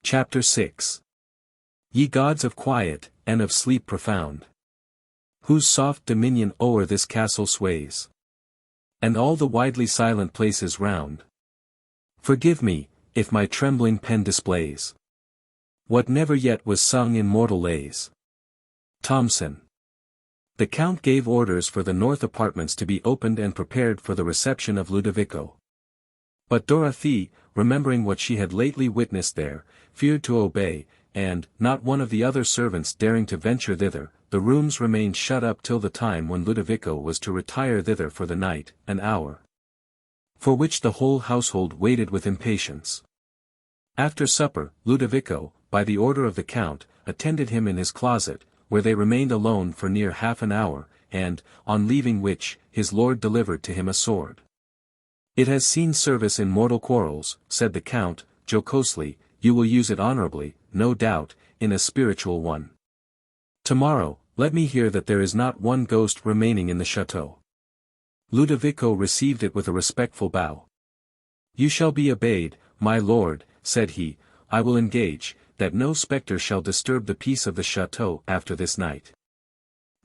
Chapter 6. Ye gods of quiet, and of sleep profound, whose soft dominion o'er this castle sways, and all the widely silent places round, forgive me, if my trembling pen displays what never yet was sung in mortal lays. Thomson. The Count gave orders for the north apartments to be opened and prepared for the reception of Ludovico. But Dorothée, remembering what she had lately witnessed there, feared to obey, and, not one of the other servants daring to venture thither, the rooms remained shut up till the time when Ludovico was to retire thither for the night, an hour for which the whole household waited with impatience. After supper, Ludovico, by the order of the Count, attended him in his closet, where they remained alone for near half an hour, and, on leaving which, his lord delivered to him a sword. "It has seen service in mortal quarrels," said the Count, jocosely. "You will use it honorably, no doubt, in a spiritual one. Tomorrow, let me hear that there is not one ghost remaining in the chateau." Ludovico received it with a respectful bow. "You shall be obeyed, my lord," said he. "I will engage that no spectre shall disturb the peace of the chateau after this night."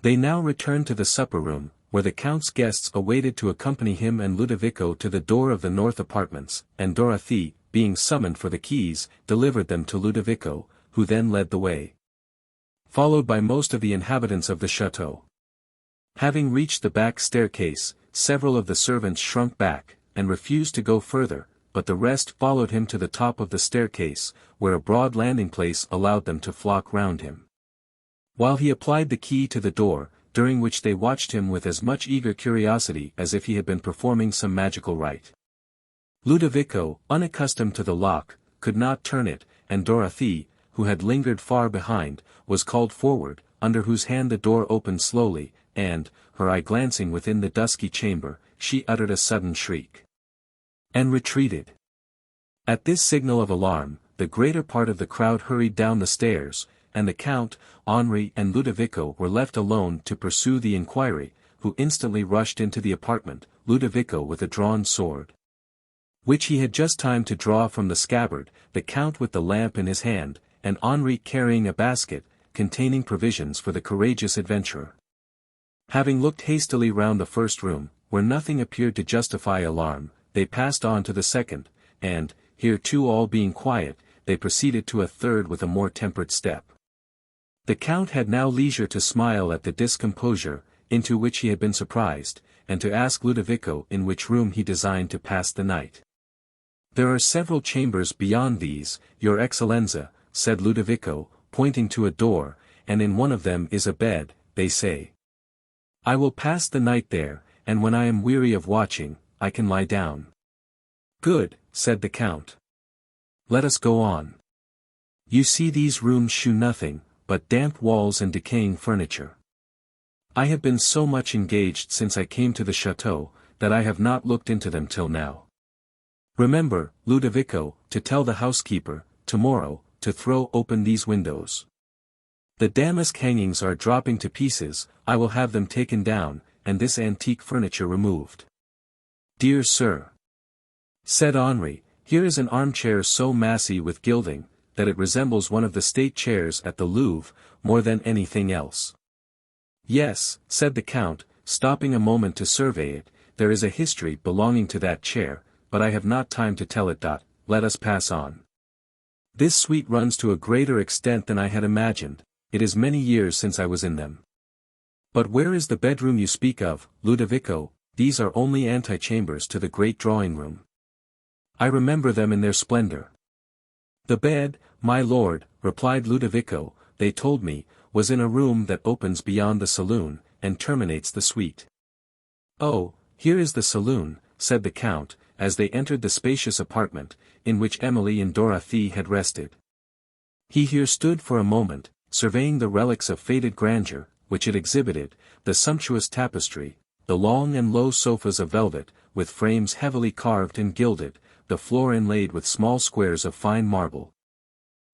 They now returned to the supper-room, where the Count's guests awaited to accompany him and Ludovico to the door of the north apartments, and Dorothée, being summoned for the keys, delivered them to Ludovico, who then led the way, followed by most of the inhabitants of the chateau. Having reached the back staircase, several of the servants shrunk back, and refused to go further, but the rest followed him to the top of the staircase, where a broad landing-place allowed them to flock round him, while he applied the key to the door, during which they watched him with as much eager curiosity as if he had been performing some magical rite. Ludovico, unaccustomed to the lock, could not turn it, and Dorothée, who had lingered far behind, was called forward, under whose hand the door opened slowly, and, her eye glancing within the dusky chamber, she uttered a sudden shriek, and retreated. At this signal of alarm, the greater part of the crowd hurried down the stairs, and the Count, Henri and Ludovico were left alone to pursue the inquiry, who instantly rushed into the apartment, Ludovico with a drawn sword, which he had just time to draw from the scabbard, the Count with the lamp in his hand, and Henri carrying a basket, containing provisions for the courageous adventurer. Having looked hastily round the first room, where nothing appeared to justify alarm, they passed on to the second, and, here too all being quiet, they proceeded to a third with a more temperate step. The Count had now leisure to smile at the discomposure, into which he had been surprised, and to ask Ludovico in which room he designed to pass the night. "There are several chambers beyond these, your Excellenza," said Ludovico, pointing to a door, "and in one of them is a bed, they say. I will pass the night there, and when I am weary of watching, I can lie down." "Good," said the Count. "Let us go on. You see these rooms shew nothing but damp walls and decaying furniture. I have been so much engaged since I came to the chateau, that I have not looked into them till now. Remember, Ludovico, to tell the housekeeper, tomorrow, to throw open these windows. The damask hangings are dropping to pieces, I will have them taken down, and this antique furniture removed." "Dear sir," said Henri, "here is an armchair so massy with gilding, that it resembles one of the state chairs at the Louvre, more than anything else." "Yes," said the Count, stopping a moment to survey it, "there is a history belonging to that chair, but I have not time to tell it. Let us pass on. This suite runs to a greater extent than I had imagined, it is many years since I was in them." "But where is the bedroom you speak of, Ludovico? These are only antechambers to the great drawing-room. I remember them in their splendor." "The bed, my lord," replied Ludovico, "they told me, was in a room that opens beyond the saloon, and terminates the suite." "Oh, here is the saloon," said the Count, as they entered the spacious apartment, in which Emily and Dorothée had rested. He here stood for a moment, surveying the relics of faded grandeur, which it exhibited, the sumptuous tapestry, the long and low sofas of velvet, with frames heavily carved and gilded, the floor inlaid with small squares of fine marble,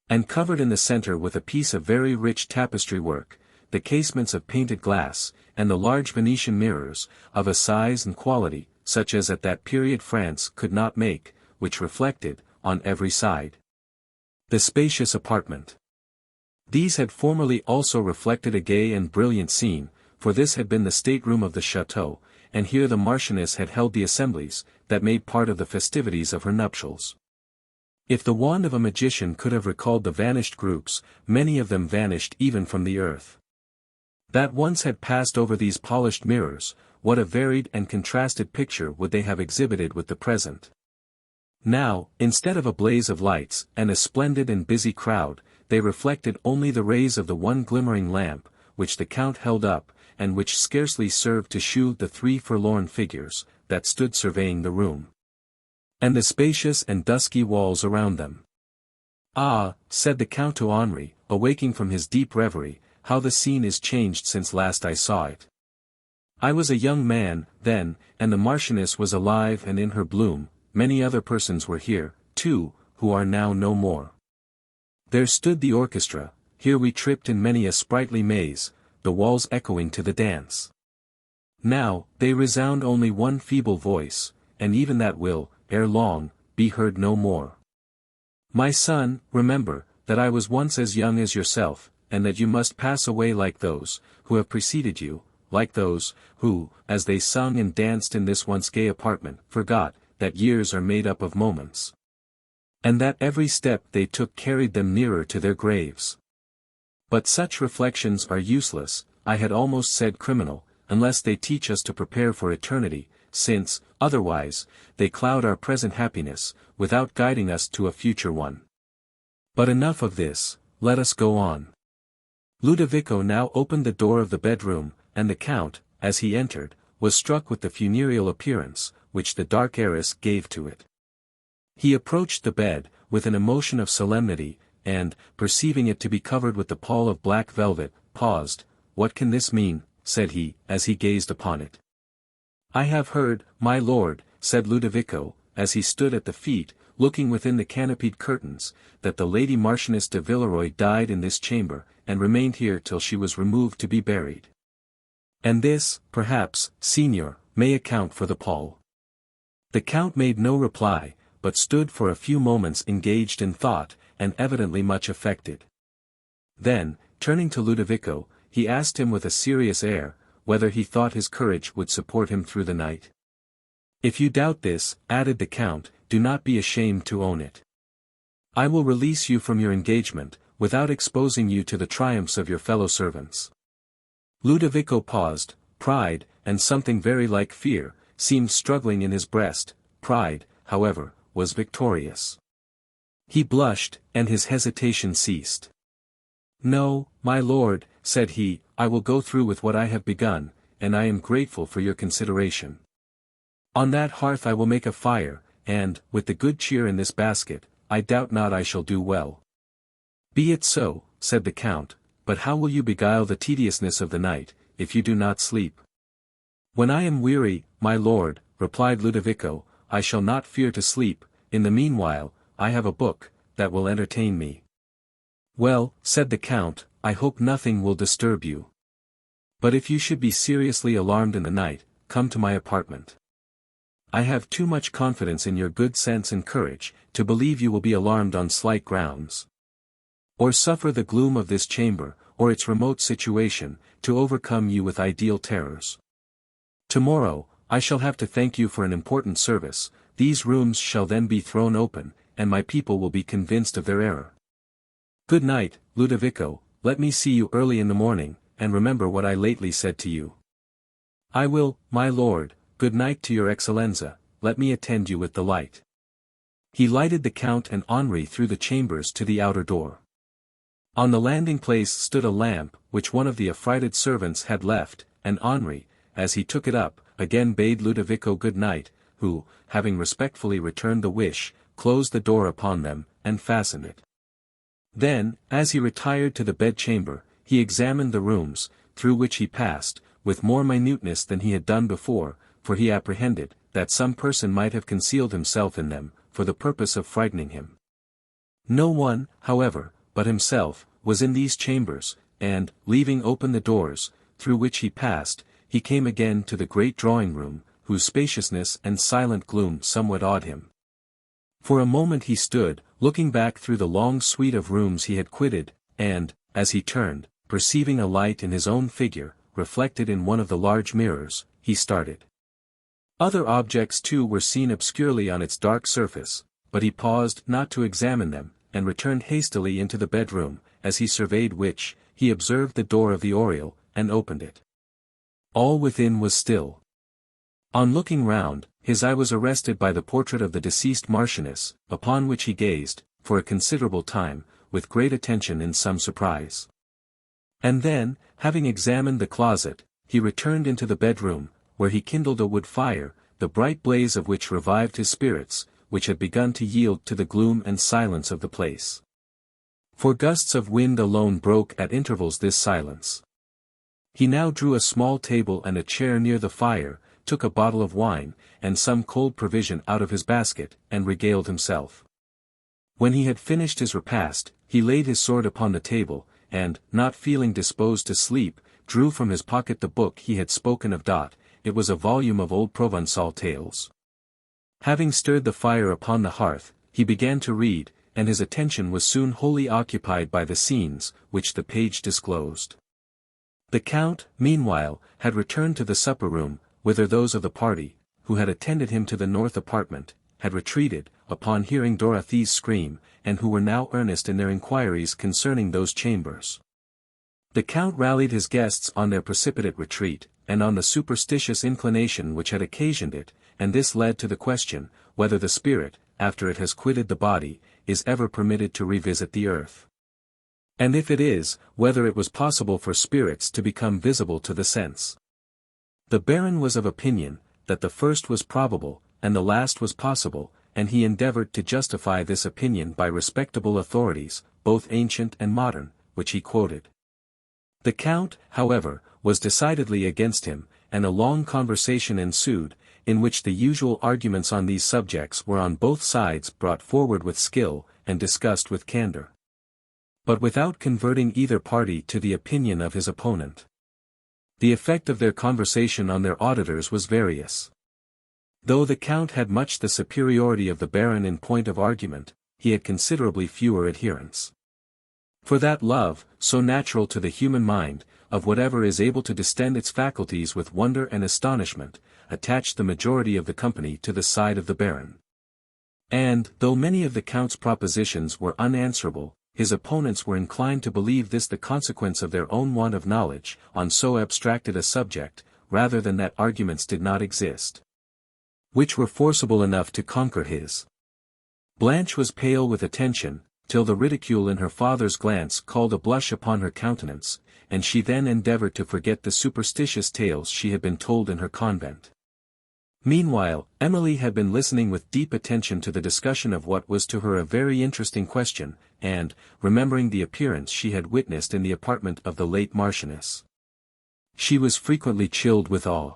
and covered in the center with a piece of very rich tapestry work, the casements of painted glass, and the large Venetian mirrors, of a size and quality, such as at that period France could not make, which reflected, on every side, The spacious apartment. These had formerly also reflected a gay and brilliant scene, for this had been the stateroom of the chateau, and here the Marchioness had held the assemblies, that made part of the festivities of her nuptials. If the wand of a magician could have recalled the vanished groups, many of them vanished even from the earth. That once had passed over these polished mirrors, what a varied and contrasted picture would they have exhibited with the present. Now, instead of a blaze of lights, and a splendid and busy crowd, they reflected only the rays of the one glimmering lamp, which the Count held up, and which scarcely served to shew the three forlorn figures, that stood surveying the room. And the spacious and dusky walls around them. Ah, said the Count to Henri, awaking from his deep reverie, how the scene is changed since last I saw it. I was a young man, then, and the Marchioness was alive and in her bloom, many other persons were here, too, who are now no more. There stood the orchestra, here we tripped in many a sprightly maze, the walls echoing to the dance. Now, they resound only one feeble voice, and even that will, ere long, be heard no more. My son, remember, that I was once as young as yourself, and that you must pass away like those, who have preceded you, like those, who, as they sung and danced in this once gay apartment, forgot, that years are made up of moments. And that every step they took carried them nearer to their graves. But such reflections are useless, I had almost said criminal, unless they teach us to prepare for eternity, since, otherwise, they cloud our present happiness, without guiding us to a future one. But enough of this, let us go on. Ludovico now opened the door of the bedroom, and the Count, as he entered, was struck with the funereal appearance, which the dark heiress gave to it. He approached the bed, with an emotion of solemnity, and, perceiving it to be covered with the pall of black velvet, paused. What can this mean? Said he, as he gazed upon it. I have heard, my lord, said Ludovico, as he stood at the feet, looking within the canopied curtains, that the Lady Marchioness de Villeroy died in this chamber, and remained here till she was removed to be buried. And this, perhaps, Signor, may account for the pall. The Count made no reply, but stood for a few moments engaged in thought, and evidently much affected. Then, turning to Ludovico, he asked him with a serious air, whether he thought his courage would support him through the night. If you doubt this, added the Count, do not be ashamed to own it. I will release you from your engagement, without exposing you to the triumphs of your fellow servants. Ludovico paused. Pride, and something very like fear, seemed struggling in his breast. Pride, however, was victorious. He blushed, and his hesitation ceased. No, my lord, said he, I will go through with what I have begun, and I am grateful for your consideration. On that hearth I will make a fire, and, with the good cheer in this basket, I doubt not I shall do well. Be it so, said the Count, but how will you beguile the tediousness of the night, if you do not sleep? When I am weary, my lord, replied Ludovico, I shall not fear to sleep. In the meanwhile, I have a book, that will entertain me. Well, said the Count, I hope nothing will disturb you. But if you should be seriously alarmed in the night, come to my apartment. I have too much confidence in your good sense and courage, to believe you will be alarmed on slight grounds. Or suffer the gloom of this chamber, or its remote situation, to overcome you with ideal terrors. Tomorrow, I shall have to thank you for an important service. These rooms shall then be thrown open, and my people will be convinced of their error. Good night, Ludovico, let me see you early in the morning, and remember what I lately said to you. I will, my lord. Good night to your Excellenza, let me attend you with the light. He lighted the Count and Henri through the chambers to the outer door. On the landing place stood a lamp, which one of the affrighted servants had left, and Henri, as he took it up, again bade Ludovico good night, who, having respectfully returned the wish, closed the door upon them, and fastened it. Then, as he retired to the bedchamber, he examined the rooms, through which he passed, with more minuteness than he had done before, for he apprehended, that some person might have concealed himself in them, for the purpose of frightening him. No one, however, but himself, was in these chambers, and, leaving open the doors, through which he passed, he came again to the great drawing-room, whose spaciousness and silent gloom somewhat awed him. For a moment he stood, looking back through the long suite of rooms he had quitted, and, as he turned, perceiving a light in his own figure, reflected in one of the large mirrors, he started. Other objects too were seen obscurely on its dark surface, but he paused not to examine them, and returned hastily into the bedroom, as he surveyed which, he observed the door of the oriel, and opened it. All within was still. On looking round, his eye was arrested by the portrait of the deceased Marchioness, upon which he gazed, for a considerable time, with great attention and some surprise. And then, having examined the closet, he returned into the bedroom, where he kindled a wood fire, the bright blaze of which revived his spirits, which had begun to yield to the gloom and silence of the place. For gusts of wind alone broke at intervals this silence. He now drew a small table and a chair near the fire, took a bottle of wine, and some cold provision out of his basket, and regaled himself. When he had finished his repast, he laid his sword upon the table, and, not feeling disposed to sleep, drew from his pocket the book he had spoken of. It was a volume of old Provençal tales. Having stirred the fire upon the hearth, he began to read, and his attention was soon wholly occupied by the scenes, which the page disclosed. The Count, meanwhile, had returned to the supper-room, whither those of the party, who had attended him to the north apartment, had retreated, upon hearing Dorothy's scream, and who were now earnest in their inquiries concerning those chambers. The Count rallied his guests on their precipitate retreat, and on the superstitious inclination which had occasioned it, and this led to the question, whether the spirit, after it has quitted the body, is ever permitted to revisit the earth. And if it is, whether it was possible for spirits to become visible to the sense. The Baron was of opinion, that the first was probable, and the last was possible, and he endeavored to justify this opinion by respectable authorities, both ancient and modern, which he quoted. The Count, however, was decidedly against him, and a long conversation ensued, in which the usual arguments on these subjects were on both sides brought forward with skill, and discussed with candor. But without converting either party to the opinion of his opponent. The effect of their conversation on their auditors was various. Though the Count had much the superiority of the Baron in point of argument, he had considerably fewer adherents. For that love, so natural to the human mind, of whatever is able to distend its faculties with wonder and astonishment, attached the majority of the company to the side of the Baron. And, though many of the Count's propositions were unanswerable, his opponents were inclined to believe this the consequence of their own want of knowledge, on so abstracted a subject, rather than that arguments did not exist, which were forcible enough to conquer his. Blanche was pale with attention, till the ridicule in her father's glance called a blush upon her countenance, and she then endeavored to forget the superstitious tales she had been told in her convent. Meanwhile, Emily had been listening with deep attention to the discussion of what was to her a very interesting question, and, remembering the appearance she had witnessed in the apartment of the late Marchioness, she was frequently chilled with awe.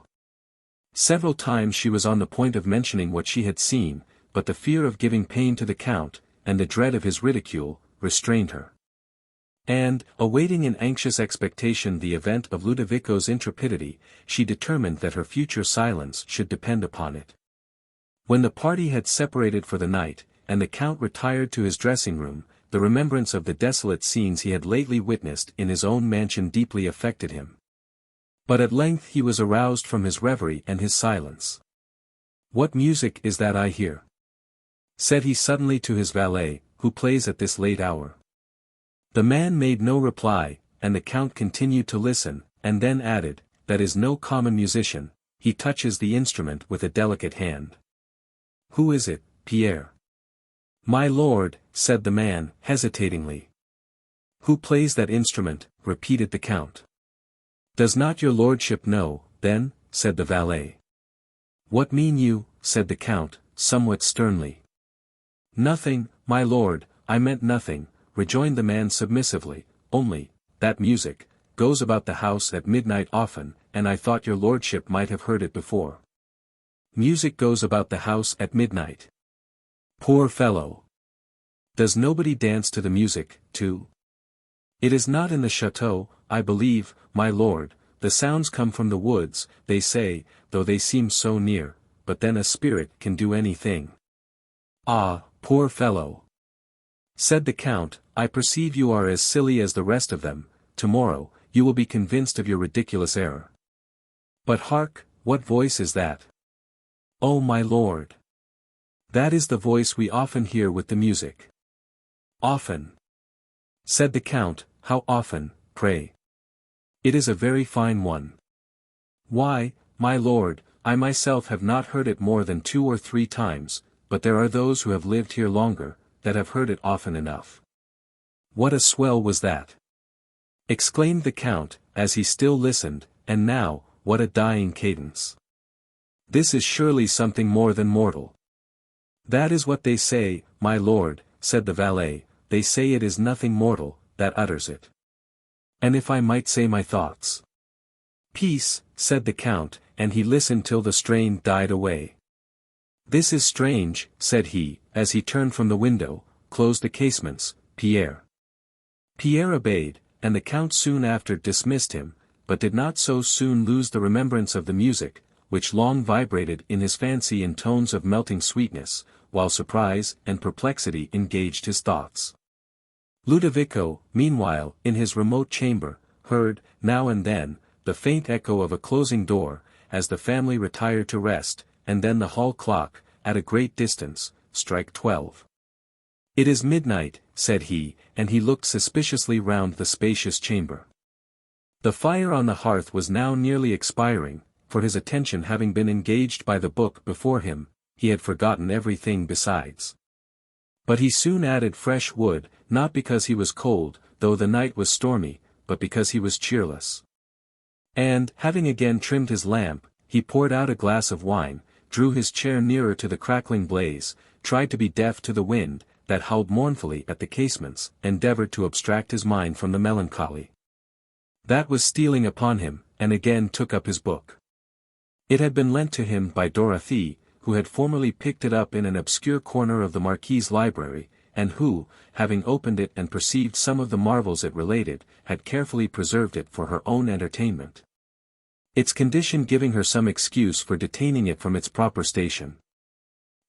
Several times she was on the point of mentioning what she had seen, but the fear of giving pain to the Count, and the dread of his ridicule, restrained her. And, awaiting in anxious expectation the event of Ludovico's intrepidity, she determined that her future silence should depend upon it. When the party had separated for the night, and the Count retired to his dressing-room, the remembrance of the desolate scenes he had lately witnessed in his own mansion deeply affected him. But at length he was aroused from his reverie and his silence. "What music is that I hear?" said he suddenly to his valet, "who plays at this late hour?" The man made no reply, and the Count continued to listen, and then added, "That is no common musician, he touches the instrument with a delicate hand." "Who is it, Pierre?" "My lord," said the man, hesitatingly. "Who plays that instrument?" repeated the Count. "Does not your lordship know, then?" said the valet. "What mean you?" said the Count, somewhat sternly. "Nothing, my lord, I meant nothing," rejoined the man submissively, "only, that music goes about the house at midnight often, and I thought your lordship might have heard it before." "Music goes about the house at midnight? Poor fellow! Does nobody dance to the music, too?" "It is not in the chateau, I believe, my lord, the sounds come from the woods, they say, though they seem so near, but then a spirit can do anything." "Ah, poor fellow! said the Count, "I perceive you are as silly as the rest of them. Tomorrow, you will be convinced of your ridiculous error. But hark, what voice is that?" "Oh my lord! That is the voice we often hear with the music." "Often?" said the Count, "how often, pray?" "It is a very fine one." "Why, my lord, I myself have not heard it more than 2 or 3 times, but there are those who have lived here longer, that have heard it often enough." "What a swell was that!" exclaimed the Count, as he still listened, "and now, what a dying cadence! This is surely something more than mortal." "That is what they say, my lord," said the valet, "they say it is nothing mortal, that utters it. And if I might say my thoughts—" "Peace," said the Count, and he listened till the strain died away. "This is strange," said he, as he turned from the window, closed the casements, Pierre. Pierre obeyed, and the Count soon after dismissed him, but did not so soon lose the remembrance of the music, which long vibrated in his fancy in tones of melting sweetness, while surprise and perplexity engaged his thoughts. Ludovico, meanwhile, in his remote chamber, heard, now and then, the faint echo of a closing door, as the family retired to rest, and then the hall clock, at a great distance, strike 12. "It is midnight," said he, and he looked suspiciously round the spacious chamber. The fire on the hearth was now nearly expiring, for his attention having been engaged by the book before him, he had forgotten everything besides. But he soon added fresh wood, not because he was cold, though the night was stormy, but because he was cheerless. And, having again trimmed his lamp, he poured out a glass of wine, drew his chair nearer to the crackling blaze, tried to be deaf to the wind, that howled mournfully at the casements, endeavored to abstract his mind from the melancholy that was stealing upon him, and again took up his book. It had been lent to him by Dorothée, who had formerly picked it up in an obscure corner of the Marquis's library, and who, having opened it and perceived some of the marvels it related, had carefully preserved it for her own entertainment. Its condition giving her some excuse for detaining it from its proper station.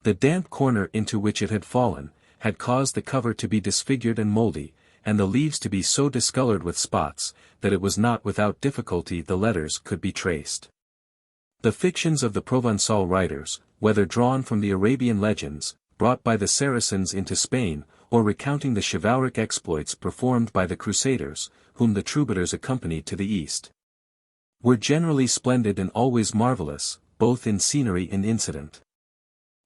The damp corner into which it had fallen, had caused the cover to be disfigured and mouldy, and the leaves to be so discolored with spots, that it was not without difficulty the letters could be traced. The fictions of the Provençal writers, whether drawn from the Arabian legends, brought by the Saracens into Spain, or recounting the chivalric exploits performed by the Crusaders, whom the troubadours accompanied to the East, were generally splendid and always marvellous, both in scenery and incident.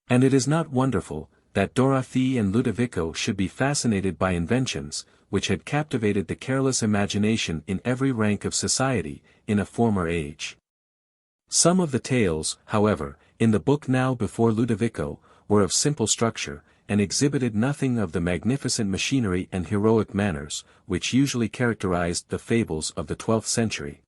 And it is not wonderful, that Dorothée and Ludovico should be fascinated by inventions, which had captivated the careless imagination in every rank of society, in a former age. Some of the tales, however, in the book now before Ludovico, were of simple structure, and exhibited nothing of the magnificent machinery and heroic manners, which usually characterized the fables of the 12th century.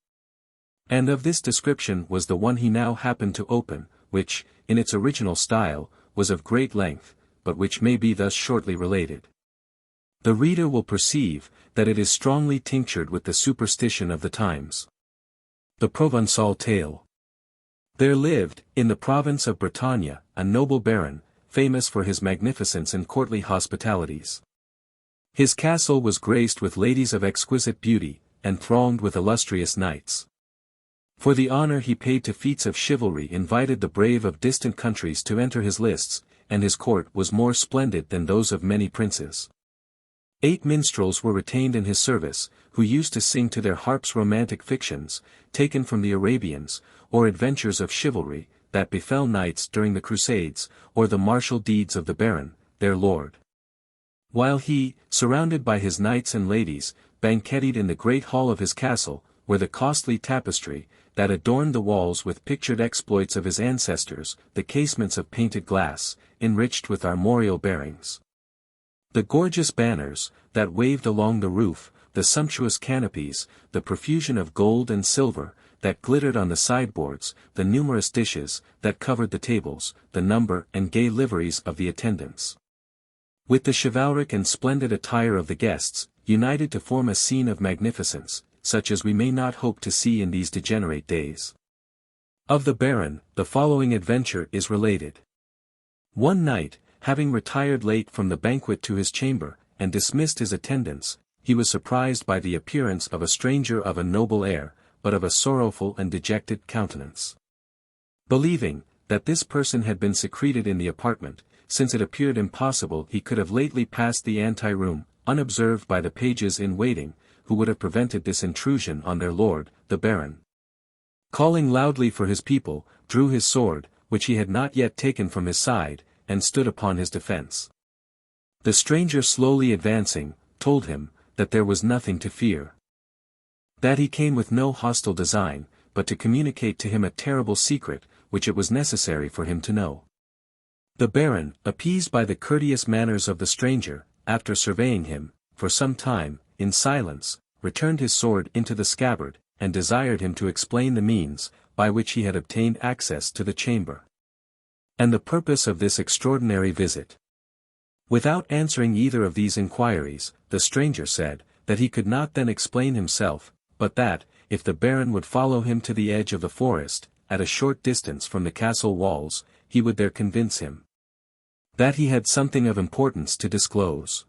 And of this description was the one he now happened to open, which, in its original style, was of great length, but which may be thus shortly related. The reader will perceive, that it is strongly tinctured with the superstition of the times. The Provençal Tale. There lived, in the province of Bretagne, a noble baron, famous for his magnificence and courtly hospitalities. His castle was graced with ladies of exquisite beauty, and thronged with illustrious knights. For the honor he paid to feats of chivalry invited the brave of distant countries to enter his lists, and his court was more splendid than those of many princes. 8 minstrels were retained in his service, who used to sing to their harps romantic fictions, taken from the Arabians, or adventures of chivalry, that befell knights during the Crusades, or the martial deeds of the Baron, their lord. While he, surrounded by his knights and ladies, banqueted in the great hall of his castle, where the costly tapestry, that adorned the walls with pictured exploits of his ancestors, the casements of painted glass, enriched with armorial bearings. The gorgeous banners, that waved along the roof, the sumptuous canopies, the profusion of gold and silver, that glittered on the sideboards, the numerous dishes, that covered the tables, the number and gay liveries of the attendants, with the chivalric and splendid attire of the guests, united to form a scene of magnificence, such as we may not hope to see in these degenerate days. Of the Baron, the following adventure is related. One night, having retired late from the banquet to his chamber, and dismissed his attendants, he was surprised by the appearance of a stranger of a noble air, but of a sorrowful and dejected countenance. Believing that this person had been secreted in the apartment, since it appeared impossible he could have lately passed the ante-room, unobserved by the pages in waiting, who would have prevented this intrusion on their lord, the Baron. Calling loudly for his people, drew his sword, which he had not yet taken from his side, and stood upon his defence. The stranger slowly advancing, told him, that there was nothing to fear. That he came with no hostile design, but to communicate to him a terrible secret, which it was necessary for him to know. The Baron, appeased by the courteous manners of the stranger, after surveying him, for some time, in silence, returned his sword into the scabbard, and desired him to explain the means, by which he had obtained access to the chamber, and the purpose of this extraordinary visit. Without answering either of these inquiries, the stranger said, that he could not then explain himself, but that, if the Baron would follow him to the edge of the forest, at a short distance from the castle walls, he would there convince him that he had something of importance to disclose.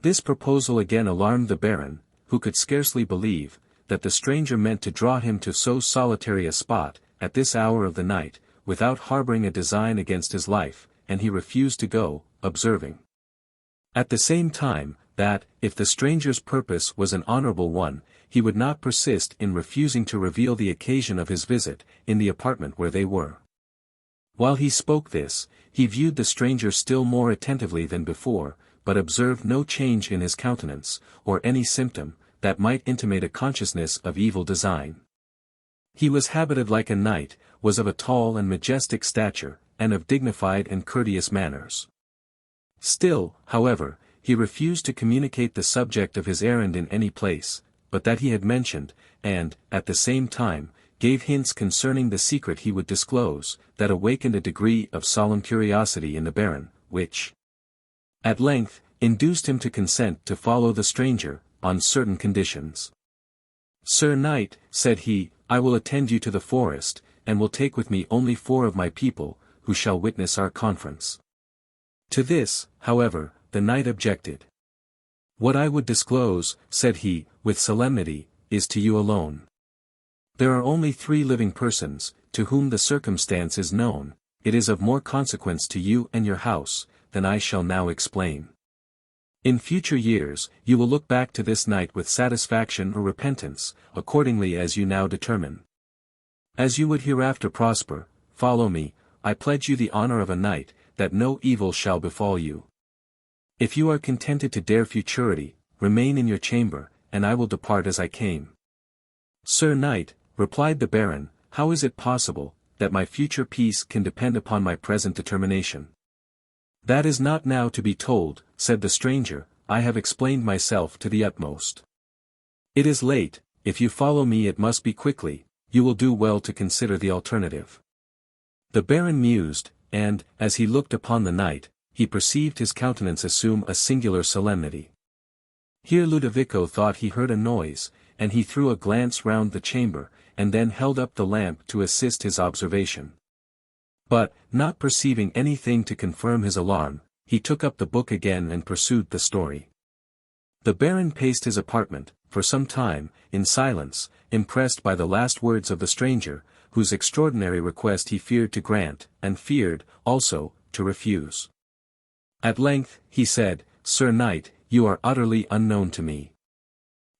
This proposal again alarmed the Baron, who could scarcely believe, that the stranger meant to draw him to so solitary a spot, at this hour of the night, without harboring a design against his life, and he refused to go, observing at the same time, that, if the stranger's purpose was an honorable one, he would not persist in refusing to reveal the occasion of his visit, in the apartment where they were. While he spoke this, he viewed the stranger still more attentively than before, but observed no change in his countenance, or any symptom, that might intimate a consciousness of evil design. He was habited like a knight, was of a tall and majestic stature, and of dignified and courteous manners. Still, however, he refused to communicate the subject of his errand in any place, but that he had mentioned, and, at the same time, gave hints concerning the secret he would disclose, that awakened a degree of solemn curiosity in the Baron, which, at length, induced him to consent to follow the stranger, on certain conditions. "Sir Knight," said he, "I will attend you to the forest, and will take with me only 4 of my people, who shall witness our conference." To this, however, the knight objected. "What I would disclose," said he, with solemnity, "is to you alone. There are only 3 living persons, to whom the circumstance is known. It is of more consequence to you and your house, than I shall now explain. In future years, you will look back to this night with satisfaction or repentance, accordingly as you now determine. As you would hereafter prosper, follow me, I pledge you the honor of a knight, that no evil shall befall you. If you are contented to dare futurity, remain in your chamber, and I will depart as I came." "Sir Knight," replied the Baron, "how is it possible, that my future peace can depend upon my present determination?" "That is not now to be told," said the stranger, "I have explained myself to the utmost. It is late, if you follow me it must be quickly, you will do well to consider the alternative." The Baron mused, and, as he looked upon the knight, he perceived his countenance assume a singular solemnity. Here Ludovico thought he heard a noise, and he threw a glance round the chamber, and then held up the lamp to assist his observation. But, not perceiving anything to confirm his alarm, he took up the book again and pursued the story. The Baron paced his apartment, for some time, in silence, impressed by the last words of the stranger, whose extraordinary request he feared to grant, and feared, also, to refuse. At length, he said, "Sir Knight, you are utterly unknown to me.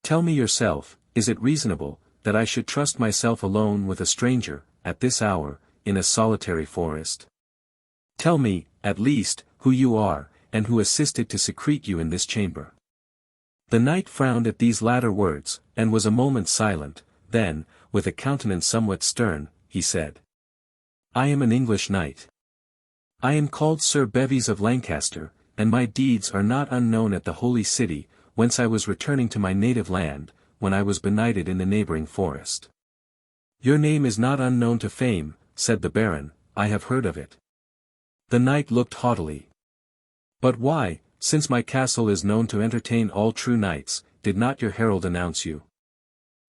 Tell me yourself, is it reasonable, that I should trust myself alone with a stranger, at this hour, in a solitary forest? Tell me, at least, who you are, and who assisted to secrete you in this chamber." The knight frowned at these latter words, and was a moment silent, then, with a countenance somewhat stern, he said, "I am an English knight. I am called Sir Bevis of Lancaster, and my deeds are not unknown at the Holy City, whence I was returning to my native land, when I was benighted in the neighboring forest." "Your name is not unknown to fame," said the Baron, "I have heard of it." The knight looked haughtily. "But why, since my castle is known to entertain all true knights, did not your herald announce you?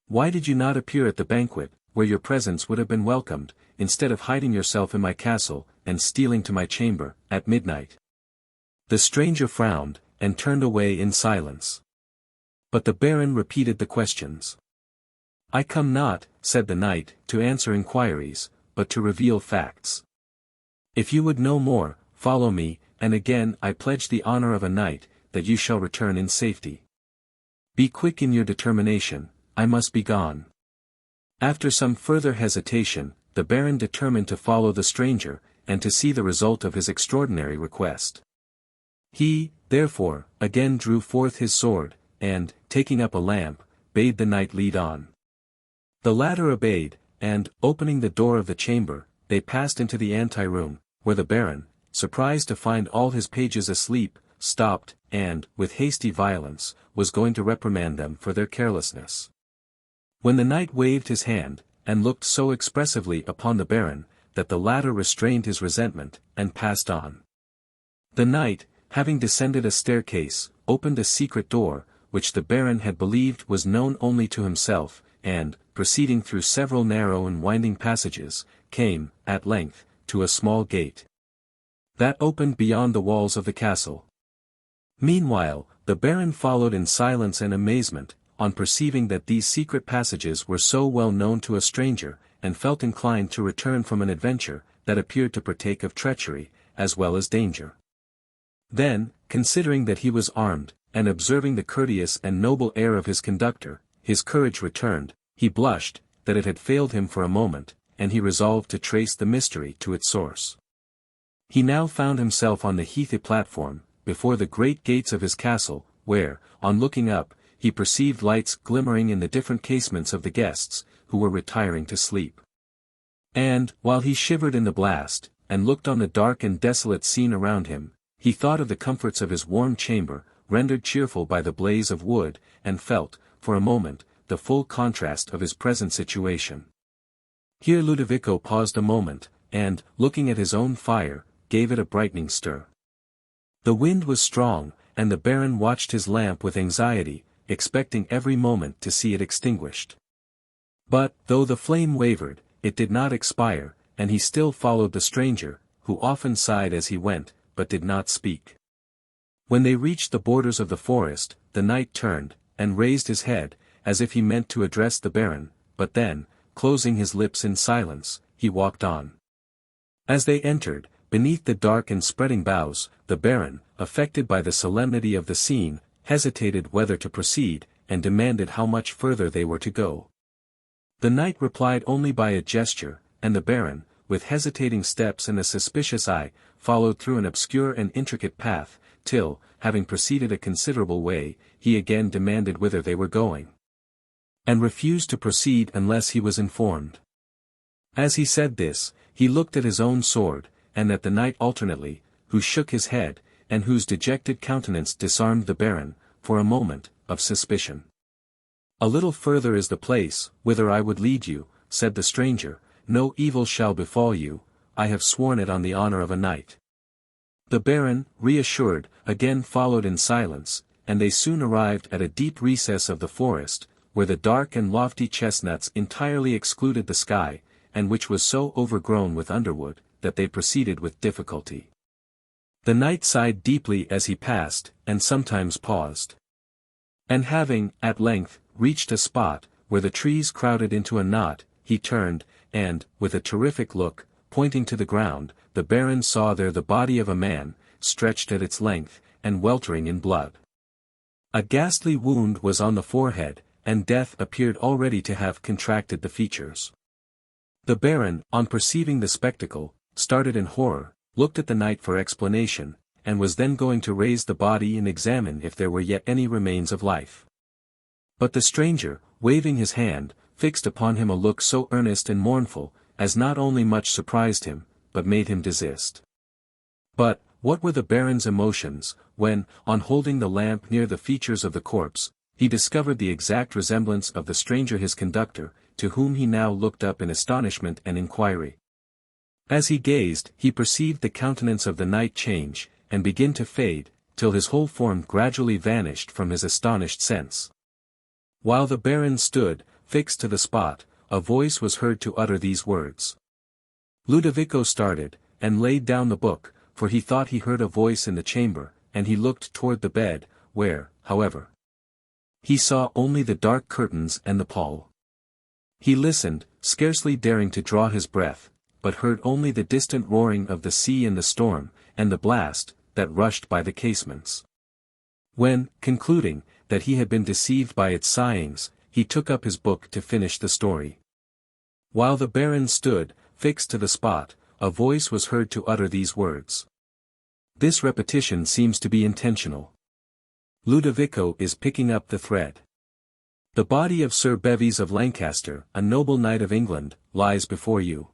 Why did you not appear at the banquet, where your presence would have been welcomed, instead of hiding yourself in my castle, and stealing to my chamber, at midnight?" The stranger frowned, and turned away in silence. But the Baron repeated the questions. "I come not," said the knight, "to answer inquiries, but to reveal facts. If you would know more, follow me, and again I pledge the honor of a knight, that you shall return in safety. Be quick in your determination, I must be gone." After some further hesitation, the Baron determined to follow the stranger, and to see the result of his extraordinary request. He, therefore, again drew forth his sword, and, taking up a lamp, bade the knight lead on. The latter obeyed, and, opening the door of the chamber, they passed into the anteroom, where the Baron, surprised to find all his pages asleep, stopped, and, with hasty violence, was going to reprimand them for their carelessness. When the knight waved his hand, and looked so expressively upon the Baron, that the latter restrained his resentment, and passed on. The knight, having descended a staircase, opened a secret door, which the Baron had believed was known only to himself, and, proceeding through several narrow and winding passages, came, at length, to a small gate that opened beyond the walls of the castle. Meanwhile, the Baron followed in silence and amazement, on perceiving that these secret passages were so well known to a stranger, and felt inclined to return from an adventure, that appeared to partake of treachery, as well as danger. Then, considering that he was armed, and observing the courteous and noble air of his conductor, his courage returned, he blushed, that it had failed him for a moment, and he resolved to trace the mystery to its source. He now found himself on the heathy platform, before the great gates of his castle, where, on looking up, he perceived lights glimmering in the different casements of the guests, who were retiring to sleep. And, while he shivered in the blast, and looked on the dark and desolate scene around him, he thought of the comforts of his warm chamber, rendered cheerful by the blaze of wood, and felt, for a moment, the full contrast of his present situation. Here Ludovico paused a moment, and, looking at his own fire, gave it a brightening stir. The wind was strong, and the Baron watched his lamp with anxiety, expecting every moment to see it extinguished. But, though the flame wavered, it did not expire, and he still followed the stranger, who often sighed as he went, but did not speak. When they reached the borders of the forest, the knight turned, and raised his head, as if he meant to address the Baron, but then, closing his lips in silence, he walked on. As they entered, beneath the dark and spreading boughs, the Baron, affected by the solemnity of the scene, hesitated whether to proceed, and demanded how much further they were to go. The knight replied only by a gesture, and the Baron, with hesitating steps and a suspicious eye, followed through an obscure and intricate path, till, having proceeded a considerable way, he again demanded whither they were going, and refused to proceed unless he was informed. As he said this, he looked at his own sword, and at the knight alternately, who shook his head, and whose dejected countenance disarmed the Baron, for a moment, of suspicion. "A little further is the place, whither I would lead you," said the stranger. "No evil shall befall you, I have sworn it on the honor of a knight." The Baron, reassured, again followed in silence, and they soon arrived at a deep recess of the forest, where the dark and lofty chestnuts entirely excluded the sky, and which was so overgrown with underwood, that they proceeded with difficulty. The knight sighed deeply as he passed, and sometimes paused. And having, at length, reached a spot, where the trees crowded into a knot, he turned, and, with a terrific look, pointing to the ground, the Baron saw there the body of a man, stretched at its length, and weltering in blood. A ghastly wound was on the forehead, and death appeared already to have contracted the features. The Baron, on perceiving the spectacle, started in horror, looked at the knight for explanation, and was then going to raise the body and examine if there were yet any remains of life. But the stranger, waving his hand, fixed upon him a look so earnest and mournful, as not only much surprised him, but made him desist. But, what were the Baron's emotions, when, on holding the lamp near the features of the corpse, he discovered the exact resemblance of the stranger his conductor, to whom he now looked up in astonishment and inquiry. As he gazed, he perceived the countenance of the knight change, and begin to fade, till his whole form gradually vanished from his astonished sense. While the Baron stood, fixed to the spot, a voice was heard to utter these words. Ludovico started, and laid down the book, for he thought he heard a voice in the chamber, and he looked toward the bed, where, however, he saw only the dark curtains and the pall. He listened, scarcely daring to draw his breath, but heard only the distant roaring of the sea and the storm, and the blast, that rushed by the casements. When, concluding, that he had been deceived by its sighings, he took up his book to finish the story. While the Baron stood, fixed to the spot, a voice was heard to utter these words. This repetition seems to be intentional. Ludovico is picking up the thread. The body of Sir Bevis of Lancaster, a noble knight of England, lies before you.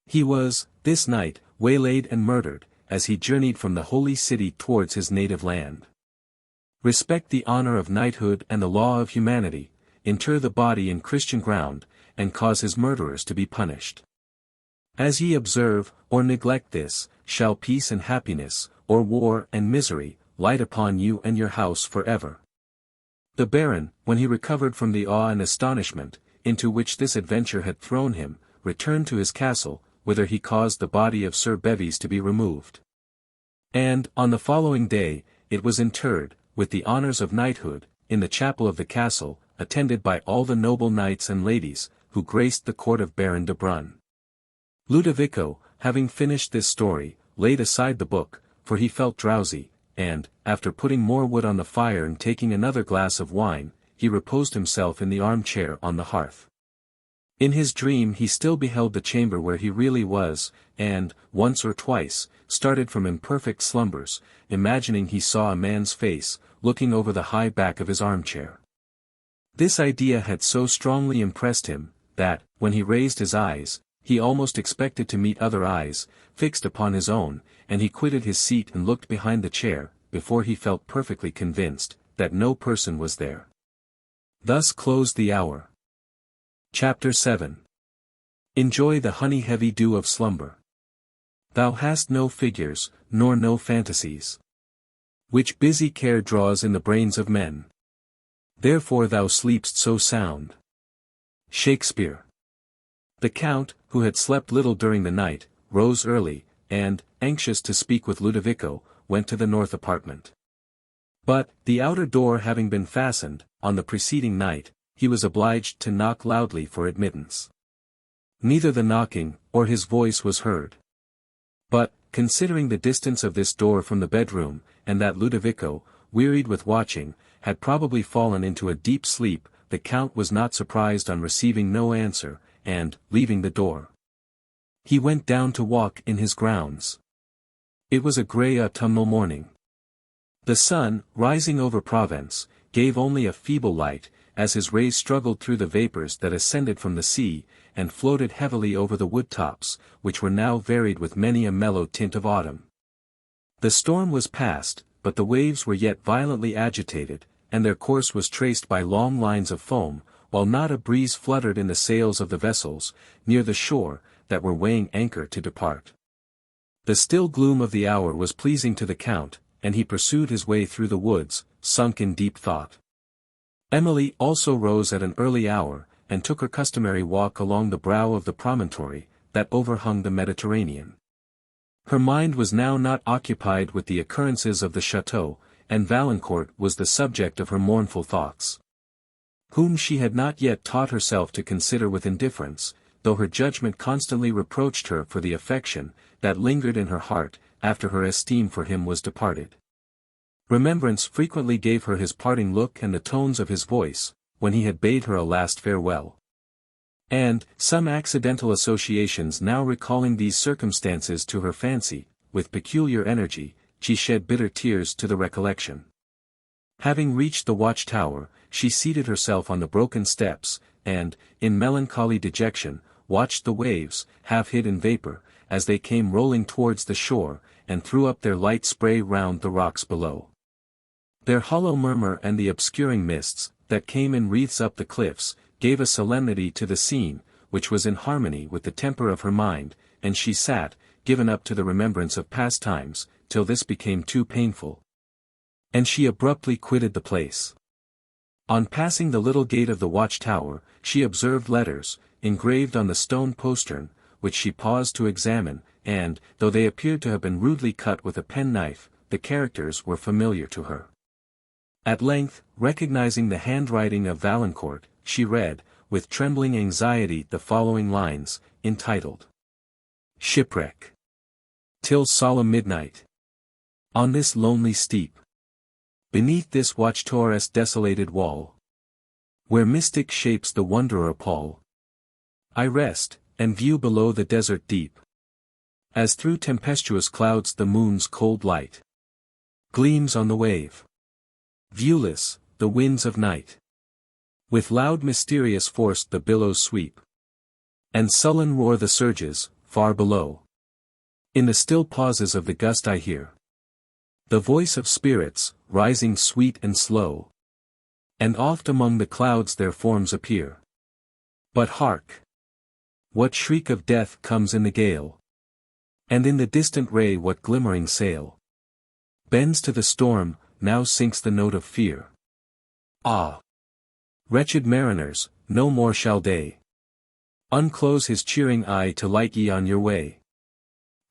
He was, this night, waylaid and murdered, as he journeyed from the holy city towards his native land. Respect the honor of knighthood and the law of humanity, inter the body in Christian ground, and cause his murderers to be punished. As ye observe, or neglect this, shall peace and happiness, or war and misery, light upon you and your house for ever. The Baron, when he recovered from the awe and astonishment, into which this adventure had thrown him, returned to his castle, whither he caused the body of Sir Bevis to be removed. And, on the following day, it was interred, with the honors of knighthood, in the chapel of the castle, attended by all the noble knights and ladies, who graced the court of Baron de Brun. Ludovico, having finished this story, laid aside the book, for he felt drowsy, and, after putting more wood on the fire and taking another glass of wine, he reposed himself in the armchair on the hearth. In his dream he still beheld the chamber where he really was, and, once or twice, started from imperfect slumbers, imagining he saw a man's face, looking over the high back of his armchair. This idea had so strongly impressed him, that, when he raised his eyes, he almost expected to meet other eyes, fixed upon his own, and he quitted his seat and looked behind the chair, before he felt perfectly convinced, that no person was there. Thus closed the hour. Chapter 7. Enjoy the honey-heavy dew of slumber. Thou hast no figures, nor no fantasies, which busy care draws in the brains of men. Therefore thou sleepst so sound. Shakespeare. The Count, who had slept little during the night, rose early, and, anxious to speak with Ludovico, went to the north apartment. But, the outer door having been fastened, on the preceding night, he was obliged to knock loudly for admittance. Neither the knocking, or his voice was heard. But, considering the distance of this door from the bedroom, and that Ludovico, wearied with watching, had probably fallen into a deep sleep, the Count was not surprised on receiving no answer, and, leaving the door, he went down to walk in his grounds. It was a grey autumnal morning. The sun, rising over Provence, gave only a feeble light, as his rays struggled through the vapors that ascended from the sea, and floated heavily over the wood-tops, which were now varied with many a mellow tint of autumn. The storm was past, but the waves were yet violently agitated, and their course was traced by long lines of foam, while not a breeze fluttered in the sails of the vessels, near the shore, that were weighing anchor to depart. The still gloom of the hour was pleasing to the Count, and he pursued his way through the woods, sunk in deep thought. Emily also rose at an early hour, and took her customary walk along the brow of the promontory, that overhung the Mediterranean. Her mind was now not occupied with the occurrences of the chateau, and Valancourt was the subject of her mournful thoughts, whom she had not yet taught herself to consider with indifference, though her judgment constantly reproached her for the affection that lingered in her heart, after her esteem for him was departed. Remembrance frequently gave her his parting look and the tones of his voice, when he had bade her a last farewell. And, some accidental associations now recalling these circumstances to her fancy, with peculiar energy, she shed bitter tears to the recollection. Having reached the watch-tower, she seated herself on the broken steps, and, in melancholy dejection, watched the waves, half hid in vapor, as they came rolling towards the shore, and threw up their light spray round the rocks below. Their hollow murmur and the obscuring mists, that came in wreaths up the cliffs, gave a solemnity to the scene, which was in harmony with the temper of her mind, and she sat, given up to the remembrance of past times, till this became too painful. And she abruptly quitted the place. On passing the little gate of the watch-tower, she observed letters, engraved on the stone postern, which she paused to examine, and, though they appeared to have been rudely cut with a penknife, the characters were familiar to her. At length, recognizing the handwriting of Valancourt, she read, with trembling anxiety, the following lines, entitled, "Shipwreck. Till solemn midnight. On this lonely steep. Beneath this watchtower's desolated wall. Where mystic shapes the wanderer pall. I rest, and view below the desert deep. As through tempestuous clouds the moon's cold light gleams on the wave. Viewless, the winds of night. With loud mysterious force the billows sweep. And sullen roar the surges, far below. In the still pauses of the gust I hear the voice of spirits, rising sweet and slow. And oft among the clouds their forms appear. But hark! What shriek of death comes in the gale? And in the distant ray what glimmering sail bends to the storm, now sinks the note of fear. Ah! Wretched mariners, no more shall day unclose his cheering eye to light ye on your way."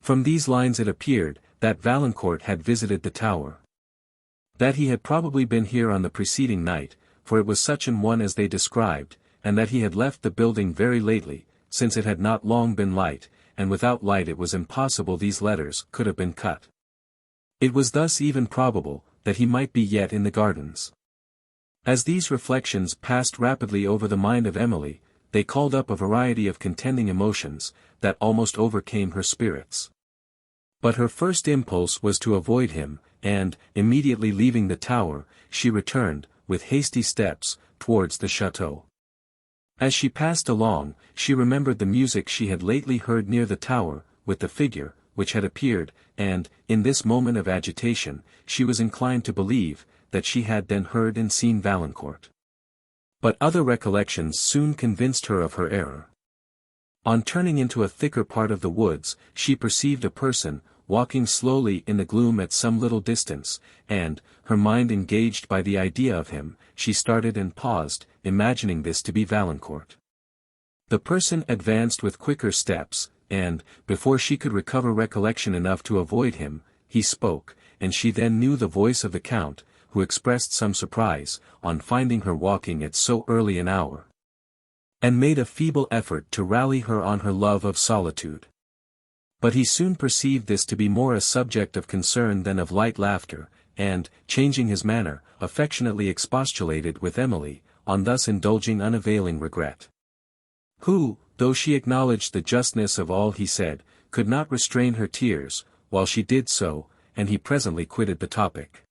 From these lines it appeared, that Valancourt had visited the tower. That he had probably been here on the preceding night, for it was such an one as they described, and that he had left the building very lately, since it had not long been light, and without light it was impossible these letters could have been cut. It was thus even probable, that he might be yet in the gardens. As these reflections passed rapidly over the mind of Emily, they called up a variety of contending emotions, that almost overcame her spirits. But her first impulse was to avoid him, and, immediately leaving the tower, she returned, with hasty steps, towards the chateau. As she passed along, she remembered the music she had lately heard near the tower, with the figure, which had appeared, and, in this moment of agitation, she was inclined to believe, that she had then heard and seen Valancourt. But other recollections soon convinced her of her error. On turning into a thicker part of the woods, she perceived a person, walking slowly in the gloom at some little distance, and, her mind engaged by the idea of him, she started and paused, imagining this to be Valancourt. The person advanced with quicker steps, and, before she could recover recollection enough to avoid him, he spoke, and she then knew the voice of the Count, who expressed some surprise, on finding her walking at so early an hour, and made a feeble effort to rally her on her love of solitude. But he soon perceived this to be more a subject of concern than of light laughter, and, changing his manner, affectionately expostulated with Emily, on thus indulging unavailing regret. Who, though she acknowledged the justness of all he said, could not restrain her tears, while she did so, and he presently quitted the topic.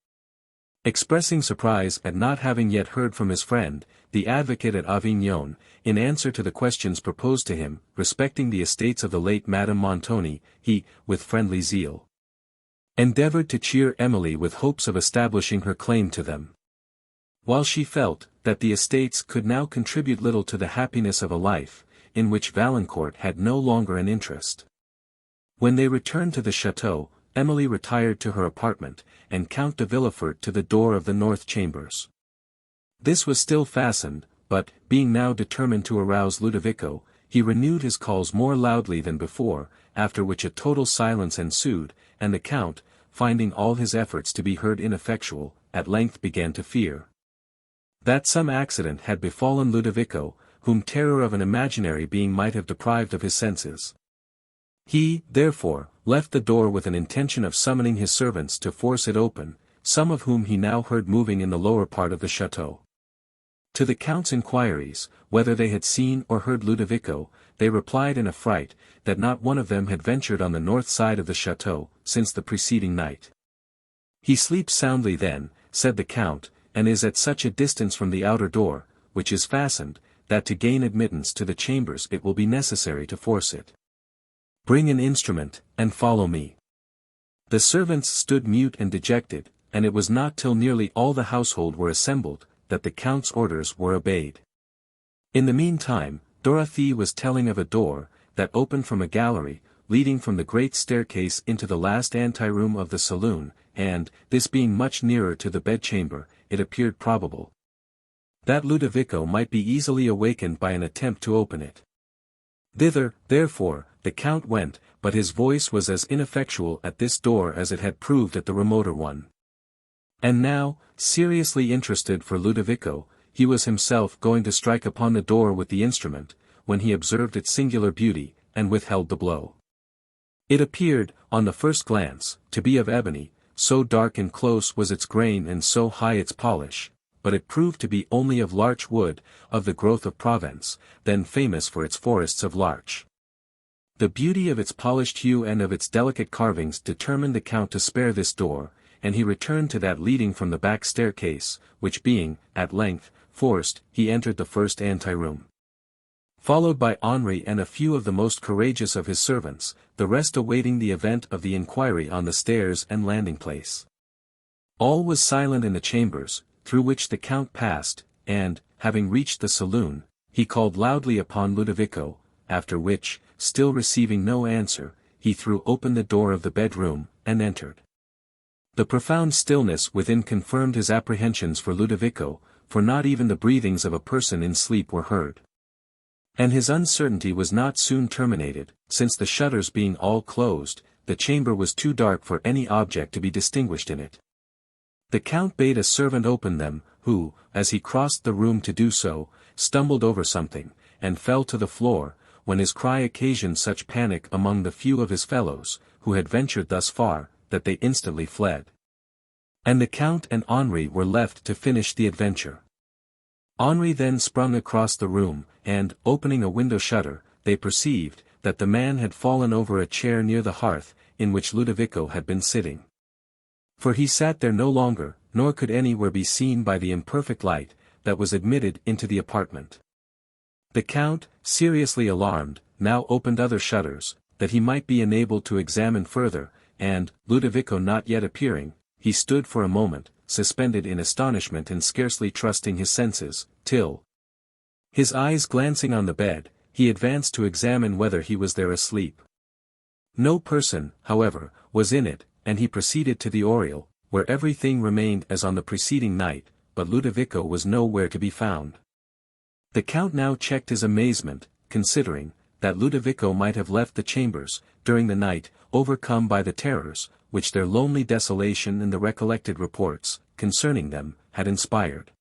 Expressing surprise at not having yet heard from his friend, the advocate at Avignon, in answer to the questions proposed to him, respecting the estates of the late Madame Montoni, he, with friendly zeal, endeavoured to cheer Emily with hopes of establishing her claim to them. While she felt, that the estates could now contribute little to the happiness of a life, in which Valancourt had no longer an interest. When they returned to the chateau, Emily retired to her apartment, and Count de Villefort to the door of the north chambers. This was still fastened, but, being now determined to arouse Ludovico, he renewed his calls more loudly than before, after which a total silence ensued, and the Count, finding all his efforts to be heard ineffectual, at length began to fear that some accident had befallen Ludovico, whom terror of an imaginary being might have deprived of his senses. He, therefore, left the door with an intention of summoning his servants to force it open, some of whom he now heard moving in the lower part of the chateau. To the Count's inquiries, whether they had seen or heard Ludovico, they replied in a fright, that not one of them had ventured on the north side of the chateau, since the preceding night. "He sleeps soundly then," said the Count, "and is at such a distance from the outer door, which is fastened, that to gain admittance to the chambers it will be necessary to force it. Bring an instrument, and follow me." The servants stood mute and dejected, and it was not till nearly all the household were assembled, that the Count's orders were obeyed. In the meantime, Dorothée was telling of a door, that opened from a gallery, leading from the great staircase into the last anteroom of the saloon, and, this being much nearer to the bedchamber, it appeared probable that Ludovico might be easily awakened by an attempt to open it. Thither, therefore, the Count went, but his voice was as ineffectual at this door as it had proved at the remoter one. And now, seriously interested for Ludovico, he was himself going to strike upon the door with the instrument, when he observed its singular beauty, and withheld the blow. It appeared, on the first glance, to be of ebony, so dark and close was its grain and so high its polish, but it proved to be only of larch wood, of the growth of Provence, then famous for its forests of larch. The beauty of its polished hue and of its delicate carvings determined the Count to spare this door, and he returned to that leading from the back staircase, which being, at length, forced, he entered the first anteroom. Followed by Henri and a few of the most courageous of his servants, the rest awaiting the event of the inquiry on the stairs and landing place. All was silent in the chambers, through which the Count passed, and, having reached the saloon, he called loudly upon Ludovico, after which, still receiving no answer, he threw open the door of the bedroom, and entered. The profound stillness within confirmed his apprehensions for Ludovico, for not even the breathings of a person in sleep were heard. And his uncertainty was not soon terminated, since the shutters being all closed, the chamber was too dark for any object to be distinguished in it. The Count bade a servant open them, who, as he crossed the room to do so, stumbled over something, and fell to the floor, when his cry occasioned such panic among the few of his fellows, who had ventured thus far, that they instantly fled. And the Count and Henri were left to finish the adventure. Henri then sprung across the room, and, opening a window shutter, they perceived, that the man had fallen over a chair near the hearth, in which Ludovico had been sitting. For he sat there no longer, nor could anywhere be seen by the imperfect light, that was admitted into the apartment. The Count, seriously alarmed, now opened other shutters, that he might be enabled to examine further, and, Ludovico not yet appearing, he stood for a moment, suspended in astonishment and scarcely trusting his senses, till, his eyes glancing on the bed, he advanced to examine whether he was there asleep. No person, however, was in it, and he proceeded to the oriel, where everything remained as on the preceding night, but Ludovico was nowhere to be found. The Count now checked his amazement, considering, that Ludovico might have left the chambers, during the night, overcome by the terrors, which their lonely desolation and the recollected reports, concerning them, had inspired.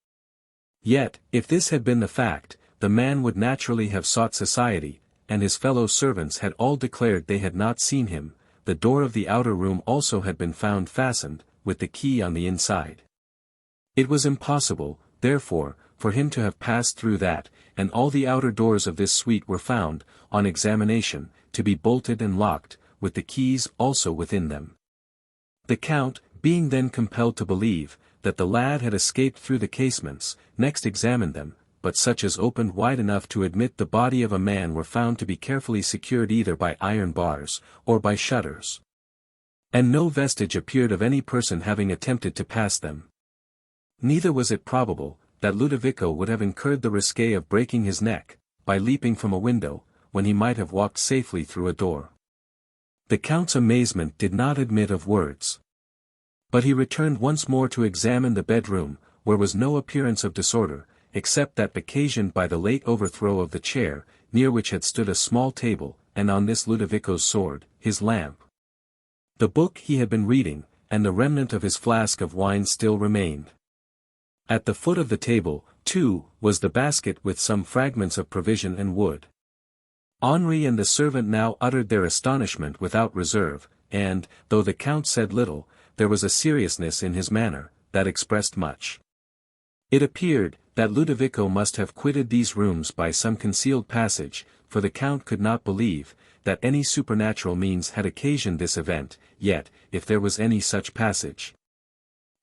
Yet, if this had been the fact, the man would naturally have sought society, and his fellow servants had all declared they had not seen him. The door of the outer room also had been found fastened, with the key on the inside. It was impossible, therefore, for him to have passed through that, and all the outer doors of this suite were found, on examination, to be bolted and locked, with the keys also within them. The Count, being then compelled to believe, that the lad had escaped through the casements, next examined them, but such as opened wide enough to admit the body of a man were found to be carefully secured either by iron bars, or by shutters. And no vestige appeared of any person having attempted to pass them. Neither was it probable, that Ludovico would have incurred the risque of breaking his neck, by leaping from a window, when he might have walked safely through a door. The Count's amazement did not admit of words. But he returned once more to examine the bedroom, where was no appearance of disorder, except that occasioned by the late overthrow of the chair, near which had stood a small table, and on this Ludovico's sword, his lamp, the book he had been reading, and the remnant of his flask of wine still remained. At the foot of the table, too, was the basket with some fragments of provision and wood. Henri and the servant now uttered their astonishment without reserve, and, though the Count said little, there was a seriousness in his manner, that expressed much. It appeared, that Ludovico must have quitted these rooms by some concealed passage, for the Count could not believe, that any supernatural means had occasioned this event, yet, if there was any such passage,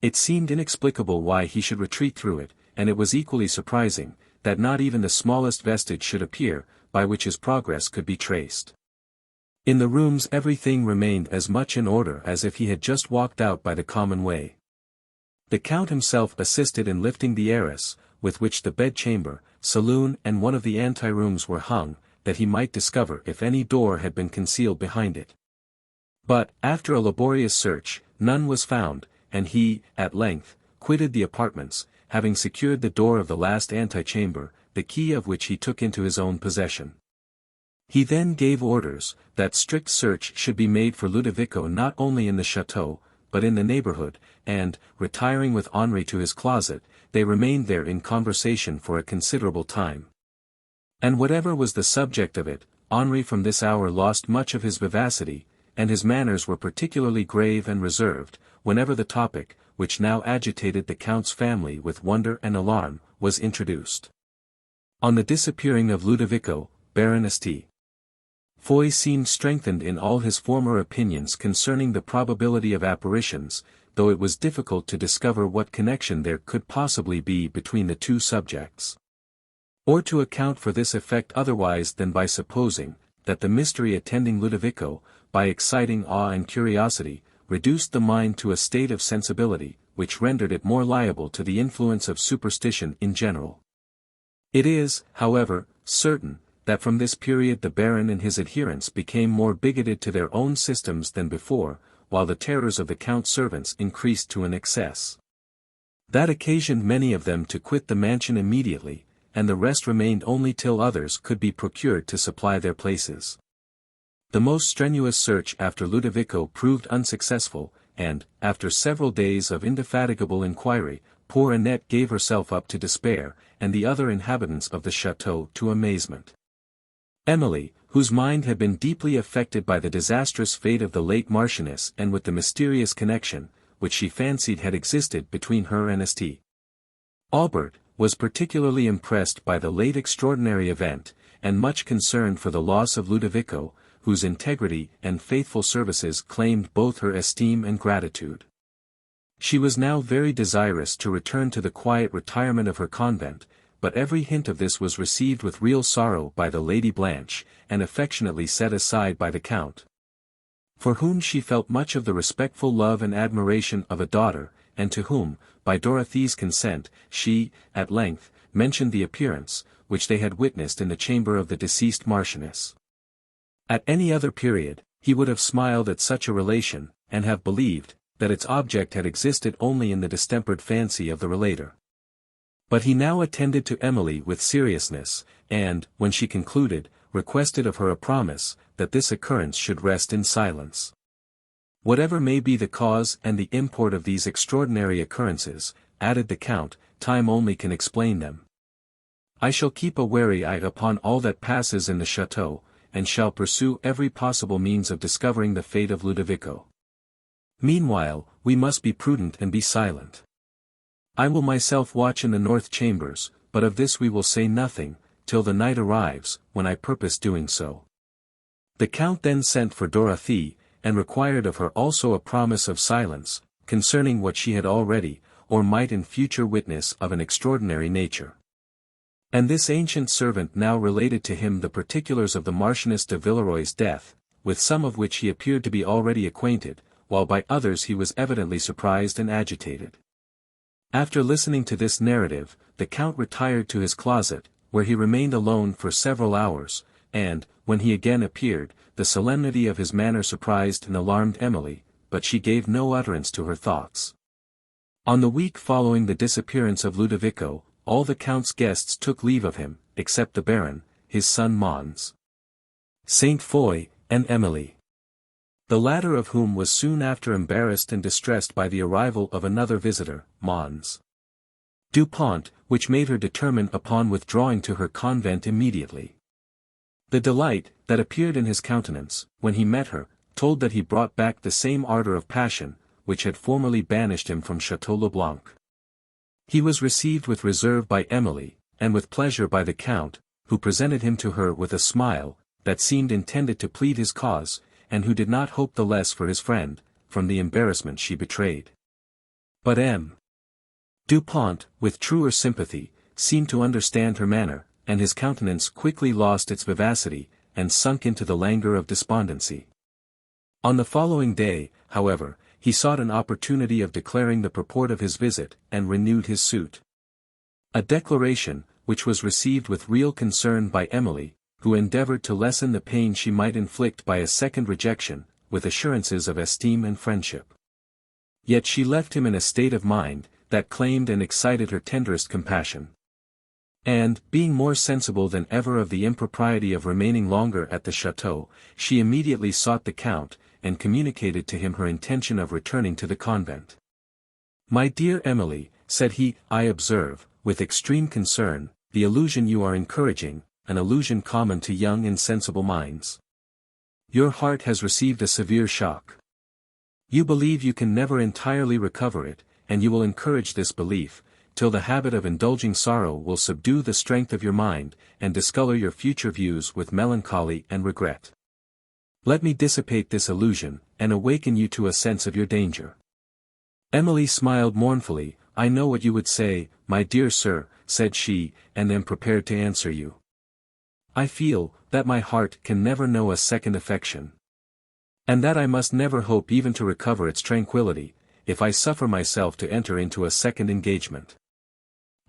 it seemed inexplicable why he should retreat through it, and it was equally surprising, that not even the smallest vestige should appear, by which his progress could be traced. In the rooms everything remained as much in order as if he had just walked out by the common way. The Count himself assisted in lifting the arras, with which the bedchamber, saloon and one of the anterooms were hung, that he might discover if any door had been concealed behind it. But, after a laborious search, none was found, and he, at length, quitted the apartments, having secured the door of the last antechamber, the key of which he took into his own possession. He then gave orders, that strict search should be made for Ludovico not only in the chateau, but in the neighborhood, and, retiring with Henri to his closet, they remained there in conversation for a considerable time. And whatever was the subject of it, Henri from this hour lost much of his vivacity, and his manners were particularly grave and reserved, whenever the topic, which now agitated the Count's family with wonder and alarm, was introduced. On the disappearing of Ludovico, Baron St. Foy seemed strengthened in all his former opinions concerning the probability of apparitions, though it was difficult to discover what connection there could possibly be between the two subjects. Or to account for this effect otherwise than by supposing, that the mystery attending Ludovico, by exciting awe and curiosity, reduced the mind to a state of sensibility, which rendered it more liable to the influence of superstition in general. It is, however, certain, that from this period the Baron and his adherents became more bigoted to their own systems than before, while the terrors of the Count's servants increased to an excess. That occasioned many of them to quit the mansion immediately, and the rest remained only till others could be procured to supply their places. The most strenuous search after Ludovico proved unsuccessful, and, after several days of indefatigable inquiry, poor Annette gave herself up to despair, and the other inhabitants of the chateau to amazement. Emily, whose mind had been deeply affected by the disastrous fate of the late Marchioness and with the mysterious connection, which she fancied had existed between her and St. Aubert, was particularly impressed by the late extraordinary event, and much concerned for the loss of Ludovico, whose integrity and faithful services claimed both her esteem and gratitude. She was now very desirous to return to the quiet retirement of her convent, but every hint of this was received with real sorrow by the Lady Blanche, and affectionately set aside by the Count, for whom she felt much of the respectful love and admiration of a daughter, and to whom, by Dorothy's consent, she, at length, mentioned the appearance, which they had witnessed in the chamber of the deceased Marchioness. At any other period, he would have smiled at such a relation, and have believed, that its object had existed only in the distempered fancy of the relater. But he now attended to Emily with seriousness, and, when she concluded, requested of her a promise, that this occurrence should rest in silence. Whatever may be the cause and the import of these extraordinary occurrences, added the Count, time only can explain them. I shall keep a wary eye upon all that passes in the chateau, and shall pursue every possible means of discovering the fate of Ludovico. Meanwhile, we must be prudent and be silent. I will myself watch in the north chambers, but of this we will say nothing, till the night arrives, when I purpose doing so. The Count then sent for Dorothée, and required of her also a promise of silence, concerning what she had already, or might in future witness of an extraordinary nature. And this ancient servant now related to him the particulars of the Marchioness de Villeroy's death, with some of which he appeared to be already acquainted, while by others he was evidently surprised and agitated. After listening to this narrative, the Count retired to his closet, where he remained alone for several hours, and, when he again appeared, the solemnity of his manner surprised and alarmed Emily, but she gave no utterance to her thoughts. On the week following the disappearance of Ludovico, all the Count's guests took leave of him, except the Baron, his son Mons, Saint Foy, and Emily. The latter of whom was soon after embarrassed and distressed by the arrival of another visitor, Mons. Dupont, which made her determine upon withdrawing to her convent immediately. The delight, that appeared in his countenance, when he met her, told that he brought back the same ardor of passion, which had formerly banished him from Château Leblanc. He was received with reserve by Emily, and with pleasure by the Count, who presented him to her with a smile, that seemed intended to plead his cause, and who did not hope the less for his friend, from the embarrassment she betrayed. But M. Dupont, with truer sympathy, seemed to understand her manner, and his countenance quickly lost its vivacity, and sunk into the languor of despondency. On the following day, however, he sought an opportunity of declaring the purport of his visit, and renewed his suit. A declaration, which was received with real concern by Emily, who endeavored to lessen the pain she might inflict by a second rejection, with assurances of esteem and friendship. Yet she left him in a state of mind, that claimed and excited her tenderest compassion. And, being more sensible than ever of the impropriety of remaining longer at the chateau, she immediately sought the Count, and communicated to him her intention of returning to the convent. "My dear Emily," said he, "I observe, with extreme concern, the illusion you are encouraging, an illusion common to young and sensible minds. Your heart has received a severe shock. You believe you can never entirely recover it, and you will encourage this belief, till the habit of indulging sorrow will subdue the strength of your mind, and discolor your future views with melancholy and regret. Let me dissipate this illusion, and awaken you to a sense of your danger." Emily smiled mournfully. "I know what you would say, my dear sir," said she, and then prepared to answer you. "I feel, that my heart can never know a second affection. And that I must never hope even to recover its tranquillity, if I suffer myself to enter into a second engagement."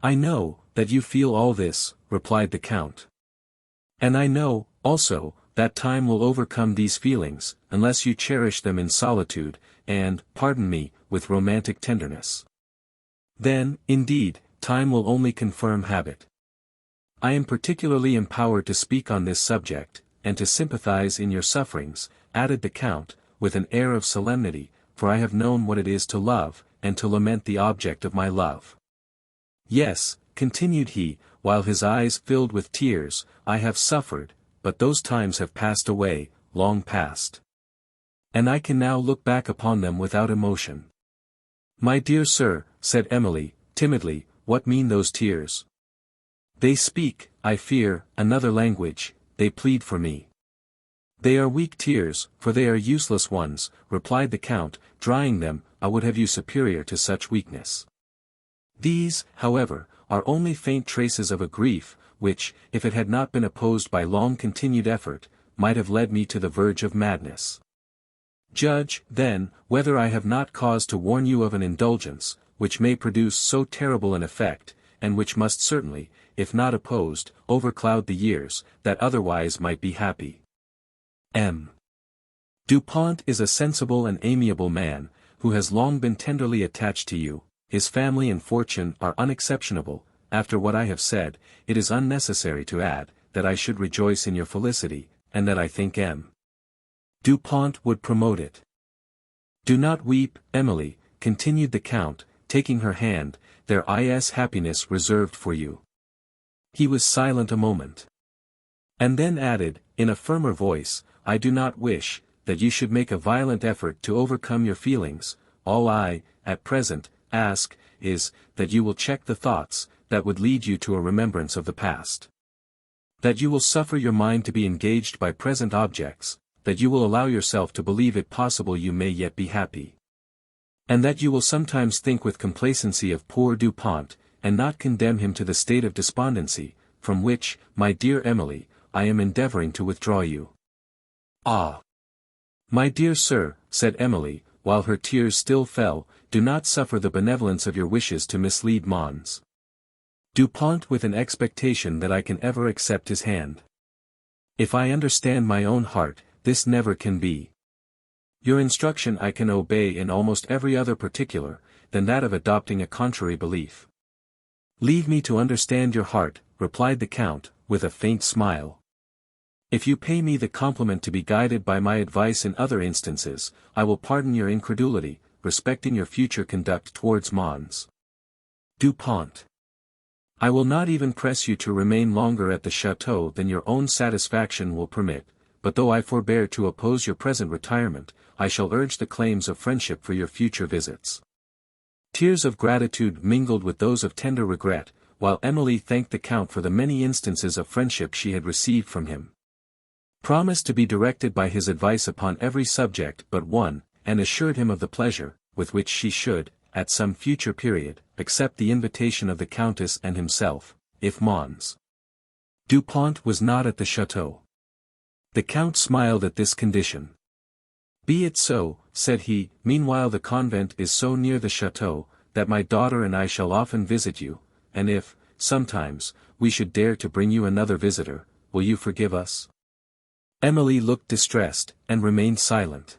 "I know, that you feel all this," replied the Count. "And I know, also, that time will overcome these feelings, unless you cherish them in solitude, and, pardon me, with romantic tenderness. Then, indeed, time will only confirm habit. I am particularly empowered to speak on this subject, and to sympathize in your sufferings," added the Count, with an air of solemnity, "for I have known what it is to love, and to lament the object of my love. Yes," continued he, while his eyes filled with tears, "I have suffered, but those times have passed away, long past. And I can now look back upon them without emotion." "My dear sir," said Emily, timidly, "what mean those tears?" "They speak, I fear, another language, they plead for me." "They are weak tears, for they are useless ones," replied the Count, drying them. "I would have you superior to such weakness. These, however, are only faint traces of a grief, which, if it had not been opposed by long-continued effort, might have led me to the verge of madness. Judge, then, whether I have not cause to warn you of an indulgence, which may produce so terrible an effect, and which must certainly, if not opposed, overcloud the years, that otherwise might be happy. M. Dupont is a sensible and amiable man, who has long been tenderly attached to you. His family and fortune are unexceptionable. After what I have said, it is unnecessary to add, that I should rejoice in your felicity, and that I think M. Dupont would promote it. Do not weep, Emily, continued the Count, taking her hand, there is happiness reserved for you. He was silent a moment. And then added, in a firmer voice, I do not wish, that you should make a violent effort to overcome your feelings. All I, at present, ask, is, that you will check the thoughts, that would lead you to a remembrance of the past. That you will suffer your mind to be engaged by present objects, that you will allow yourself to believe it possible you may yet be happy. And that you will sometimes think with complacency of poor Dupont, and not condemn him to the state of despondency, from which, my dear Emily, I am endeavoring to withdraw you. Ah! My dear sir, said Emily, while her tears still fell, do not suffer the benevolence of your wishes to mislead Mons. Dupont with an expectation that I can ever accept his hand. If I understand my own heart, this never can be. Your instruction I can obey in almost every other particular, than that of adopting a contrary belief. Leave me to understand your heart, replied the Count, with a faint smile. If you pay me the compliment to be guided by my advice in other instances, I will pardon your incredulity, respecting your future conduct towards Mons. Dupont. I will not even press you to remain longer at the chateau than your own satisfaction will permit, but though I forbear to oppose your present retirement, I shall urge the claims of friendship for your future visits. Tears of gratitude mingled with those of tender regret, while Emily thanked the Count for the many instances of friendship she had received from him. Promised to be directed by his advice upon every subject but one, and assured him of the pleasure, with which she should, at some future period, accept the invitation of the Countess and himself, if Mons. Dupont was not at the chateau. The Count smiled at this condition. Be it so, said he, meanwhile the convent is so near the chateau, that my daughter and I shall often visit you, and if, sometimes, we should dare to bring you another visitor, will you forgive us? Emily looked distressed, and remained silent.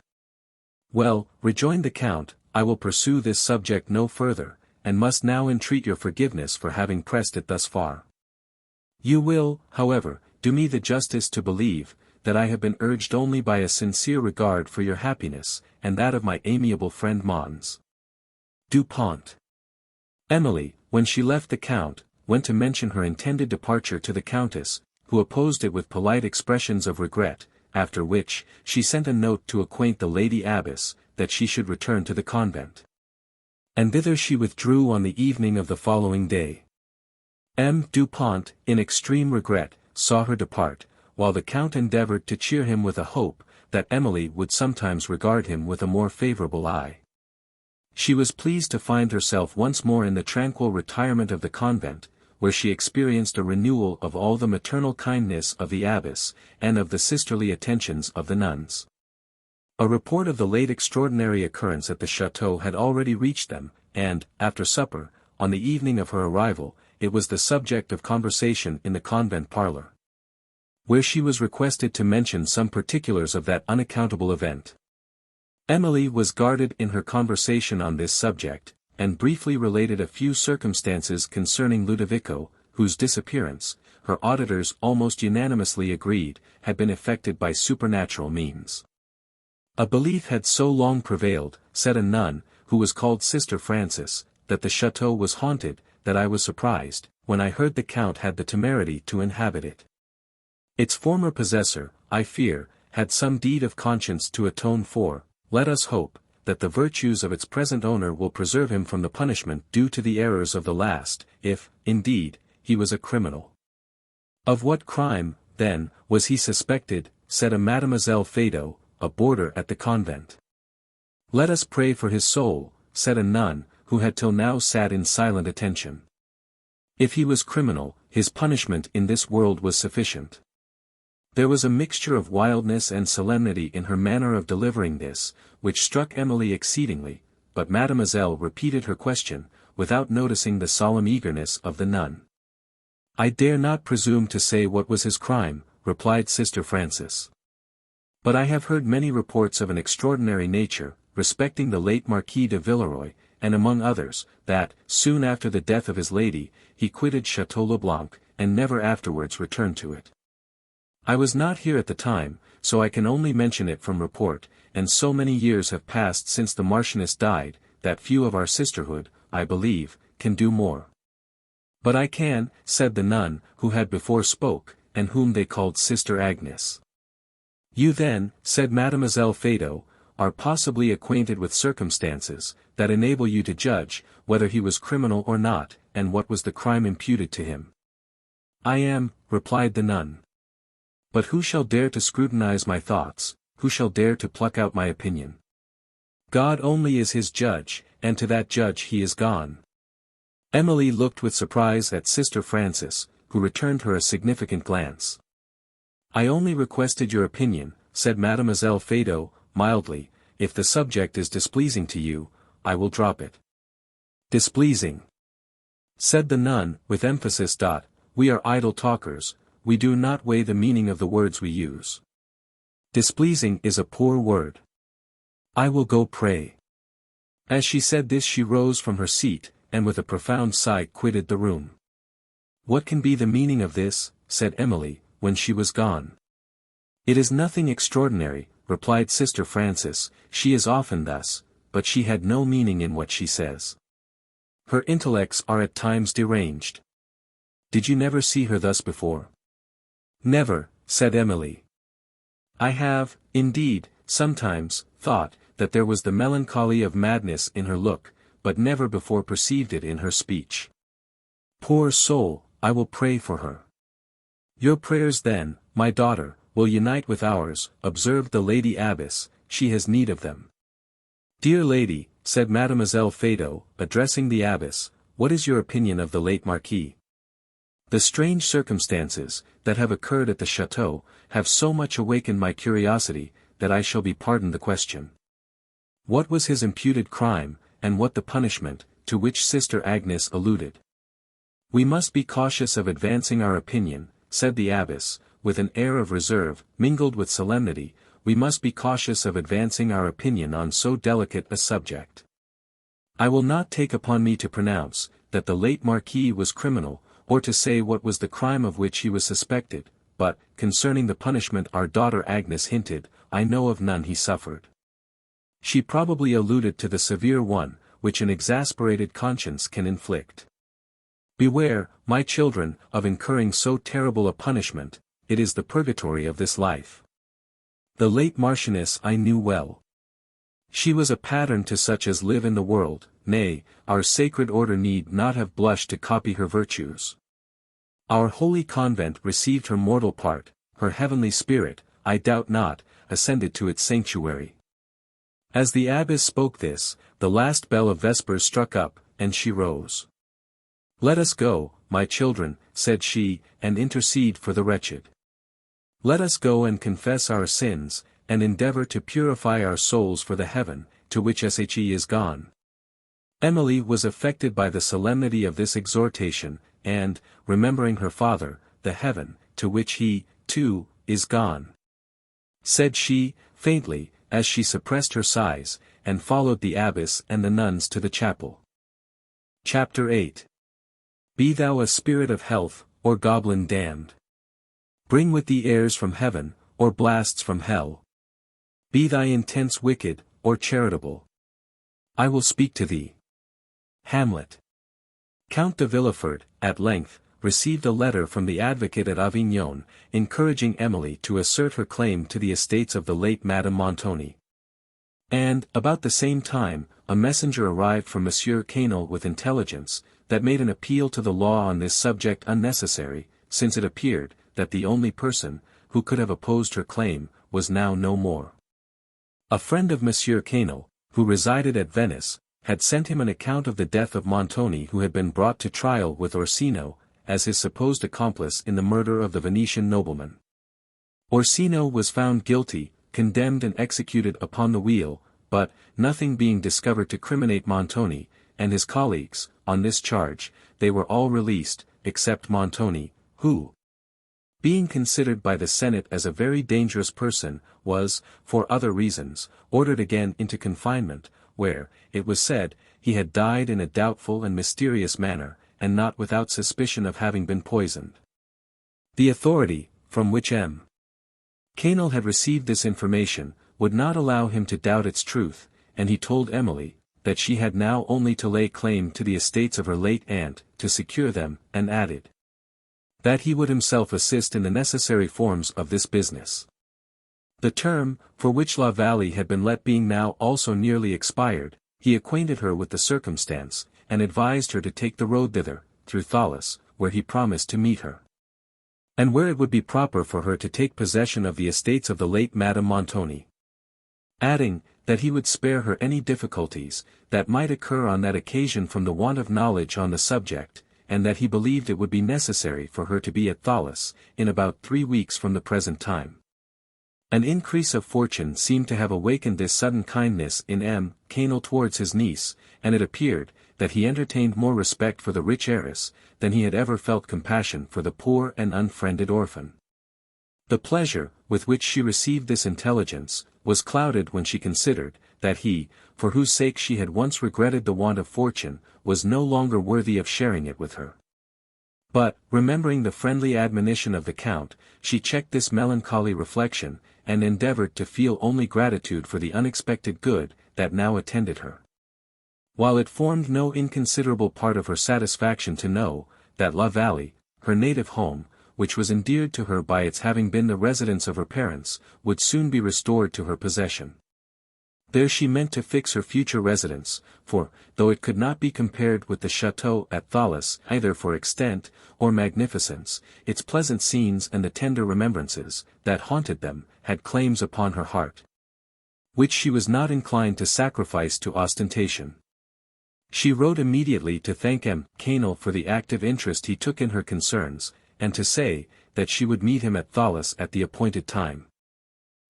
Well, rejoined the Count, I will pursue this subject no further, and must now entreat your forgiveness for having pressed it thus far. You will, however, do me the justice to believe, that I have been urged only by a sincere regard for your happiness, and that of my amiable friend Mons. Dupont. Emily, when she left the Count, went to mention her intended departure to the Countess, who opposed it with polite expressions of regret, after which, she sent a note to acquaint the Lady Abbess, that she should return to the convent. And thither she withdrew on the evening of the following day. M. Dupont, in extreme regret, saw her depart, while the Count endeavoured to cheer him with a hope, that Emily would sometimes regard him with a more favourable eye. She was pleased to find herself once more in the tranquil retirement of the convent, where she experienced a renewal of all the maternal kindness of the abbess, and of the sisterly attentions of the nuns. A report of the late extraordinary occurrence at the château had already reached them, and, after supper, on the evening of her arrival, it was the subject of conversation in the convent parlour, where she was requested to mention some particulars of that unaccountable event. Emily was guarded in her conversation on this subject, and briefly related a few circumstances concerning Ludovico, whose disappearance, her auditors almost unanimously agreed, had been effected by supernatural means. A belief had so long prevailed, said a nun, who was called Sister Frances, that the château was haunted, that I was surprised, when I heard the Count had the temerity to inhabit it. Its former possessor, I fear, had some deed of conscience to atone for. Let us hope, that the virtues of its present owner will preserve him from the punishment due to the errors of the last, if, indeed, he was a criminal. Of what crime, then, was he suspected, said a Mademoiselle Feydeau, a boarder at the convent. Let us pray for his soul, said a nun, who had till now sat in silent attention. If he was criminal, his punishment in this world was sufficient. There was a mixture of wildness and solemnity in her manner of delivering this, which struck Emily exceedingly, but Mademoiselle repeated her question, without noticing the solemn eagerness of the nun. I dare not presume to say what was his crime, replied Sister Frances. But I have heard many reports of an extraordinary nature, respecting the late Marquis de Villeroy, and among others, that, soon after the death of his lady, he quitted Château Leblanc, and never afterwards returned to it. I was not here at the time, so I can only mention it from report, and so many years have passed since the Marchioness died, that few of our sisterhood, I believe, can do more. But I can, said the nun, who had before spoke, and whom they called Sister Agnes. You then, said Mademoiselle Feydeau, are possibly acquainted with circumstances, that enable you to judge, whether he was criminal or not, and what was the crime imputed to him. I am, replied the nun. But who shall dare to scrutinize my thoughts, who shall dare to pluck out my opinion? God only is his judge, and to that judge he is gone. Emily looked with surprise at Sister Frances, who returned her a significant glance. I only requested your opinion, said Mademoiselle Feydeau, mildly. If the subject is displeasing to you, I will drop it. Displeasing, said the nun, with emphasis. We are idle talkers, we do not weigh the meaning of the words we use. Displeasing is a poor word. I will go pray. As she said this she rose from her seat, and with a profound sigh quitted the room. What can be the meaning of this, said Emily, when she was gone. It is nothing extraordinary, replied Sister Frances, she is often thus, but she had no meaning in what she says. Her intellects are at times deranged. Did you never see her thus before? Never, said Emily. I have, indeed, sometimes, thought, that there was the melancholy of madness in her look, but never before perceived it in her speech. Poor soul, I will pray for her. Your prayers then, my daughter, will unite with ours, observed the Lady Abbess, she has need of them. Dear lady, said Mademoiselle Feydeau, addressing the abbess, what is your opinion of the late Marquis? The strange circumstances, that have occurred at the château, have so much awakened my curiosity, that I shall be pardoned the question. What was his imputed crime, and what the punishment, to which Sister Agnes alluded? We must be cautious of advancing our opinion, said the abbess, with an air of reserve, mingled with solemnity, we must be cautious of advancing our opinion on so delicate a subject. I will not take upon me to pronounce, that the late Marquis was criminal, or to say what was the crime of which he was suspected, but, concerning the punishment our daughter Agnes hinted, I know of none he suffered. She probably alluded to the severe one, which an exasperated conscience can inflict. Beware, my children, of incurring so terrible a punishment, it is the purgatory of this life. The late Marchioness I knew well. She was a pattern to such as live in the world, nay, our sacred order need not have blushed to copy her virtues. Our holy convent received her mortal part, her heavenly spirit, I doubt not, ascended to its sanctuary. As the abbess spoke this, the last bell of vespers struck up, and she rose. Let us go, my children, said she, and intercede for the wretched. Let us go and confess our sins, and endeavor to purify our souls for the heaven, to which she is gone. Emily was affected by the solemnity of this exhortation, and, remembering her father, the heaven, to which he, too, is gone, said she, faintly, as she suppressed her sighs, and followed the abbess and the nuns to the chapel. Chapter 8. Be thou a spirit of health, or goblin damned. Bring with thee airs from heaven, or blasts from hell. Be thy intents wicked, or charitable. I will speak to thee. Hamlet. Count de Villefort, at length, received a letter from the advocate at Avignon, encouraging Emily to assert her claim to the estates of the late Madame Montoni. And, about the same time, a messenger arrived from Monsieur Quesnel with intelligence, that made an appeal to the law on this subject unnecessary, since it appeared, that the only person, who could have opposed her claim, was now no more. A friend of Monsieur Quesnel, who resided at Venice, had sent him an account of the death of Montoni, who had been brought to trial with Orsino, as his supposed accomplice in the murder of the Venetian nobleman. Orsino was found guilty, condemned and executed upon the wheel, but, nothing being discovered to criminate Montoni, and his colleagues, on this charge, they were all released, except Montoni, who, being considered by the Senate as a very dangerous person, was, for other reasons, ordered again into confinement, where, it was said, he had died in a doubtful and mysterious manner, and not without suspicion of having been poisoned. The authority, from which M. Quesnel had received this information, would not allow him to doubt its truth, and he told Emily, that she had now only to lay claim to the estates of her late aunt, to secure them, and added, that he would himself assist in the necessary forms of this business. The term, for which La Vallée had been let being now also nearly expired, he acquainted her with the circumstance, and advised her to take the road thither, through Thoulouse, where he promised to meet her, and where it would be proper for her to take possession of the estates of the late Madame Montoni. Adding, that he would spare her any difficulties, that might occur on that occasion from the want of knowledge on the subject, and that he believed it would be necessary for her to be at Thoulouse, in about 3 weeks from the present time. An increase of fortune seemed to have awakened this sudden kindness in M. Quesnel towards his niece, and it appeared, that he entertained more respect for the rich heiress, than he had ever felt compassion for the poor and unfriended orphan. The pleasure, with which she received this intelligence, was clouded when she considered, that he, for whose sake she had once regretted the want of fortune, was no longer worthy of sharing it with her. But, remembering the friendly admonition of the Count, she checked this melancholy reflection, and endeavored to feel only gratitude for the unexpected good, that now attended her. While it formed no inconsiderable part of her satisfaction to know, that La Vallée, her native home, which was endeared to her by its having been the residence of her parents, would soon be restored to her possession. There she meant to fix her future residence, for, though it could not be compared with the chateau at Thoulouse either for extent, or magnificence, its pleasant scenes and the tender remembrances, that haunted them, had claims upon her heart, which she was not inclined to sacrifice to ostentation. She wrote immediately to thank M. Quesnel for the active interest he took in her concerns, and to say, that she would meet him at Thoulouse at the appointed time.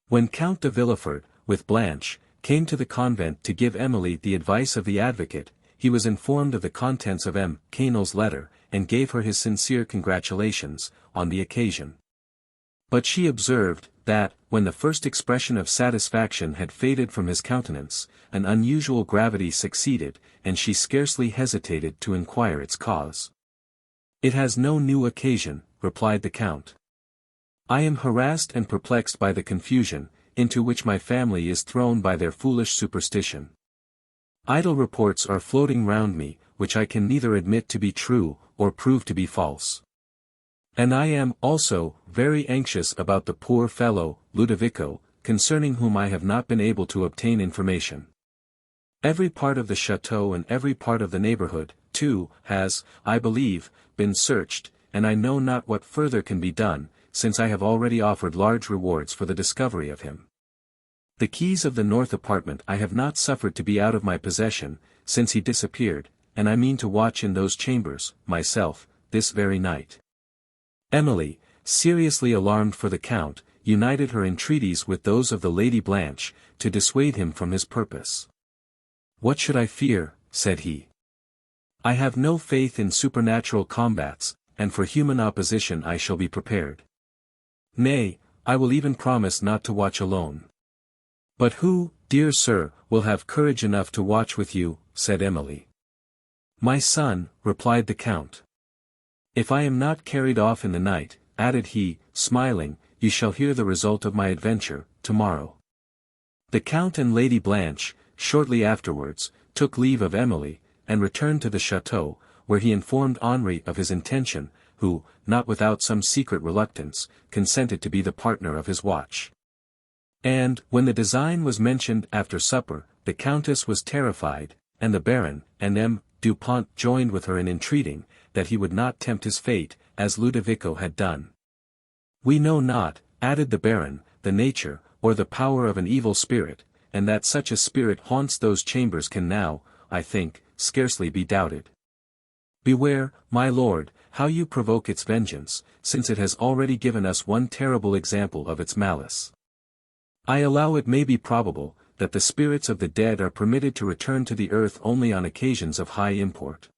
When Count de Villefort, with Blanche, came to the convent to give Emily the advice of the advocate, he was informed of the contents of M. Quesnel's letter, and gave her his sincere congratulations, on the occasion. But she observed, that, when the first expression of satisfaction had faded from his countenance, an unusual gravity succeeded, and she scarcely hesitated to inquire its cause. "It has no new occasion," replied the Count. "I am harassed and perplexed by the confusion, into which my family is thrown by their foolish superstition. Idle reports are floating round me, which I can neither admit to be true, or prove to be false. And I am, also, very anxious about the poor fellow, Ludovico, concerning whom I have not been able to obtain information. Every part of the chateau and every part of the neighborhood, too, has, I believe, been searched, and I know not what further can be done, since I have already offered large rewards for the discovery of him. The keys of the north apartment I have not suffered to be out of my possession, since he disappeared, and I mean to watch in those chambers, myself, this very night." Emily, seriously alarmed for the Count, united her entreaties with those of the Lady Blanche, to dissuade him from his purpose. "What should I fear?" said he. "I have no faith in supernatural combats, and for human opposition I shall be prepared. Nay, I will even promise not to watch alone." "But who, dear sir, will have courage enough to watch with you?" said Emily. "My son," replied the Count. "If I am not carried off in the night," added he, smiling, "you shall hear the result of my adventure, tomorrow." The Count and Lady Blanche, shortly afterwards, took leave of Emily, and returned to the chateau, where he informed Henri of his intention, who, not without some secret reluctance, consented to be the partner of his watch. And, when the design was mentioned after supper, the Countess was terrified, and the Baron, and M. Du Pont joined with her in entreating, that he would not tempt his fate, as Ludovico had done. "We know not," added the Baron, "the nature, or the power of an evil spirit, and that such a spirit haunts those chambers can now, I think, scarcely be doubted. Beware, my lord, how you provoke its vengeance, since it has already given us one terrible example of its malice. I allow it may be probable, that the spirits of the dead are permitted to return to the earth only on occasions of high import.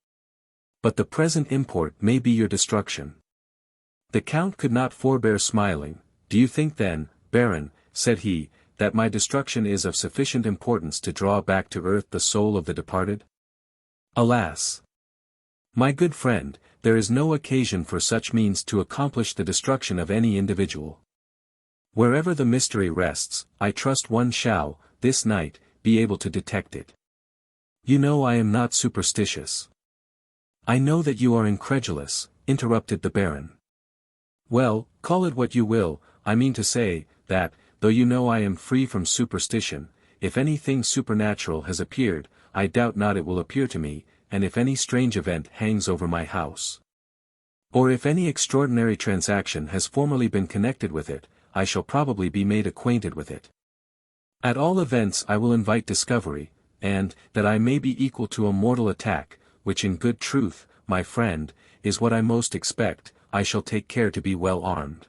But the present import may be your destruction." The Count could not forbear smiling. "Do you think then, Baron," said he, "that my destruction is of sufficient importance to draw back to earth the soul of the departed? Alas! My good friend, there is no occasion for such means to accomplish the destruction of any individual. Wherever the mystery rests, I trust one shall, this night, be able to detect it. You know I am not superstitious." "I know that you are incredulous," interrupted the Baron. "Well, call it what you will, I mean to say, that, though you know I am free from superstition, if anything supernatural has appeared, I doubt not it will appear to me, and if any strange event hangs over my house, or if any extraordinary transaction has formerly been connected with it, I shall probably be made acquainted with it. At all events I will invite discovery, and, that I may be equal to a mortal attack, which in good truth, my friend, is what I most expect, I shall take care to be well armed."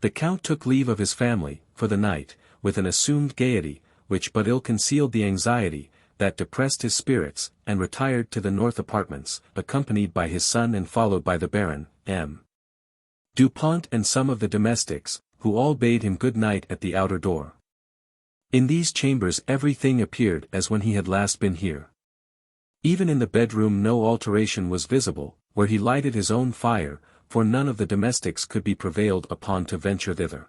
The Count took leave of his family, for the night, with an assumed gaiety, which but ill concealed the anxiety that depressed his spirits, and retired to the north apartments, accompanied by his son and followed by the Baron, M. Du Pont and some of the domestics, who all bade him good night at the outer door. In these chambers everything appeared as when he had last been here. Even in the bedroom no alteration was visible, where he lighted his own fire, for none of the domestics could be prevailed upon to venture thither.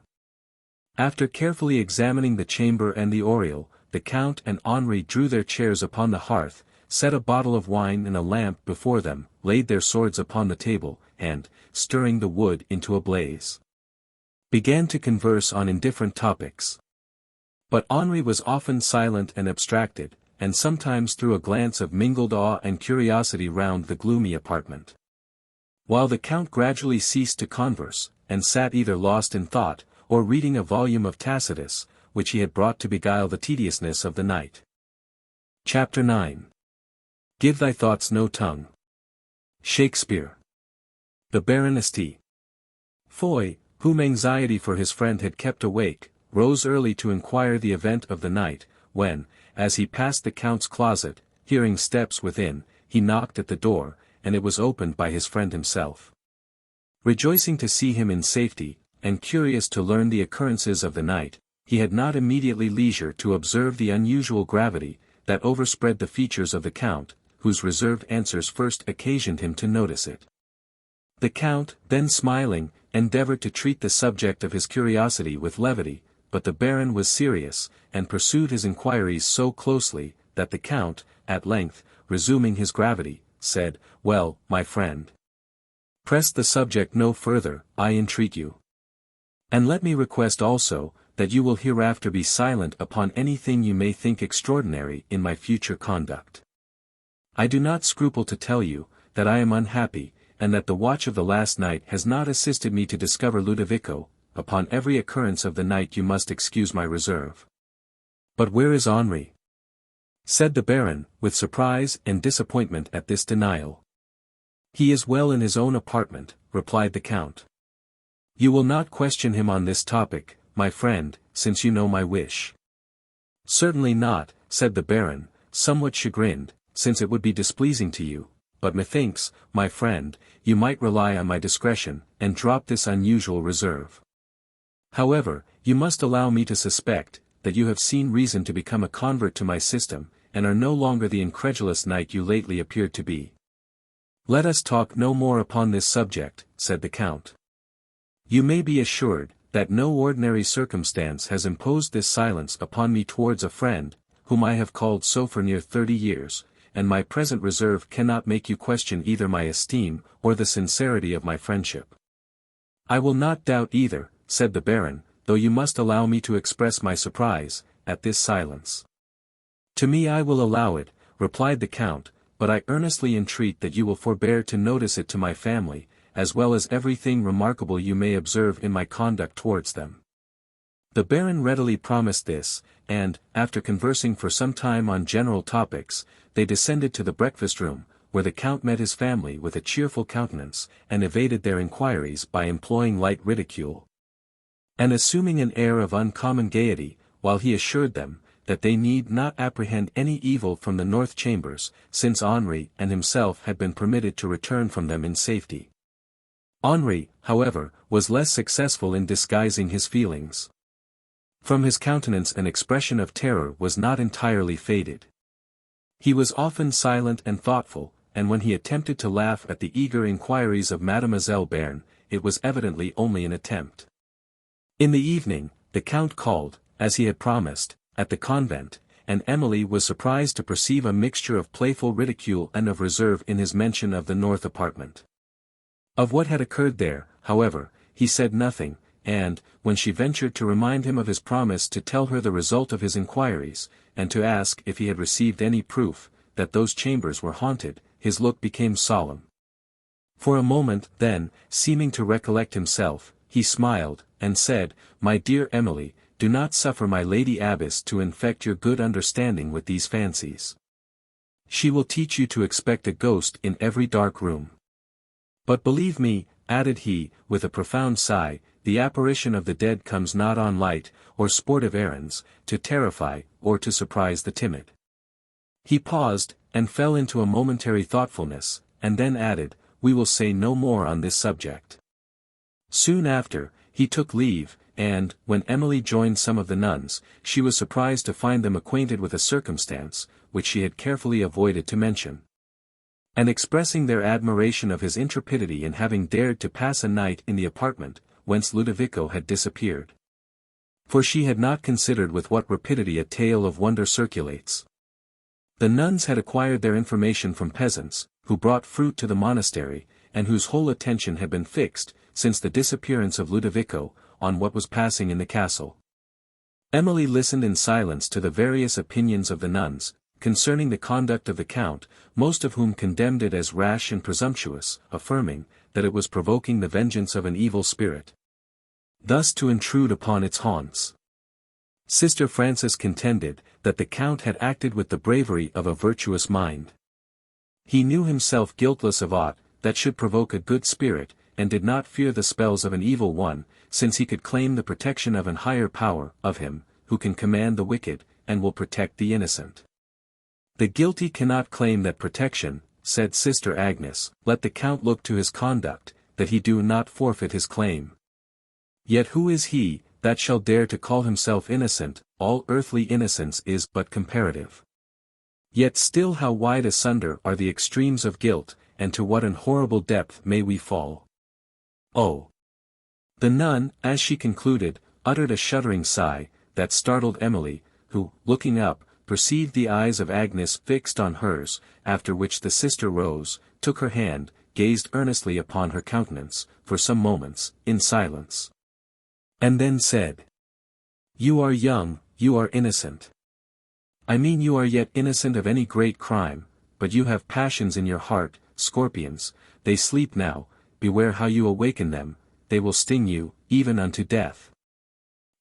After carefully examining the chamber and the oriel, the Count and Henri drew their chairs upon the hearth, set a bottle of wine and a lamp before them, laid their swords upon the table, and, stirring the wood into a blaze, began to converse on indifferent topics. But Henri was often silent and abstracted, and sometimes threw a glance of mingled awe and curiosity round the gloomy apartment. While the Count gradually ceased to converse, and sat either lost in thought, or reading a volume of Tacitus, which he had brought to beguile the tediousness of the night. Chapter 9. Give thy thoughts no tongue. Shakespeare. The Baron St. Foy, whom anxiety for his friend had kept awake, rose early to inquire the event of the night, when, as he passed the Count's closet, hearing steps within, he knocked at the door, and it was opened by his friend himself. Rejoicing to see him in safety, and curious to learn the occurrences of the night, he had not immediately leisure to observe the unusual gravity that overspread the features of the Count, whose reserved answers first occasioned him to notice it. The Count, then smiling, endeavored to treat the subject of his curiosity with levity, but the Baron was serious, and pursued his inquiries so closely, that the Count, at length, resuming his gravity, said, "Well, my friend, press the subject no further, I entreat you. And let me request also, that you will hereafter be silent upon anything you may think extraordinary in my future conduct. I do not scruple to tell you, that I am unhappy, and that the watch of the last night has not assisted me to discover Ludovico. Upon every occurrence of the night you must excuse my reserve." "But where is Henri?" said the Baron, with surprise and disappointment at this denial. "He is well in his own apartment," replied the Count. "You will not question him on this topic, my friend, since you know my wish." "Certainly not," said the Baron, somewhat chagrined, "since it would be displeasing to you, but methinks, my friend, you might rely on my discretion, and drop this unusual reserve. However, you must allow me to suspect, that you have seen reason to become a convert to my system, and are no longer the incredulous knight you lately appeared to be." "Let us talk no more upon this subject," said the Count. "You may be assured, that no ordinary circumstance has imposed this silence upon me towards a friend, whom I have called so for near 30 years, and my present reserve cannot make you question either my esteem, or the sincerity of my friendship." "I will not doubt either," said the Baron, "though you must allow me to express my surprise, at this silence." "To me I will allow it," replied the Count, "but I earnestly entreat that you will forbear to notice it to my family, as well as everything remarkable you may observe in my conduct towards them." The Baron readily promised this, and, after conversing for some time on general topics, they descended to the breakfast-room, where the Count met his family with a cheerful countenance, and evaded their inquiries by employing light ridicule, and assuming an air of uncommon gaiety, while he assured them, that they need not apprehend any evil from the north chambers, since Henri and himself had been permitted to return from them in safety. Henri, however, was less successful in disguising his feelings. From his countenance an expression of terror was not entirely faded. He was often silent and thoughtful, and when he attempted to laugh at the eager inquiries of Mademoiselle Bearn, it was evidently only an attempt. In the evening, the Count called, as he had promised, at the convent, and Emily was surprised to perceive a mixture of playful ridicule and of reserve in his mention of the north apartment. Of what had occurred there, however, he said nothing, and, when she ventured to remind him of his promise to tell her the result of his inquiries, and to ask if he had received any proof, that those chambers were haunted, his look became solemn. For a moment, then, seeming to recollect himself, he smiled, and said, "My dear Emily, do not suffer my Lady Abbess to infect your good understanding with these fancies. She will teach you to expect a ghost in every dark room. But believe me," added he, with a profound sigh, "the apparition of the dead comes not on light, or sportive errands, to terrify, or to surprise the timid." He paused, and fell into a momentary thoughtfulness, and then added, "We will say no more on this subject." Soon after, he took leave, and, when Emily joined some of the nuns, she was surprised to find them acquainted with a circumstance, which she had carefully avoided to mention, and expressing their admiration of his intrepidity in having dared to pass a night in the apartment, whence Ludovico had disappeared. For she had not considered with what rapidity a tale of wonder circulates. The nuns had acquired their information from peasants, who brought fruit to the monastery, and whose whole attention had been fixed, since the disappearance of Ludovico, on what was passing in the castle. Emily listened in silence to the various opinions of the nuns, concerning the conduct of the Count, most of whom condemned it as rash and presumptuous, affirming, that it was provoking the vengeance of an evil spirit, thus to intrude upon its haunts. Sister Frances contended, that the Count had acted with the bravery of a virtuous mind. He knew himself guiltless of aught that should provoke a good spirit, and did not fear the spells of an evil one, since he could claim the protection of an higher power, of him, who can command the wicked, and will protect the innocent. "The guilty cannot claim that protection," said Sister Agnes, "let the Count look to his conduct, that he do not forfeit his claim. Yet who is he, that shall dare to call himself innocent? All earthly innocence is but comparative. Yet still how wide asunder are the extremes of guilt, and to what an horrible depth may we fall. Oh! The nun, as she concluded, uttered a shuddering sigh, that startled Emily, who, looking up, perceived the eyes of Agnes fixed on hers, after which the sister rose, took her hand, gazed earnestly upon her countenance, for some moments, in silence. And then said, "You are young, you are innocent. I mean you are yet innocent of any great crime, but you have passions in your heart, scorpions, they sleep now, beware how you awaken them, they will sting you, even unto death."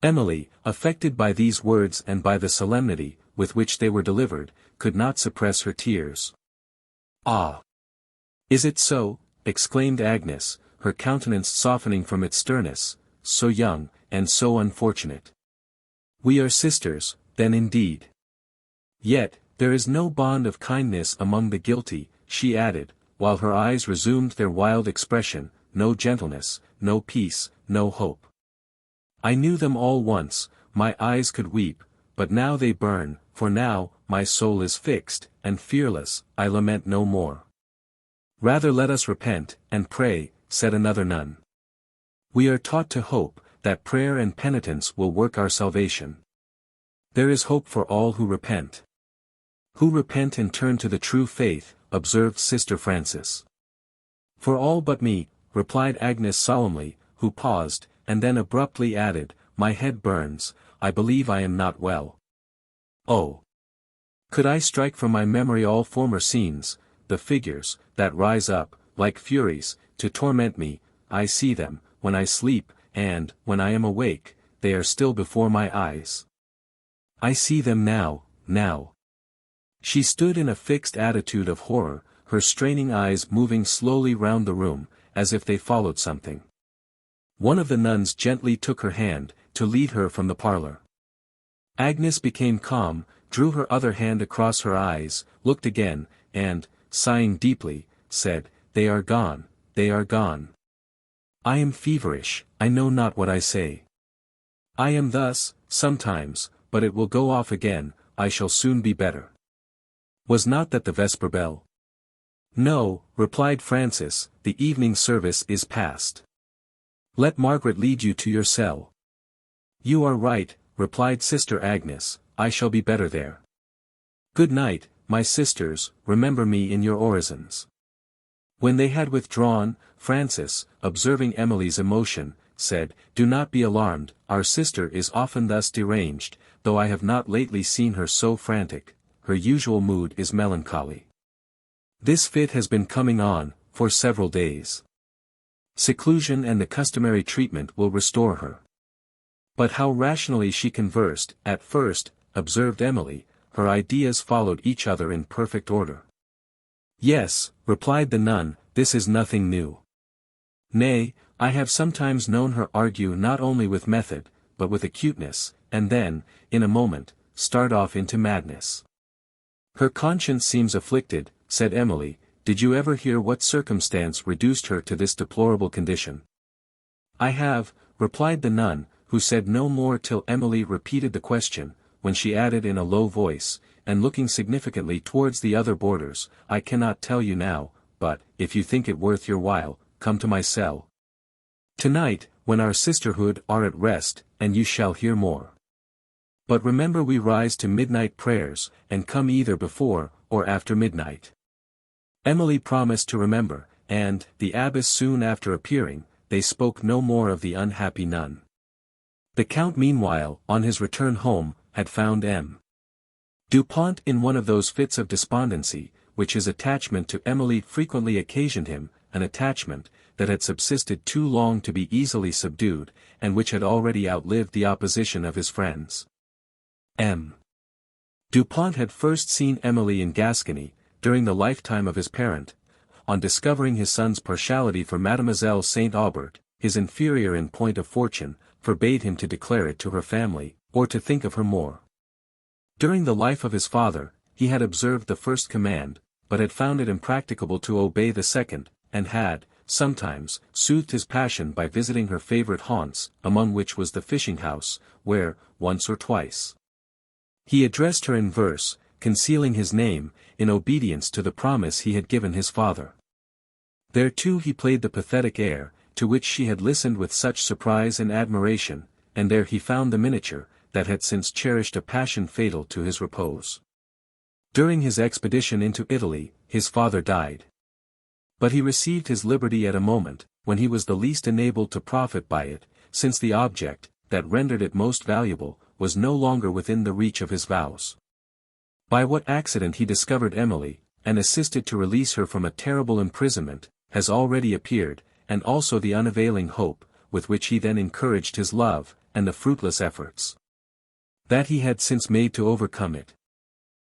Emily, affected by these words and by the solemnity, with which they were delivered, could not suppress her tears. "Ah! Is it so?" exclaimed Agnes, her countenance softening from its sternness, "so young, and so unfortunate. We are sisters, then indeed. Yet, there is no bond of kindness among the guilty," she added, while her eyes resumed their wild expression, "no gentleness, no peace, no hope. I knew them all once, my eyes could weep, but now they burn, for now, my soul is fixed, and fearless, I lament no more." "Rather let us repent, and pray," said another nun. "We are taught to hope, that prayer and penitence will work our salvation. There is hope for all who repent." "Who repent and turn to the true faith," observed Sister Frances. "For all but me," replied Agnes solemnly, who paused, and then abruptly added, "My head burns, I believe I am not well. Oh! Could I strike from my memory all former scenes, the figures, that rise up, like furies, to torment me, I see them, when I sleep, and, when I am awake, they are still before my eyes. I see them now, now." She stood in a fixed attitude of horror, her straining eyes moving slowly round the room, as if they followed something. One of the nuns gently took her hand, to lead her from the parlor. Agnes became calm, drew her other hand across her eyes, looked again, and, sighing deeply, said, "They are gone, they are gone. I am feverish, I know not what I say. I am thus, sometimes, but it will go off again, I shall soon be better." "Was not that the vesper bell?" "No," replied Frances, "the evening service is past. Let Margaret lead you to your cell." "You are right," replied Sister Agnes, "I shall be better there. Good night, my sisters, remember me in your orisons." When they had withdrawn, Frances, observing Emily's emotion, said, "Do not be alarmed, our sister is often thus deranged, though I have not lately seen her so frantic, her usual mood is melancholy. This fit has been coming on, for several days. Seclusion and the customary treatment will restore her." "But how rationally she conversed, at first," observed Emily, "her ideas followed each other in perfect order." "Yes," replied the nun, "this is nothing new. Nay, I have sometimes known her argue not only with method, but with acuteness, and then, in a moment, start off into madness." "Her conscience seems afflicted," said Emily. "Did you ever hear what circumstance reduced her to this deplorable condition?" "I have," replied the nun, who said no more till Emily repeated the question, when she added in a low voice, and looking significantly towards the other boarders, "I cannot tell you now, but, if you think it worth your while, come to my cell tonight, when our sisterhood are at rest, and you shall hear more. But remember we rise to midnight prayers, and come either before, or after midnight." Emily promised to remember, and, the abbess soon after appearing, they spoke no more of the unhappy nun. The Count meanwhile, on his return home, had found M. Dupont in one of those fits of despondency, which his attachment to Emily frequently occasioned him, an attachment, that had subsisted too long to be easily subdued, and which had already outlived the opposition of his friends. M. Dupont had first seen Emily in Gascony, during the lifetime of his parent. On discovering his son's partiality for Mademoiselle St. Aubert, his inferior in point of fortune, forbade him to declare it to her family, or to think of her more. During the life of his father, he had observed the first command, but had found it impracticable to obey the second, and had, sometimes, soothed his passion by visiting her favorite haunts, among which was the fishing-house, where, once or twice, he addressed her in verse, concealing his name, in obedience to the promise he had given his father. There too he played the pathetic air, to which she had listened with such surprise and admiration, and there he found the miniature, that had since cherished a passion fatal to his repose. During his expedition into Italy, his father died. But he received his liberty at a moment, when he was the least enabled to profit by it, since the object, that rendered it most valuable, was no longer within the reach of his vows. By what accident he discovered Emily, and assisted to release her from a terrible imprisonment, has already appeared, and also the unavailing hope, with which he then encouraged his love, and the fruitless efforts that he had since made to overcome it.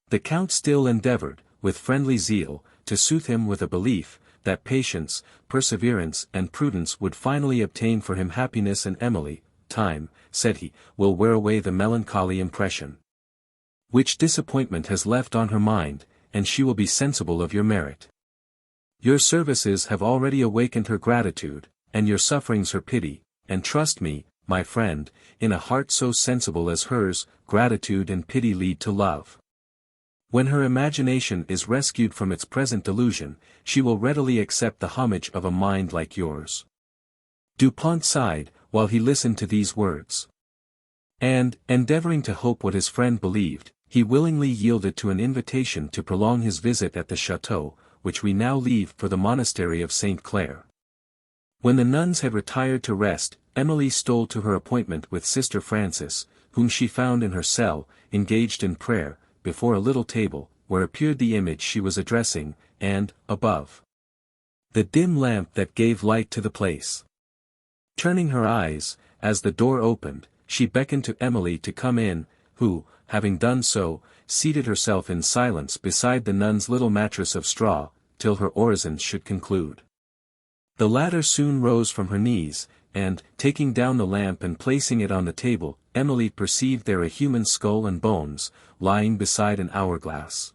The Count still endeavored, with friendly zeal, to soothe him with a belief, that patience, perseverance and prudence would finally obtain for him happiness, and Emily, time, said he, will wear away the melancholy impression which disappointment has left on her mind, and she will be sensible of your merit. Your services have already awakened her gratitude, and your sufferings her pity, and trust me, my friend, in a heart so sensible as hers, gratitude and pity lead to love. When her imagination is rescued from its present delusion, she will readily accept the homage of a mind like yours. Dupont sighed, while he listened to these words. And, endeavoring to hope what his friend believed, he willingly yielded to an invitation to prolong his visit at the chateau, which we now leave for the monastery of St. Clare. When the nuns had retired to rest, Emily stole to her appointment with Sister Frances, whom she found in her cell, engaged in prayer, before a little table, where appeared the image she was addressing, and, above, the dim lamp that gave light to the place. Turning her eyes, as the door opened, she beckoned to Emily to come in, who, having done so, seated herself in silence beside the nun's little mattress of straw, till her orisons should conclude. The latter soon rose from her knees, and, taking down the lamp and placing it on the table, Emily perceived there a human skull and bones, lying beside an hourglass.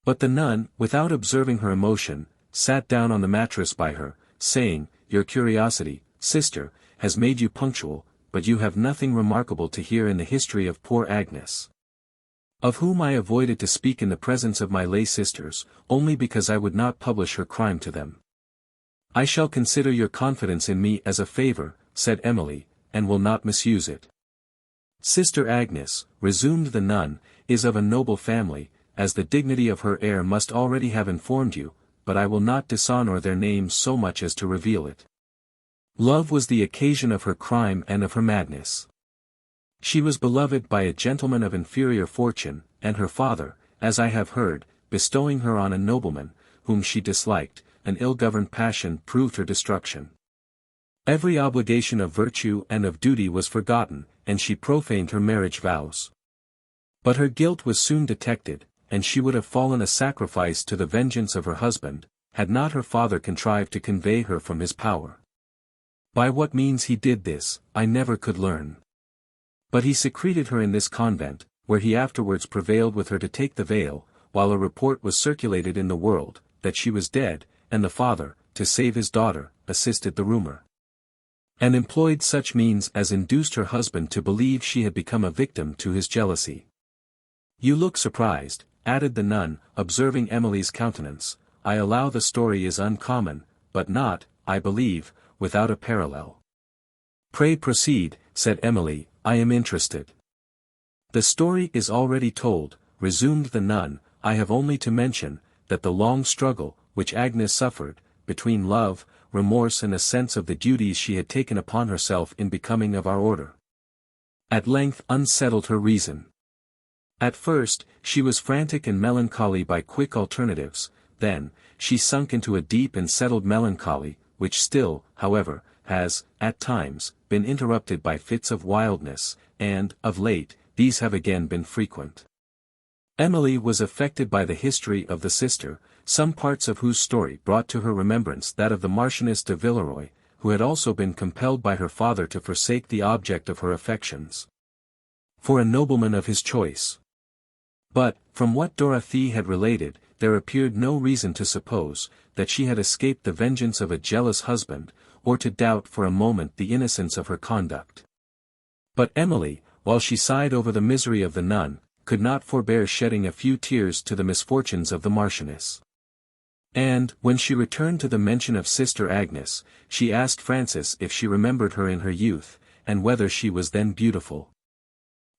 But the nun, without observing her emotion, sat down on the mattress by her, saying, "Your curiosity, sister, has made you punctual, but you have nothing remarkable to hear in the history of poor Agnes, of whom I avoided to speak in the presence of my lay sisters, only because I would not publish her crime to them." "I shall consider your confidence in me as a favor," said Emily, "and will not misuse it." "Sister Agnes," resumed the nun, "is of a noble family, as the dignity of her heir must already have informed you, but I will not dishonor their names so much as to reveal it. Love was the occasion of her crime and of her madness. She was beloved by a gentleman of inferior fortune, and her father, as I have heard, bestowing her on a nobleman, whom she disliked, an ill-governed passion proved her destruction. Every obligation of virtue and of duty was forgotten, and she profaned her marriage vows. But her guilt was soon detected, and she would have fallen a sacrifice to the vengeance of her husband, had not her father contrived to convey her from his power. By what means he did this, I never could learn. But he secreted her in this convent, where he afterwards prevailed with her to take the veil, while a report was circulated in the world, that she was dead, and the father, to save his daughter, assisted the rumor, and employed such means as induced her husband to believe she had become a victim to his jealousy. You look surprised," added the nun, observing Emily's countenance. "I allow the story is uncommon, but not, I believe, without a parallel." "Pray proceed," said Emily, "I am interested." "The story is already told," resumed the nun. "I have only to mention, that the long struggle, which Agnes suffered, between love, remorse and a sense of the duties she had taken upon herself in becoming of our order, at length unsettled her reason. At first, she was frantic and melancholy by quick alternatives, then, she sunk into a deep and settled melancholy, which still, however, has, at times, been interrupted by fits of wildness, and, of late, these have again been frequent. Emily was affected by the history of the sister, some parts of whose story brought to her remembrance that of the Marchioness de Villeroy, who had also been compelled by her father to forsake the object of her affections for a nobleman of his choice. But, from what Dorothée had related, there appeared no reason to suppose, that she had escaped the vengeance of a jealous husband, or to doubt for a moment the innocence of her conduct. But Emily, while she sighed over the misery of the nun, could not forbear shedding a few tears to the misfortunes of the Marchioness. And, when she returned to the mention of Sister Agnes, she asked Francis if she remembered her in her youth, and whether she was then beautiful.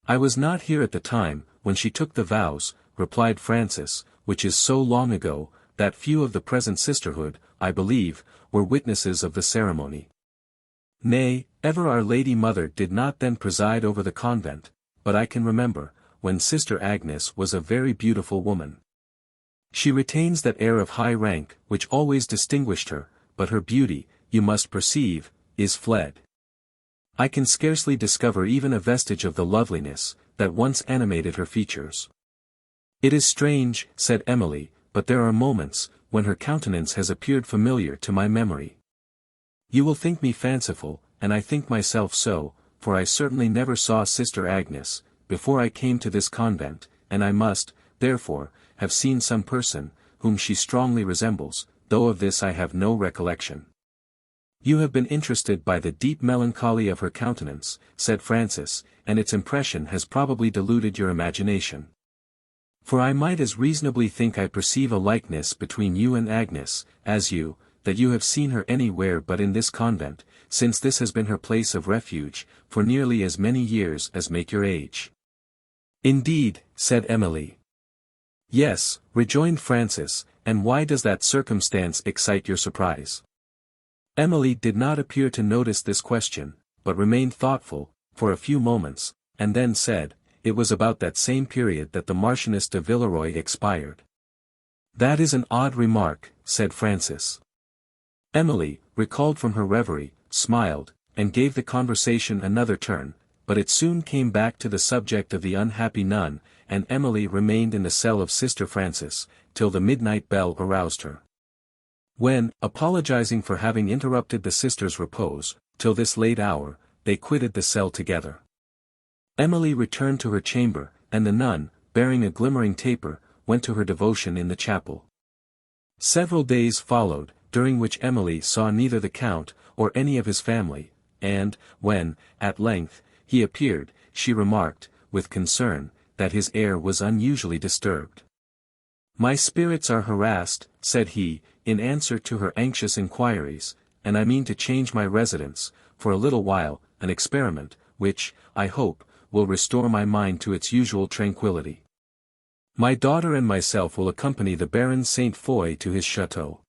"I was not here at the time, when she took the vows," replied Francis, "which is so long ago, that few of the present sisterhood, I believe, were witnesses of the ceremony. Nay, ever our Lady Mother did not then preside over the convent, but I can remember, when Sister Agnes was a very beautiful woman. She retains that air of high rank, which always distinguished her, but her beauty, you must perceive, is fled. I can scarcely discover even a vestige of the loveliness, that once animated her features." "It is strange," said Emily, "but there are moments, when her countenance has appeared familiar to my memory. You will think me fanciful, and I think myself so, for I certainly never saw Sister Agnes, before I came to this convent, and I must, therefore, have seen some person, whom she strongly resembles, though of this I have no recollection." "You have been interested by the deep melancholy of her countenance," said Francis, "and its impression has probably deluded your imagination. For I might as reasonably think I perceive a likeness between you and Agnes, as that you have seen her anywhere but in this convent, since this has been her place of refuge, for nearly as many years as make your age." "Indeed," said Emily. "Yes," rejoined Francis, "and why does that circumstance excite your surprise?" Emily did not appear to notice this question, but remained thoughtful, for a few moments, and then said, "It was about that same period that the Marchioness de Villeroy expired." "That is an odd remark," said Francis. Emily, recalled from her reverie, smiled, and gave the conversation another turn, but it soon came back to the subject of the unhappy nun, and Emily remained in the cell of Sister Francis, till the midnight bell aroused her. When, apologizing for having interrupted the sisters' repose, till this late hour, they quitted the cell together. Emily returned to her chamber, and the nun, bearing a glimmering taper, went to her devotion in the chapel. Several days followed, during which Emily saw neither the Count, or any of his family, and, when, at length, he appeared, she remarked, with concern, that his air was unusually disturbed. "My spirits are harassed," said he, in answer to her anxious inquiries, "and I mean to change my residence, for a little while, an experiment, which, I hope, will restore my mind to its usual tranquillity. My daughter and myself will accompany the Baron Saint Foy to his chateau.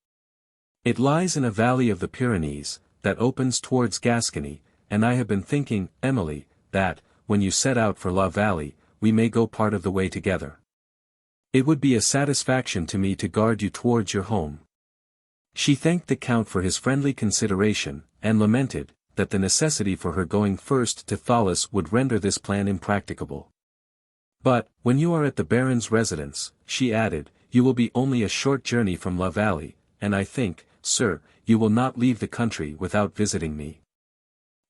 It lies in a valley of the Pyrenees, that opens towards Gascony, and I have been thinking, Emily, that, when you set out for La Vallée, we may go part of the way together. It would be a satisfaction to me to guard you towards your home." She thanked the Count for his friendly consideration, and lamented, that the necessity for her going first to Thoulouse would render this plan impracticable. "But, when you are at the Baron's residence," she added, "you will be only a short journey from La Vallée, and I think, sir, you will not leave the country without visiting me.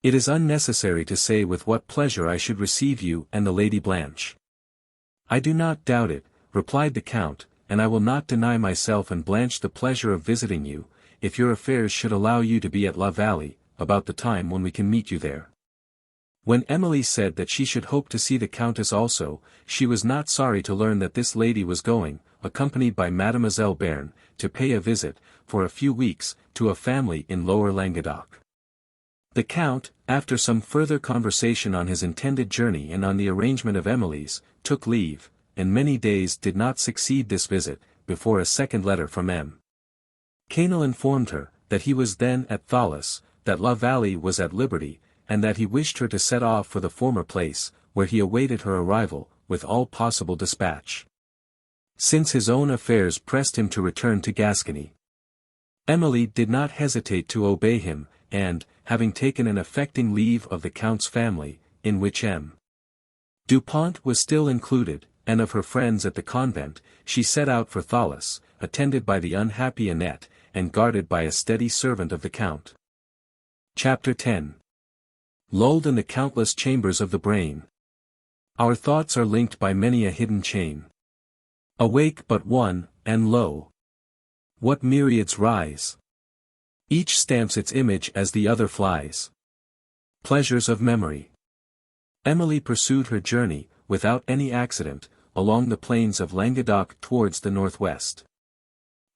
It is unnecessary to say with what pleasure I should receive you and the Lady Blanche." "I do not doubt it," replied the Count, "and I will not deny myself and Blanche the pleasure of visiting you, if your affairs should allow you to be at La Vallée, about the time when we can meet you there." When Emily said that she should hope to see the Countess also, she was not sorry to learn that this lady was going, accompanied by Mademoiselle Bearn, to pay a visit, for a few weeks, to a family in Lower Languedoc. The Count, after some further conversation on his intended journey and on the arrangement of Emily's, took leave, and many days did not succeed this visit, before a second letter from M. Quesnel informed her, that he was then at Thoulouse, that La Vallée was at liberty, and that he wished her to set off for the former place, where he awaited her arrival, with all possible dispatch, since his own affairs pressed him to return to Gascony. Emily did not hesitate to obey him, and, having taken an affecting leave of the Count's family, in which M. Dupont was still included, and of her friends at the convent, she set out for Thoulouse, attended by the unhappy Annette, and guarded by a steady servant of the Count. Chapter 10. Lulled in the countless chambers of the brain. Our thoughts are linked by many a hidden chain. Awake but one, and lo! What myriads rise! Each stamps its image as the other flies. Pleasures of memory. Emily pursued her journey, without any accident, along the plains of Languedoc towards the northwest.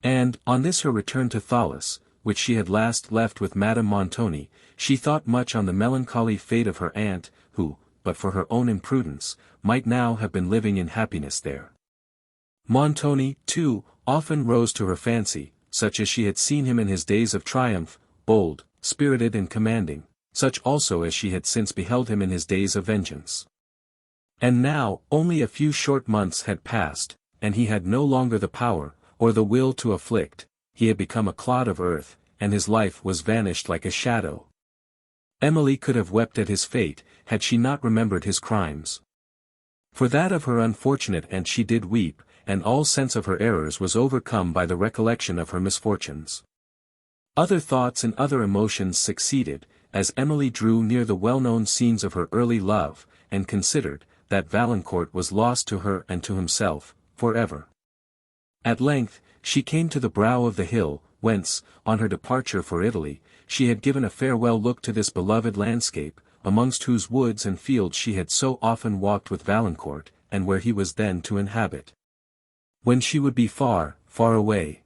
And, on this her return to Thoulouse, which she had last left with Madame Montoni, she thought much on the melancholy fate of her aunt, who, but for her own imprudence, might now have been living in happiness there. Montoni, too, often rose to her fancy, such as she had seen him in his days of triumph, bold, spirited and commanding, such also as she had since beheld him in his days of vengeance. And now, only a few short months had passed, and he had no longer the power, or the will to afflict, he had become a clod of earth, and his life was vanished like a shadow. Emily could have wept at his fate, had she not remembered his crimes. For that of her unfortunate aunt she did weep, and all sense of her errors was overcome by the recollection of her misfortunes. Other thoughts and other emotions succeeded, as Emily drew near the well-known scenes of her early love, and considered, that Valancourt was lost to her and to himself, for ever. At length, she came to the brow of the hill, whence, on her departure for Italy, she had given a farewell look to this beloved landscape, amongst whose woods and fields she had so often walked with Valancourt, and where he was then to inhabit. When she would be far, far away,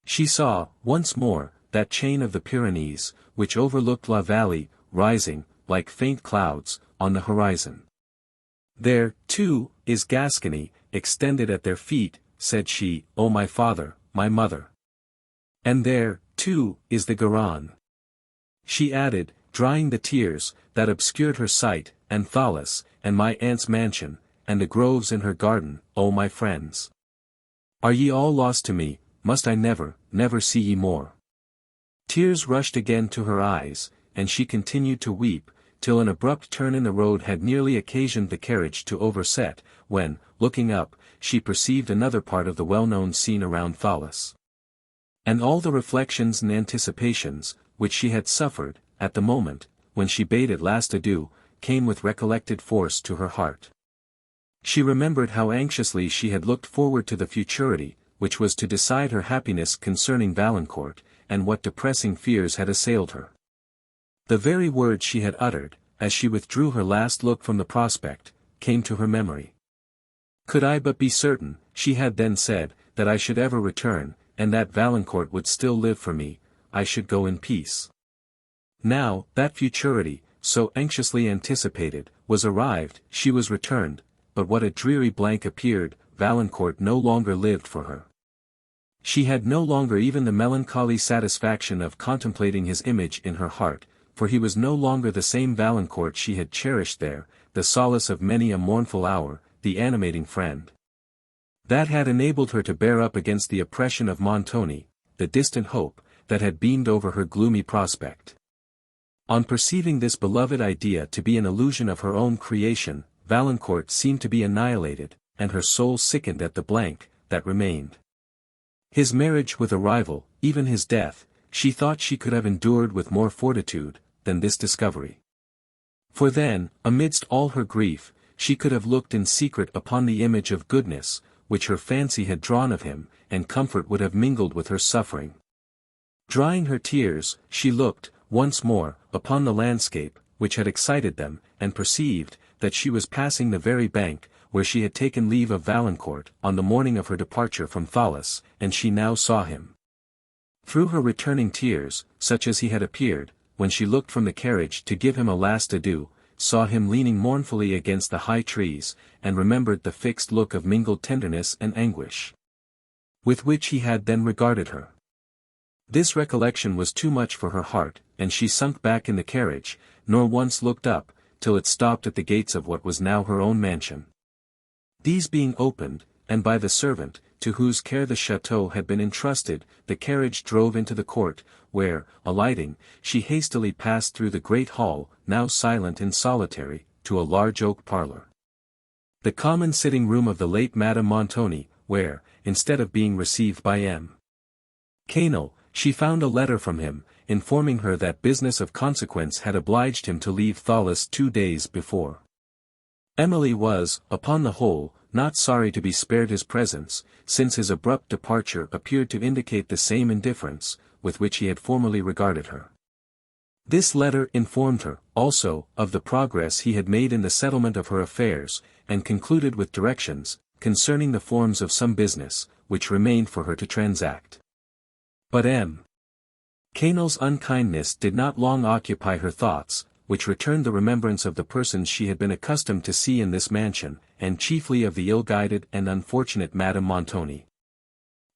she saw, once more, that chain of the Pyrenees, which overlooked La Vallée, rising, like faint clouds, on the horizon. There, too, is Gascony, extended at their feet, said she, O my father, my mother. And there, too, is the Garonne. She added, drying the tears, that obscured her sight, and Thoulouse, and my aunt's mansion, and the groves in her garden, O my friends. Are ye all lost to me, must I never, never see ye more? Tears rushed again to her eyes, and she continued to weep, till an abrupt turn in the road had nearly occasioned the carriage to overset, when, looking up, she perceived another part of the well-known scene around Thoulouse. And all the reflections and anticipations, which she had suffered, at the moment, when she bade it last adieu, came with recollected force to her heart. She remembered how anxiously she had looked forward to the futurity, which was to decide her happiness concerning Valancourt, and what depressing fears had assailed her. The very words she had uttered, as she withdrew her last look from the prospect, came to her memory. Could I but be certain, she had then said, that I should ever return, and that Valancourt would still live for me, I should go in peace. Now, that futurity, so anxiously anticipated, was arrived, she was returned, but what a dreary blank appeared, Valancourt no longer lived for her. She had no longer even the melancholy satisfaction of contemplating his image in her heart, for he was no longer the same Valancourt she had cherished there, the solace of many a mournful hour, the animating friend. That had enabled her to bear up against the oppression of Montoni, the distant hope, that had beamed over her gloomy prospect. On perceiving this beloved idea to be an illusion of her own creation, Valancourt seemed to be annihilated, and her soul sickened at the blank that remained. His marriage with a rival, even his death, she thought she could have endured with more fortitude, than this discovery. For then, amidst all her grief, she could have looked in secret upon the image of goodness, which her fancy had drawn of him, and comfort would have mingled with her suffering. Drying her tears, she looked, once more, upon the landscape, which had excited them, and perceived, that she was passing the very bank, where she had taken leave of Valancourt, on the morning of her departure from Thoulouse, and she now saw him. Through her returning tears, such as he had appeared, when she looked from the carriage to give him a last adieu, saw him leaning mournfully against the high trees, and remembered the fixed look of mingled tenderness and anguish, with which he had then regarded her. This recollection was too much for her heart, and she sunk back in the carriage, nor once looked up, till it stopped at the gates of what was now her own mansion. These being opened, and by the servant, to whose care the chateau had been entrusted, the carriage drove into the court, where, alighting, she hastily passed through the great hall, now silent and solitary, to a large oak parlour, the common sitting room of the late Madame Montoni, where, instead of being received by M. Canal, she found a letter from him, informing her that business of consequence had obliged him to leave Thoulouse 2 days before. Emily was, upon the whole, not sorry to be spared his presence, since his abrupt departure appeared to indicate the same indifference, with which he had formerly regarded her. This letter informed her, also, of the progress he had made in the settlement of her affairs, and concluded with directions, concerning the forms of some business, which remained for her to transact. But M. Canol's unkindness did not long occupy her thoughts, which returned the remembrance of the persons she had been accustomed to see in this mansion, and chiefly of the ill-guided and unfortunate Madame Montoni.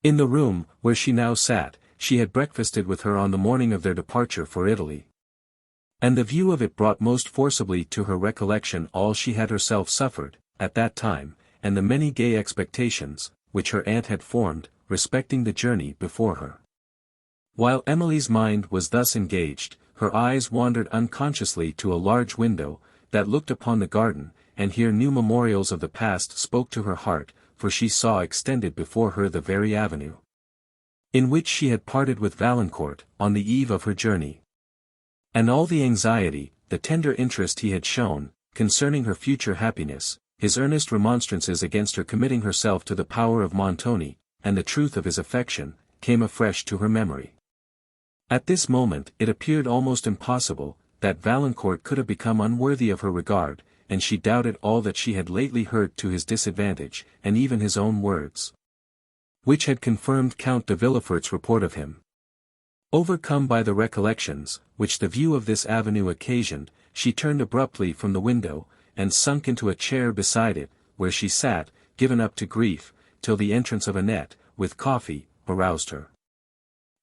In the room, where she now sat, she had breakfasted with her on the morning of their departure for Italy. And the view of it brought most forcibly to her recollection all she had herself suffered, at that time, and the many gay expectations, which her aunt had formed, respecting the journey before her. While Emily's mind was thus engaged, her eyes wandered unconsciously to a large window, that looked upon the garden, and here new memorials of the past spoke to her heart, for she saw extended before her the very avenue in which she had parted with Valancourt, on the eve of her journey. And all the anxiety, the tender interest he had shown, concerning her future happiness, his earnest remonstrances against her committing herself to the power of Montoni, and the truth of his affection, came afresh to her memory. At this moment it appeared almost impossible, that Valancourt could have become unworthy of her regard, and she doubted all that she had lately heard to his disadvantage, and even his own words, which had confirmed Count de Villefort's report of him. Overcome by the recollections, which the view of this avenue occasioned, she turned abruptly from the window, and sunk into a chair beside it, where she sat, given up to grief, till the entrance of Annette, with coffee, aroused her.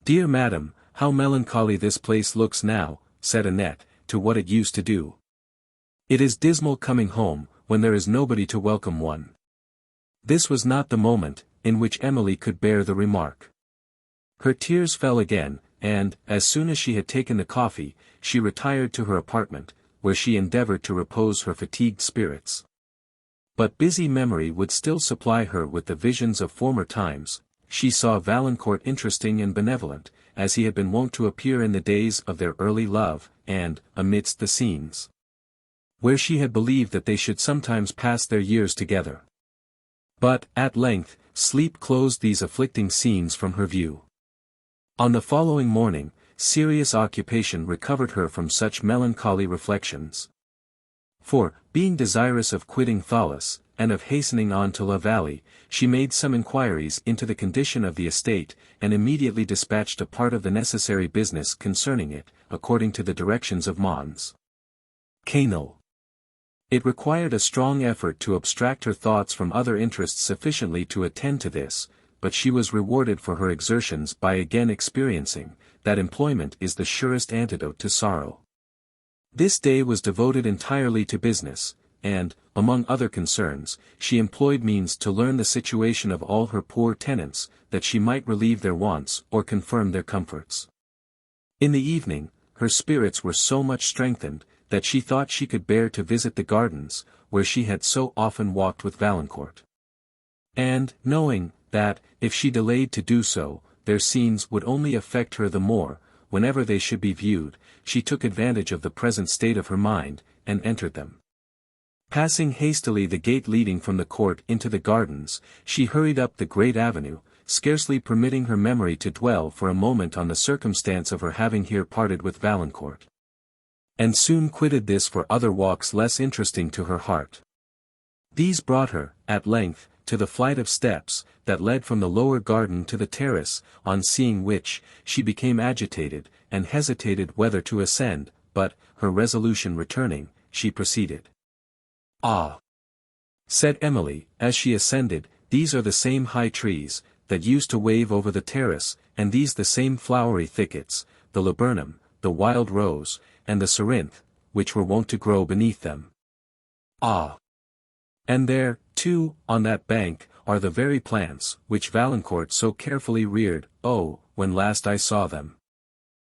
"Dear madam, how melancholy this place looks now," said Annette, "to what it used to do. It is dismal coming home, when there is nobody to welcome one." This was not the moment, in which Emily could bear the remark. Her tears fell again, and, as soon as she had taken the coffee, she retired to her apartment, where she endeavoured to repose her fatigued spirits. But busy memory would still supply her with the visions of former times. She saw Valancourt interesting and benevolent, as he had been wont to appear in the days of their early love, and, amidst the scenes where she had believed that they should sometimes pass their years together. But, at length, sleep closed these afflicting scenes from her view. On the following morning, serious occupation recovered her from such melancholy reflections. For, being desirous of quitting Thoulouse, and of hastening on to La Vallée, she made some inquiries into the condition of the estate, and immediately dispatched a part of the necessary business concerning it, according to the directions of Mons. Canol. It required a strong effort to abstract her thoughts from other interests sufficiently to attend to this, but she was rewarded for her exertions by again experiencing, that employment is the surest antidote to sorrow. This day was devoted entirely to business, and, among other concerns, she employed means to learn the situation of all her poor tenants, that she might relieve their wants or confirm their comforts. In the evening, her spirits were so much strengthened, that she thought she could bear to visit the gardens, where she had so often walked with Valancourt. And, knowing, that, if she delayed to do so, their scenes would only affect her the more, whenever they should be viewed, she took advantage of the present state of her mind, and entered them. Passing hastily the gate leading from the court into the gardens, she hurried up the great avenue, scarcely permitting her memory to dwell for a moment on the circumstance of her having here parted with Valancourt. And soon quitted this for other walks less interesting to her heart. These brought her, at length, to the flight of steps, that led from the lower garden to the terrace, on seeing which, she became agitated, and hesitated whether to ascend, but, her resolution returning, she proceeded. "Ah!" said Emily, as she ascended, "these are the same high trees, that used to wave over the terrace, and these the same flowery thickets, the laburnum, the wild rose, and the cerinthe, which were wont to grow beneath them. Ah! And there, too, on that bank, are the very plants, which Valancourt so carefully reared, oh, when last I saw them."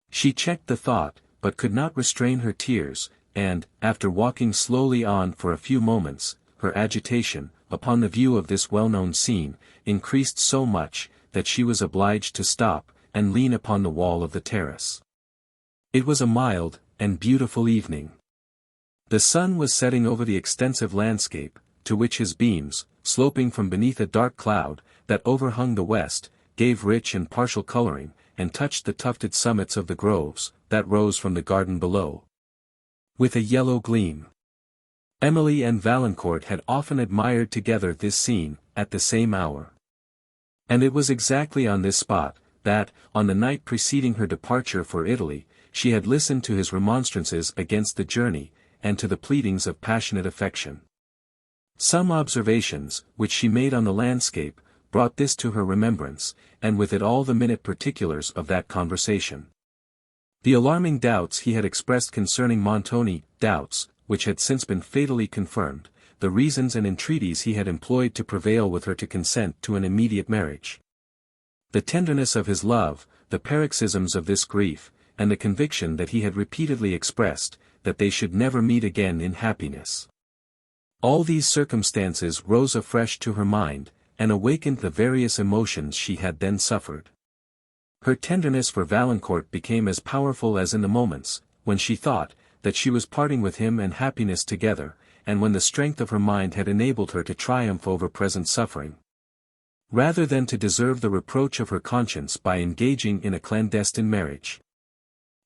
She checked the thought, but could not restrain her tears, and, after walking slowly on for a few moments, her agitation, upon the view of this well-known scene, increased so much, that she was obliged to stop, and lean upon the wall of the terrace. It was a mild, and beautiful evening. The sun was setting over the extensive landscape, to which his beams, sloping from beneath a dark cloud, that overhung the west, gave rich and partial coloring, and touched the tufted summits of the groves, that rose from the garden below, with a yellow gleam. Emily and Valancourt had often admired together this scene, at the same hour. And it was exactly on this spot, that, on the night preceding her departure for Italy, she had listened to his remonstrances against the journey, and to the pleadings of passionate affection. Some observations, which she made on the landscape, brought this to her remembrance, and with it all the minute particulars of that conversation. The alarming doubts he had expressed concerning Montoni, doubts, which had since been fatally confirmed, the reasons and entreaties he had employed to prevail with her to consent to an immediate marriage. The tenderness of his love, the paroxysms of this grief, and the conviction that he had repeatedly expressed, that they should never meet again in happiness. All these circumstances rose afresh to her mind, and awakened the various emotions she had then suffered. Her tenderness for Valancourt became as powerful as in the moments, when she thought, that she was parting with him and happiness together, and when the strength of her mind had enabled her to triumph over present suffering. Rather than to deserve the reproach of her conscience by engaging in a clandestine marriage.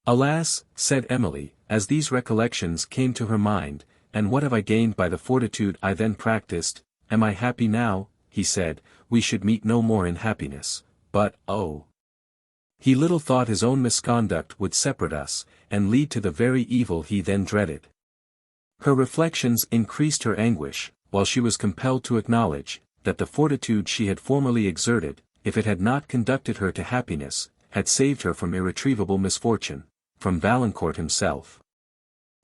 Alas, said Emily, as these recollections came to her mind, and what have I gained by the fortitude I then practiced? Am I happy now? He said, we should meet no more in happiness, but, oh! He little thought his own misconduct would separate us, and lead to the very evil he then dreaded. Her reflections increased her anguish, while she was compelled to acknowledge, that the fortitude she had formerly exerted, if it had not conducted her to happiness, had saved her from irretrievable misfortune, from Valancourt himself.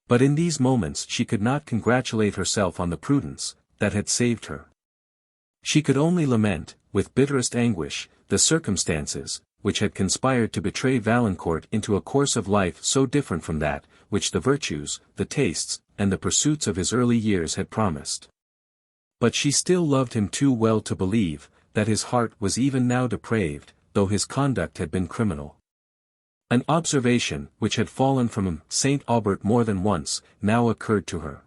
But in these moments she could not congratulate herself on the prudence, that had saved her. She could only lament, with bitterest anguish, the circumstances, which had conspired to betray Valancourt into a course of life so different from that, which the virtues, the tastes, and the pursuits of his early years had promised. But she still loved him too well to believe, that his heart was even now depraved, though his conduct had been criminal. An observation, which had fallen from Saint Aubert more than once, now occurred to her.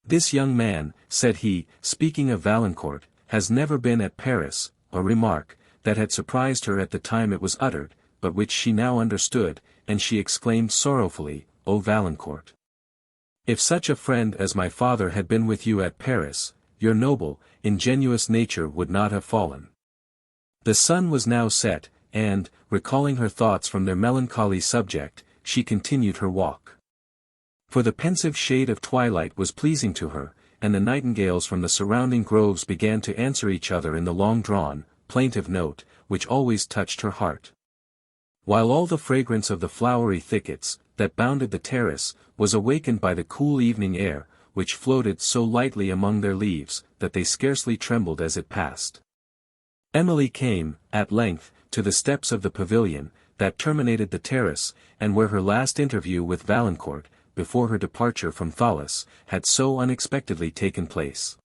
This young man, said he, speaking of Valancourt, has never been at Paris, a remark, that had surprised her at the time it was uttered, but which she now understood, and she exclaimed sorrowfully, O Valancourt! If such a friend as my father had been with you at Paris, your noble, ingenuous nature would not have fallen. The sun was now set, and, recalling her thoughts from their melancholy subject, she continued her walk. For the pensive shade of twilight was pleasing to her, and the nightingales from the surrounding groves began to answer each other in the long-drawn, plaintive note, which always touched her heart. While all the fragrance of the flowery thickets, that bounded the terrace, was awakened by the cool evening air, which floated so lightly among their leaves, that they scarcely trembled as it passed. Emily came, at length, to the steps of the pavilion, that terminated the terrace, and where her last interview with Valancourt, before her departure from Thoulouse, had so unexpectedly taken place.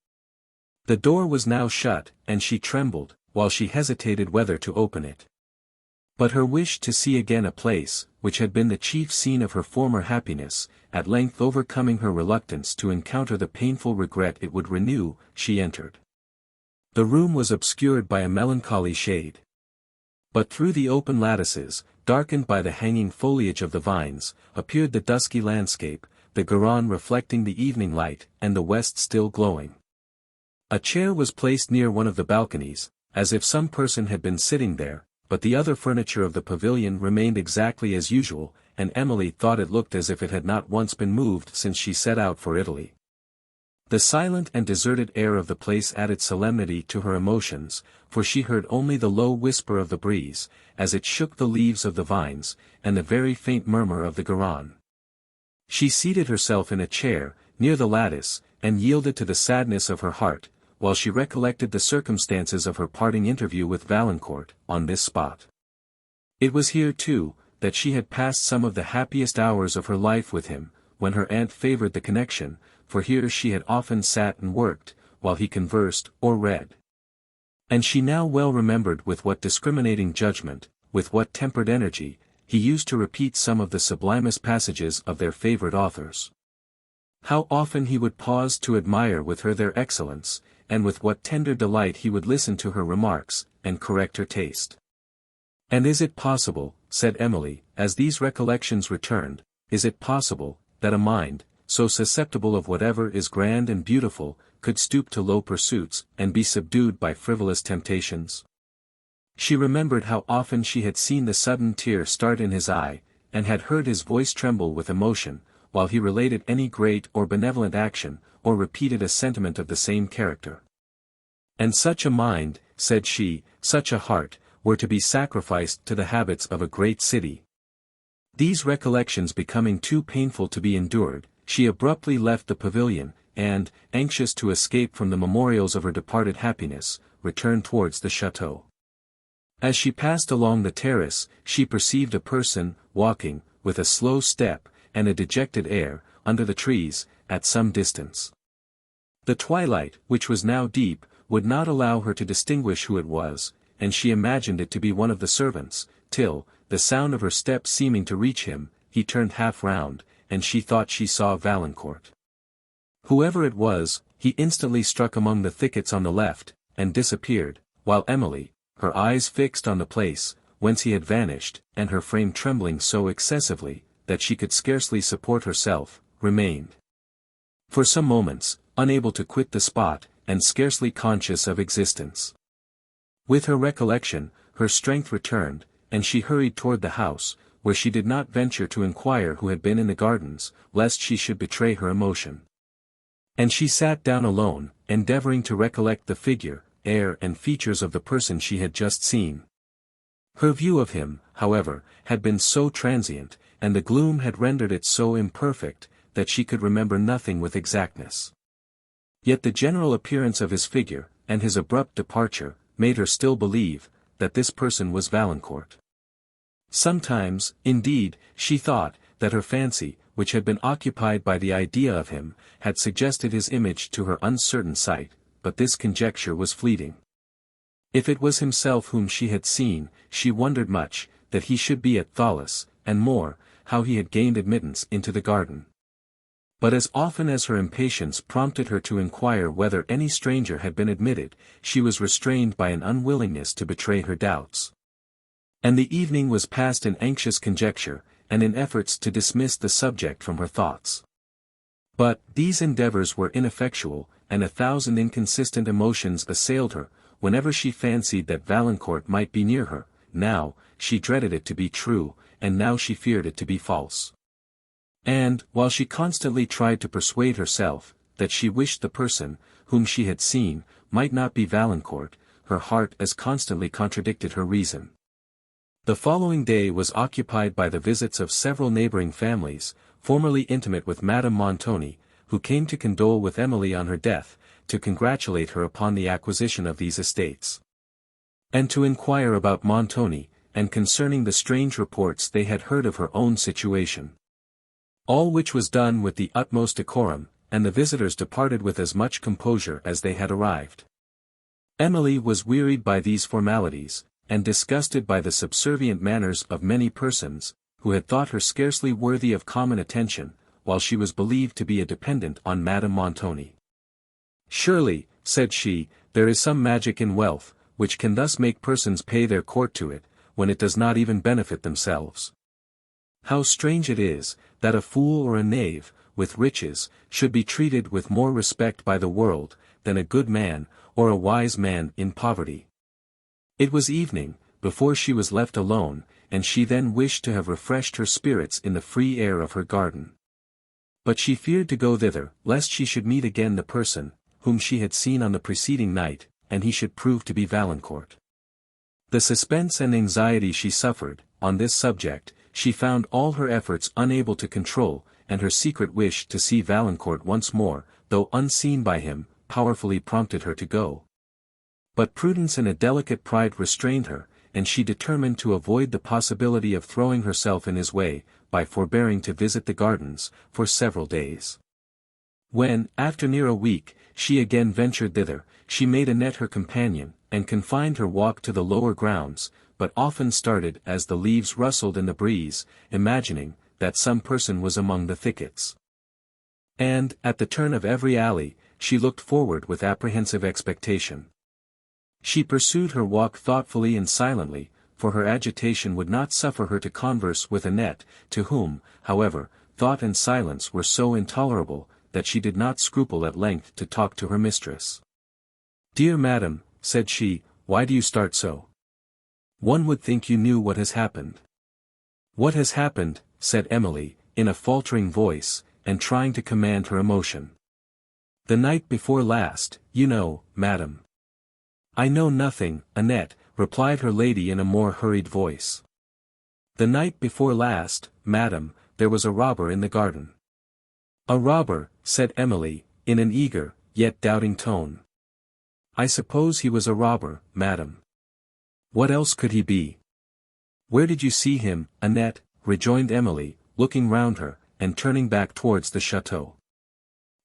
The door was now shut, and she trembled, while she hesitated whether to open it. But her wish to see again a place, which had been the chief scene of her former happiness, at length overcoming her reluctance to encounter the painful regret it would renew, she entered. The room was obscured by a melancholy shade. But through the open lattices, darkened by the hanging foliage of the vines, appeared the dusky landscape, the Garonne reflecting the evening light, and the west still glowing. A chair was placed near one of the balconies, as if some person had been sitting there, but the other furniture of the pavilion remained exactly as usual, and Emily thought it looked as if it had not once been moved since she set out for Italy. The silent and deserted air of the place added solemnity to her emotions, for she heard only the low whisper of the breeze, as it shook the leaves of the vines, and the very faint murmur of the Garonne. She seated herself in a chair, near the lattice, and yielded to the sadness of her heart, while she recollected the circumstances of her parting interview with Valancourt, on this spot. It was here too, that she had passed some of the happiest hours of her life with him, when her aunt favoured the connection, for here she had often sat and worked, while he conversed, or read. And she now well remembered with what discriminating judgment, with what tempered energy, he used to repeat some of the sublimest passages of their favourite authors. How often he would pause to admire with her their excellence, and with what tender delight he would listen to her remarks, and correct her taste. And is it possible, said Emily, as these recollections returned, is it possible, that a mind, so susceptible of whatever is grand and beautiful, could stoop to low pursuits, and be subdued by frivolous temptations? She remembered how often she had seen the sudden tear start in his eye, and had heard his voice tremble with emotion, while he related any great or benevolent action, or repeated a sentiment of the same character. And such a mind, said she, such a heart, were to be sacrificed to the habits of a great city. These recollections becoming too painful to be endured, she abruptly left the pavilion, and, anxious to escape from the memorials of her departed happiness, returned towards the chateau. As she passed along the terrace, she perceived a person, walking, with a slow step, and a dejected air, under the trees, at some distance. The twilight, which was now deep, would not allow her to distinguish who it was, and she imagined it to be one of the servants, till, the sound of her steps seeming to reach him, he turned half round, and she thought she saw Valancourt. Whoever it was, he instantly struck among the thickets on the left, and disappeared, while Emily, her eyes fixed on the place, whence he had vanished, and her frame trembling so excessively, that she could scarcely support herself, remained for some moments, unable to quit the spot, and scarcely conscious of existence. With her recollection, her strength returned, and she hurried toward the house, where she did not venture to inquire who had been in the gardens, lest she should betray her emotion. And she sat down alone, endeavoring to recollect the figure, air and features of the person she had just seen. Her view of him, however, had been so transient, and the gloom had rendered it so imperfect, that she could remember nothing with exactness. Yet the general appearance of his figure, and his abrupt departure, made her still believe, that this person was Valancourt. Sometimes, indeed, she thought, that her fancy, which had been occupied by the idea of him, had suggested his image to her uncertain sight, but this conjecture was fleeting. If it was himself whom she had seen, she wondered much, that he should be at Thoulouse, and more, how he had gained admittance into the garden. But as often as her impatience prompted her to inquire whether any stranger had been admitted, she was restrained by an unwillingness to betray her doubts. And the evening was passed in anxious conjecture, and in efforts to dismiss the subject from her thoughts. But, these endeavors were ineffectual, and 1,000 inconsistent emotions assailed her, whenever she fancied that Valancourt might be near her. Now, she dreaded it to be true, and now she feared it to be false. And, while she constantly tried to persuade herself, that she wished the person, whom she had seen, might not be Valancourt, her heart as constantly contradicted her reason. The following day was occupied by the visits of several neighbouring families, formerly intimate with Madame Montoni, who came to condole with Emily on her death, to congratulate her upon the acquisition of these estates, and to inquire about Montoni, and concerning the strange reports they had heard of her own situation. All which was done with the utmost decorum, and the visitors departed with as much composure as they had arrived. Emily was wearied by these formalities, and disgusted by the subservient manners of many persons, who had thought her scarcely worthy of common attention, while she was believed to be a dependent on Madame Montoni. "Surely," said she, "there is some magic in wealth, which can thus make persons pay their court to it, when it does not even benefit themselves. How strange it is, that a fool or a knave, with riches, should be treated with more respect by the world, than a good man, or a wise man in poverty." It was evening, before she was left alone, and she then wished to have refreshed her spirits in the free air of her garden. But she feared to go thither, lest she should meet again the person, whom she had seen on the preceding night, and he should prove to be Valancourt. The suspense and anxiety she suffered, on this subject, she found all her efforts unable to control, and her secret wish to see Valancourt once more, though unseen by him, powerfully prompted her to go. But prudence and a delicate pride restrained her, and she determined to avoid the possibility of throwing herself in his way, by forbearing to visit the gardens, for several days. When, after near a week, she again ventured thither, she made Annette her companion, and confined her walk to the lower grounds, but often started as the leaves rustled in the breeze, imagining, that some person was among the thickets. And, at the turn of every alley, she looked forward with apprehensive expectation. She pursued her walk thoughtfully and silently, for her agitation would not suffer her to converse with Annette, to whom, however, thought and silence were so intolerable, that she did not scruple at length to talk to her mistress. "Dear madam," said she, "why do you start so? One would think you knew what has happened. What has happened, said Emily, in a faltering voice, and trying to command her emotion. The night before last, you know, madam. I know nothing, Annette, replied her lady in a more hurried voice. The night before last, madam, there was a robber in the garden. A robber, said Emily, in an eager, yet doubting tone. I suppose he was a robber, madam. What else could he be? Where did you see him, Annette? Rejoined Emily, looking round her, and turning back towards the chateau.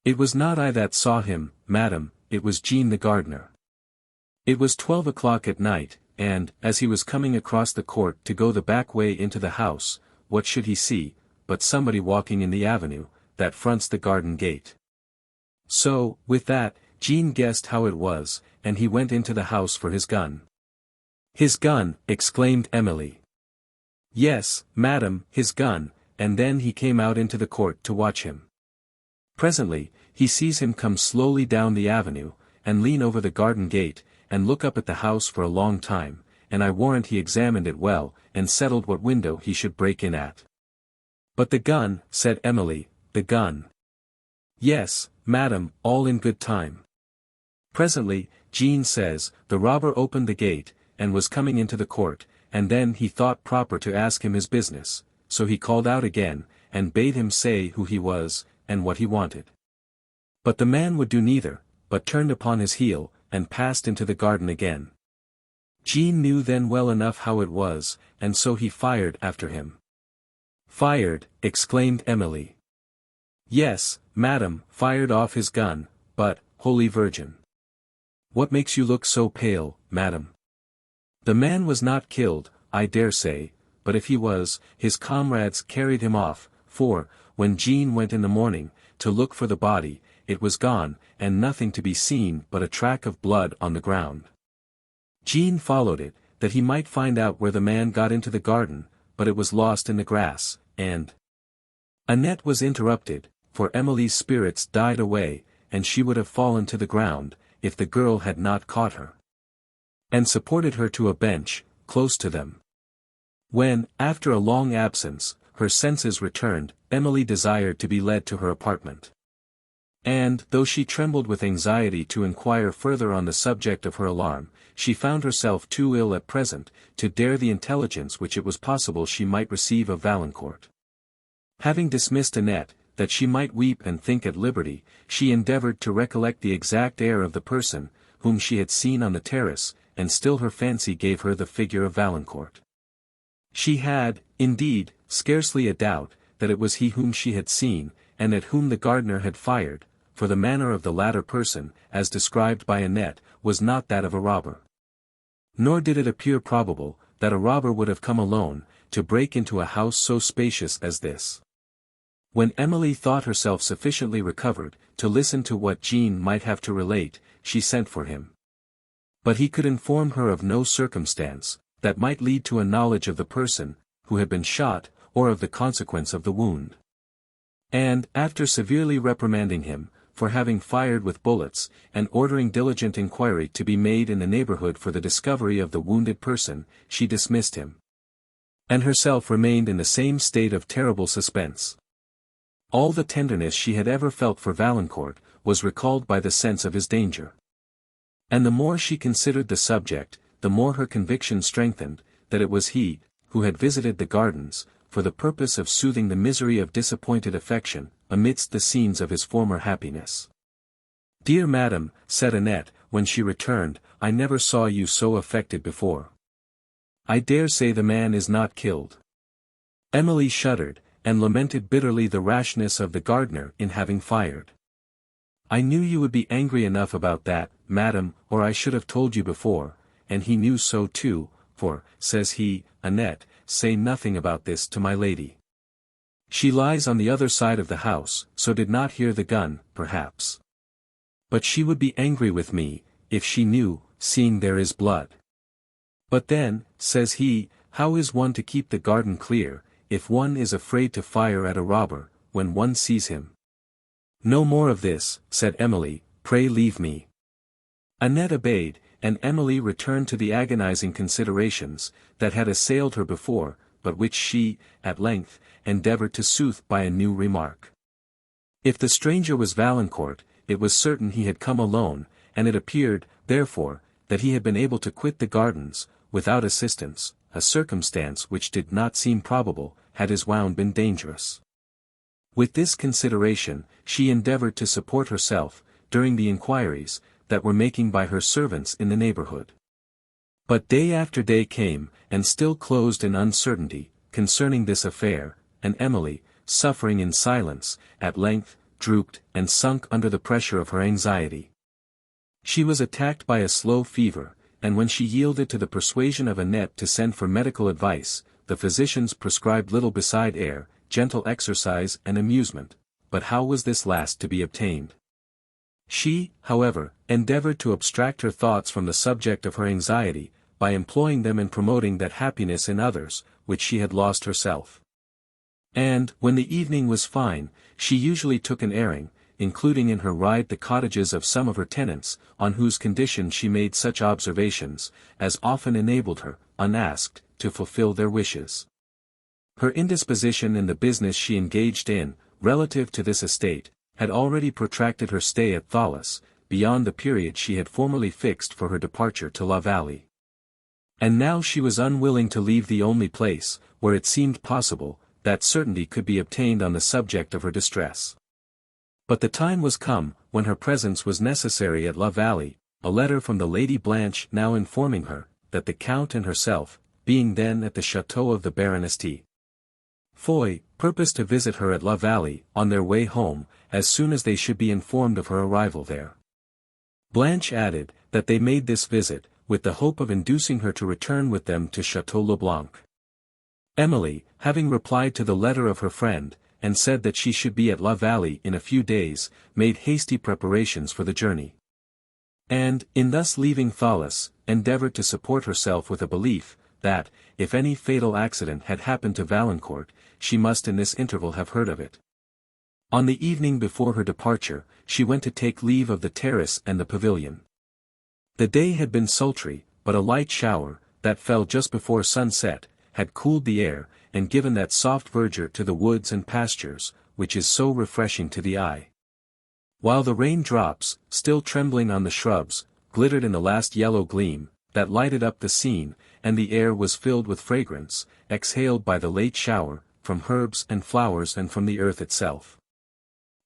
It was not I that saw him, madam, it was Jean the gardener. It was 12 o'clock at night, and, as he was coming across the court to go the back way into the house, what should he see, but somebody walking in the avenue, that fronts the garden gate. So, with that, Jean guessed how it was, and he went into the house for his gun. His gun, exclaimed Emily. Yes, madam, his gun, and then he came out into the court to watch him. Presently, he sees him come slowly down the avenue, and lean over the garden gate, and look up at the house for a long time, and I warrant he examined it well, and settled what window he should break in at. But the gun, said Emily, the gun. Yes, madam, all in good time. Presently, Jean says, the robber opened the gate, and was coming into the court, and then he thought proper to ask him his business, so he called out again, and bade him say who he was, and what he wanted. But the man would do neither, but turned upon his heel, and passed into the garden again. Jean knew then well enough how it was, and so he fired after him. Fired, exclaimed Emily. Yes, madam, fired off his gun, but, Holy Virgin! What makes you look so pale, madam? The man was not killed, I dare say, but if he was, his comrades carried him off, for, when Jean went in the morning, to look for the body, it was gone, and nothing to be seen but a track of blood on the ground. Jean followed it, that he might find out where the man got into the garden, but it was lost in the grass, and... Annette was interrupted, for Emily's spirits died away, and she would have fallen to the ground, if the girl had not caught her, and supported her to a bench, close to them. When, after a long absence, her senses returned, Emily desired to be led to her apartment. And, though she trembled with anxiety to inquire further on the subject of her alarm, she found herself too ill at present, to dare the intelligence which it was possible she might receive of Valancourt. Having dismissed Annette, that she might weep and think at liberty, she endeavoured to recollect the exact air of the person, whom she had seen on the terrace, and still her fancy gave her the figure of Valancourt. She had, indeed, scarcely a doubt, that it was he whom she had seen, and at whom the gardener had fired, for the manner of the latter person, as described by Annette, was not that of a robber. Nor did it appear probable, that a robber would have come alone, to break into a house so spacious as this. When Emily thought herself sufficiently recovered, to listen to what Jean might have to relate, she sent for him. But he could inform her of no circumstance, that might lead to a knowledge of the person, who had been shot, or of the consequence of the wound. And, after severely reprimanding him, for having fired with bullets, and ordering diligent inquiry to be made in the neighbourhood for the discovery of the wounded person, she dismissed him. And herself remained in the same state of terrible suspense. All the tenderness she had ever felt for Valancourt, was recalled by the sense of his danger. And the more she considered the subject, the more her conviction strengthened, that it was he, who had visited the gardens, for the purpose of soothing the misery of disappointed affection, amidst the scenes of his former happiness. Dear madam, said Annette, when she returned, I never saw you so affected before. I dare say the man is not killed. Emily shuddered, and lamented bitterly the rashness of the gardener in having fired. I knew you would be angry enough about that, madam, or I should have told you before, and he knew so too, for, says he, Annette, say nothing about this to my lady. She lies on the other side of the house, so did not hear the gun, perhaps. But she would be angry with me, if she knew, seeing there is blood. But then, says he, how is one to keep the garden clear, if one is afraid to fire at a robber, when one sees him? No more of this, said Emily, pray leave me. Annette obeyed, and Emily returned to the agonizing considerations, that had assailed her before, but which she, at length, endeavored to soothe by a new remark. If the stranger was Valancourt, it was certain he had come alone, and it appeared, therefore, that he had been able to quit the gardens, without assistance, a circumstance which did not seem probable, had his wound been dangerous. With this consideration, she endeavored to support herself, during the inquiries, that were making by her servants in the neighborhood. But day after day came, and still closed in uncertainty, concerning this affair, and Emily, suffering in silence, at length, drooped and sunk under the pressure of her anxiety. She was attacked by a slow fever, and when she yielded to the persuasion of Annette to send for medical advice, the physicians prescribed little beside air, gentle exercise and amusement. But how was this last to be obtained? She, however, endeavored to abstract her thoughts from the subject of her anxiety, by employing them in promoting that happiness in others, which she had lost herself. And, when the evening was fine, she usually took an airing, including in her ride the cottages of some of her tenants, on whose condition she made such observations, as often enabled her, unasked, to fulfill their wishes. Her indisposition in the business she engaged in, relative to this estate, had already protracted her stay at Thoulouse, beyond the period she had formerly fixed for her departure to La Vallée. And now she was unwilling to leave the only place, where it seemed possible, that certainty could be obtained on the subject of her distress. But the time was come, when her presence was necessary at La Vallée, a letter from the Lady Blanche now informing her, that the Count and herself, being then at the chateau of the Baroness T. Foy, purposed to visit her at La Vallée, on their way home, as soon as they should be informed of her arrival there. Blanche added, that they made this visit, with the hope of inducing her to return with them to Chateau Leblanc. Emily, having replied to the letter of her friend, and said that she should be at La Vallée in a few days, made hasty preparations for the journey. And, in thus leaving Thoulouse, endeavored to support herself with a belief, that, if any fatal accident had happened to Valancourt, she must in this interval have heard of it. On the evening before her departure, she went to take leave of the terrace and the pavilion. The day had been sultry, but a light shower, that fell just before sunset, had cooled the air, and given that soft verdure to the woods and pastures, which is so refreshing to the eye. While the rain drops, still trembling on the shrubs, glittered in the last yellow gleam, that lighted up the scene, and the air was filled with fragrance, exhaled by the late shower, from herbs and flowers and from the earth itself.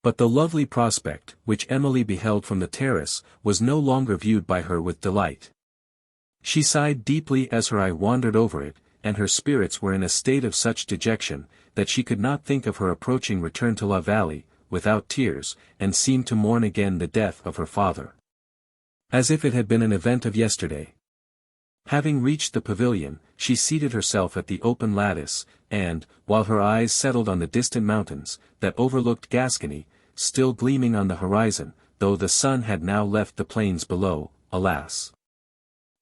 But the lovely prospect, which Emily beheld from the terrace, was no longer viewed by her with delight. She sighed deeply as her eye wandered over it, and her spirits were in a state of such dejection, that she could not think of her approaching return to La Vallée, without tears, and seemed to mourn again the death of her father. As if it had been an event of yesterday. Having reached the pavilion, she seated herself at the open lattice, and, while her eyes settled on the distant mountains, that overlooked Gascony, still gleaming on the horizon, though the sun had now left the plains below, alas!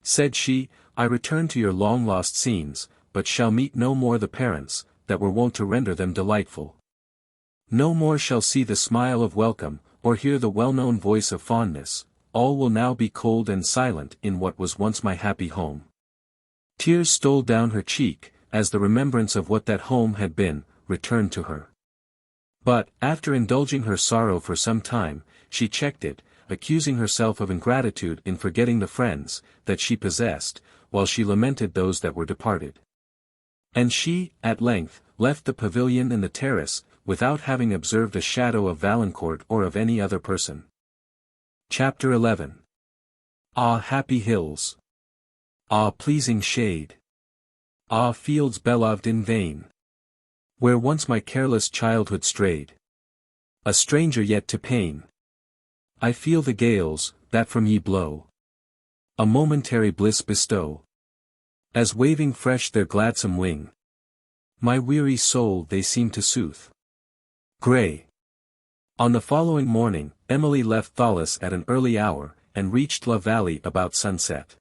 Said she, I return to your long-lost scenes, but shall meet no more the parents, that were wont to render them delightful. No more shall see the smile of welcome, or hear the well-known voice of fondness, all will now be cold and silent in what was once my happy home. Tears stole down her cheek, as the remembrance of what that home had been, returned to her. But, after indulging her sorrow for some time, she checked it, accusing herself of ingratitude in forgetting the friends, that she possessed, while she lamented those that were departed. And she, at length, left the pavilion and the terrace, without having observed a shadow of Valancourt or of any other person. Chapter 11. Ah, happy hills! Ah, pleasing shade! Ah, fields beloved in vain! Where once my careless childhood strayed, a stranger yet to pain. I feel the gales, that from ye blow, a momentary bliss bestow, as waving fresh their gladsome wing, my weary soul they seem to soothe. Gray. On the following morning, Emily left Thoulouse at an early hour, and reached La Vallée about sunset.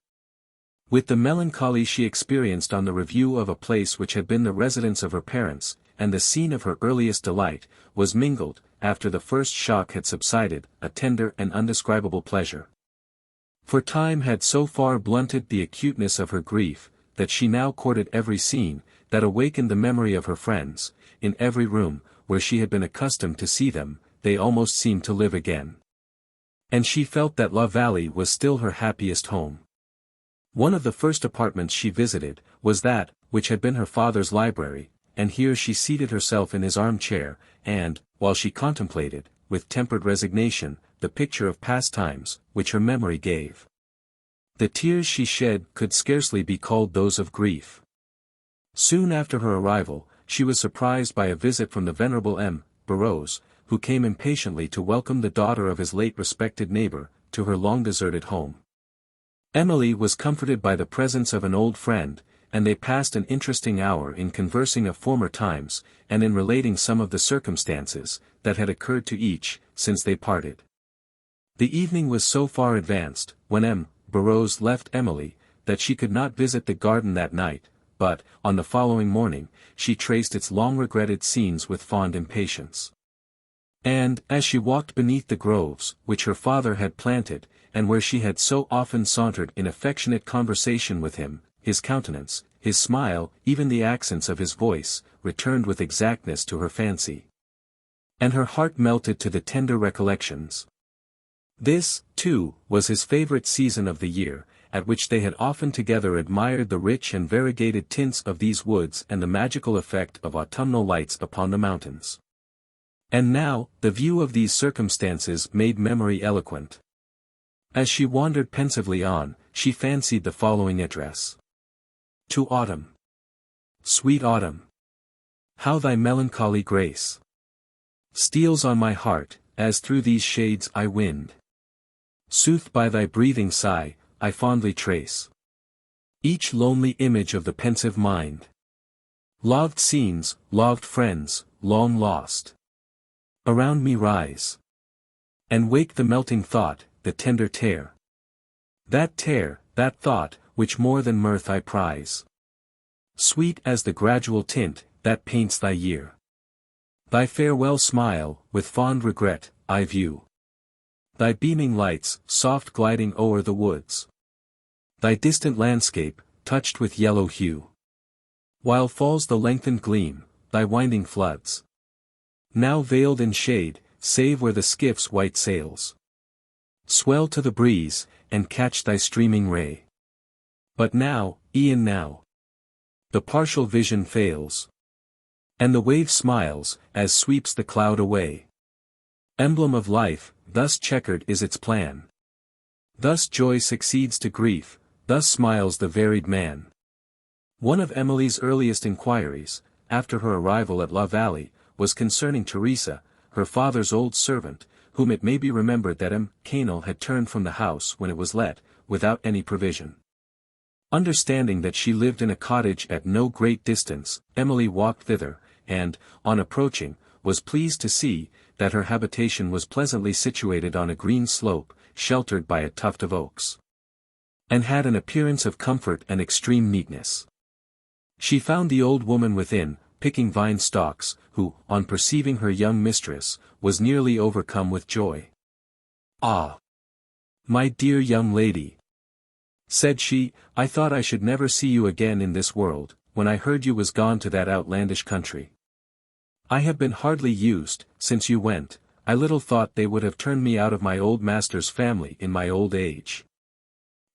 With the melancholy she experienced on the review of a place which had been the residence of her parents, and the scene of her earliest delight, was mingled, after the first shock had subsided, a tender and undescribable pleasure. For time had so far blunted the acuteness of her grief, that she now courted every scene, that awakened the memory of her friends. In every room, where she had been accustomed to see them, they almost seemed to live again. And she felt that La Vallée was still her happiest home. One of the first apartments she visited, was that, which had been her father's library, and here she seated herself in his armchair, and, while she contemplated, with tempered resignation, the picture of past times, which her memory gave. The tears she shed could scarcely be called those of grief. Soon after her arrival, she was surprised by a visit from the venerable M. Barrows, who came impatiently to welcome the daughter of his late respected neighbor, to her long-deserted home. Emily was comforted by the presence of an old friend, and they passed an interesting hour in conversing of former times, and in relating some of the circumstances, that had occurred to each, since they parted. The evening was so far advanced, when M. Barrows left Emily, that she could not visit the garden that night, but, on the following morning, she traced its long-regretted scenes with fond impatience. And, as she walked beneath the groves, which her father had planted, and where she had so often sauntered in affectionate conversation with him, his countenance, his smile, even the accents of his voice, returned with exactness to her fancy. And her heart melted to the tender recollections. This, too, was his favorite season of the year, at which they had often together admired the rich and variegated tints of these woods and the magical effect of autumnal lights upon the mountains. And now, the view of these circumstances made memory eloquent. As she wandered pensively on, she fancied the following address. To Autumn. Sweet Autumn! How thy melancholy grace steals on my heart, as through these shades I wind. Soothed by thy breathing sigh, I fondly trace each lonely image of the pensive mind. Loved scenes, loved friends, long lost, around me rise, and wake the melting thought, the tender tear. That thought, which more than mirth I prize. Sweet as the gradual tint, that paints thy year. Thy farewell smile, with fond regret, I view. Thy beaming lights, soft gliding o'er the woods. Thy distant landscape, touched with yellow hue. While falls the lengthened gleam, thy winding floods. Now veiled in shade, save where the skiff's white sails swell to the breeze, and catch thy streaming ray. But now, e'en now, the partial vision fails, and the wave smiles, as sweeps the cloud away. Emblem of life, thus checkered is its plan. Thus joy succeeds to grief, thus smiles the varied man. One of Emily's earliest inquiries, after her arrival at La Vallée, was concerning Teresa, her father's old servant, whom it may be remembered that M. Canel had turned from the house when it was let, without any provision. Understanding that she lived in a cottage at no great distance, Emily walked thither, and, on approaching, was pleased to see, that her habitation was pleasantly situated on a green slope, sheltered by a tuft of oaks, and had an appearance of comfort and extreme neatness. She found the old woman within, picking vine stalks, who, on perceiving her young mistress, was nearly overcome with joy. "Ah! My dear young lady," said she, "I thought I should never see you again in this world, when I heard you was gone to that outlandish country. I have been hardly used, since you went. I little thought they would have turned me out of my old master's family in my old age."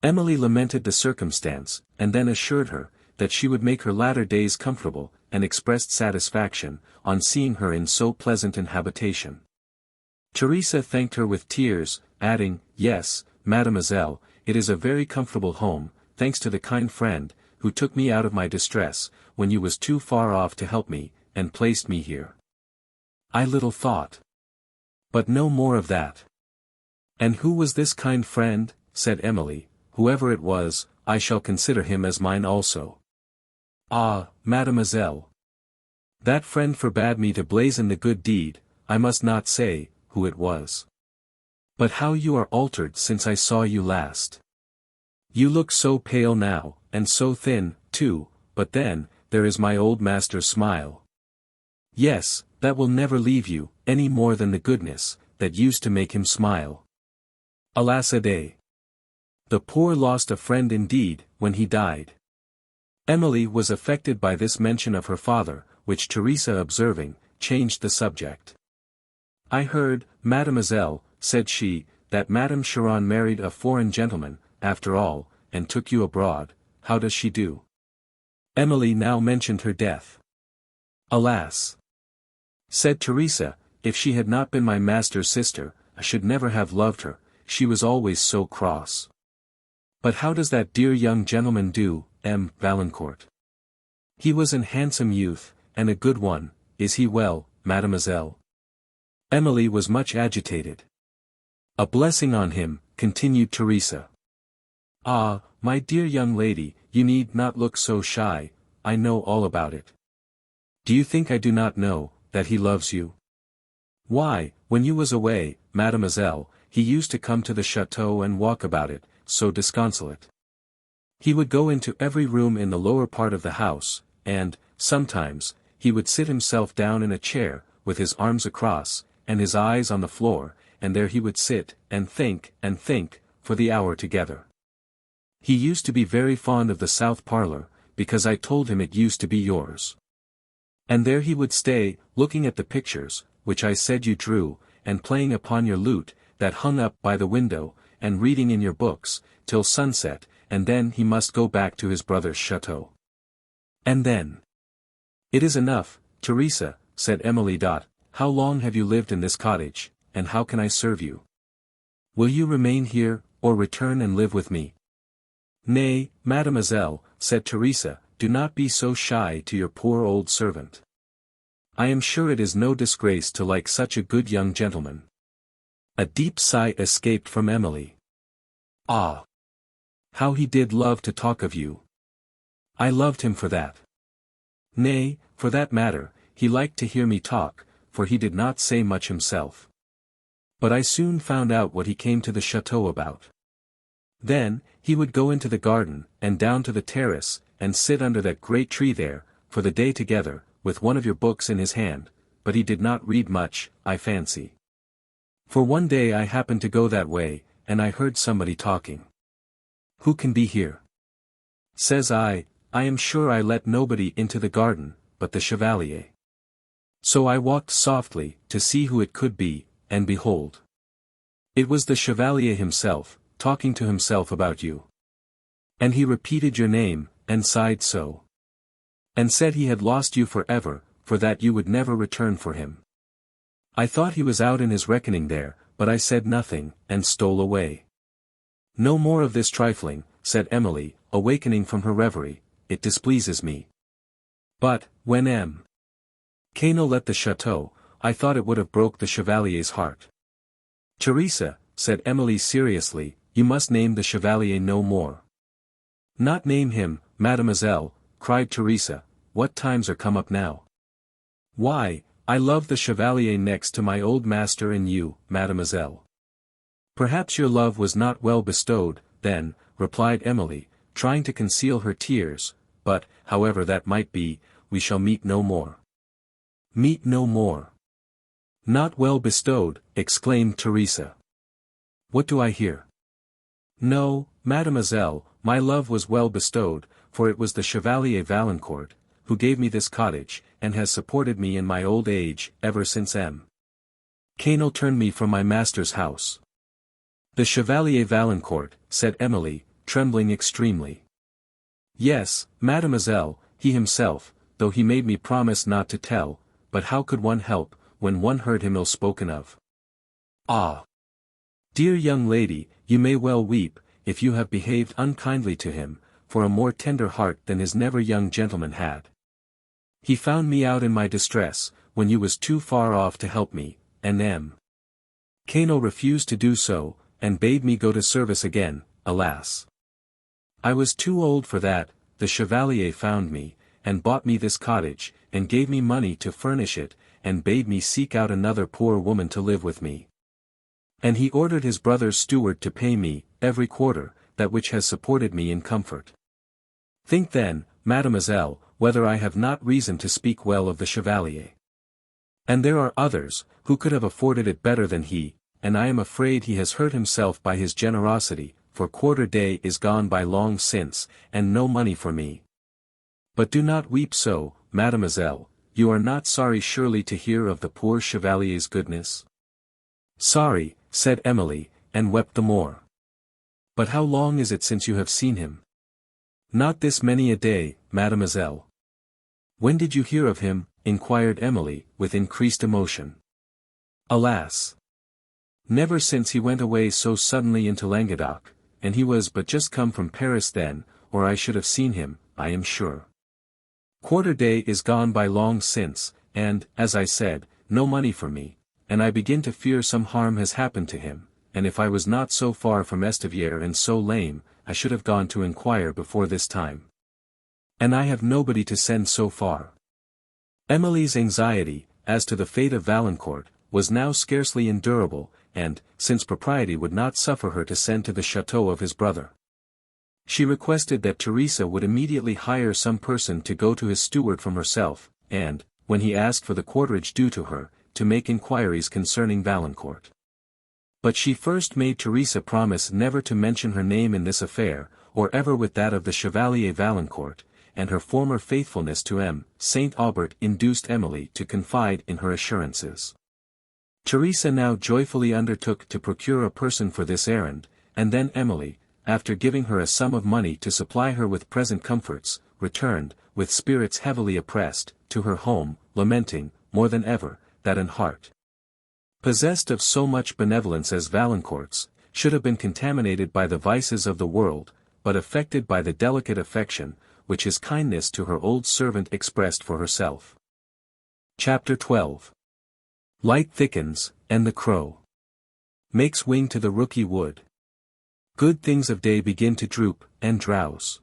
Emily lamented the circumstance, and then assured her, that she would make her latter days comfortable, and expressed satisfaction, on seeing her in so pleasant an habitation. Teresa thanked her with tears, adding, "Yes, mademoiselle, it is a very comfortable home, thanks to the kind friend, who took me out of my distress, when you was too far off to help me, and placed me here." "I little thought. But no more of that." "And who was this kind friend?" said Emily. "Whoever it was, I shall consider him as mine also." "Ah, mademoiselle, that friend forbade me to blazon the good deed. I must not say, who it was. But how you are altered since I saw you last. You look so pale now, and so thin, too, but then, there is my old master's smile. Yes, that will never leave you, any more than the goodness, that used to make him smile. Alas a day! The poor lost a friend indeed, when he died. Emily was affected by this mention of her father, which Teresa observing, changed the subject. I heard, mademoiselle, said she, that Madame Cheron married a foreign gentleman, after all, and took you abroad. How does she do? Emily now mentioned her death. Alas! Said Teresa, if she had not been my master's sister, I should never have loved her, she was always so cross. But how does that dear young gentleman do, M. Valancourt? He was an handsome youth, and a good one. Is he well, mademoiselle? Emily was much agitated. A blessing on him, continued Teresa. Ah, my dear young lady, you need not look so shy, I know all about it. Do you think I do not know, that he loves you? Why, when you was away, mademoiselle, he used to come to the chateau and walk about it, so disconsolate. He would go into every room in the lower part of the house, and, sometimes, he would sit himself down in a chair, with his arms across, and his eyes on the floor, and there he would sit, and think, for the hour together. He used to be very fond of the south parlour, because I told him it used to be yours. And there he would stay, looking at the pictures, which I said you drew, and playing upon your lute, that hung up by the window, and reading in your books, till sunset, and then he must go back to his brother's chateau. And then? It is enough, Teresa, said Emily. How long have you lived in this cottage, and how can I serve you? Will you remain here, or return and live with me? Nay, mademoiselle, said Teresa, do not be so shy to your poor old servant. I am sure it is no disgrace to like such a good young gentleman. A deep sigh escaped from Emily. Ah! How he did love to talk of you! I loved him for that. Nay, for that matter, he liked to hear me talk, for he did not say much himself. But I soon found out what he came to the chateau about. Then, he would go into the garden, and down to the terrace, and sit under that great tree there, for the day together, with one of your books in his hand, but he did not read much, I fancy. For one day I happened to go that way, and I heard somebody talking. Who can be here? Says I am sure I let nobody into the garden, but the chevalier. So I walked softly, to see who it could be, and behold. It was the chevalier himself, talking to himself about you. And he repeated your name, and sighed so. And said he had lost you forever, for that you would never return for him. I thought he was out in his reckoning there, but I said nothing, and stole away. No more of this trifling, said Emily, awakening from her reverie, it displeases me. But, when M. Cano left the chateau, I thought it would have broke the chevalier's heart. Teresa, said Emily seriously, you must name the chevalier no more. Not name him, mademoiselle, cried Teresa, what times are come up now? Why, I love the chevalier next to my old master and you, mademoiselle. Perhaps your love was not well bestowed, then, replied Emily, trying to conceal her tears, but, however that might be, we shall meet no more. Meet no more. Not well bestowed, exclaimed Teresa. What do I hear? No, mademoiselle, my love was well bestowed, for it was the Chevalier Valancourt, who gave me this cottage, and has supported me in my old age, ever since M. Cano turned me from my master's house. The Chevalier Valancourt, said Emily, trembling extremely. Yes, mademoiselle, he himself, though he made me promise not to tell, but how could one help, when one heard him ill spoken of? Ah! Dear young lady, you may well weep, if you have behaved unkindly to him, for a more tender heart than his never young gentleman had. He found me out in my distress, when you was too far off to help me, and M. Cano refused to do so, and bade me go to service again, alas! I was too old for that, the Chevalier found me, and bought me this cottage, and gave me money to furnish it, and bade me seek out another poor woman to live with me. And he ordered his brother's steward to pay me, every quarter, that which has supported me in comfort. Think then, mademoiselle, whether I have not reason to speak well of the Chevalier. And there are others, who could have afforded it better than he, and I am afraid he has hurt himself by his generosity, for quarter day is gone by long since, and no money for me. But do not weep so, mademoiselle, you are not sorry surely to hear of the poor chevalier's goodness?" "Sorry," said Emily, and wept the more. "But how long is it since you have seen him?" "Not this many a day, mademoiselle." "When did you hear of him?" inquired Emily, with increased emotion. "Alas! Never since he went away so suddenly into Languedoc, and he was but just come from Paris then, or I should have seen him, I am sure. Quarter day is gone by long since, and, as I said, no money for me, and I begin to fear some harm has happened to him, and if I was not so far from Estiviere and so lame, I should have gone to inquire before this time. And I have nobody to send so far." Emily's anxiety, as to the fate of Valancourt, was now scarcely endurable, and, since propriety would not suffer her to send to the chateau of his brother, she requested that Teresa would immediately hire some person to go to his steward from herself, and, when he asked for the quarterage due to her, to make inquiries concerning Valancourt. But she first made Teresa promise never to mention her name in this affair, or ever with that of the Chevalier Valancourt, and her former faithfulness to M. Saint Aubert induced Emily to confide in her assurances. Teresa now joyfully undertook to procure a person for this errand, and then Emily, after giving her a sum of money to supply her with present comforts, returned, with spirits heavily oppressed, to her home, lamenting, more than ever, that an heart possessed of so much benevolence as Valancourt's, should have been contaminated by the vices of the world, but affected by the delicate affection, which his kindness to her old servant expressed for herself. Chapter 12. Light thickens, and the crow makes wing to the rooky wood. Good things of day begin to droop, and drowse,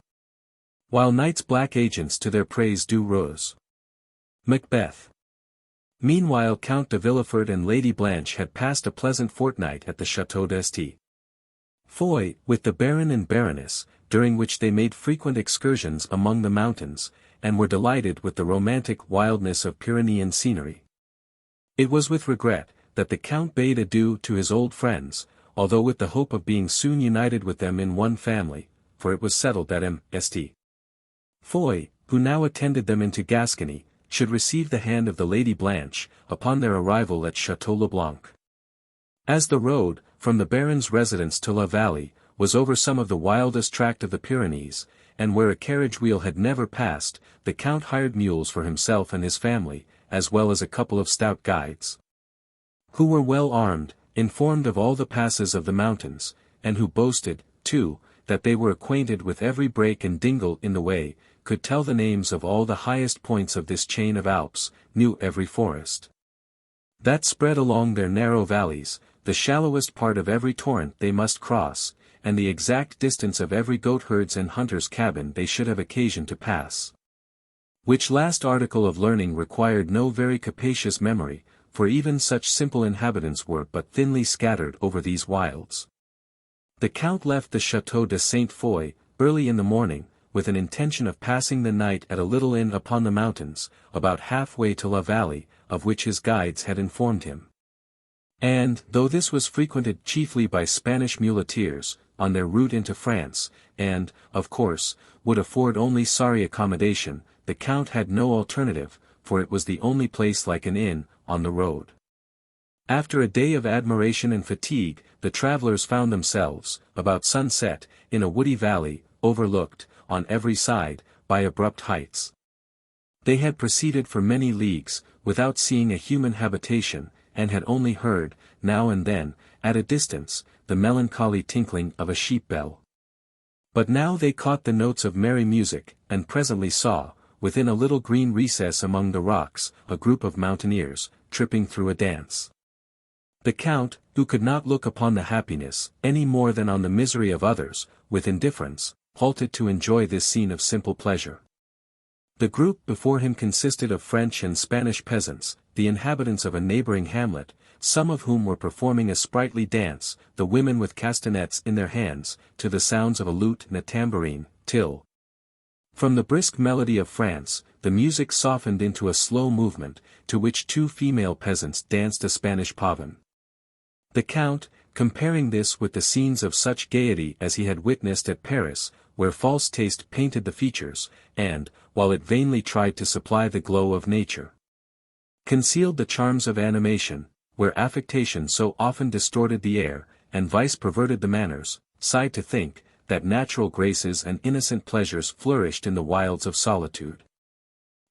while night's black agents to their praise do rose. Macbeth. Meanwhile Count de Villefort and Lady Blanche had passed a pleasant fortnight at the Château d'Esti. Foy, with the Baron and Baroness, during which they made frequent excursions among the mountains, and were delighted with the romantic wildness of Pyrenean scenery. It was with regret, that the Count bade adieu to his old friends, although with the hope of being soon united with them in one family, for it was settled that M.St. Foy, who now attended them into Gascony, should receive the hand of the Lady Blanche, upon their arrival at Château Leblanc. As the road, from the Baron's residence to La Vallée, was over some of the wildest tract of the Pyrenees, and where a carriage wheel had never passed, the Count hired mules for himself and his family, as well as a couple of stout guides, who were well armed, informed of all the passes of the mountains, and who boasted, too, that they were acquainted with every break and dingle in the way, could tell the names of all the highest points of this chain of Alps, knew every forest that spread along their narrow valleys, the shallowest part of every torrent they must cross, and the exact distance of every goatherd's and hunter's cabin they should have occasion to pass. Which last article of learning required no very capacious memory, for even such simple inhabitants were but thinly scattered over these wilds. The Count left the Château de Saint Foy, early in the morning, with an intention of passing the night at a little inn upon the mountains, about halfway to La Vallée, of which his guides had informed him. And, though this was frequented chiefly by Spanish muleteers, on their route into France, and, of course, would afford only sorry accommodation, the Count had no alternative, for it was the only place like an inn, on the road. After a day of admiration and fatigue, the travellers found themselves, about sunset, in a woody valley, overlooked, on every side, by abrupt heights. They had proceeded for many leagues, without seeing a human habitation, and had only heard, now and then, at a distance, the melancholy tinkling of a sheep bell. But now they caught the notes of merry music, and presently saw, within a little green recess among the rocks, a group of mountaineers, tripping through a dance. The Count, who could not look upon the happiness, any more than on the misery of others, with indifference, halted to enjoy this scene of simple pleasure. The group before him consisted of French and Spanish peasants, the inhabitants of a neighboring hamlet, some of whom were performing a sprightly dance, the women with castanets in their hands, to the sounds of a lute and a tambourine, till, from the brisk melody of France, the music softened into a slow movement, to which two female peasants danced a Spanish pavane. The Count, comparing this with the scenes of such gaiety as he had witnessed at Paris, where false taste painted the features, and, while it vainly tried to supply the glow of nature, concealed the charms of animation, where affectation so often distorted the air, and vice perverted the manners, sighed to think, that natural graces and innocent pleasures flourished in the wilds of solitude,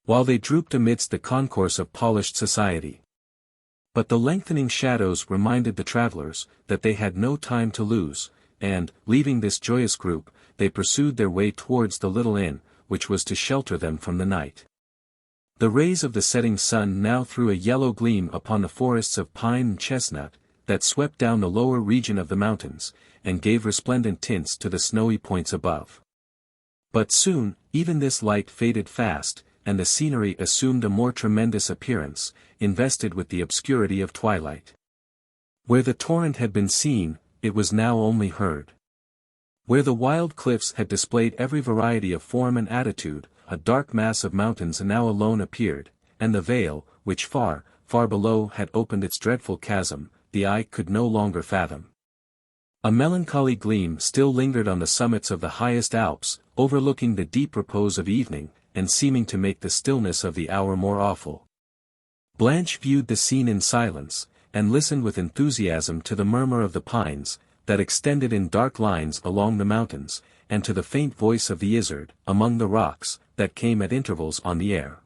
while they drooped amidst the concourse of polished society. But the lengthening shadows reminded the travelers, that they had no time to lose, and, leaving this joyous group, they pursued their way towards the little inn, which was to shelter them from the night. The rays of the setting sun now threw a yellow gleam upon the forests of pine and chestnut, that swept down the lower region of the mountains, and gave resplendent tints to the snowy points above. But soon, even this light faded fast, and the scenery assumed a more tremendous appearance, invested with the obscurity of twilight. Where the torrent had been seen, it was now only heard. Where the wild cliffs had displayed every variety of form and attitude, a dark mass of mountains now alone appeared, and the vale, which far, far below had opened its dreadful chasm, the eye could no longer fathom. A melancholy gleam still lingered on the summits of the highest Alps, overlooking the deep repose of evening, and seeming to make the stillness of the hour more awful. Blanche viewed the scene in silence, and listened with enthusiasm to the murmur of the pines, that extended in dark lines along the mountains, and to the faint voice of the Izard, among the rocks, that came at intervals on the air.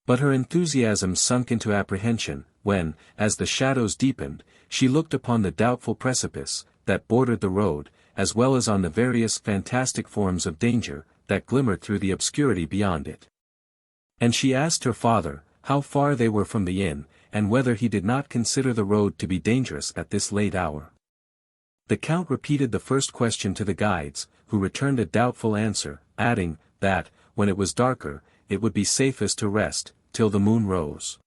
But her enthusiasm sunk into apprehension, when, as the shadows deepened, she looked upon the doubtful precipice, that bordered the road, as well as on the various fantastic forms of danger, that glimmered through the obscurity beyond it. And she asked her father, how far they were from the inn, and whether he did not consider the road to be dangerous at this late hour. The Count repeated the first question to the guides, who returned a doubtful answer, adding, that, when it was darker, it would be safest to rest, till the moon rose.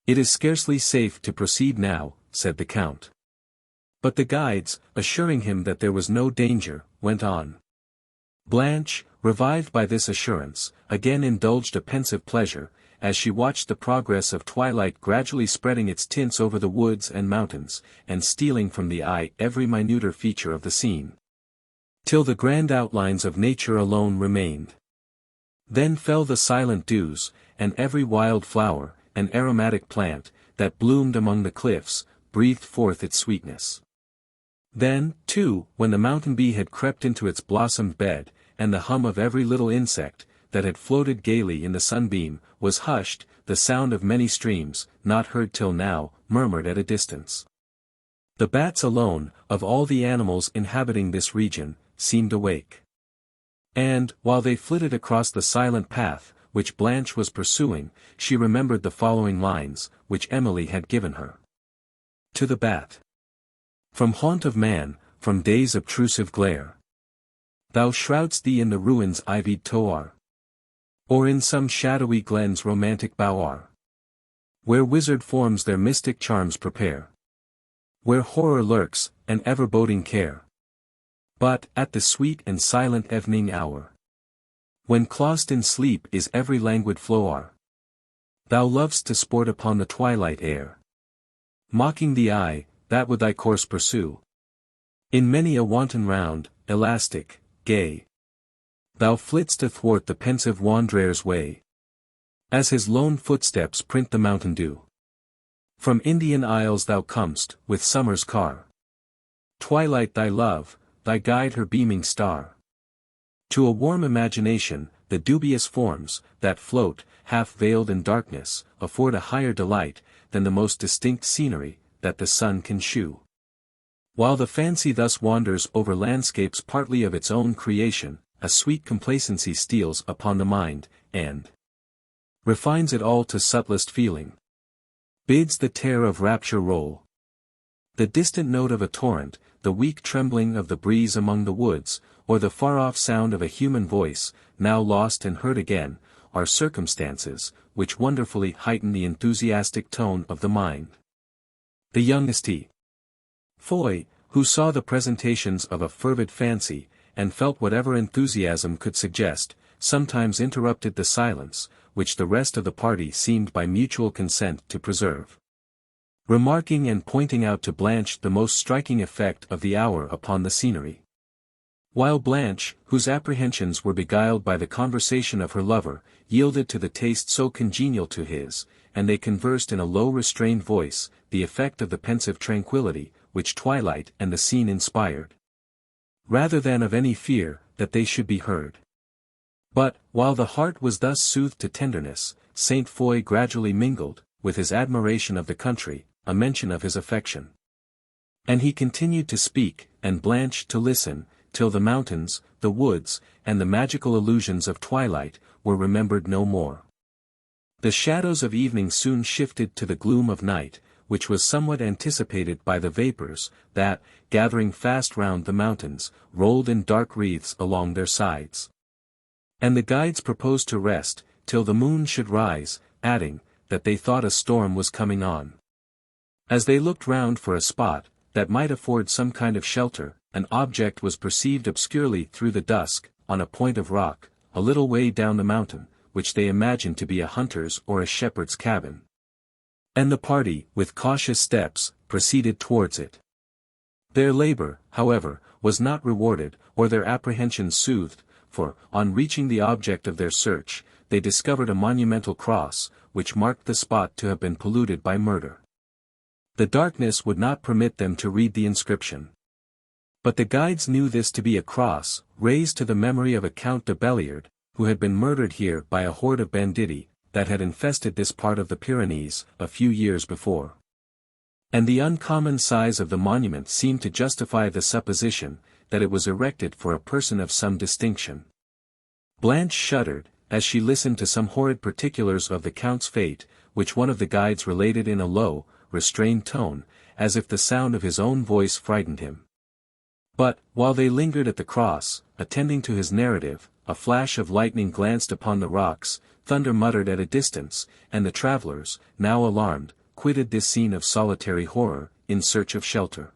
"It is scarcely safe to proceed now," said the Count. But the guides, assuring him that there was no danger, went on. Blanche, revived by this assurance, again indulged a pensive pleasure, as she watched the progress of twilight gradually spreading its tints over the woods and mountains, and stealing from the eye every minuter feature of the scene, till the grand outlines of nature alone remained. Then fell the silent dews, and every wild flower, and aromatic plant, that bloomed among the cliffs, breathed forth its sweetness. Then, too, when the mountain bee had crept into its blossomed bed, and the hum of every little insect, that had floated gaily in the sunbeam, was hushed, the sound of many streams, not heard till now, murmured at a distance. The bats alone, of all the animals inhabiting this region, seemed awake. And, while they flitted across the silent path, which Blanche was pursuing, she remembered the following lines, which Emily had given her. To the bat. From haunt of man, from day's obtrusive glare, thou shroud'st thee in the ruins' ivied tower, or in some shadowy glen's romantic bower, where wizard forms their mystic charms prepare, where horror lurks, and ever boding care. But, at the sweet and silent evening hour, when clost in sleep is every languid flower, thou lov'st to sport upon the twilight air, mocking the eye, that would thy course pursue. In many a wanton round, elastic, gay, thou flitst athwart the pensive wanderer's way, as his lone footsteps print the mountain dew. From Indian isles thou comest, with summer's car. Twilight thy love, thy guide her beaming star. To a warm imagination, the dubious forms, that float, half veiled in darkness, afford a higher delight, than the most distinct scenery, that the sun can shew. While the fancy thus wanders over landscapes partly of its own creation, a sweet complacency steals upon the mind, and refines it all to subtlest feeling. Bids the tare of rapture roll. The distant note of a torrent, the weak trembling of the breeze among the woods, or the far-off sound of a human voice, now lost and heard again, are circumstances, which wonderfully heighten the enthusiastic tone of the mind. The youngest Foy, who saw the presentations of a fervid fancy, and felt whatever enthusiasm could suggest, sometimes interrupted the silence, which the rest of the party seemed by mutual consent to preserve. remarking and pointing out to Blanche the most striking effect of the hour upon the scenery. While Blanche, whose apprehensions were beguiled by the conversation of her lover, yielded to the taste so congenial to his, and they conversed in a low restrained voice, the effect of the pensive tranquillity, which twilight and the scene inspired. Rather than of any fear, that they should be heard. But, while the heart was thus soothed to tenderness, Saint Foy gradually mingled, with his admiration of the country, a mention of his affection. And he continued to speak, and Blanche to listen, till the mountains, the woods, and the magical illusions of twilight, were remembered no more. The shadows of evening soon shifted to the gloom of night, which was somewhat anticipated by the vapors, that, gathering fast round the mountains, rolled in dark wreaths along their sides. And the guides proposed to rest, till the moon should rise, adding, that they thought a storm was coming on. As they looked round for a spot, that might afford some kind of shelter, an object was perceived obscurely through the dusk, on a point of rock, a little way down the mountain, which they imagined to be a hunter's or a shepherd's cabin. And the party, with cautious steps, proceeded towards it. Their labor, however, was not rewarded, or their apprehensions soothed, for, on reaching the object of their search, they discovered a monumental cross, which marked the spot to have been polluted by murder. The darkness would not permit them to read the inscription. But the guides knew this to be a cross, raised to the memory of a Count de Belliard, who had been murdered here by a horde of banditti, that had infested this part of the Pyrenees, a few years before. And the uncommon size of the monument seemed to justify the supposition, that it was erected for a person of some distinction. Blanche shuddered, as she listened to some horrid particulars of the Count's fate, which one of the guides related in a low, restrained tone, as if the sound of his own voice frightened him. But, while they lingered at the cross, attending to his narrative, a flash of lightning glanced upon the rocks, thunder muttered at a distance, and the travelers, now alarmed, quitted this scene of solitary horror, in search of shelter.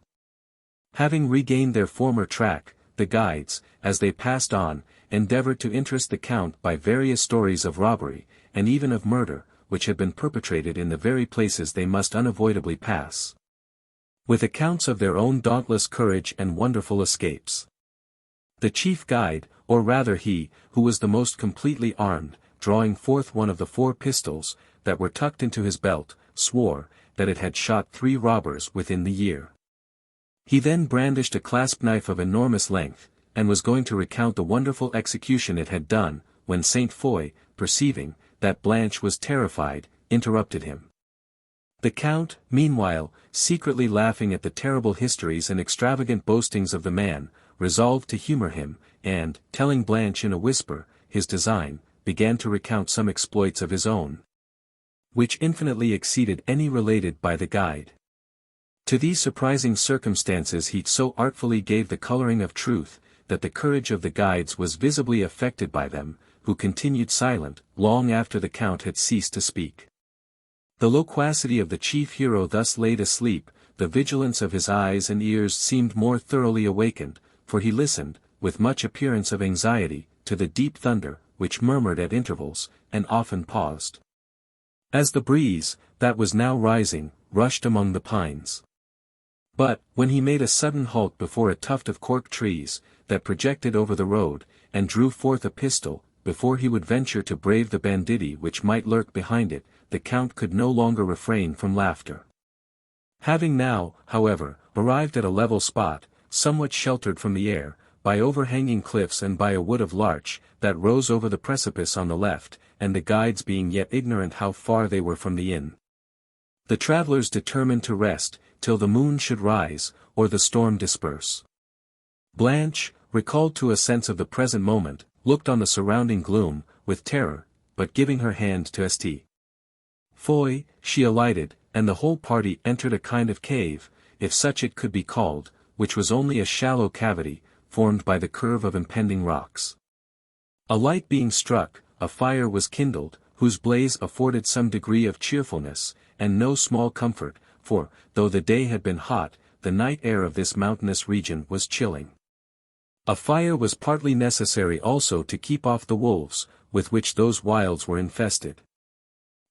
Having regained their former track, the guides, as they passed on, endeavored to interest the Count by various stories of robbery, and even of murder, which had been perpetrated in the very places they must unavoidably pass. With accounts of their own dauntless courage and wonderful escapes. The chief guide, or rather he, who was the most completely armed, drawing forth one of the 4 pistols, that were tucked into his belt, swore, that it had shot 3 robbers within the year. He then brandished a clasp knife of enormous length, and was going to recount the wonderful execution it had done, when Saint Foy, perceiving, that Blanche was terrified, interrupted him. The Count, meanwhile, secretly laughing at the terrible histories and extravagant boastings of the man, resolved to humor him, and, telling Blanche in a whisper, his design, began to recount some exploits of his own, which infinitely exceeded any related by the guide. To these surprising circumstances he so artfully gave the coloring of truth, that the courage of the guides was visibly affected by them, who continued silent, long after the Count had ceased to speak. The loquacity of the chief hero thus laid asleep, the vigilance of his eyes and ears seemed more thoroughly awakened, for he listened, with much appearance of anxiety, to the deep thunder, which murmured at intervals, and often paused. As the breeze, that was now rising, rushed among the pines. But, when he made a sudden halt before a tuft of cork trees, that projected over the road, and drew forth a pistol, before he would venture to brave the banditti which might lurk behind it, the Count could no longer refrain from laughter. Having now, however, arrived at a level spot, somewhat sheltered from the air, by overhanging cliffs and by a wood of larch, that rose over the precipice on the left, and the guides being yet ignorant how far they were from the inn, the travelers determined to rest, till the moon should rise, or the storm disperse. Blanche, recalled to a sense of the present moment, looked on the surrounding gloom, with terror, but giving her hand to St. Foy, she alighted, and the whole party entered a kind of cave, if such it could be called, which was only a shallow cavity, formed by the curve of impending rocks. A light being struck, a fire was kindled, whose blaze afforded some degree of cheerfulness, and no small comfort, for, though the day had been hot, the night air of this mountainous region was chilling. A fire was partly necessary also to keep off the wolves, with which those wilds were infested.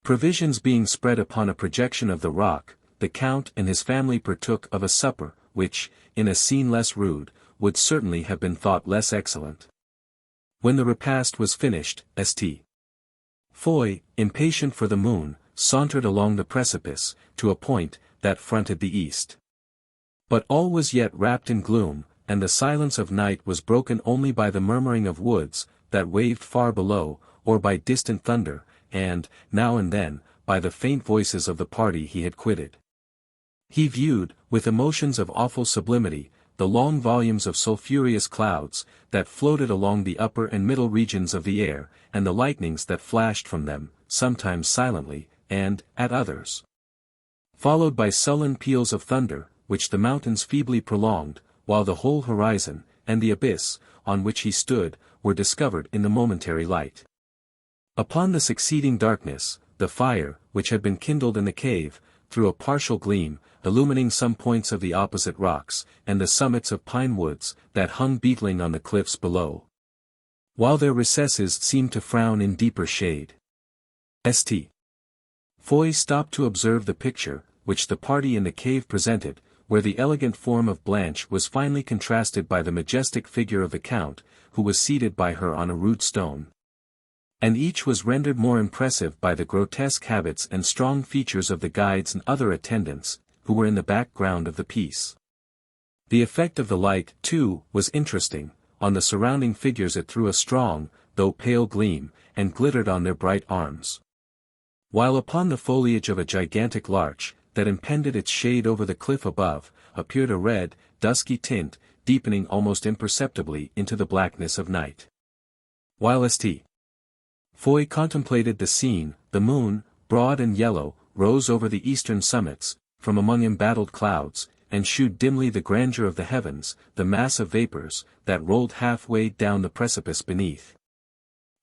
Provisions being spread upon a projection of the rock, the Count and his family partook of a supper, which, in a scene less rude, would certainly have been thought less excellent. When the repast was finished, St. Foy, impatient for the moon, sauntered along the precipice, to a point that fronted the east. But all was yet wrapped in gloom, and the silence of night was broken only by the murmuring of woods, that waved far below, or by distant thunder, and, now and then, by the faint voices of the party he had quitted. He viewed, with emotions of awful sublimity, the long volumes of sulphureous clouds, that floated along the upper and middle regions of the air, and the lightnings that flashed from them, sometimes silently, and, at others, followed by sullen peals of thunder, which the mountains feebly prolonged, while the whole horizon, and the abyss, on which he stood, were discovered in the momentary light. Upon the succeeding darkness, the fire, which had been kindled in the cave, threw a partial gleam, illumining some points of the opposite rocks, and the summits of pine woods, that hung beetling on the cliffs below, while their recesses seemed to frown in deeper shade. St. Foy stopped to observe the picture, which the party in the cave presented, where the elegant form of Blanche was finely contrasted by the majestic figure of the Count, who was seated by her on a rude stone. And each was rendered more impressive by the grotesque habits and strong features of the guides and other attendants, who were in the background of the piece. The effect of the light, too, was interesting. On the surrounding figures it threw a strong, though pale gleam, and glittered on their bright arms. While upon the foliage of a gigantic larch, that impended its shade over the cliff above, appeared a red, dusky tint, deepening almost imperceptibly into the blackness of night. While St. Foy contemplated the scene, the moon, broad and yellow, rose over the eastern summits, from among embattled clouds, and shewed dimly the grandeur of the heavens, the mass of vapors, that rolled half-way down the precipice beneath.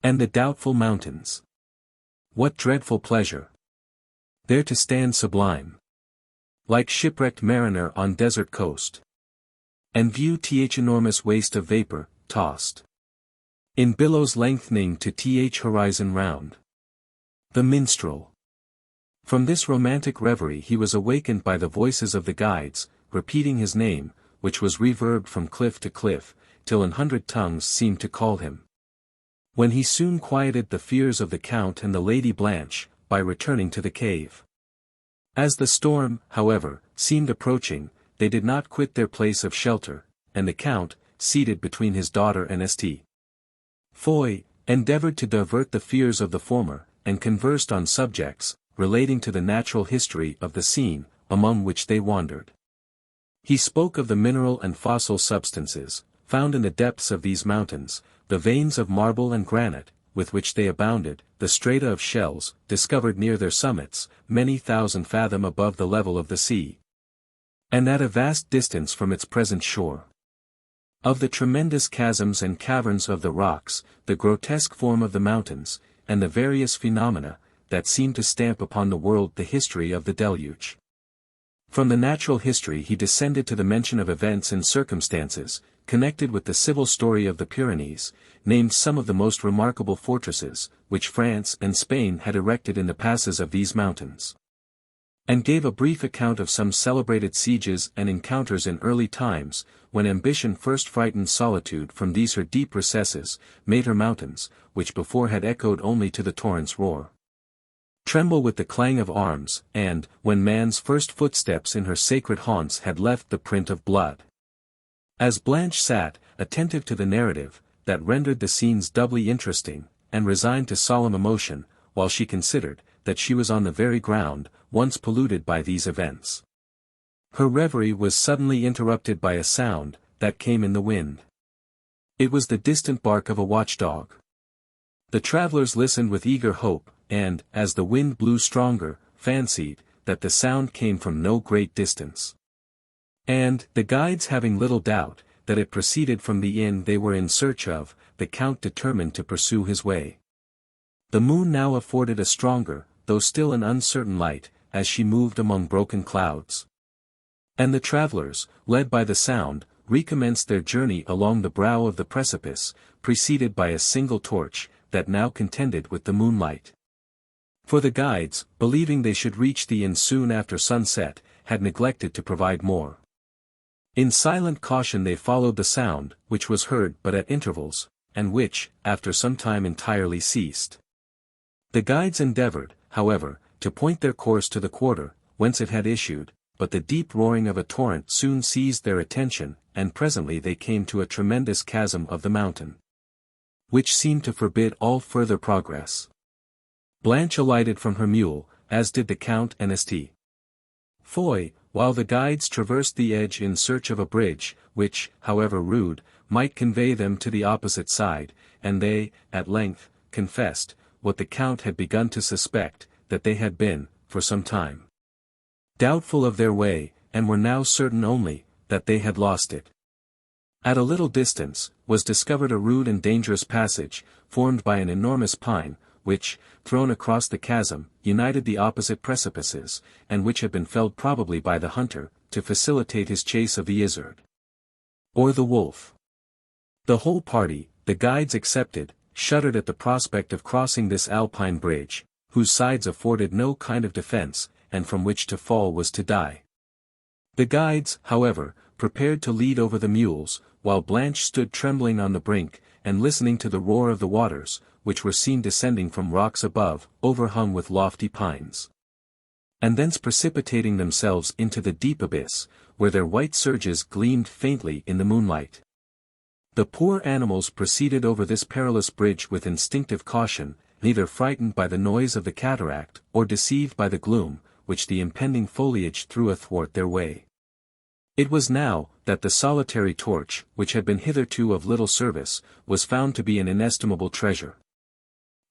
And the doubtful mountains. What dreadful pleasure! There to stand sublime, like shipwrecked mariner on desert coast, and view th enormous waste of vapor, tossed in billows lengthening to th horizon round. The minstrel. From this romantic reverie he was awakened by the voices of the guides, repeating his name, which was reverbed from cliff to cliff, till 100 tongues seemed to call him. When he soon quieted the fears of the Count and the Lady Blanche, by returning to the cave. As the storm, however, seemed approaching, they did not quit their place of shelter, and the Count, seated between his daughter and St. Foy, endeavored to divert the fears of the former, and conversed on subjects, relating to the natural history of the scene, among which they wandered. He spoke of the mineral and fossil substances, found in the depths of these mountains, the veins of marble and granite, with which they abounded, the strata of shells, discovered near their summits, many thousand fathom above the level of the sea, and at a vast distance from its present shore. Of the tremendous chasms and caverns of the rocks, the grotesque form of the mountains, and the various phenomena, that seemed to stamp upon the world the history of the deluge. From the natural history he descended to the mention of events and circumstances, connected with the civil story of the Pyrenees, named some of the most remarkable fortresses, which France and Spain had erected in the passes of these mountains, and gave a brief account of some celebrated sieges and encounters in early times, when ambition first frightened solitude from these her deep recesses, made her mountains, which before had echoed only to the torrent's roar, tremble with the clang of arms, and, when man's first footsteps in her sacred haunts had left the print of blood. As Blanche sat, attentive to the narrative, that rendered the scenes doubly interesting, and resigned to solemn emotion, while she considered, that she was on the very ground, once polluted by these events. Her reverie was suddenly interrupted by a sound, that came in the wind. It was the distant bark of a watchdog. The travelers listened with eager hope, and, as the wind blew stronger, fancied, that the sound came from no great distance. And, the guides having little doubt, that it proceeded from the inn they were in search of, the Count determined to pursue his way. The moon now afforded a stronger, though still an uncertain light, as she moved among broken clouds. And the travelers, led by the sound, recommenced their journey along the brow of the precipice, preceded by a single torch, that now contended with the moonlight. For the guides, believing they should reach the inn soon after sunset, had neglected to provide more. In silent caution they followed the sound, which was heard but at intervals, and which, after some time entirely ceased. The guides endeavored, however, to point their course to the quarter, whence it had issued, but the deep roaring of a torrent soon seized their attention, and presently they came to a tremendous chasm of the mountain, which seemed to forbid all further progress. Blanche alighted from her mule, as did the Count and St. Foy, while the guides traversed the edge in search of a bridge, which, however rude, might convey them to the opposite side, and they, at length, confessed, what the Count had begun to suspect, that they had been, for some time, doubtful of their way, and were now certain only, that they had lost it. At a little distance, was discovered a rude and dangerous passage, formed by an enormous pine, which, thrown across the chasm, united the opposite precipices, and which had been felled probably by the hunter, to facilitate his chase of the izzard, or the wolf. The whole party, the guides excepted, shuddered at the prospect of crossing this alpine bridge, whose sides afforded no kind of defense, and from which to fall was to die. The guides, however, prepared to lead over the mules, while Blanche stood trembling on the brink, and listening to the roar of the waters, which were seen descending from rocks above, overhung with lofty pines, and thence precipitating themselves into the deep abyss, where their white surges gleamed faintly in the moonlight. The poor animals proceeded over this perilous bridge with instinctive caution, neither frightened by the noise of the cataract, or deceived by the gloom, which the impending foliage threw athwart their way. It was now, that the solitary torch, which had been hitherto of little service, was found to be an inestimable treasure.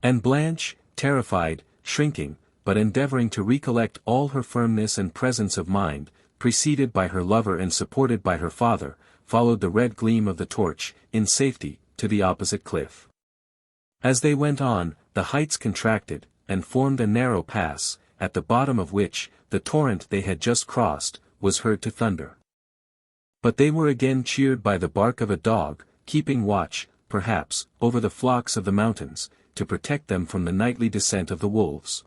And Blanche, terrified, shrinking, but endeavoring to recollect all her firmness and presence of mind, preceded by her lover and supported by her father, followed the red gleam of the torch, in safety, to the opposite cliff. As they went on, the heights contracted, and formed a narrow pass, at the bottom of which, the torrent they had just crossed, was heard to thunder. But they were again cheered by the bark of a dog, keeping watch, perhaps, over the flocks of the mountains, to protect them from the nightly descent of the wolves.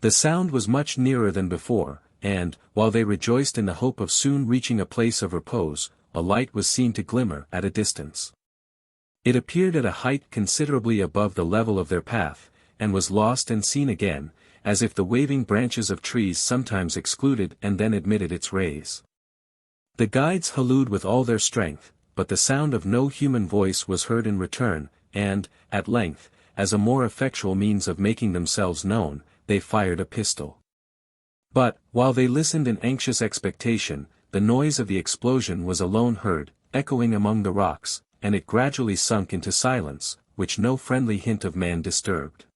The sound was much nearer than before, and, while they rejoiced in the hope of soon reaching a place of repose, a light was seen to glimmer at a distance. It appeared at a height considerably above the level of their path, and was lost and seen again, as if the waving branches of trees sometimes excluded and then admitted its rays. The guides hallooed with all their strength, but the sound of no human voice was heard in return, and, at length, as a more effectual means of making themselves known, they fired a pistol. But, while they listened in anxious expectation, the noise of the explosion was alone heard, echoing among the rocks, and it gradually sunk into silence, which no friendly hint of man disturbed.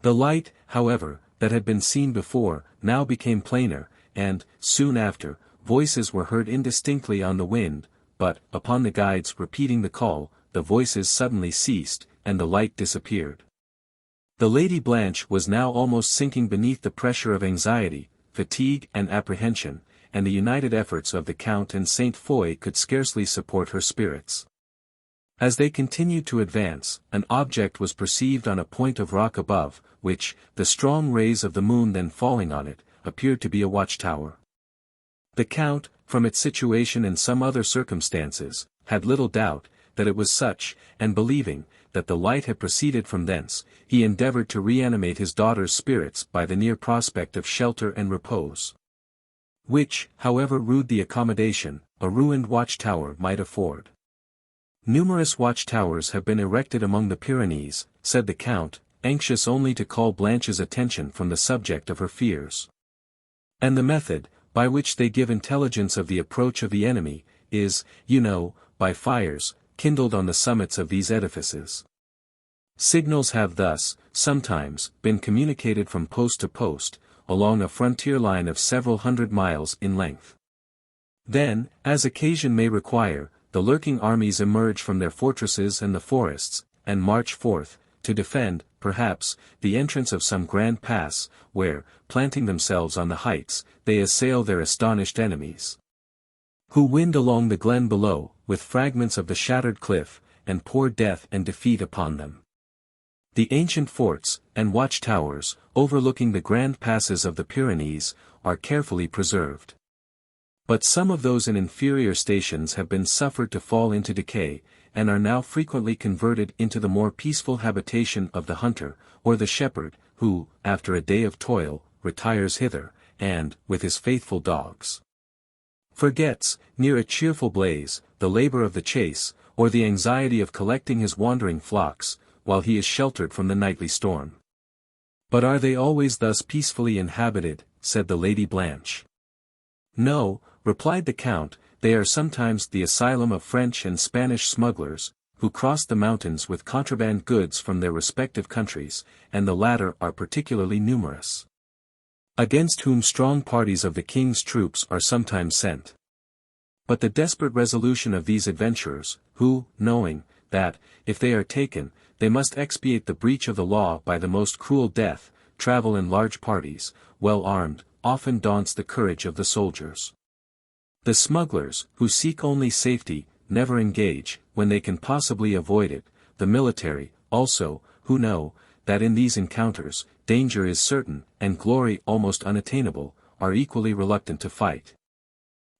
The light, however, that had been seen before, now became plainer, and, soon after, voices were heard indistinctly on the wind, but, upon the guides repeating the call, the voices suddenly ceased, and the light disappeared. The Lady Blanche was now almost sinking beneath the pressure of anxiety, fatigue and apprehension, and the united efforts of the Count and St. Foy could scarcely support her spirits. As they continued to advance, an object was perceived on a point of rock above, which, the strong rays of the moon then falling on it, appeared to be a watchtower. The Count, from its situation and some other circumstances, had little doubt, that it was such, and believing, that the light had proceeded from thence, he endeavored to reanimate his daughter's spirits by the near prospect of shelter and repose, which, however rude the accommodation, a ruined watchtower might afford. Numerous watchtowers have been erected among the Pyrenees, said the Count, anxious only to call Blanche's attention from the subject of her fears. And the method, by which they give intelligence of the approach of the enemy, is, you know, by fires, kindled on the summits of these edifices. Signals have thus, sometimes, been communicated from post to post, along a frontier line of several hundred miles in length. Then, as occasion may require, the lurking armies emerge from their fortresses and the forests, and march forth, to defend, perhaps, the entrance of some grand pass, where, planting themselves on the heights, they assail their astonished enemies, who wind along the glen below, with fragments of the shattered cliff, and pour death and defeat upon them. The ancient forts, and watchtowers, overlooking the grand passes of the Pyrenees, are carefully preserved. But some of those in inferior stations have been suffered to fall into decay, and are now frequently converted into the more peaceful habitation of the hunter, or the shepherd, who, after a day of toil, retires hither, and, with his faithful dogs, forgets, near a cheerful blaze, the labor of the chase, or the anxiety of collecting his wandering flocks, while he is sheltered from the nightly storm. But are they always thus peacefully inhabited? Said the Lady Blanche. No, replied the Count, they are sometimes the asylum of French and Spanish smugglers, who cross the mountains with contraband goods from their respective countries, and the latter are particularly numerous, against whom strong parties of the king's troops are sometimes sent. But the desperate resolution of these adventurers, who, knowing, that, if they are taken, they must expiate the breach of the law by the most cruel death, travel in large parties, well armed, often daunts the courage of the soldiers. The smugglers, who seek only safety, never engage, when they can possibly avoid it. The military, also, who know, that in these encounters, danger is certain, and glory almost unattainable, are equally reluctant to fight.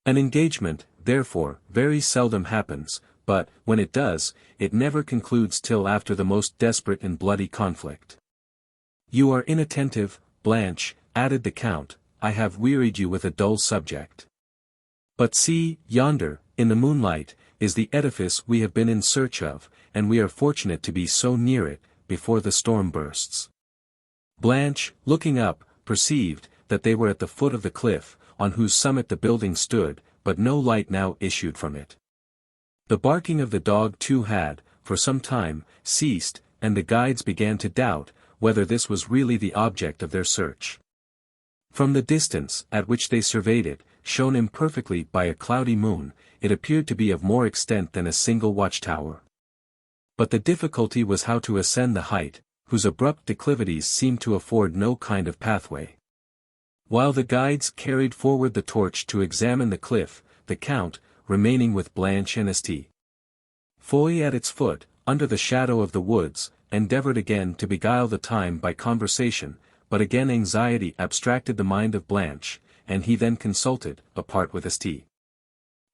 An engagement, therefore, very seldom happens, but, when it does, it never concludes till after the most desperate and bloody conflict. You are inattentive, Blanche, added the Count, I have wearied you with a dull subject. But see, yonder, in the moonlight, is the edifice we have been in search of, and we are fortunate to be so near it, before the storm bursts. Blanche, looking up, perceived, that they were at the foot of the cliff, on whose summit the building stood, but no light now issued from it. The barking of the dog too had, for some time, ceased, and the guides began to doubt, whether this was really the object of their search. From the distance, at which they surveyed it, shown imperfectly by a cloudy moon, it appeared to be of more extent than a single watchtower. But the difficulty was how to ascend the height, whose abrupt declivities seemed to afford no kind of pathway. While the guides carried forward the torch to examine the cliff, the Count, remaining with Blanche and St. Foy at its foot, under the shadow of the woods, endeavored again to beguile the time by conversation, but again anxiety abstracted the mind of Blanche, and he then consulted, apart with St.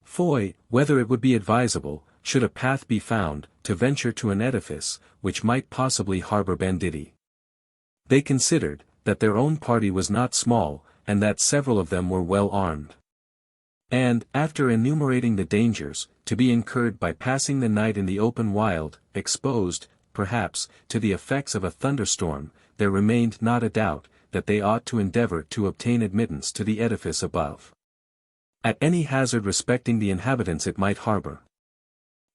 Foy, whether it would be advisable, should a path be found, to venture to an edifice, which might possibly harbor banditti. They considered, that their own party was not small, and that several of them were well armed. And, after enumerating the dangers, to be incurred by passing the night in the open wild, exposed, perhaps, to the effects of a thunderstorm, there remained not a doubt, that they ought to endeavor to obtain admittance to the edifice above, at any hazard respecting the inhabitants it might harbor.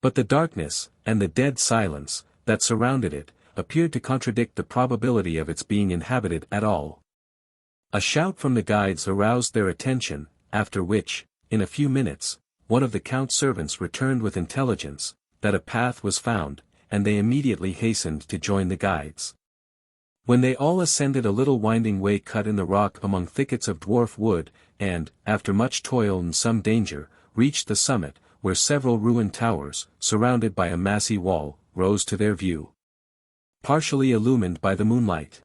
But the darkness, and the dead silence, that surrounded it, appeared to contradict the probability of its being inhabited at all. A shout from the guides aroused their attention, after which, in a few minutes, one of the Count's servants returned with intelligence, that a path was found, and they immediately hastened to join the guides. When they all ascended a little winding way cut in the rock among thickets of dwarf wood, and, after much toil and some danger, reached the summit, where several ruined towers, surrounded by a massy wall, rose to their view, partially illumined by the moonlight.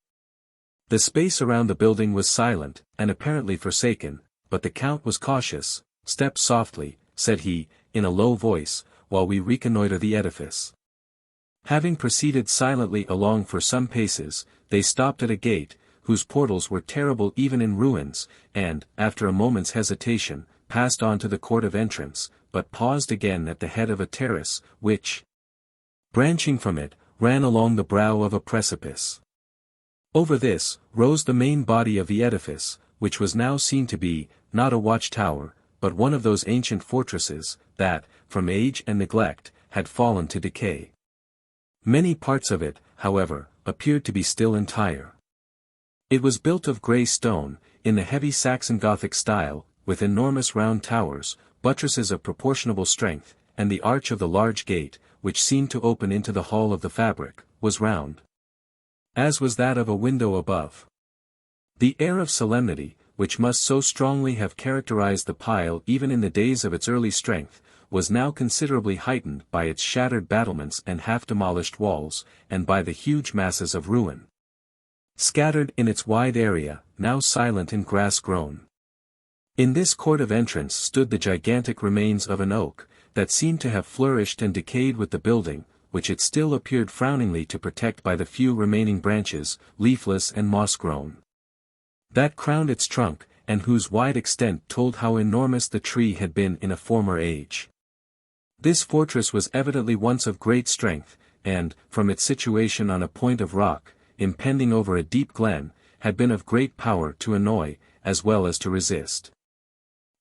The space around the building was silent, and apparently forsaken, but the Count was cautious. Step softly, said he, in a low voice, while we reconnoiter the edifice. Having proceeded silently along for some paces, they stopped at a gate, whose portals were terrible even in ruins, and, after a moment's hesitation, passed on to the court of entrance, but paused again at the head of a terrace, which, branching from it, ran along the brow of a precipice. Over this, rose the main body of the edifice, which was now seen to be, not a watchtower, but one of those ancient fortresses, that, from age and neglect, had fallen to decay. Many parts of it, however, appeared to be still entire. It was built of grey stone, in the heavy Saxon Gothic style, with enormous round towers, buttresses of proportionable strength, and the arch of the large gate, which seemed to open into the hall of the fabric, was round, as was that of a window above. The air of solemnity, which must so strongly have characterized the pile even in the days of its early strength, was now considerably heightened by its shattered battlements and half-demolished walls, and by the huge masses of ruin scattered in its wide area, now silent and grass-grown. In this court of entrance stood the gigantic remains of an oak, that seemed to have flourished and decayed with the building, which it still appeared frowningly to protect by the few remaining branches, leafless and moss-grown, that crowned its trunk, and whose wide extent told how enormous the tree had been in a former age. This fortress was evidently once of great strength, and, from its situation on a point of rock, impending over a deep glen, had been of great power to annoy, as well as to resist.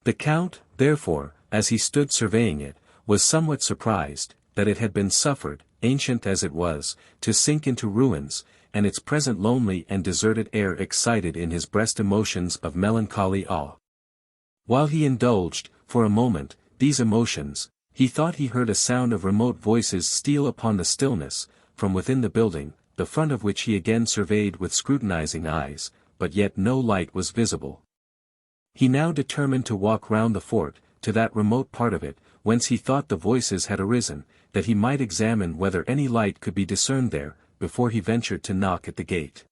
The Count, therefore, as he stood surveying it, was somewhat surprised, that it had been suffered, ancient as it was, to sink into ruins, and its present lonely and deserted air excited in his breast emotions of melancholy awe. While he indulged, for a moment, these emotions, he thought he heard a sound of remote voices steal upon the stillness, from within the building, the front of which he again surveyed with scrutinizing eyes, but yet no light was visible. He now determined to walk round the fort, to that remote part of it, whence he thought the voices had arisen, that he might examine whether any light could be discerned there, before he ventured to knock at the gate.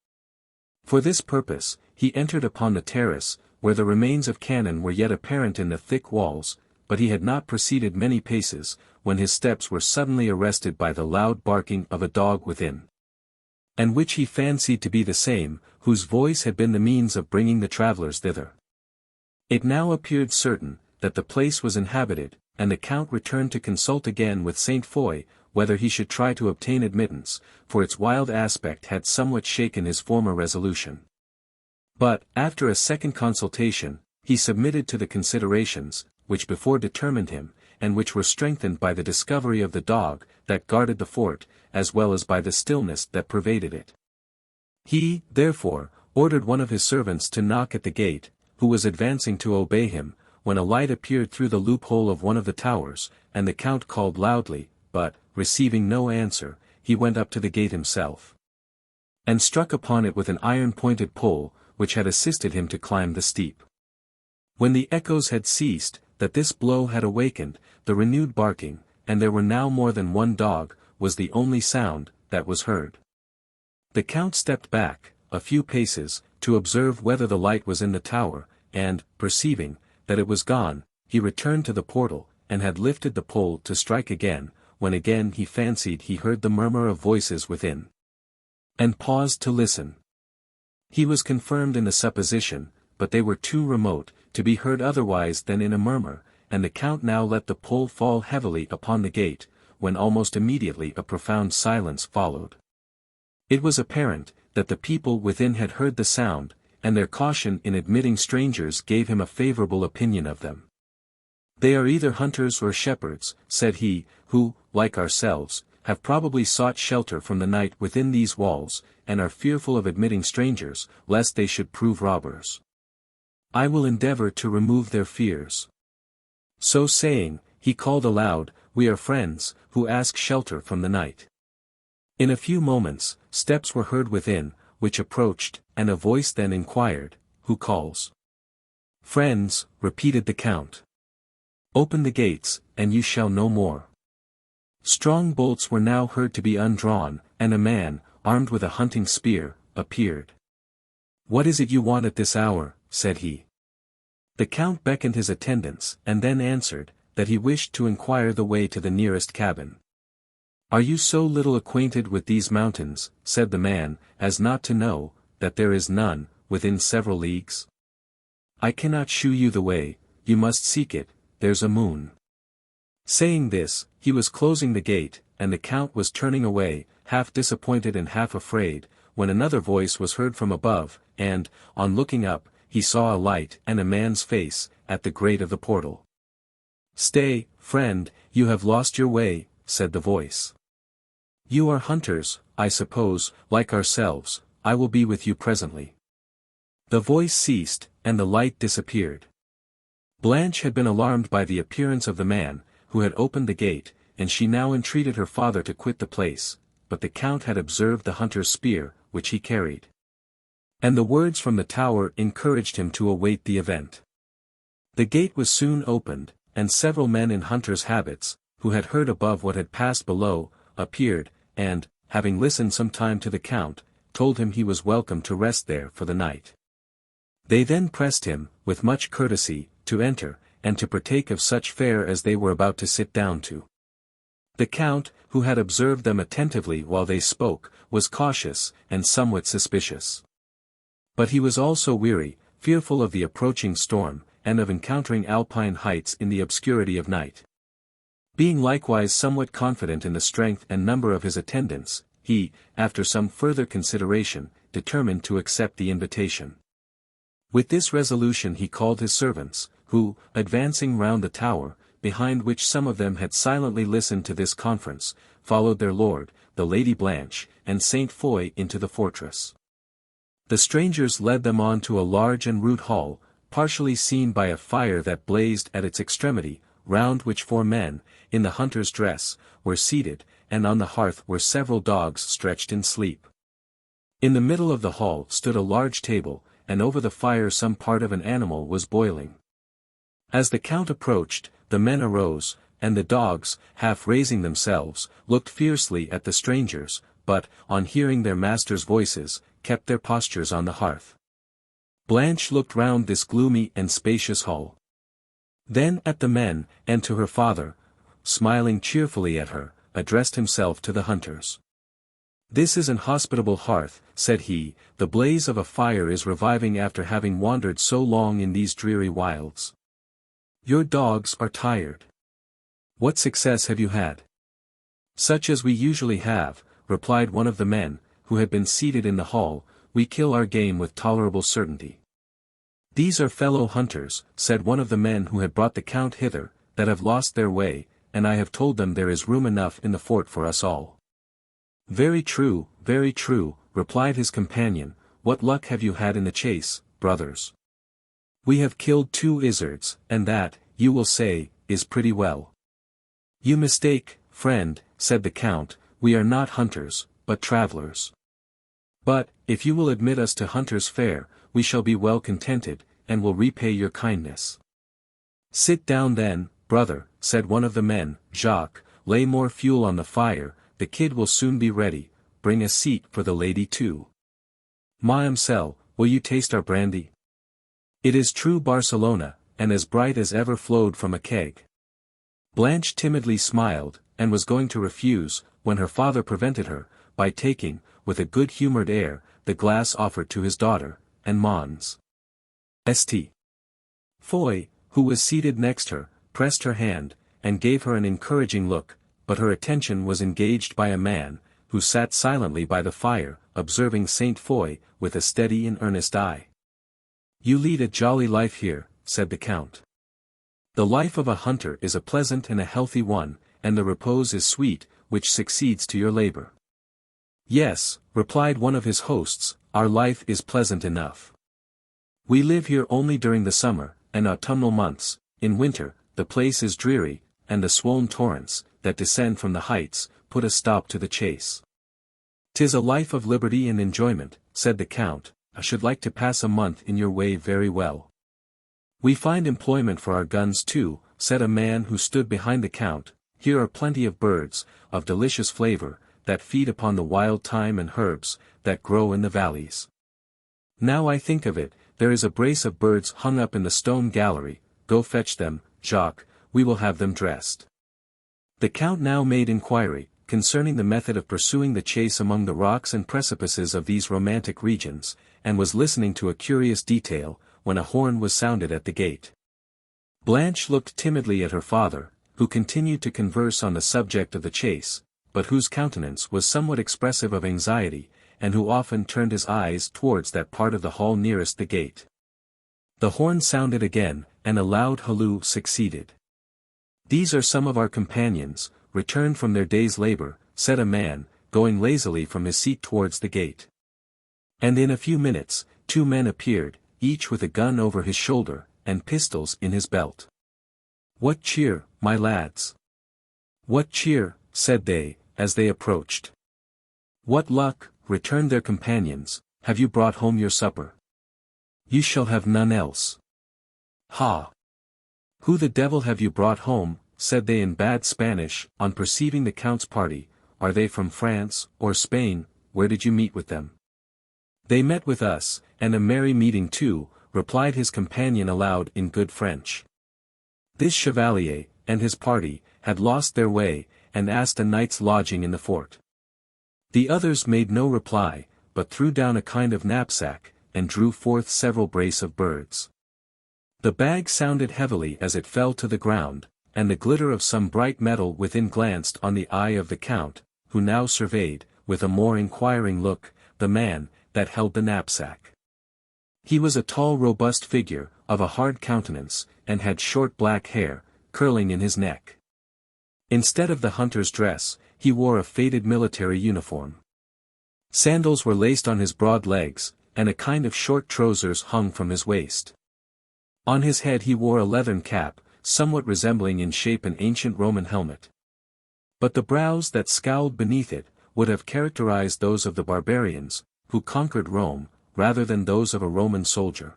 For this purpose, he entered upon the terrace, where the remains of cannon were yet apparent in the thick walls, but he had not proceeded many paces, when his steps were suddenly arrested by the loud barking of a dog within, and which he fancied to be the same, whose voice had been the means of bringing the travellers thither. It now appeared certain, that the place was inhabited, and the Count returned to consult again with Saint Foy, whether he should try to obtain admittance, for its wild aspect had somewhat shaken his former resolution. But, after a second consultation, he submitted to the considerations, which before determined him, and which were strengthened by the discovery of the dog, that guarded the fort, as well as by the stillness that pervaded it. He, therefore, ordered one of his servants to knock at the gate, who was advancing to obey him, when a light appeared through the loophole of one of the towers, and the Count called loudly, but, receiving no answer, he went up to the gate himself, and struck upon it with an iron-pointed pole, which had assisted him to climb the steep. When the echoes had ceased, that this blow had awakened, the renewed barking, and there were now more than one dog, was the only sound that was heard. The Count stepped back, a few paces, to observe whether the light was in the tower, and, perceiving that it was gone, he returned to the portal, and had lifted the pole to strike again, when again he fancied he heard the murmur of voices within, and paused to listen. He was confirmed in the supposition, but they were too remote, to be heard otherwise than in a murmur, and the Count now let the pole fall heavily upon the gate, when almost immediately a profound silence followed. It was apparent, that the people within had heard the sound, and their caution in admitting strangers gave him a favorable opinion of them. "They are either hunters or shepherds," said he, "who, like ourselves, have probably sought shelter from the night within these walls, and are fearful of admitting strangers, lest they should prove robbers. I will endeavor to remove their fears." So saying, he called aloud, "We are friends, who ask shelter from the night." In a few moments, steps were heard within, which approached, and a voice then inquired, "Who calls?" "Friends," repeated the Count. "Open the gates, and you shall know more." Strong bolts were now heard to be undrawn, and a man, armed with a hunting spear, appeared. "What is it you want at this hour?" said he. The Count beckoned his attendants, and then answered, that he wished to inquire the way to the nearest cabin. "Are you so little acquainted with these mountains," said the man, "as not to know, that there is none, within several leagues? I cannot shew you the way, you must seek it, there's a moon." Saying this, he was closing the gate, and the Count was turning away, half disappointed and half afraid, when another voice was heard from above, and, on looking up, he saw a light and a man's face, at the grate of the portal. "Stay, friend, you have lost your way," said the voice. "You are hunters, I suppose, like ourselves, I will be with you presently." The voice ceased, and the light disappeared. Blanche had been alarmed by the appearance of the man, who had opened the gate, and she now entreated her father to quit the place, but the Count had observed the hunter's spear, which he carried, and the words from the tower encouraged him to await the event. The gate was soon opened, and several men in hunters' habits, who had heard above what had passed below, appeared, and, having listened some time to the Count, told him he was welcome to rest there for the night. They then pressed him, with much courtesy, to enter, and to partake of such fare as they were about to sit down to. The Count, who had observed them attentively while they spoke, was cautious, and somewhat suspicious. But he was also weary, fearful of the approaching storm, and of encountering alpine heights in the obscurity of night. Being likewise somewhat confident in the strength and number of his attendants, he, after some further consideration, determined to accept the invitation. With this resolution he called his servants, who, advancing round the tower, behind which some of them had silently listened to this conference, followed their lord, the Lady Blanche, and Saint Foy into the fortress. The strangers led them on to a large and rude hall, partially seen by a fire that blazed at its extremity, round which 4 men, in the hunter's dress, were seated, and on the hearth were several dogs stretched in sleep. In the middle of the hall stood a large table, and over the fire some part of an animal was boiling. As the Count approached, the men arose, and the dogs, half raising themselves, looked fiercely at the strangers, but, on hearing their masters' voices, kept their postures on the hearth. Blanche looked round this gloomy and spacious hall. Then at the men, and to her father, smiling cheerfully at her, addressed himself to the hunters. "This is an hospitable hearth," said he, "the blaze of a fire is reviving after having wandered so long in these dreary wilds. Your dogs are tired. What success have you had?" "Such as we usually have," replied one of the men, who had been seated in the hall, "we kill our game with tolerable certainty." "These are fellow hunters," said one of the men who had brought the Count hither, "that have lost their way, and I have told them there is room enough in the fort for us all." very true," replied his companion, "what luck have you had in the chase, brothers?" "We have killed 2 izzards, and that, you will say, is pretty well." "You mistake, friend," said the Count, "we are not hunters, but travelers. But, if you will admit us to hunters' fare, we shall be well contented, and will repay your kindness." "Sit down then, brother," said one of the men, Jacques, "lay more fuel on the fire, the kid will soon be ready, bring a seat for the lady too. Mademoiselle, will you taste our brandy? It is true Barcelona, and as bright as ever flowed from a keg." Blanche timidly smiled, and was going to refuse, when her father prevented her, by taking, with a good-humoured air, the glass offered to his daughter, and Mons. St. Foy, who was seated next her, pressed her hand, and gave her an encouraging look, but her attention was engaged by a man, who sat silently by the fire, observing Saint Foy, with a steady and earnest eye. "You lead a jolly life here," said the Count. "The life of a hunter is a pleasant and a healthy one, and the repose is sweet, which succeeds to your labor." "Yes," replied one of his hosts, "our life is pleasant enough. We live here only during the summer, and autumnal months. In winter, the place is dreary, and the swollen torrents, that descend from the heights, put a stop to the chase." "'Tis a life of liberty and enjoyment," said the Count, "I should like to pass a month in your way very well." "We find employment for our guns too," said a man who stood behind the Count. "Here are plenty of birds, of delicious flavor, that feed upon the wild thyme and herbs, that grow in the valleys. Now I think of it, there is a brace of birds hung up in the stone gallery, go fetch them, Jacques, we will have them dressed." The Count now made inquiry, concerning the method of pursuing the chase among the rocks and precipices of these romantic regions, and was listening to a curious detail, when a horn was sounded at the gate. Blanche looked timidly at her father, who continued to converse on the subject of the chase, but whose countenance was somewhat expressive of anxiety, and who often turned his eyes towards that part of the hall nearest the gate. The horn sounded again, and a loud halloo succeeded. "These are some of our companions, returned from their day's labor," said a man, going lazily from his seat towards the gate. And in a few minutes, 2 men appeared, each with a gun over his shoulder, and pistols in his belt. "What cheer, my lads? What cheer," said they, as they approached. "What luck," returned their companions, "have you brought home your supper? You shall have none else." "Ha! "Who the devil have you brought home?" said they in bad Spanish, on perceiving the Count's party. "Are they from France, or Spain? Where did you meet with them?" "They met with us, and a merry meeting too," replied his companion aloud in good French. This chevalier, and his party, had lost their way, and asked a night's lodging in the fort. The others made no reply, but threw down a kind of knapsack, and drew forth several brace of birds. The bag sounded heavily as it fell to the ground, and the glitter of some bright metal within glanced on the eye of the Count, who now surveyed, with a more inquiring look, the man that held the knapsack. He was a tall robust figure, of a hard countenance, and had short black hair, curling in his neck. Instead of the hunter's dress, he wore a faded military uniform. Sandals were laced on his broad legs, and a kind of short trousers hung from his waist. On his head he wore a leathern cap, somewhat resembling in shape an ancient Roman helmet. But the brows that scowled beneath it, would have characterized those of the barbarians, who conquered Rome, rather than those of a Roman soldier.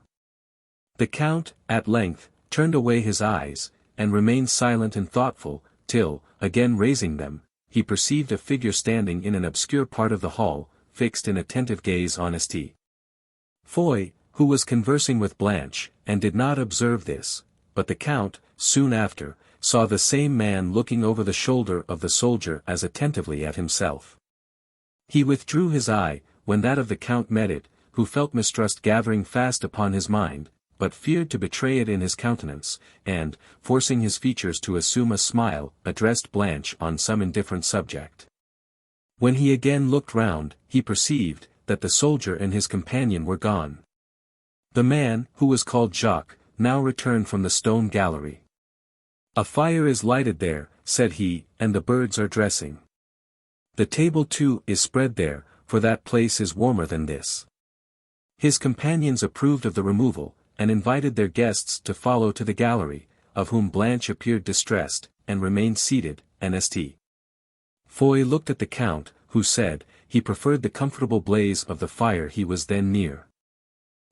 The Count, at length, turned away his eyes, and remained silent and thoughtful, till, again raising them, he perceived a figure standing in an obscure part of the hall, fixed in attentive gaze on St. Foy, who was conversing with Blanche, and did not observe this, but the Count, soon after, saw the same man looking over the shoulder of the soldier as attentively at himself. He withdrew his eye, when that of the Count met it, who felt mistrust gathering fast upon his mind, but feared to betray it in his countenance, and, forcing his features to assume a smile, addressed Blanche on some indifferent subject. When he again looked round, he perceived, that the soldier and his companion were gone. The man, who was called Jacques, now returned from the stone gallery. "A fire is lighted there," said he, "and the birds are dressing. The table too is spread there, for that place is warmer than this." His companions approved of the removal, and invited their guests to follow to the gallery, of whom Blanche appeared distressed, and remained seated, and St. Foy looked at the Count, who said, he preferred the comfortable blaze of the fire he was then near.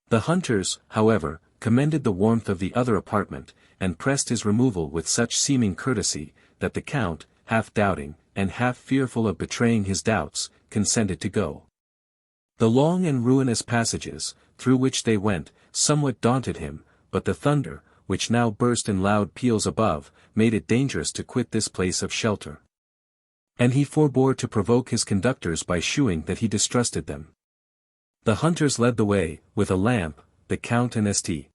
The hunters, however, commended the warmth of the other apartment, and pressed his removal with such seeming courtesy, that the Count, half doubting, and half fearful of betraying his doubts, consented to go. The long and ruinous passages, through which they went, somewhat daunted him, but the thunder, which now burst in loud peals above, made it dangerous to quit this place of shelter. And he forbore to provoke his conductors by shewing that he distrusted them. The hunters led the way, with a lamp, the Count and St.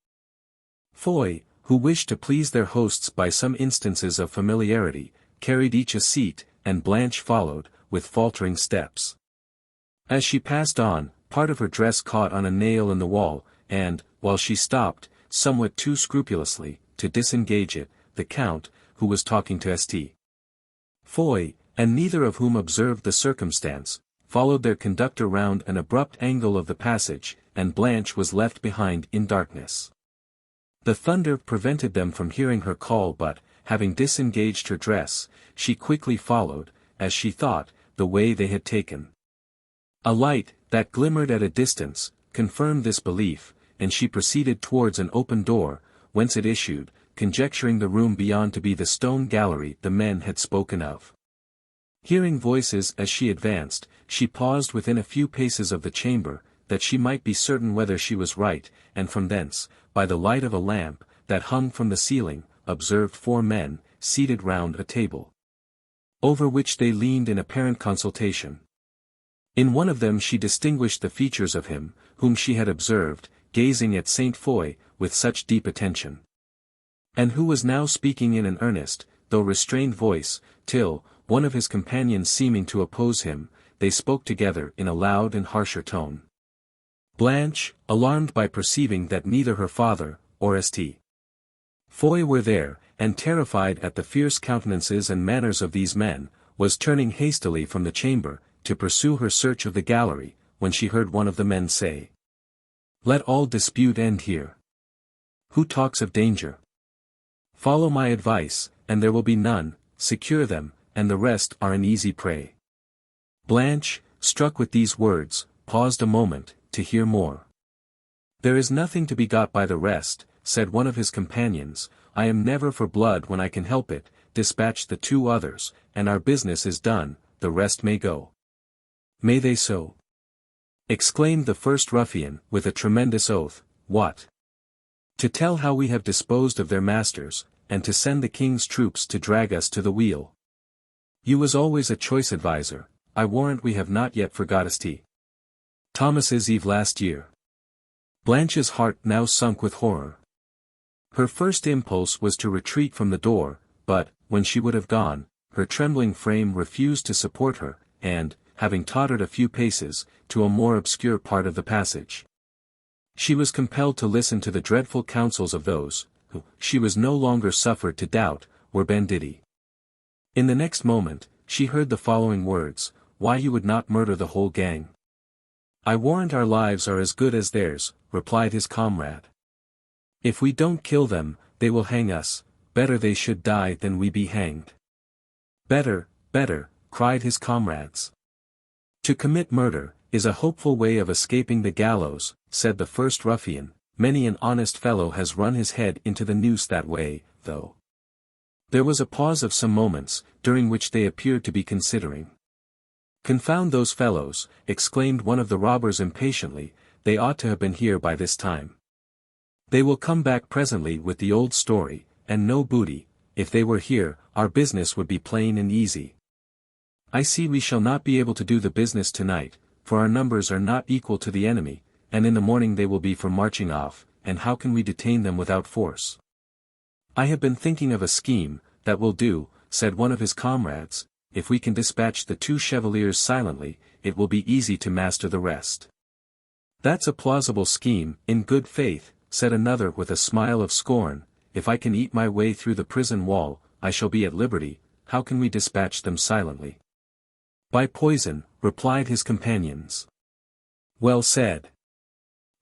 Foy, who wished to please their hosts by some instances of familiarity, carried each a seat, and Blanche followed, with faltering steps. As she passed on, part of her dress caught on a nail in the wall, and, while she stopped, somewhat too scrupulously, to disengage it, the Count, who was talking to St. Foy, and neither of whom observed the circumstance, followed their conductor round an abrupt angle of the passage, and Blanche was left behind in darkness. The thunder prevented them from hearing her call, but, having disengaged her dress, she quickly followed, as she thought, the way they had taken. A light, that glimmered at a distance, confirmed this belief, and she proceeded towards an open door, whence it issued, conjecturing the room beyond to be the stone gallery the men had spoken of. Hearing voices as she advanced, she paused within a few paces of the chamber, that she might be certain whether she was right, and from thence, by the light of a lamp, that hung from the ceiling, observed 4 men, seated round a table, over which they leaned in apparent consultation. In one of them she distinguished the features of him, whom she had observed, gazing at St. Foy, with such deep attention, and who was now speaking in an earnest, though restrained voice, till, one of his companions seeming to oppose him, they spoke together in a loud and harsher tone. Blanche, alarmed by perceiving that neither her father, or St. Foy were there, and terrified at the fierce countenances and manners of these men, was turning hastily from the chamber, to pursue her search of the gallery, when she heard one of the men say, "Let all dispute end here. Who talks of danger? Follow my advice, and there will be none, secure them, and the rest are an easy prey." Blanche, struck with these words, paused a moment, to hear more. "There is nothing to be got by the rest," said one of his companions, I am never for blood when I can help it, dispatch the 2 others, and our business is done, the rest may go. May they so? Exclaimed the first ruffian, with a tremendous oath. What? To tell how we have disposed of their masters, and to send the king's troops to drag us to the wheel. You was always a choice adviser, I warrant we have not yet forgottest Thomas's eve last year. Blanche's heart now sunk with horror. Her first impulse was to retreat from the door, but, when she would have gone, her trembling frame refused to support her, and, having tottered a few paces, to a more obscure part of the passage, she was compelled to listen to the dreadful counsels of those, who, she was no longer suffered to doubt, were banditti. In the next moment, she heard the following words, "Why you would not murder the whole gang?" "I warrant our lives are as good as theirs," replied his comrade. "If we don't kill them, they will hang us, better they should die than we be hanged." "Better, better," cried his comrades. "To commit murder, is a hopeful way of escaping the gallows," said the first ruffian, "many an honest fellow has run his head into the noose that way, though." There was a pause of some moments, during which they appeared to be considering. "Confound those fellows," exclaimed one of the robbers impatiently, "they ought to have been here by this time. They will come back presently with the old story, and no booty. If they were here, our business would be plain and easy. I see we shall not be able to do the business tonight, for our numbers are not equal to the enemy, and in the morning they will be for marching off, and how can we detain them without force?" "I have been thinking of a scheme, that will do," said one of his comrades. "If we can dispatch the 2 chevaliers silently, it will be easy to master the rest." "That's a plausible scheme, in good faith," said another with a smile of scorn. "If I can eat my way through the prison wall, I shall be at liberty. How can we dispatch them silently?" "By poison," replied his companions. "Well said."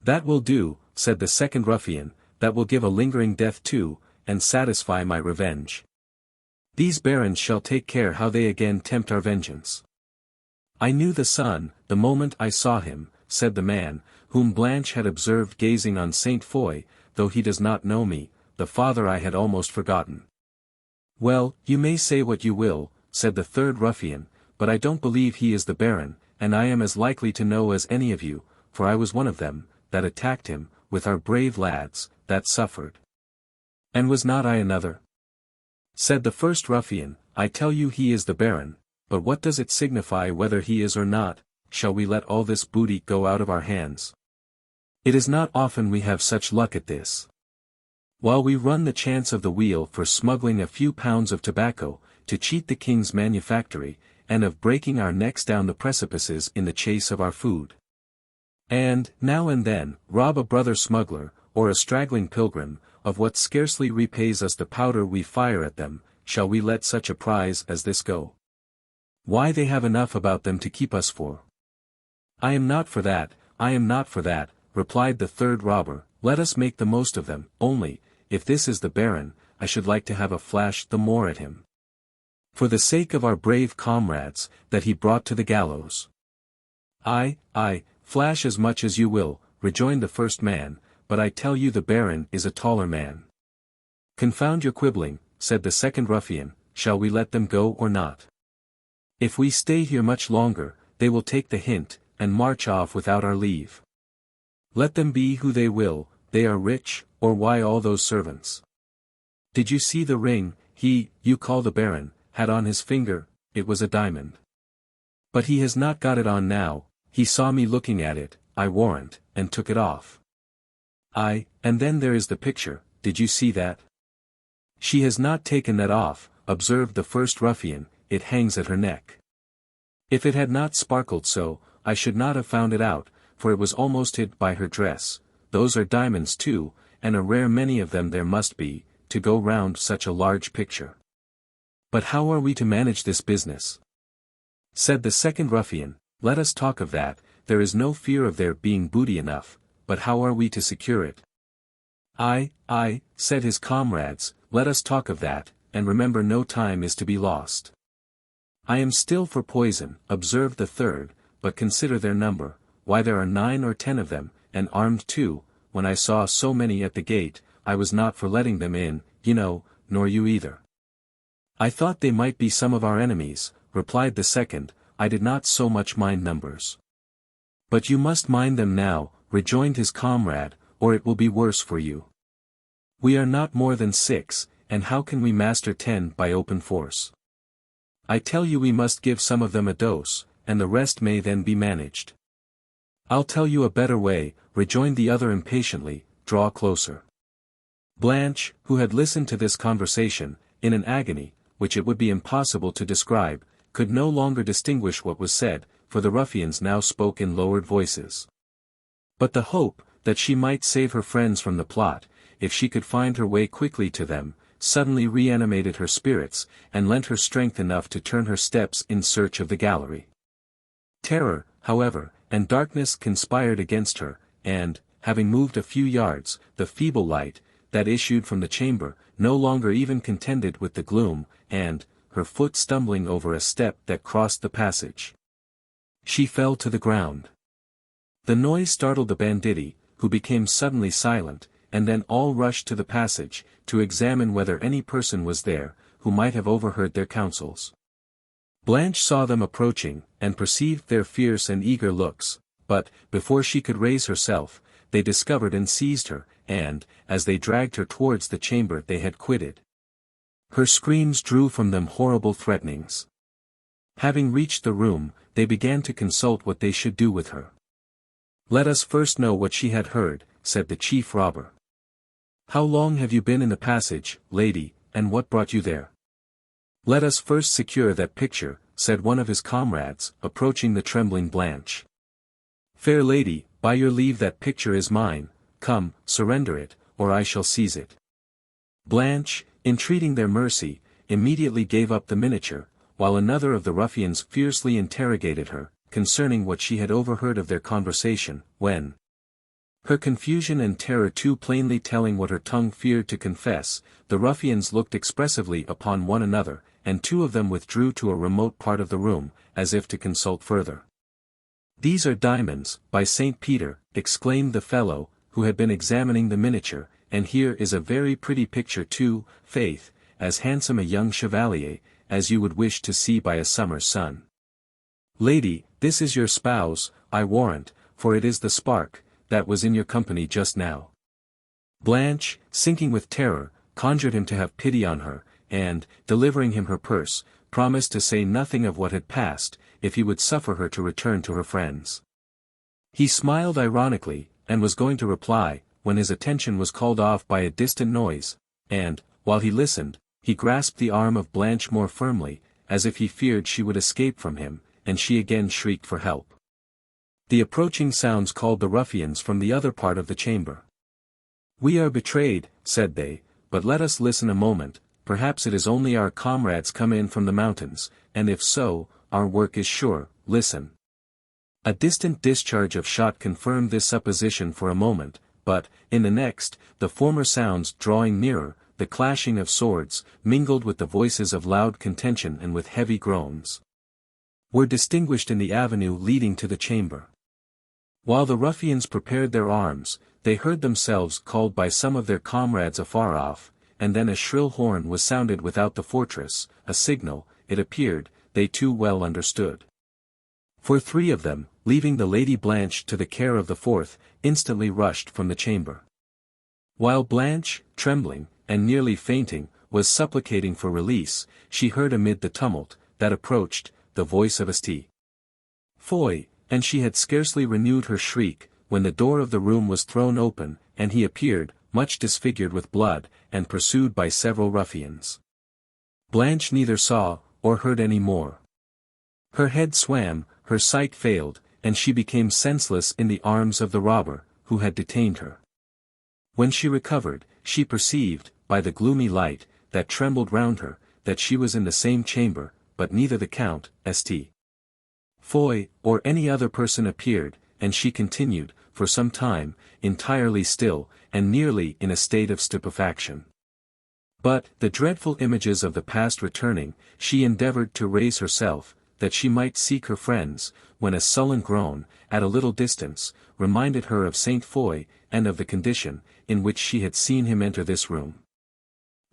"That will do," said the second ruffian, "that will give a lingering death too, and satisfy my revenge. These barons shall take care how they again tempt our vengeance." "I knew the son, the moment I saw him," said the man, whom Blanche had observed gazing on Saint Foy, "though he does not know me, the father I had almost forgotten." "Well, you may say what you will," said the third ruffian, "but I don't believe he is the baron, and I am as likely to know as any of you, for I was one of them, that attacked him, with our brave lads, that suffered." "And was not I another?" said the first ruffian. "I tell you he is the baron, but what does it signify whether he is or not? Shall we let all this booty go out of our hands? It is not often we have such luck at this. While we run the chance of the wheel for smuggling a few pounds of tobacco, to cheat the king's manufactory, and of breaking our necks down the precipices in the chase of our food. And, now and then, rob a brother smuggler, or a straggling pilgrim, of what scarcely repays us the powder we fire at them, shall we let such a prize as this go? Why, they have enough about them to keep us for." "I am not for that, I am not for that," replied the third robber, "let us make the most of them, only, if this is the baron, I should like to have a flash the more at him. For the sake of our brave comrades, that he brought to the gallows." "Aye, flash as much as you will," rejoined the first man, "but I tell you the baron is a taller man." "Confound your quibbling," said the second ruffian, "shall we let them go or not? If we stay here much longer, they will take the hint, and march off without our leave. Let them be who they will, they are rich, or why all those servants? Did you see the ring, you call the baron, had on his finger? It was a diamond. But he has not got it on now, he saw me looking at it, I warrant, and took it off. Aye, and then there is the picture, did you see that?" "She has not taken that off," observed the first ruffian, "it hangs at her neck. If it had not sparkled so, I should not have found it out, for it was almost hid by her dress. Those are diamonds too, and a rare many of them there must be, to go round such a large picture." "But how are we to manage this business?" said the second ruffian. "Let us talk of that, there is no fear of there being booty enough, but how are we to secure it?" Aye, said his comrades, "let us talk of that, and remember no time is to be lost." "I am still for poison," observed the third, "but consider their number, why there are 9 or 10 of them, and armed too. When I saw so many at the gate, I was not for letting them in, you know, nor you either. I thought they might be some of our enemies, replied the second, I did not so much mind numbers. But you must mind them now, rejoined his comrade, or it will be worse for you. We are not more than 6, and how can we master 10 by open force? I tell you we must give some of them a dose, and the rest may then be managed. I'll tell you a better way, rejoined the other impatiently, draw closer. Blanche, who had listened to this conversation, in an agony, which it would be impossible to describe, could no longer distinguish what was said, for the ruffians now spoke in lowered voices. But the hope, that she might save her friends from the plot, if she could find her way quickly to them, suddenly reanimated her spirits, and lent her strength enough to turn her steps in search of the gallery. Terror, however, and darkness conspired against her, and, having moved a few yards, the feeble light, that issued from the chamber, no longer even contended with the gloom, and, her foot stumbling over a step that crossed the passage, she fell to the ground. The noise startled the banditti, who became suddenly silent, and then all rushed to the passage, to examine whether any person was there, who might have overheard their counsels. Blanche saw them approaching, and perceived their fierce and eager looks, but, before she could raise herself, they discovered and seized her, and, as they dragged her towards the chamber they had quitted, her screams drew from them horrible threatenings. Having reached the room, they began to consult what they should do with her. Let us first know what she had heard, said the chief robber. How long have you been in the passage, lady, and what brought you there? Let us first secure that picture, said one of his comrades, approaching the trembling Blanche. Fair lady, by your leave that picture is mine, come, surrender it, or I shall seize it. Blanche, entreating their mercy, immediately gave up the miniature, while another of the ruffians fiercely interrogated her, concerning what she had overheard of their conversation, when, her confusion and terror too plainly telling what her tongue feared to confess, the ruffians looked expressively upon one another, and 2 of them withdrew to a remote part of the room, as if to consult further. These are diamonds, by St. Peter, exclaimed the fellow, who had been examining the miniature, and here is a very pretty picture too, faith, as handsome a young chevalier, as you would wish to see by a summer's sun. Lady, this is your spouse, I warrant, for it is the spark, that was in your company just now. Blanche, sinking with terror, conjured him to have pity on her, and, delivering him her purse, promised to say nothing of what had passed, if he would suffer her to return to her friends. He smiled ironically, and was going to reply, when his attention was called off by a distant noise, and, while he listened, he grasped the arm of Blanche more firmly, as if he feared she would escape from him, and she again shrieked for help. The approaching sounds called the ruffians from the other part of the chamber. We are betrayed, said they, but let us listen a moment, perhaps it is only our comrades come in from the mountains, and if so, our work is sure, listen. A distant discharge of shot confirmed this supposition for a moment, but, in the next, the former sounds drawing nearer, the clashing of swords, mingled with the voices of loud contention and with heavy groans, were distinguished in the avenue leading to the chamber. While the ruffians prepared their arms, they heard themselves called by some of their comrades afar off, and then a shrill horn was sounded without the fortress, a signal, it appeared, they too well understood. For 3 of them, leaving the Lady Blanche to the care of the 4th, instantly rushed from the chamber. While Blanche, trembling, and nearly fainting, was supplicating for release, she heard amid the tumult, that approached, the voice of St. Foy, and she had scarcely renewed her shriek, when the door of the room was thrown open, and he appeared, much disfigured with blood, and pursued by several ruffians. Blanche neither saw, or heard any more. Her head swam, her sight failed, and she became senseless in the arms of the robber, who had detained her. When she recovered, she perceived, by the gloomy light, that trembled round her, that she was in the same chamber, but neither the Count, St. Foy, or any other person appeared, and she continued, for some time, entirely still, and nearly in a state of stupefaction. But, the dreadful images of the past returning, she endeavored to raise herself, that she might seek her friends, when a sullen groan, at a little distance, reminded her of St. Foy, and of the condition, in which she had seen him enter this room.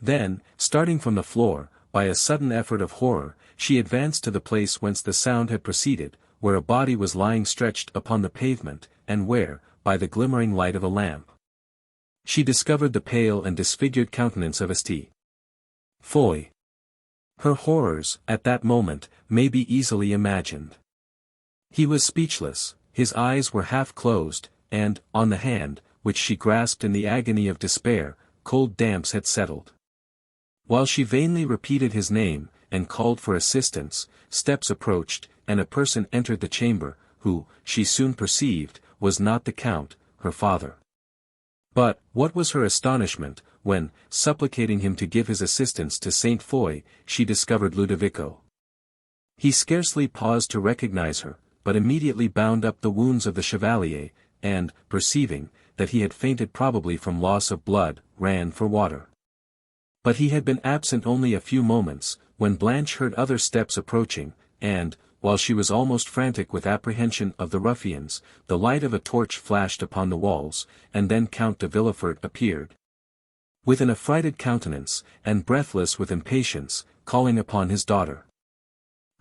Then, starting from the floor, by a sudden effort of horror, she advanced to the place whence the sound had proceeded, where a body was lying stretched upon the pavement, and where, by the glimmering light of a lamp, she discovered the pale and disfigured countenance of St. Foy. Her horrors, at that moment, may be easily imagined. He was speechless, his eyes were half closed, and, on the hand, which she grasped in the agony of despair, cold damps had settled. While she vainly repeated his name, and called for assistance, steps approached, and a person entered the chamber, who, she soon perceived, was not the Count, her father. But, what was her astonishment, when, supplicating him to give his assistance to Saint Foy, she discovered Ludovico. He scarcely paused to recognize her, but immediately bound up the wounds of the Chevalier, and, perceiving, that he had fainted probably from loss of blood, ran for water. But he had been absent only a few moments, when Blanche heard other steps approaching, and, while she was almost frantic with apprehension of the ruffians, the light of a torch flashed upon the walls, and then Count de Villefort appeared. With an affrighted countenance, and breathless with impatience, calling upon his daughter.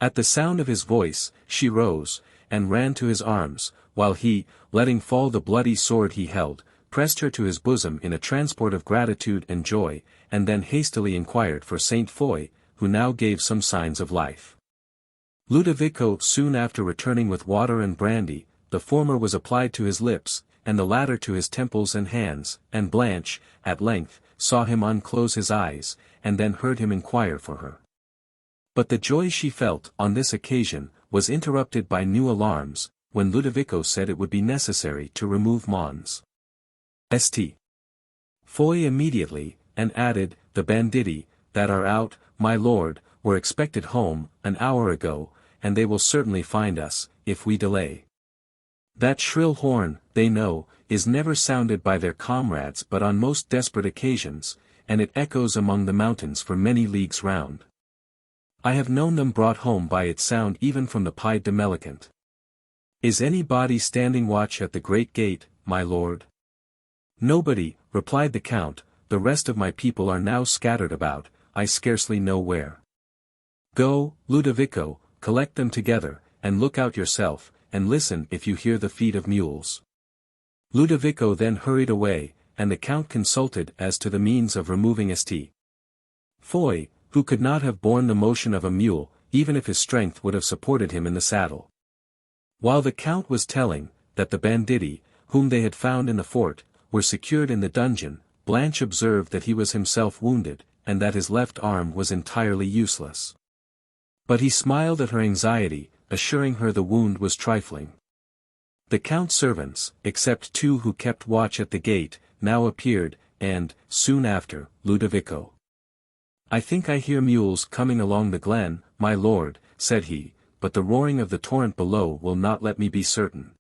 At the sound of his voice, she rose, and ran to his arms, while he, letting fall the bloody sword he held, pressed her to his bosom in a transport of gratitude and joy, and then hastily inquired for Saint Foy, who now gave some signs of life. Ludovico soon after returning with water and brandy, the former was applied to his lips, and the latter to his temples and hands, and Blanche, at length, saw him unclose his eyes, and then heard him inquire for her. But the joy she felt on this occasion was interrupted by new alarms, when Ludovico said it would be necessary to remove Mons. St. Foy immediately, and added, the banditti, that are out, my lord, were expected home, an hour ago, and they will certainly find us, if we delay. That shrill horn, they know, is never sounded by their comrades but on most desperate occasions, and it echoes among the mountains for many leagues round. I have known them brought home by its sound even from the Pied de Melicant. Is any body standing watch at the great gate, my lord? Nobody, replied the Count, the rest of my people are now scattered about, I scarcely know where. Go, Ludovico, collect them together, and look out yourself, and listen if you hear the feet of mules. Ludovico then hurried away, and the Count consulted as to the means of removing St. Foy, who could not have borne the motion of a mule, even if his strength would have supported him in the saddle. While the Count was telling, that the banditti, whom they had found in the fort, were secured in the dungeon, Blanche observed that he was himself wounded, and that his left arm was entirely useless. But he smiled at her anxiety, assuring her the wound was trifling. The Count's servants, except two who kept watch at the gate, now appeared, and, soon after, Ludovico. I think I hear mules coming along the glen, my lord, said he, but the roaring of the torrent below will not let me be certain.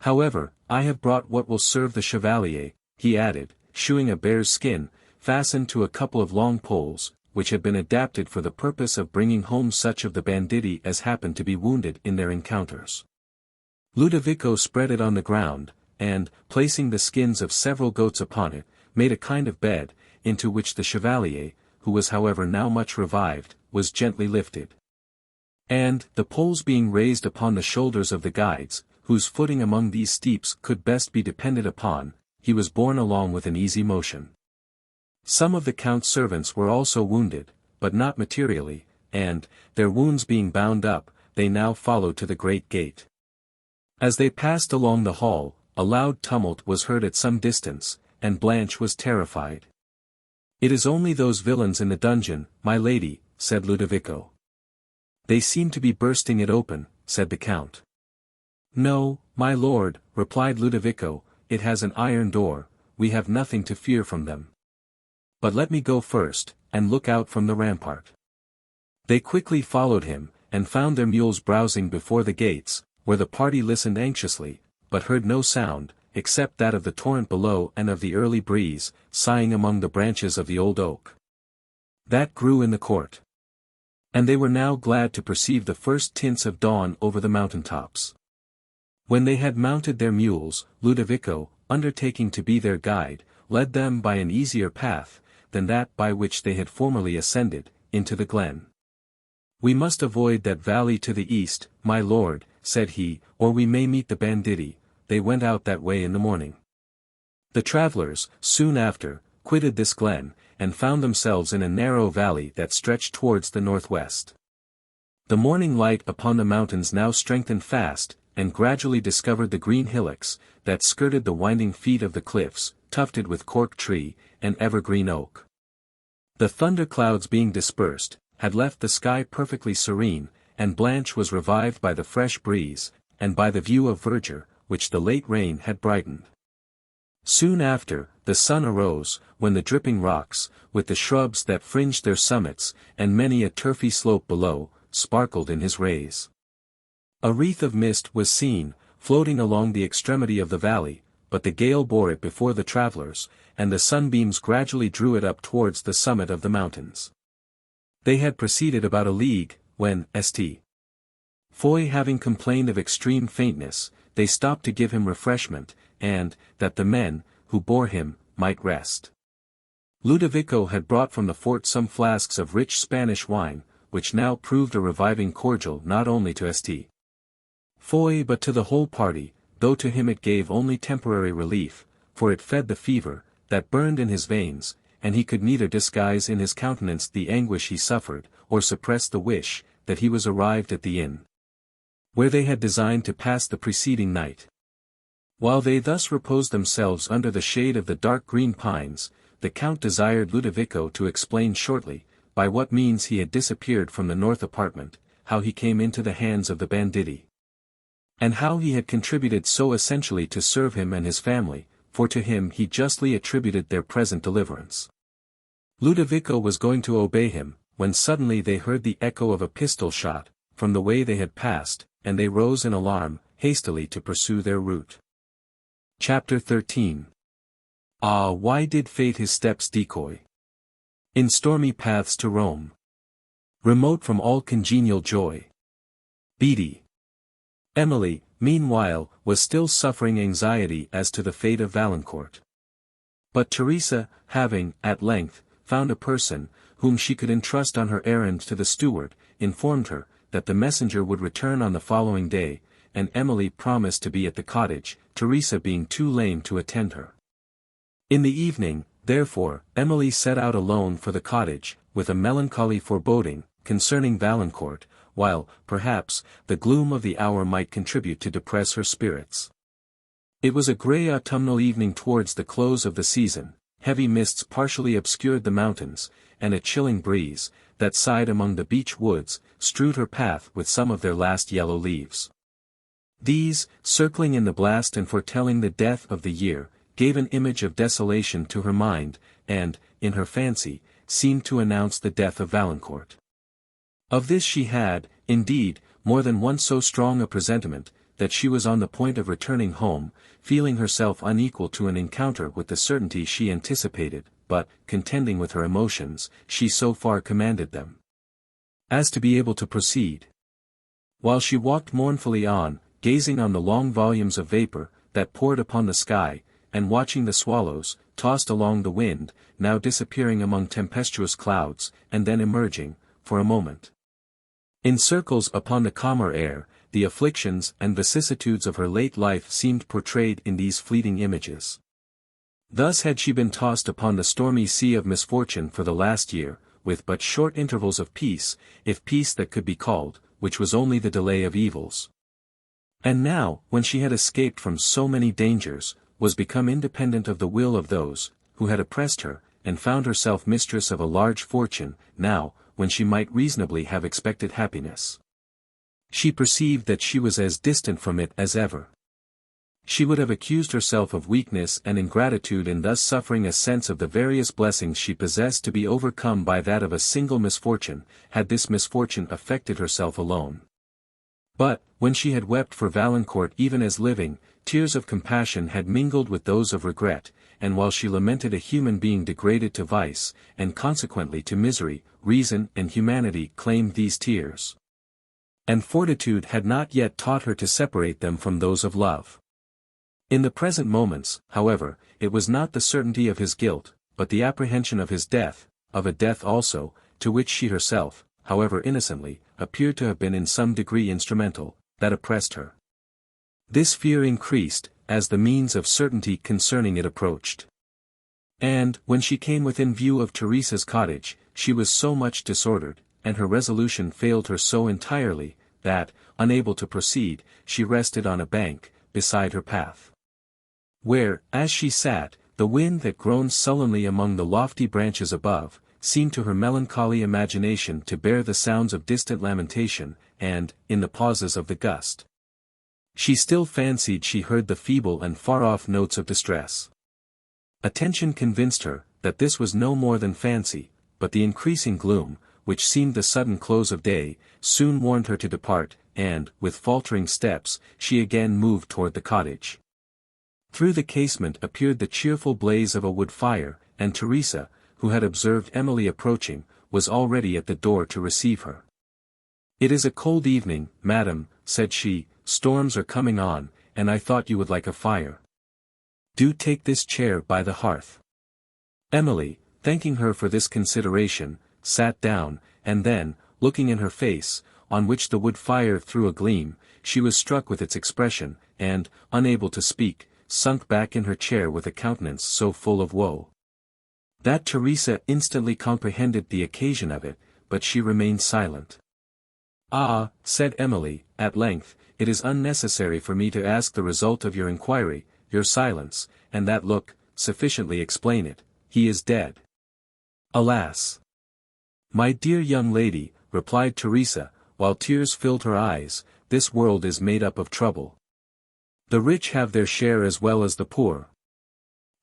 However, I have brought what will serve the Chevalier, he added, shewing a bear's skin, fastened to a couple of long poles, which had been adapted for the purpose of bringing home such of the banditti as happened to be wounded in their encounters. Ludovico spread it on the ground, and, placing the skins of several goats upon it, made a kind of bed, into which the Chevalier, who was however now much revived, was gently lifted. And, the poles being raised upon the shoulders of the guides, whose footing among these steeps could best be depended upon, he was borne along with an easy motion. Some of the Count's servants were also wounded, but not materially, and, their wounds being bound up, they now followed to the great gate. As they passed along the hall, a loud tumult was heard at some distance, and Blanche was terrified. It is only those villains in the dungeon, my lady, said Ludovico. They seem to be bursting it open, said the Count. No, my lord, replied Ludovico, it has an iron door, we have nothing to fear from them. But let me go first, and look out from the rampart. They quickly followed him, and found their mules browsing before the gates, where the party listened anxiously, but heard no sound, except that of the torrent below and of the early breeze, sighing among the branches of the old oak that grew in the court. And they were now glad to perceive the first tints of dawn over the mountain tops. When they had mounted their mules, Ludovico, undertaking to be their guide, led them by an easier path, than that by which they had formerly ascended, into the glen. "We must avoid that valley to the east, my lord," said he, "or we may meet the banditti." They went out that way in the morning. The travellers, soon after, quitted this glen, and found themselves in a narrow valley that stretched towards the northwest. The morning light upon the mountains now strengthened fast, and gradually discovered the green hillocks, that skirted the winding feet of the cliffs, tufted with cork tree, and evergreen oak. The thunder clouds being dispersed, had left the sky perfectly serene, and Blanche was revived by the fresh breeze, and by the view of verdure, which the late rain had brightened. Soon after, the sun arose, when the dripping rocks, with the shrubs that fringed their summits, and many a turfy slope below, sparkled in his rays. A wreath of mist was seen, floating along the extremity of the valley, but the gale bore it before the travellers, and the sunbeams gradually drew it up towards the summit of the mountains. They had proceeded about a league, when, St. Foy having complained of extreme faintness, they stopped to give him refreshment, and, that the men, who bore him, might rest. Ludovico had brought from the fort some flasks of rich Spanish wine, which now proved a reviving cordial not only to St. Foy but to the whole party, though to him it gave only temporary relief, for it fed the fever, that burned in his veins, and he could neither disguise in his countenance the anguish he suffered, or suppress the wish, that he was arrived at the inn where they had designed to pass the preceding night. While they thus reposed themselves under the shade of the dark green pines, the Count desired Ludovico to explain shortly, by what means he had disappeared from the north apartment, how he came into the hands of the banditti, and how he had contributed so essentially to serve him and his family, for to him he justly attributed their present deliverance. Ludovico was going to obey him, when suddenly they heard the echo of a pistol shot, from the way they had passed, and they rose in alarm, hastily to pursue their route. Chapter 13. Ah, why did fate his steps decoy? In stormy paths to Rome, remote from all congenial joy. Beatty. Emily, meanwhile, was still suffering anxiety as to the fate of Valancourt. But Teresa, having, at length, found a person, whom she could entrust on her errand to the steward, informed her, that the messenger would return on the following day, and Emily promised to be at the cottage, Teresa being too lame to attend her. In the evening, therefore, Emily set out alone for the cottage, with a melancholy foreboding, concerning Valancourt, while, perhaps, the gloom of the hour might contribute to depress her spirits. It was a grey autumnal evening towards the close of the season, heavy mists partially obscured the mountains, and a chilling breeze, that sighed among the beech woods, strewed her path with some of their last yellow leaves. These, circling in the blast and foretelling the death of the year, gave an image of desolation to her mind, and, in her fancy, seemed to announce the death of Valancourt. Of this she had, indeed, more than once so strong a presentiment, that she was on the point of returning home, feeling herself unequal to an encounter with the certainty she anticipated, but, contending with her emotions, she so far commanded them as to be able to proceed. While she walked mournfully on, gazing on the long volumes of vapour, that poured upon the sky, and watching the swallows, tossed along the wind, now disappearing among tempestuous clouds, and then emerging, for a moment, in circles upon the calmer air, the afflictions and vicissitudes of her late life seemed portrayed in these fleeting images. Thus had she been tossed upon the stormy sea of misfortune for the last year, with but short intervals of peace, if peace that could be called, which was only the delay of evils. And now, when she had escaped from so many dangers, was become independent of the will of those, who had oppressed her, and found herself mistress of a large fortune, now, when she might reasonably have expected happiness, she perceived that she was as distant from it as ever. She would have accused herself of weakness and ingratitude in thus suffering a sense of the various blessings she possessed to be overcome by that of a single misfortune, had this misfortune affected herself alone. But, when she had wept for Valancourt even as living, tears of compassion had mingled with those of regret, and while she lamented a human being degraded to vice, and consequently to misery, reason and humanity claimed these tears, and fortitude had not yet taught her to separate them from those of love. In the present moments, however, it was not the certainty of his guilt, but the apprehension of his death, of a death also, to which she herself, however innocently, appeared to have been in some degree instrumental, that oppressed her. This fear increased, as the means of certainty concerning it approached. And, when she came within view of Teresa's cottage, she was so much disordered, and her resolution failed her so entirely, that, unable to proceed, she rested on a bank, beside her path. Where, as she sat, the wind that groaned sullenly among the lofty branches above, seemed to her melancholy imagination to bear the sounds of distant lamentation, and, in the pauses of the gust, she still fancied she heard the feeble and far-off notes of distress. Attention convinced her, that this was no more than fancy, but the increasing gloom, which seemed the sudden close of day, soon warned her to depart, and, with faltering steps, she again moved toward the cottage. Through the casement appeared the cheerful blaze of a wood fire, and Teresa, who had observed Emily approaching, was already at the door to receive her. "It is a cold evening, madam," said she, "storms are coming on, and I thought you would like a fire. Do take this chair by the hearth." Emily, thanking her for this consideration, sat down, and then, looking in her face, on which the wood fire threw a gleam, she was struck with its expression, and, unable to speak, sunk back in her chair with a countenance so full of woe, that Teresa instantly comprehended the occasion of it, but she remained silent. "Ah," said Emily, at length, "it is unnecessary for me to ask the result of your inquiry, your silence, and that look, sufficiently explain it. He is dead." "Alas! My dear young lady," replied Teresa, while tears filled her eyes, "this world is made up of trouble. The rich have their share as well as the poor.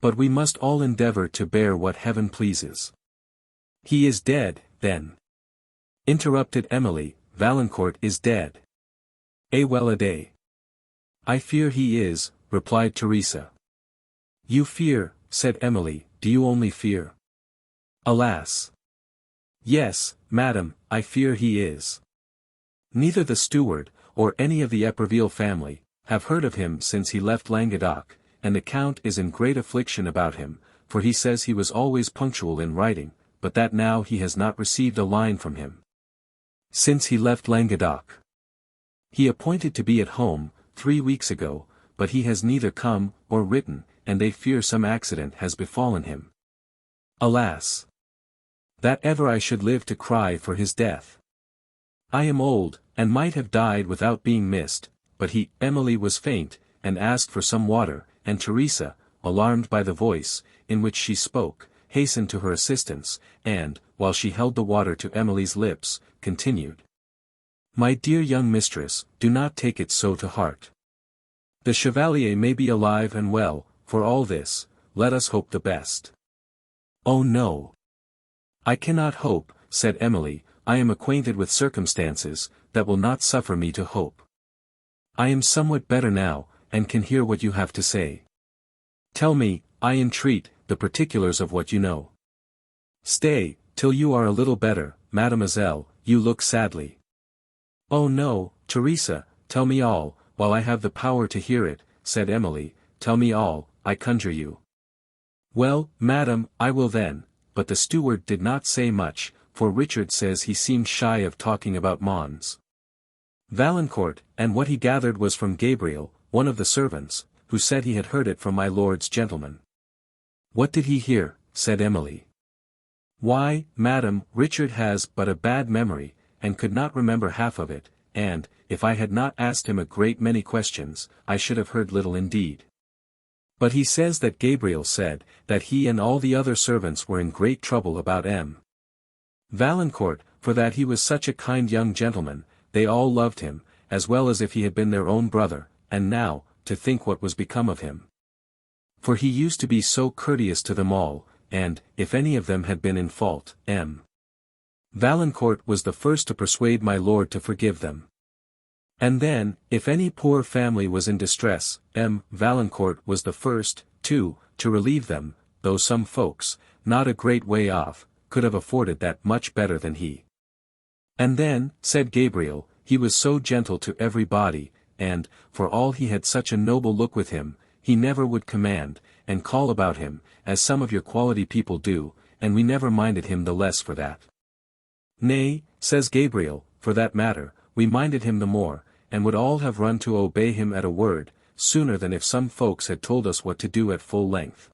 But we must all endeavor to bear what heaven pleases." "He is dead, then?" interrupted Emily. "Valancourt is dead." "Well-a-day." "I fear he is," replied Teresa. "You fear," said Emily, "do you only fear?" "Alas! Yes, madam, I fear he is. Neither the steward, or any of the Eperville family, have heard of him since he left Languedoc, and the Count is in great affliction about him, for he says he was always punctual in writing, but that now he has not received a line from him since he left Languedoc. He appointed to be at home, 3 weeks ago, but he has neither come, or written, and they fear some accident has befallen him. Alas! That ever I should live to cry for his death. I am old, and might have died without being missed, but Emily was faint, and asked for some water, and Teresa, alarmed by the voice, in which she spoke, hastened to her assistance, and, while she held the water to Emily's lips, continued. "My dear young mistress, do not take it so to heart. The Chevalier may be alive and well, for all this, let us hope the best." "Oh no! I cannot hope," said Emily, "I am acquainted with circumstances, that will not suffer me to hope. I am somewhat better now, and can hear what you have to say. Tell me, I entreat, the particulars of what you know." "Stay, till you are a little better, mademoiselle, you look sadly." "Oh no, Teresa, tell me all, while I have the power to hear it," said Emily, "tell me all, I conjure you." "Well, madam, I will then," but the steward did not say much, for Richard says he seemed shy of talking about Mons. Valancourt, and what he gathered was from Gabriel, one of the servants, who said he had heard it from my lord's gentleman. "What did he hear?" said Emily. "Why, madam, Richard has but a bad memory, and could not remember half of it, and, if I had not asked him a great many questions, I should have heard little indeed. But he says that Gabriel said, that he and all the other servants were in great trouble about Valancourt, for that he was such a kind young gentleman, they all loved him, as well as if he had been their own brother, and now, to think what was become of him. For he used to be so courteous to them all, and, if any of them had been in fault, Valancourt was the first to persuade my lord to forgive them. And then, if any poor family was in distress, Valancourt was the first, too, to relieve them, though some folks, not a great way off, could have afforded that much better than he. And then, said Gabriel, he was so gentle to every body, and, for all he had such a noble look with him, he never would command, and call about him, as some of your quality people do, and we never minded him the less for that. Nay, says Gabriel, for that matter, we minded him the more, and would all have run to obey him at a word, sooner than if some folks had told us what to do at full length.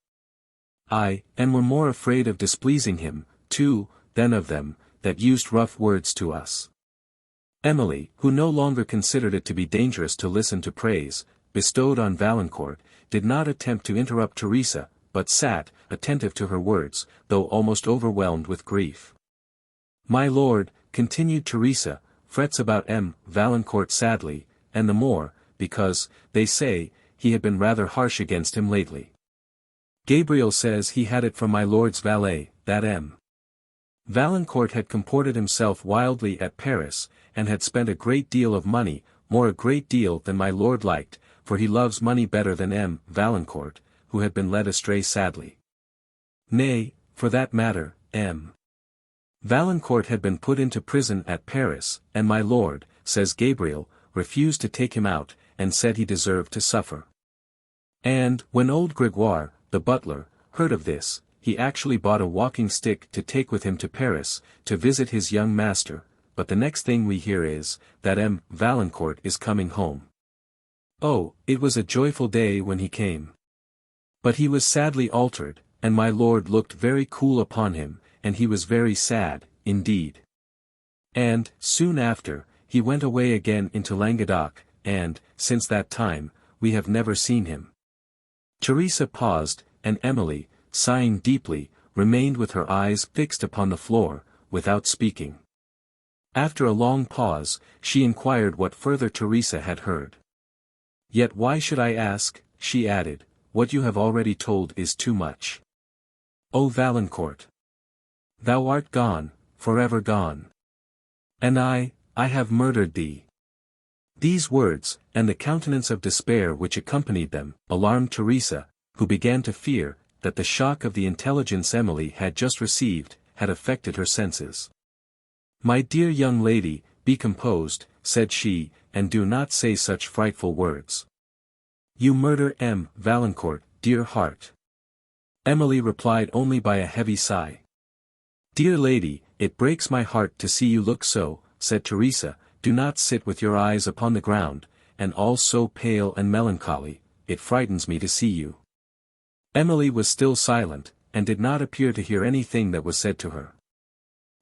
Aye, and were more afraid of displeasing him, too, than of them, that used rough words to us. Emily, who no longer considered it to be dangerous to listen to praise, bestowed on Valancourt, did not attempt to interrupt Teresa, but sat, attentive to her words, though almost overwhelmed with grief. My lord, continued Teresa, frets about Valancourt sadly, and the more, because, they say, he had been rather harsh against him lately. Gabriel says he had it from my lord's valet, that Valancourt had comported himself wildly at Paris, and had spent a great deal of money, more a great deal than my lord liked, for he loves money better than Valancourt, who had been led astray sadly. Nay, for that matter, Valancourt had been put into prison at Paris, and my lord, says Gabriel, refused to take him out, and said he deserved to suffer. And, when old Grégoire, the butler, heard of this, he actually bought a walking stick to take with him to Paris, to visit his young master, but the next thing we hear is, that Valancourt is coming home. Oh, it was a joyful day when he came. But he was sadly altered, and my lord looked very cool upon him, and he was very sad, indeed. And, soon after, he went away again into Languedoc, and, since that time, we have never seen him. Teresa paused, and Emily, sighing deeply, remained with her eyes fixed upon the floor, without speaking. After a long pause, she inquired what further Teresa had heard. Yet why should I ask, she added, what you have already told is too much. O Valancourt! Thou art gone, forever gone. And I have murdered thee. These words, and the countenance of despair which accompanied them, alarmed Teresa, who began to fear, that the shock of the intelligence Emily had just received, had affected her senses. My dear young lady, be composed, said she, and do not say such frightful words. You murder Valancourt, dear heart. Emily replied only by a heavy sigh. Dear lady, it breaks my heart to see you look so, said Teresa, do not sit with your eyes upon the ground, and all so pale and melancholy, it frightens me to see you. Emily was still silent, and did not appear to hear anything that was said to her.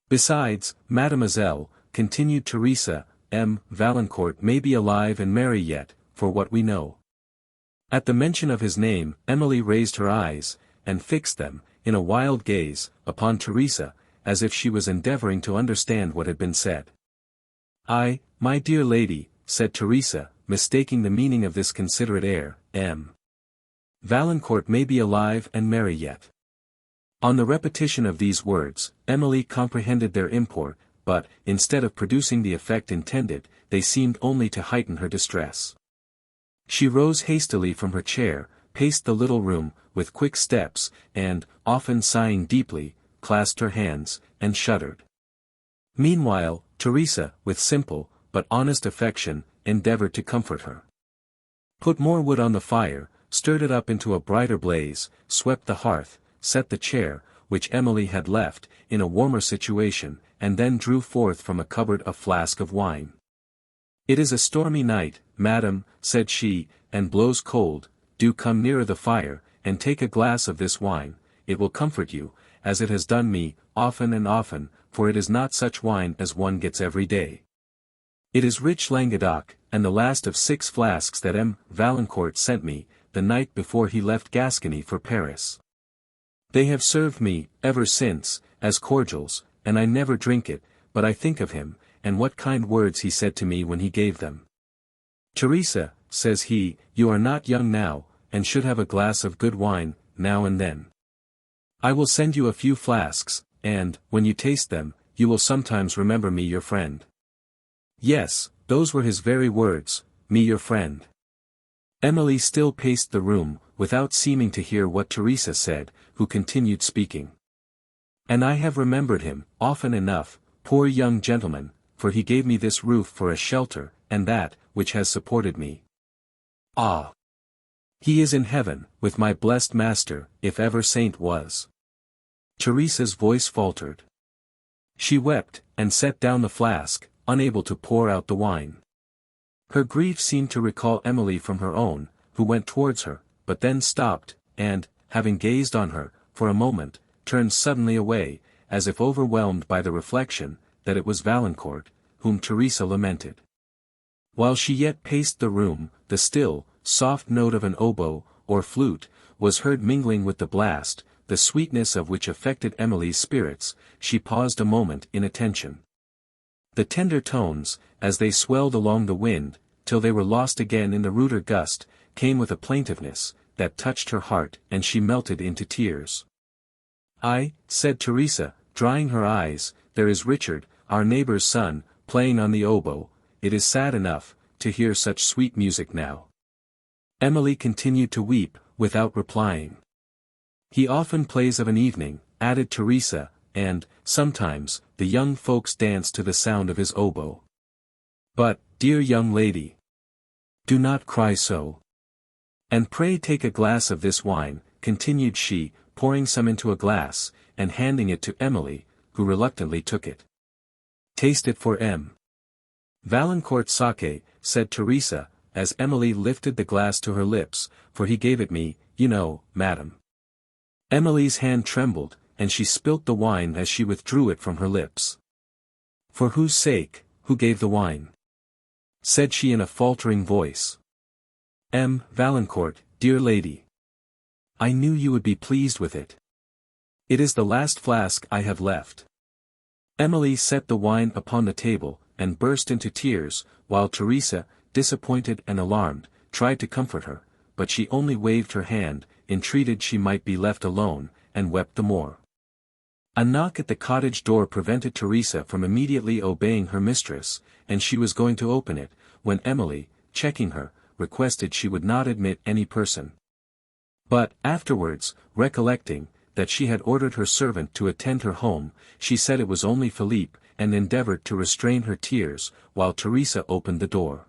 Besides, mademoiselle, continued Teresa, Valancourt may be alive and merry yet, for what we know. At the mention of his name, Emily raised her eyes, and fixed them, in a wild gaze, upon Teresa, as if she was endeavouring to understand what had been said. I, my dear lady, said Teresa, mistaking the meaning of this considerate air, Valancourt may be alive and merry yet. On the repetition of these words, Emily comprehended their import, but, instead of producing the effect intended, they seemed only to heighten her distress. She rose hastily from her chair, paced the little room, with quick steps, and, often sighing deeply, clasped her hands, and shuddered. Meanwhile, Teresa, with simple, but honest affection, endeavoured to comfort her. Put more wood on the fire, stirred it up into a brighter blaze, swept the hearth, set the chair, which Emily had left, in a warmer situation, and then drew forth from a cupboard a flask of wine. It is a stormy night, madam, said she, and blows cold, do come nearer the fire, and take a glass of this wine, it will comfort you, as it has done me, often and often, for it is not such wine as one gets every day. It is rich Languedoc, and the last of 6 flasks that Valancourt sent me, the night before he left Gascony for Paris. They have served me, ever since, as cordials, and I never drink it, but I think of him, and what kind words he said to me when he gave them. Teresa, says he, you are not young now, and should have a glass of good wine, now and then. I will send you a few flasks, and, when you taste them, you will sometimes remember me your friend. Yes, those were his very words, me your friend. Emily still paced the room, without seeming to hear what Teresa said, who continued speaking. And I have remembered him, often enough, poor young gentleman, for he gave me this roof for a shelter, and that, which has supported me. Ah! He is in heaven, with my blessed master, if ever saint was. Teresa's voice faltered. She wept, and set down the flask, unable to pour out the wine. Her grief seemed to recall Emily from her own, who went towards her, but then stopped, and, having gazed on her, for a moment, turned suddenly away, as if overwhelmed by the reflection, that it was Valancourt, whom Teresa lamented. While she yet paced the room, the still, soft note of an oboe, or flute, was heard mingling with the blast, the sweetness of which affected Emily's spirits. She paused a moment in attention. The tender tones, as they swelled along the wind, till they were lost again in the ruder gust, came with a plaintiveness, that touched her heart, and she melted into tears. "I," said Teresa, drying her eyes, "there is Richard, our neighbour's son, playing on the oboe. It is sad enough, to hear such sweet music now." Emily continued to weep, without replying. "He often plays of an evening," added Teresa, "and, sometimes, the young folks dance to the sound of his oboe. But, dear young lady, do not cry so. And pray take a glass of this wine," continued she, pouring some into a glass, and handing it to Emily, who reluctantly took it. "Taste it for M. Valancourt sake," said Teresa, as Emily lifted the glass to her lips, "for he gave it me, you know, madam." Emily's hand trembled, and she spilt the wine as she withdrew it from her lips. "For whose sake, who gave the wine?" said she in a faltering voice. "M. Valancourt, dear lady. I knew you would be pleased with it. It is the last flask I have left." Emily set the wine upon the table, and burst into tears, while Teresa, disappointed and alarmed, tried to comfort her, but she only waved her hand, entreated she might be left alone, and wept the more. A knock at the cottage door prevented Teresa from immediately obeying her mistress, and she was going to open it, when Emily, checking her, requested she would not admit any person. But, afterwards, recollecting, that she had ordered her servant to attend her home, she said it was only Philippe, and endeavoured to restrain her tears, while Teresa opened the door.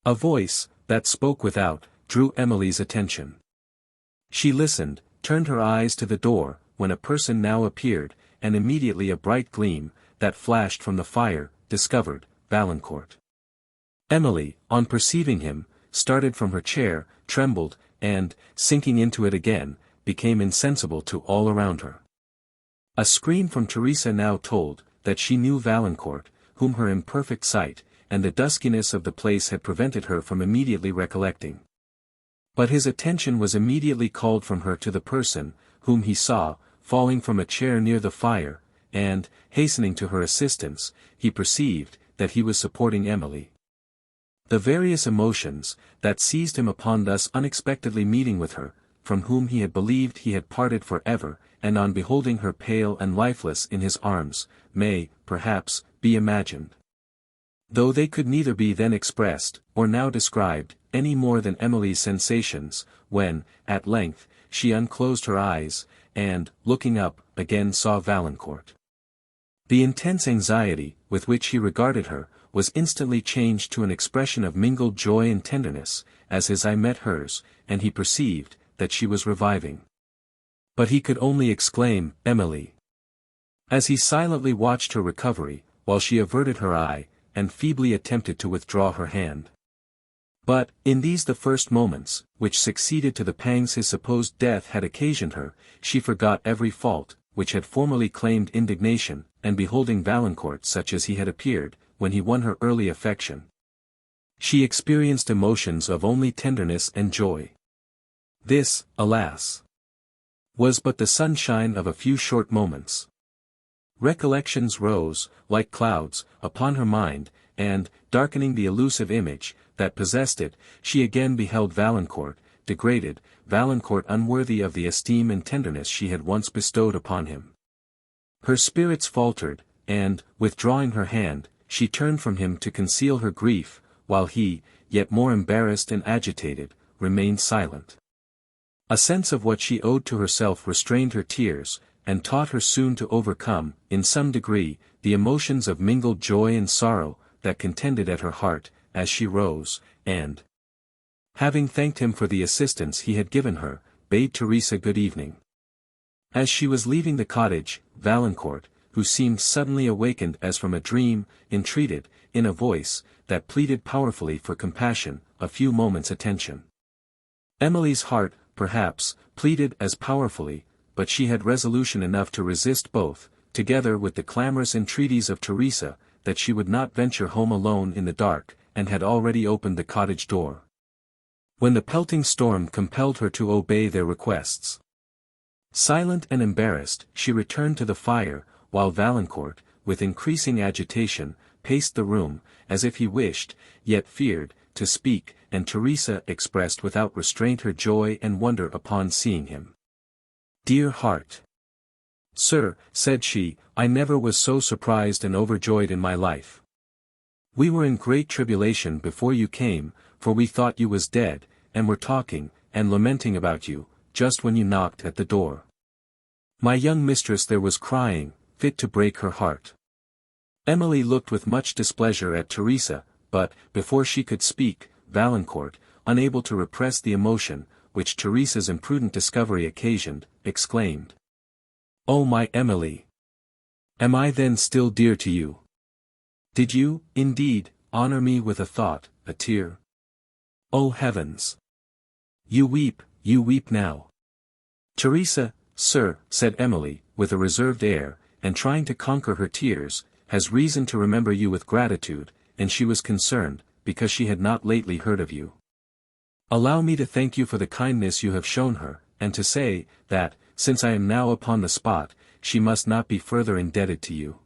A voice, that spoke without, drew Emily's attention. She listened, turned her eyes to the door, when a person now appeared, and immediately a bright gleam, that flashed from the fire, discovered Valancourt. Emily, on perceiving him, started from her chair, trembled, and, sinking into it again, became insensible to all around her. A scream from Teresa now told, that she knew Valancourt, whom her imperfect sight, and the duskiness of the place had prevented her from immediately recollecting. But his attention was immediately called from her to the person, whom he saw, falling from a chair near the fire, and, hastening to her assistance, he perceived, that he was supporting Emily. The various emotions, that seized him upon thus unexpectedly meeting with her, from whom he had believed he had parted for ever, and on beholding her pale and lifeless in his arms, may, perhaps, be imagined. Though they could neither be then expressed, or now described, any more than Emily's sensations, when, at length, she unclosed her eyes, and, looking up, again saw Valancourt. The intense anxiety, with which he regarded her, was instantly changed to an expression of mingled joy and tenderness, as his eye met hers, and he perceived, that she was reviving. But he could only exclaim, "Emily!" as he silently watched her recovery, while she averted her eye, and feebly attempted to withdraw her hand. But, in these the first moments, which succeeded to the pangs his supposed death had occasioned her, she forgot every fault, which had formerly claimed indignation, and beholding Valancourt such as he had appeared, when he won her early affection, she experienced emotions of only tenderness and joy. This, alas, was but the sunshine of a few short moments. Recollections rose, like clouds, upon her mind, and, darkening the elusive image, that possessed it, she again beheld Valancourt, degraded, Valancourt unworthy of the esteem and tenderness she had once bestowed upon him. Her spirits faltered, and, withdrawing her hand, she turned from him to conceal her grief, while he, yet more embarrassed and agitated, remained silent. A sense of what she owed to herself restrained her tears, and taught her soon to overcome, in some degree, the emotions of mingled joy and sorrow, that contended at her heart, as she rose, and, Having thanked him for the assistance he had given her, bade Teresa good evening. As she was leaving the cottage, Valancourt, who seemed suddenly awakened as from a dream, entreated, in a voice that pleaded powerfully for compassion, a few moments' attention. Emily's heart, perhaps, pleaded as powerfully, but she had resolution enough to resist both, together with the clamorous entreaties of Teresa, that she would not venture home alone in the dark, and had already opened the cottage door, when the pelting storm compelled her to obey their requests. Silent and embarrassed, she returned to the fire, while Valancourt, with increasing agitation, paced the room, as if he wished, yet feared, to speak, and Teresa expressed without restraint her joy and wonder upon seeing him. "Dear heart! Sir," said she, "I never was so surprised and overjoyed in my life. We were in great tribulation before you came, for we thought you was dead, and were talking, and lamenting about you, just when you knocked at the door. My young mistress there was crying, fit to break her heart." Emily looked with much displeasure at Teresa, but, before she could speak, Valancourt, unable to repress the emotion, which Teresa's imprudent discovery occasioned, exclaimed, "Oh my Emily! Am I then still dear to you? Did you, indeed, honour me with a thought, a tear? Oh heavens! You weep now." "Teresa, sir," said Emily, with a reserved air, and trying to conquer her tears, "has reason to remember you with gratitude, and she was concerned, because she had not lately heard of you. Allow me to thank you for the kindness you have shown her, and to say, that, since I am now upon the spot, she must not be further indebted to you."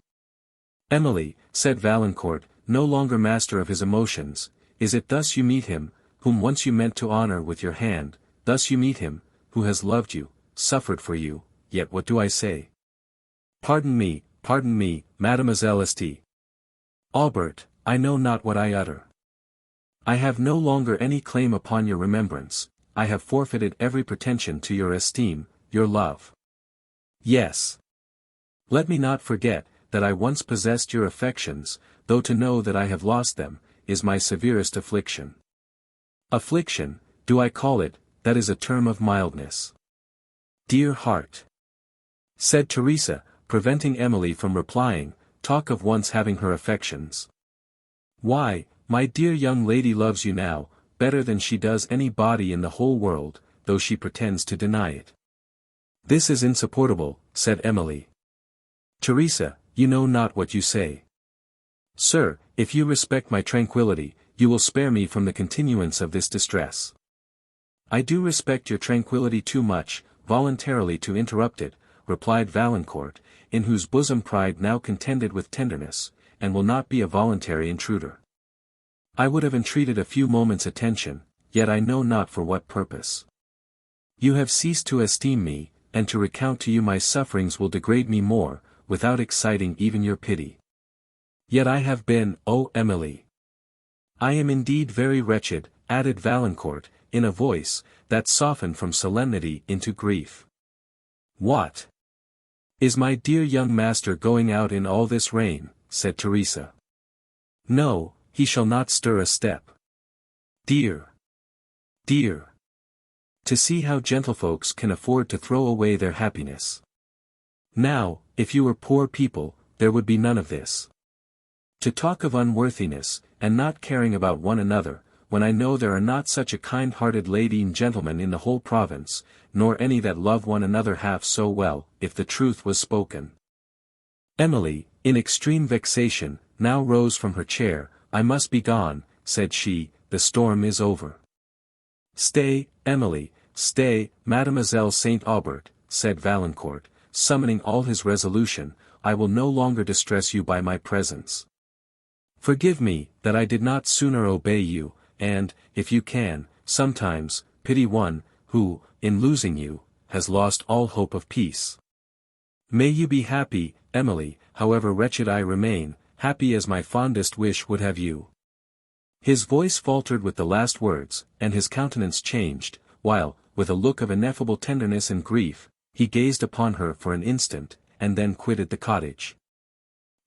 "Emily," said Valancourt, no longer master of his emotions, "is it thus you meet him, whom once you meant to honour with your hand, thus you meet him, who has loved you, suffered for you, yet what do I say? Pardon me, Mademoiselle St. Aubert, I know not what I utter. I have no longer any claim upon your remembrance, I have forfeited every pretension to your esteem, your love. Yes. Let me not forget, that I once possessed your affections, though to know that I have lost them, is my severest affliction. Affliction, do I call it, that is a term of mildness. Dear heart," said Teresa, preventing Emily from replying, "talk of once having her affections. Why, my dear young lady loves you now, better than she does any body in the whole world, though she pretends to deny it." "This is insupportable," said Emily. "Teresa, you know not what you say. Sir, if you respect my tranquillity, you will spare me from the continuance of this distress." "I do respect your tranquillity too much, voluntarily to interrupt it," replied Valancourt, in whose bosom pride now contended with tenderness, and will not be a voluntary intruder. "I would have entreated a few moments' attention, yet I know not for what purpose. You have ceased to esteem me, and to recount to you my sufferings will degrade me more, without exciting even your pity. Yet I have been, oh Emily! I am indeed very wretched," added Valancourt, in a voice that softened from solemnity into grief. "What? Is my dear young master going out in all this rain?" said Teresa. "No, he shall not stir a step. Dear! Dear! To see how gentlefolks can afford to throw away their happiness. Now, if you were poor people, there would be none of this. To talk of unworthiness, and not caring about one another, when I know there are not such a kind-hearted lady and gentleman in the whole province, nor any that love one another half so well, if the truth was spoken." Emily, in extreme vexation, now rose from her chair. "I must be gone," said she, "the storm is over." "Stay, Emily, stay, Mademoiselle St. Aubert," said Valancourt, summoning all his resolution, "I will no longer distress you by my presence. Forgive me, that I did not sooner obey you, and, if you can, sometimes, pity one, who, in losing you, has lost all hope of peace. May you be happy, Emily, however wretched I remain, happy as my fondest wish would have you." His voice faltered with the last words, and his countenance changed, while, with a look of ineffable tenderness and grief, he gazed upon her for an instant, and then quitted the cottage.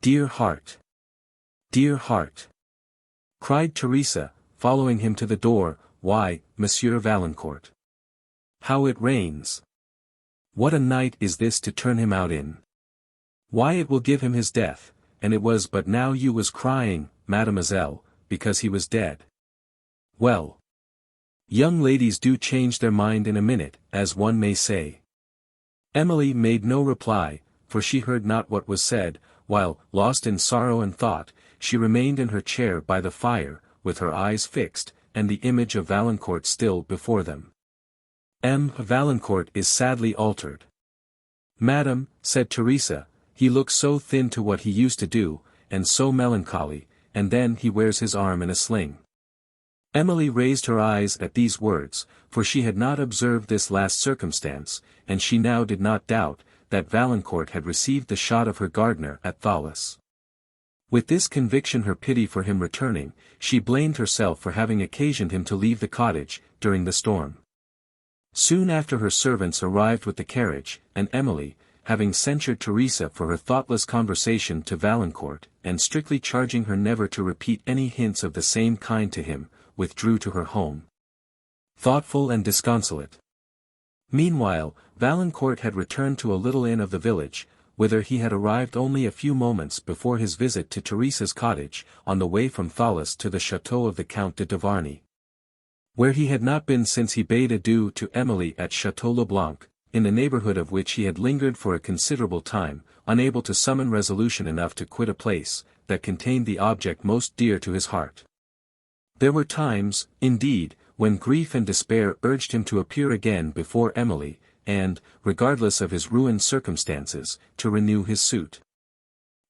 "Dear heart! Dear heart!" cried Teresa, following him to the door, "Why, Monsieur Valancourt! How it rains! What a night is this to turn him out in! Why, it will give him his death, and it was but now you was crying, mademoiselle, because he was dead." Well, young ladies do change their mind in a minute, as one may say. Emily made no reply, for she heard not what was said, while, lost in sorrow and thought, she remained in her chair by the fire, with her eyes fixed, and the image of Valancourt still before them. Valancourt is sadly altered. "Madam," said Teresa, "he looks so thin to what he used to do, and so melancholy, and then he wears his arm in a sling." Emily raised her eyes at these words, for she had not observed this last circumstance, and she now did not doubt, that Valancourt had received the shot of her gardener at Thoulouse. With this conviction her pity for him returning, she blamed herself for having occasioned him to leave the cottage, during the storm. Soon after her servants arrived with the carriage, and Emily, having censured Teresa for her thoughtless conversation to Valancourt, and strictly charging her never to repeat any hints of the same kind to him, withdrew to her home, thoughtful and disconsolate. Meanwhile, Valancourt had returned to a little inn of the village, whither he had arrived only a few moments before his visit to Teresa's cottage, on the way from Thoulouse to the chateau of the Count de Duvarney, where he had not been since he bade adieu to Emily at Chateau Leblanc, in the neighbourhood of which he had lingered for a considerable time, unable to summon resolution enough to quit a place, that contained the object most dear to his heart. There were times, indeed, when grief and despair urged him to appear again before Emily, and, regardless of his ruined circumstances, to renew his suit.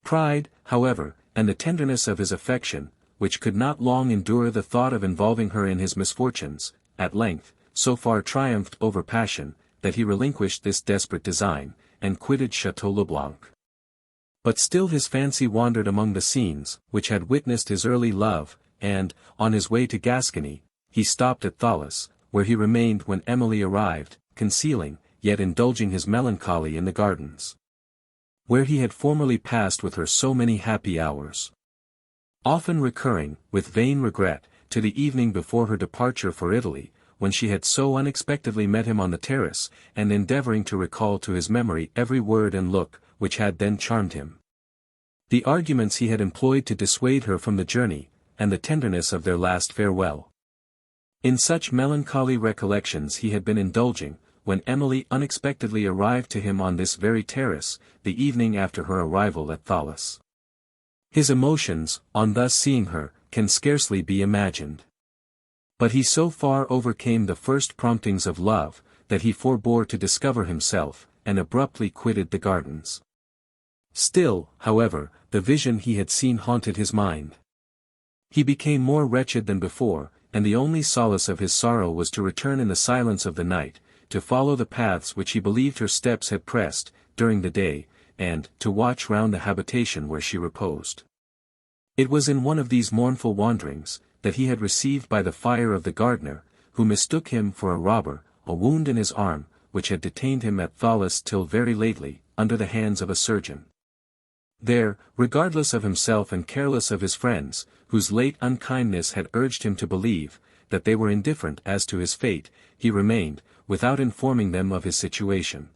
Pride, however, and the tenderness of his affection, which could not long endure the thought of involving her in his misfortunes, at length, so far triumphed over passion, that he relinquished this desperate design, and quitted Chateau Leblanc. But still his fancy wandered among the scenes, which had witnessed his early love, and, on his way to Gascony, he stopped at Thoulouse, where he remained when Emily arrived, concealing, yet indulging his melancholy in the gardens, where he had formerly passed with her so many happy hours. Often recurring, with vain regret, to the evening before her departure for Italy, when she had so unexpectedly met him on the terrace, and endeavouring to recall to his memory every word and look, which had then charmed him. The arguments he had employed to dissuade her from the journey, and the tenderness of their last farewell. In such melancholy recollections he had been indulging, when Emily unexpectedly arrived to him on this very terrace, the evening after her arrival at Thoulouse. His emotions, on thus seeing her, can scarcely be imagined. But he so far overcame the first promptings of love, that he forbore to discover himself, and abruptly quitted the gardens. Still, however, the vision he had seen haunted his mind. He became more wretched than before, and the only solace of his sorrow was to return in the silence of the night, to follow the paths which he believed her steps had pressed, during the day, and, to watch round the habitation where she reposed. It was in one of these mournful wanderings, that he had received by the fire of the gardener, who mistook him for a robber, a wound in his arm, which had detained him at Thoulouse till very lately, under the hands of a surgeon. There, regardless of himself and careless of his friends, whose late unkindness had urged him to believe, that they were indifferent as to his fate, he remained, without informing them of his situation.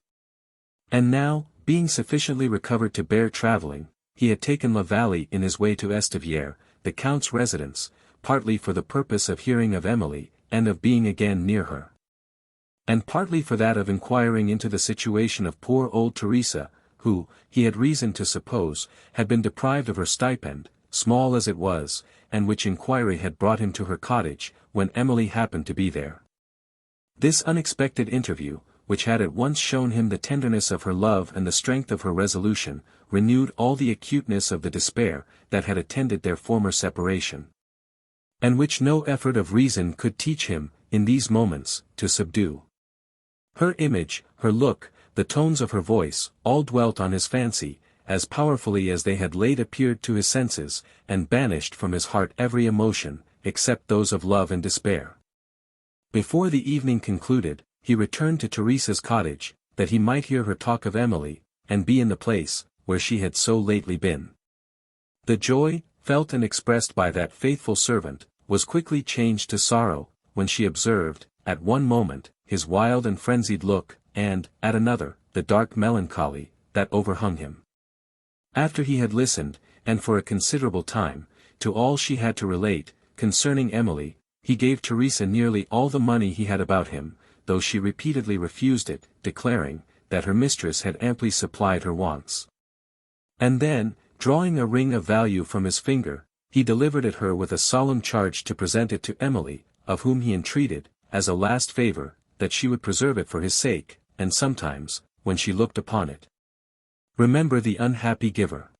And now, being sufficiently recovered to bear travelling, he had taken La Vallée in his way to Estivière, the Count's residence, partly for the purpose of hearing of Emily, and of being again near her, and partly for that of inquiring into the situation of poor old Teresa, who, he had reason to suppose, had been deprived of her stipend, small as it was, and which inquiry had brought him to her cottage, when Emily happened to be there. This unexpected interview, which had at once shown him the tenderness of her love and the strength of her resolution, renewed all the acuteness of the despair that had attended their former separation, and which no effort of reason could teach him, in these moments, to subdue. Her image, her look, the tones of her voice, all dwelt on his fancy, as powerfully as they had late appeared to his senses, and banished from his heart every emotion, except those of love and despair. Before the evening concluded, he returned to Teresa's cottage, that he might hear her talk of Emily, and be in the place, where she had so lately been. The joy, felt and expressed by that faithful servant, was quickly changed to sorrow, when she observed, at one moment, his wild and frenzied look, and, at another, the dark melancholy, that overhung him. After he had listened, and for a considerable time, to all she had to relate, concerning Emily, he gave Teresa nearly all the money he had about him, though she repeatedly refused it, declaring, that her mistress had amply supplied her wants. And then, drawing a ring of value from his finger, he delivered it her with a solemn charge to present it to Emily, of whom he entreated, as a last favour, that she would preserve it for his sake, and sometimes, when she looked upon it, remember the unhappy giver.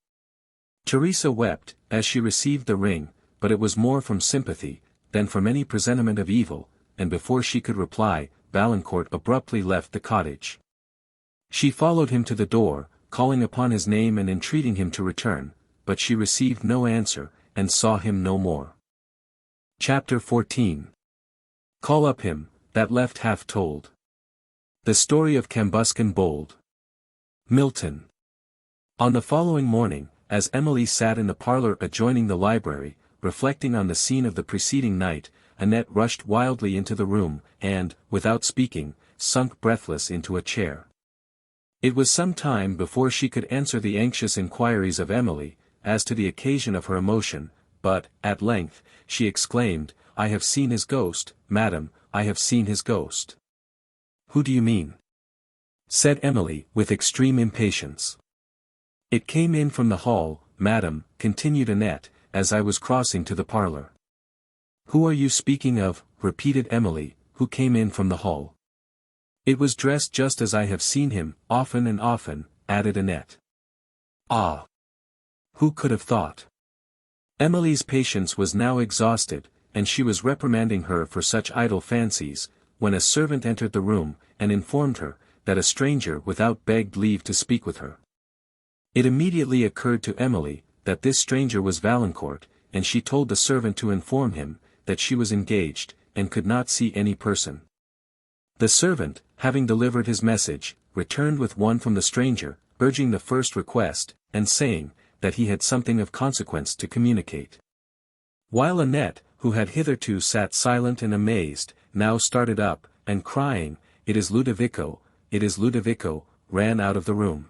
Teresa wept, as she received the ring, but it was more from sympathy, than from any presentiment of evil, and before she could reply, Valancourt abruptly left the cottage. She followed him to the door, calling upon his name and entreating him to return, but she received no answer, and saw him no more. Chapter 14. Call up him, that left half told. The story of Cambuscan bold. Milton. On the following morning, as Emily sat in the parlour adjoining the library, reflecting on the scene of the preceding night, Annette rushed wildly into the room, and, without speaking, sunk breathless into a chair. It was some time before she could answer the anxious inquiries of Emily, as to the occasion of her emotion, but, at length, she exclaimed, "I have seen his ghost, madam, I have seen his ghost." "Who do you mean?" said Emily, with extreme impatience. "It came in from the hall, madam," continued Annette, "as I was crossing to the parlour." "Who are you speaking of?" repeated Emily, "who came in from the hall?" "It was dressed just as I have seen him, often and often," added Annette. "Ah! Who could have thought?" Emily's patience was now exhausted, and she was reprimanding her for such idle fancies, when a servant entered the room, and informed her, that a stranger without begged leave to speak with her. It immediately occurred to Emily, that this stranger was Valancourt, and she told the servant to inform him, that she was engaged, and could not see any person. The servant, having delivered his message, returned with one from the stranger, urging the first request, and saying, that he had something of consequence to communicate. While Annette, who had hitherto sat silent and amazed, now started up, and crying, "It is Ludovico, it is Ludovico," ran out of the room.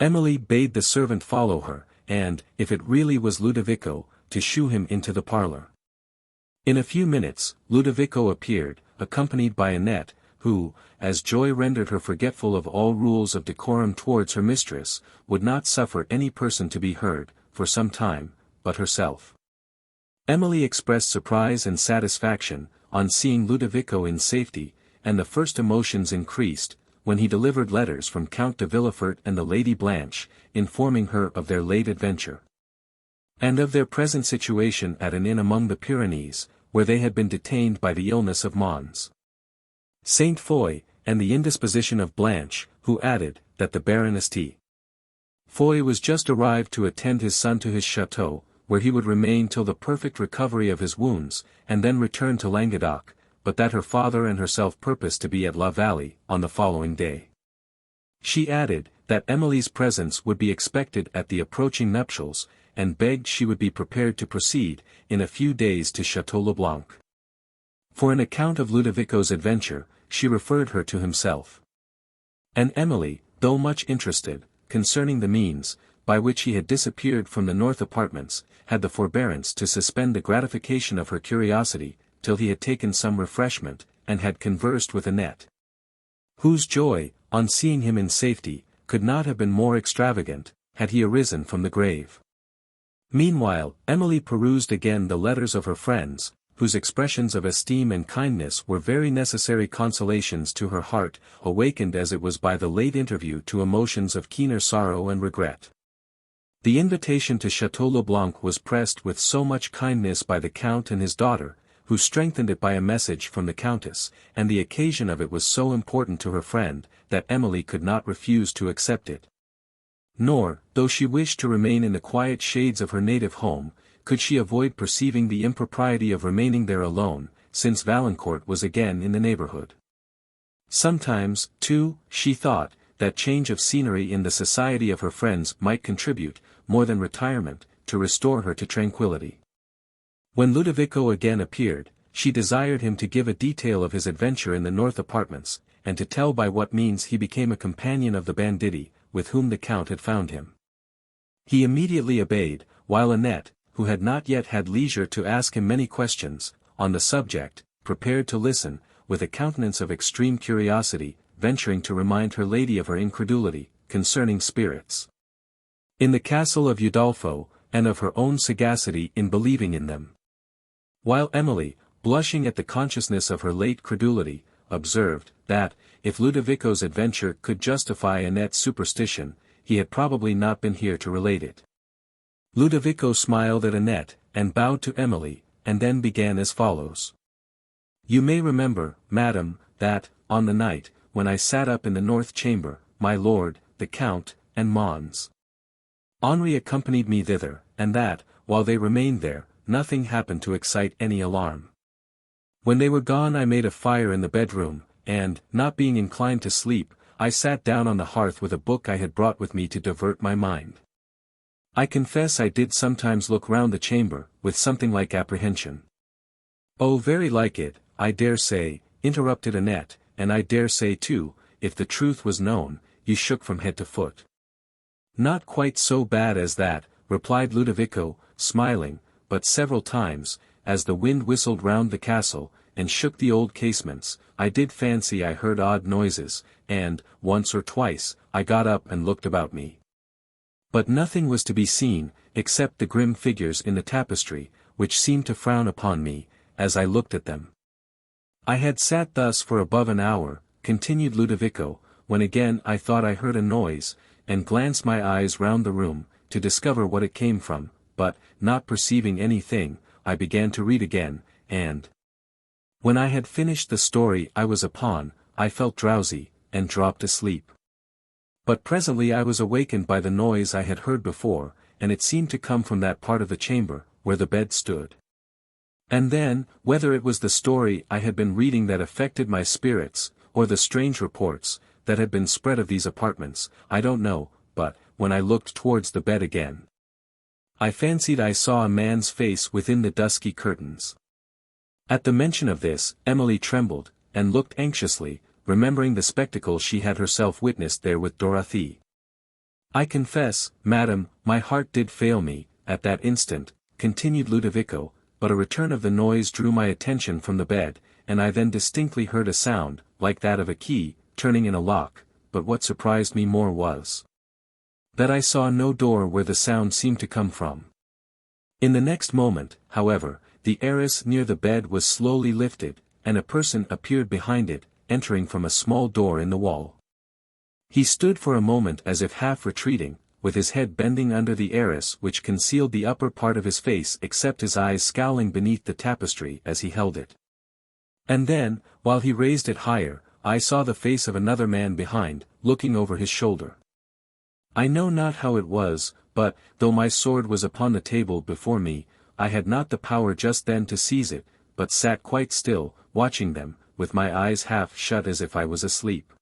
Emily bade the servant follow her, and, if it really was Ludovico, to shew him into the parlour. In a few minutes, Ludovico appeared, accompanied by Annette, who, as joy rendered her forgetful of all rules of decorum towards her mistress, would not suffer any person to be heard, for some time, but herself. Emily expressed surprise and satisfaction, on seeing Ludovico in safety, and the first emotions increased, when he delivered letters from Count de Villefort and the Lady Blanche, informing her of their late adventure, and of their present situation at an inn among the Pyrenees, where they had been detained by the illness of Mons Saint Foy, and the indisposition of Blanche, who added, that the Baroness T. Foy was just arrived to attend his son to his chateau, where he would remain till the perfect recovery of his wounds, and then return to Languedoc, but that her father and herself purposed to be at La Vallée, on the following day. She added, that Emily's presence would be expected at the approaching nuptials, and begged she would be prepared to proceed, in a few days to Château Leblanc. For an account of Ludovico's adventure, she referred her to himself. And Emily, though much interested, concerning the means, by which he had disappeared from the north apartments, had the forbearance to suspend the gratification of her curiosity, till he had taken some refreshment, and had conversed with Annette, whose joy, on seeing him in safety, could not have been more extravagant, had he arisen from the grave. Meanwhile, Emily perused again the letters of her friends, whose expressions of esteem and kindness were very necessary consolations to her heart, awakened as it was by the late interview to emotions of keener sorrow and regret. The invitation to Château Leblanc was pressed with so much kindness by the Count and his daughter, who strengthened it by a message from the Countess, and the occasion of it was so important to her friend, that Emily could not refuse to accept it. Nor, though she wished to remain in the quiet shades of her native home, could she avoid perceiving the impropriety of remaining there alone, since Valancourt was again in the neighbourhood. Sometimes, too, she thought, that change of scenery in the society of her friends might contribute, more than retirement, to restore her to tranquillity. When Ludovico again appeared, she desired him to give a detail of his adventure in the north apartments, and to tell by what means he became a companion of the banditti, with whom the Count had found him. He immediately obeyed, while Annette, who had not yet had leisure to ask him many questions, on the subject, prepared to listen, with a countenance of extreme curiosity, venturing to remind her lady of her incredulity, concerning spirits in the Castle of Udolpho, and of her own sagacity in believing in them. While Emily, blushing at the consciousness of her late credulity, observed, that, if Ludovico's adventure could justify Annette's superstition, he had probably not been here to relate it. Ludovico smiled at Annette, and bowed to Emily, and then began as follows. You may remember, madam, that, on the night, when I sat up in the north chamber, my lord, the Count, and Mons. Henri accompanied me thither, and that, while they remained there, nothing happened to excite any alarm. When they were gone I made a fire in the bedroom, and, not being inclined to sleep, I sat down on the hearth with a book I had brought with me to divert my mind. I confess I did sometimes look round the chamber, with something like apprehension. Oh, very like it, I dare say, interrupted Annette, and I dare say too, if the truth was known, you shook from head to foot. Not quite so bad as that, replied Ludovico, smiling, but several times, as the wind whistled round the castle, and shook the old casements, I did fancy I heard odd noises, and, once or twice, I got up and looked about me. But nothing was to be seen, except the grim figures in the tapestry, which seemed to frown upon me, as I looked at them. I had sat thus for above an hour, continued Ludovico, when again I thought I heard a noise, and glanced my eyes round the room, to discover what it came from, but, not perceiving anything, I began to read again, and when I had finished the story I was upon, I felt drowsy, and dropped asleep. But presently I was awakened by the noise I had heard before, and it seemed to come from that part of the chamber, where the bed stood. And then, whether it was the story I had been reading that affected my spirits, or the strange reports that had been spread of these apartments, I don't know, but, when I looked towards the bed again, I fancied I saw a man's face within the dusky curtains. At the mention of this, Emily trembled, and looked anxiously, remembering the spectacle she had herself witnessed there with Dorothée. I confess, madam, my heart did fail me, at that instant, continued Ludovico, but a return of the noise drew my attention from the bed, and I then distinctly heard a sound, like that of a key, turning in a lock, but what surprised me more was that I saw no door where the sound seemed to come from. In the next moment, however, the arras near the bed was slowly lifted, and a person appeared behind it, entering from a small door in the wall. He stood for a moment as if half retreating, with his head bending under the arras which concealed the upper part of his face except his eyes scowling beneath the tapestry as he held it. And then, while he raised it higher, I saw the face of another man behind, looking over his shoulder. I know not how it was, but, though my sword was upon the table before me, I had not the power just then to seize it, but sat quite still, watching them, with my eyes half shut as if I was asleep.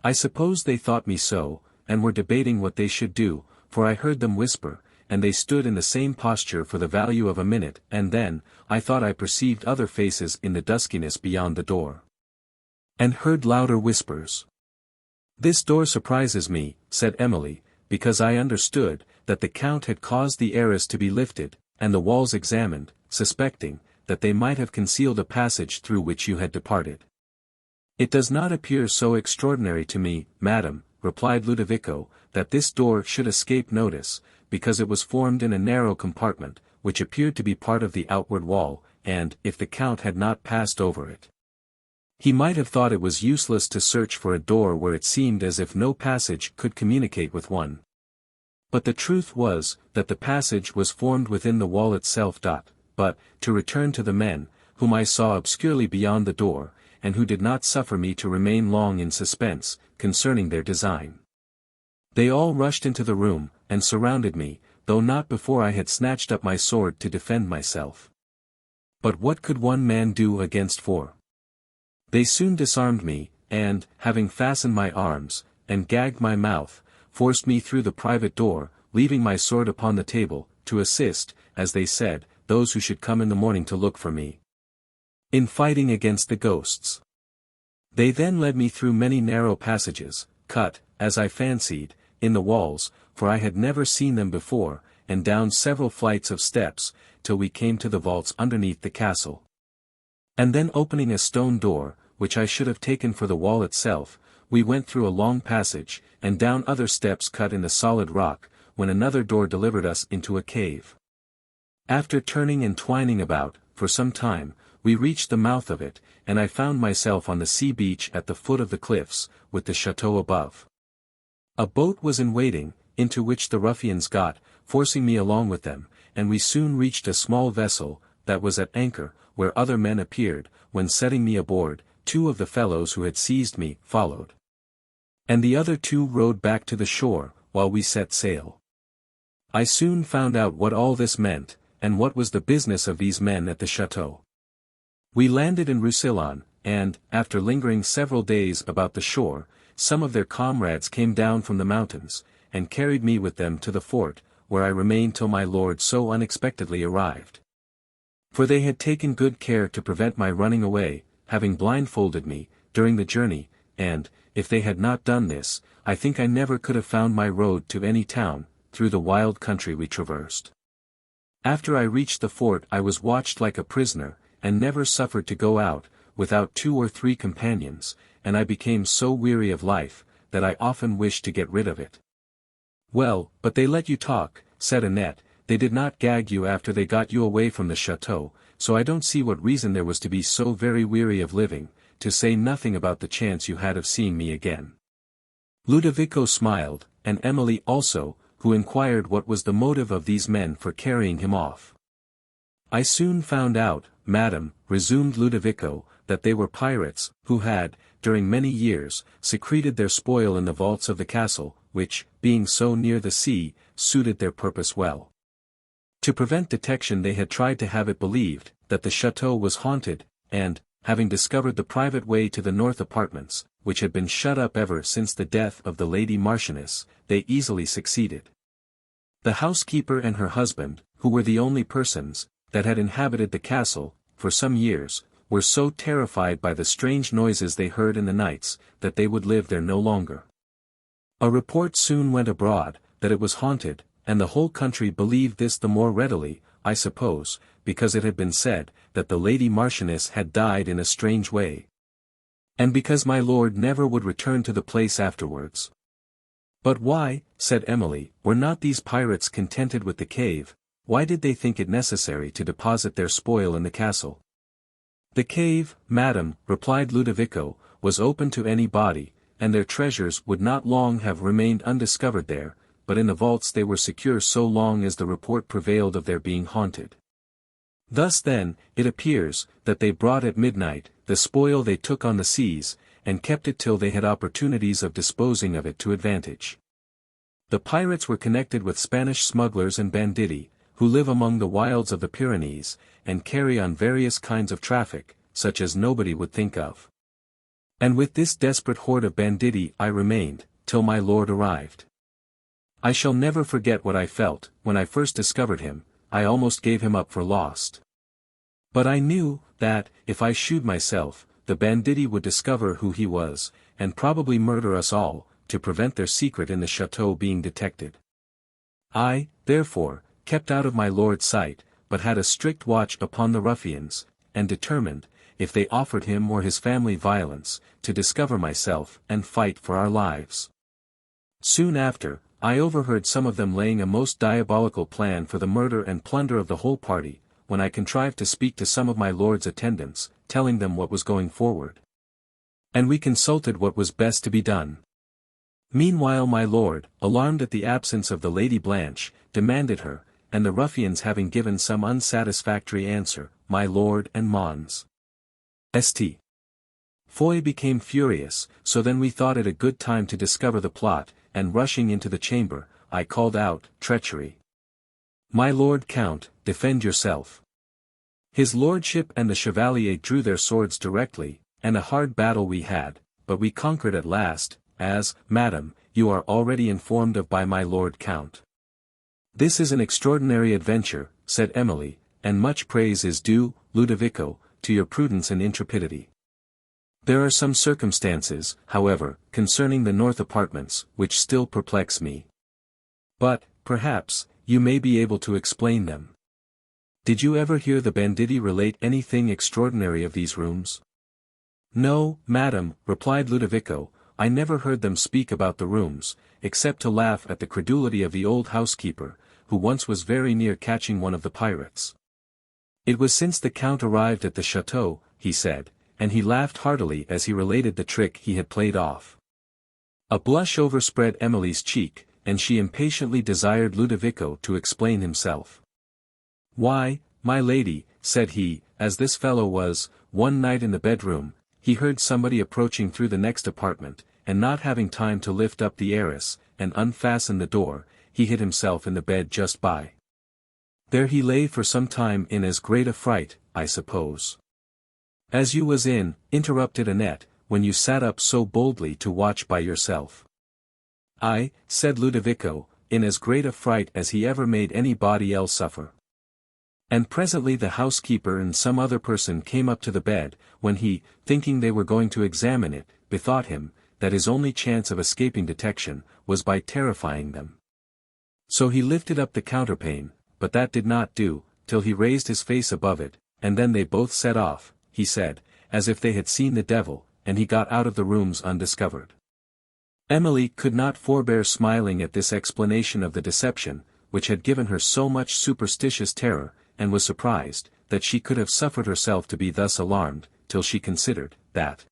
I suppose they thought me so, and were debating what they should do, for I heard them whisper, and they stood in the same posture for the value of a minute, and then, I thought I perceived other faces in the duskiness beyond the door, and heard louder whispers. This door surprises me, said Emily, because I understood, that the Count had caused the arras to be lifted, and the walls examined, suspecting, that they might have concealed a passage through which you had departed. It does not appear so extraordinary to me, madam, replied Ludovico, that this door should escape notice, because it was formed in a narrow compartment, which appeared to be part of the outward wall, and, if the Count had not passed over it, he might have thought it was useless to search for a door where it seemed as if no passage could communicate with one. But the truth was, that the passage was formed within the wall itself. But, to return to the men, whom I saw obscurely beyond the door, and who did not suffer me to remain long in suspense, concerning their design. They all rushed into the room, and surrounded me, though not before I had snatched up my sword to defend myself. But what could one man do against four? They soon disarmed me, and, having fastened my arms, and gagged my mouth, forced me through the private door, leaving my sword upon the table, to assist, as they said, those who should come in the morning to look for me. in fighting against the ghosts. They then led me through many narrow passages, cut, as I fancied, in the walls, for I had never seen them before, and down several flights of steps, till we came to the vaults underneath the castle. And then opening a stone door, which I should have taken for the wall itself, we went through a long passage, and down other steps cut in the solid rock, when another door delivered us into a cave. After turning and twining about, for some time, we reached the mouth of it, and I found myself on the sea beach at the foot of the cliffs, with the chateau above. A boat was in waiting, into which the ruffians got, forcing me along with them, and we soon reached a small vessel, that was at anchor, where other men appeared, when setting me aboard, 2 of the fellows who had seized me, followed. And the other 2 rowed back to the shore, while we set sail. I soon found out what all this meant, and what was the business of these men at the chateau. We landed in Roussillon, and, after lingering several days about the shore, some of their comrades came down from the mountains, and carried me with them to the fort, where I remained till my lord so unexpectedly arrived. For they had taken good care to prevent my running away, having blindfolded me, during the journey, and, if they had not done this, I think I never could have found my road to any town, through the wild country we traversed. After I reached the fort I was watched like a prisoner, and never suffered to go out, without 2 or 3 companions, and I became so weary of life, that I often wished to get rid of it. Well, but they let you talk, said Annette, they did not gag you after they got you away from the chateau, so I don't see what reason there was to be so very weary of living, to say nothing about the chance you had of seeing me again. Ludovico smiled, and Emily also, who inquired what was the motive of these men for carrying him off. I soon found out, madam, resumed Ludovico, that they were pirates, who had, during many years, secreted their spoil in the vaults of the castle, which, being so near the sea, suited their purpose well. To prevent detection they had tried to have it believed, that the chateau was haunted, and, having discovered the private way to the north apartments, which had been shut up ever since the death of the Lady Marchioness, they easily succeeded. The housekeeper and her husband, who were the only persons, that had inhabited the castle, for some years, were so terrified by the strange noises they heard in the nights, that they would live there no longer. A report soon went abroad, that it was haunted, and the whole country believed this the more readily, I suppose, because it had been said, that the Lady Marchioness had died in a strange way. And because my lord never would return to the place afterwards. But why, said Emily, were not these pirates contented with the cave? Why did they think it necessary to deposit their spoil in the castle? The cave, madam, replied Ludovico, was open to any body, and their treasures would not long have remained undiscovered there, but in the vaults they were secure so long as the report prevailed of their being haunted. Thus then, it appears, that they brought at midnight, the spoil they took on the seas, and kept it till they had opportunities of disposing of it to advantage. The pirates were connected with Spanish smugglers and banditti, who live among the wilds of the Pyrenees, and carry on various kinds of traffic, such as nobody would think of. And with this desperate horde of banditti I remained, till my lord arrived. I shall never forget what I felt, when I first discovered him. I almost gave him up for lost. But I knew, that, if I shewed myself, the banditti would discover who he was, and probably murder us all, to prevent their secret in the chateau being detected. I, therefore, kept out of my lord's sight, but had a strict watch upon the ruffians, and determined, if they offered him or his family violence, to discover myself, and fight for our lives. Soon after, I overheard some of them laying a most diabolical plan for the murder and plunder of the whole party, when I contrived to speak to some of my lord's attendants, telling them what was going forward. And we consulted what was best to be done. Meanwhile my lord, alarmed at the absence of the Lady Blanche, demanded her, and the ruffians having given some unsatisfactory answer, my lord and Mons. St. Foy became furious, so then we thought it a good time to discover the plot, and rushing into the chamber, I called out, treachery. My lord Count, defend yourself. His lordship and the chevalier drew their swords directly, and a hard battle we had, but we conquered at last, as, madam, you are already informed of by my lord Count. This is an extraordinary adventure, said Emily, and much praise is due, Ludovico, to your prudence and intrepidity. There are some circumstances, however, concerning the north apartments, which still perplex me. But, perhaps, you may be able to explain them. Did you ever hear the banditti relate anything extraordinary of these rooms? No, madam, replied Ludovico, I never heard them speak about the rooms, except to laugh at the credulity of the old housekeeper, who once was very near catching one of the pirates. It was since the Count arrived at the chateau, he said, and he laughed heartily as he related the trick he had played off. A blush overspread Emily's cheek, and she impatiently desired Ludovico to explain himself. Why, my lady, said he, as this fellow was, one night in the bedroom, he heard somebody approaching through the next apartment, and not having time to lift up the arras, and unfasten the door, he hid himself in the bed just by. There he lay for some time in as great a fright, I suppose. As you was in, interrupted Annette, when you sat up so boldly to watch by yourself. I, said Ludovico, in as great a fright as he ever made anybody else suffer. And presently the housekeeper and some other person came up to the bed, when he, thinking they were going to examine it, bethought him, that his only chance of escaping detection, was by terrifying them. So he lifted up the counterpane, but that did not do, till he raised his face above it, and then they both set off, he said, as if they had seen the devil, and he got out of the rooms undiscovered. Emily could not forbear smiling at this explanation of the deception, which had given her so much superstitious terror, and was surprised, that she could have suffered herself to be thus alarmed, till she considered, that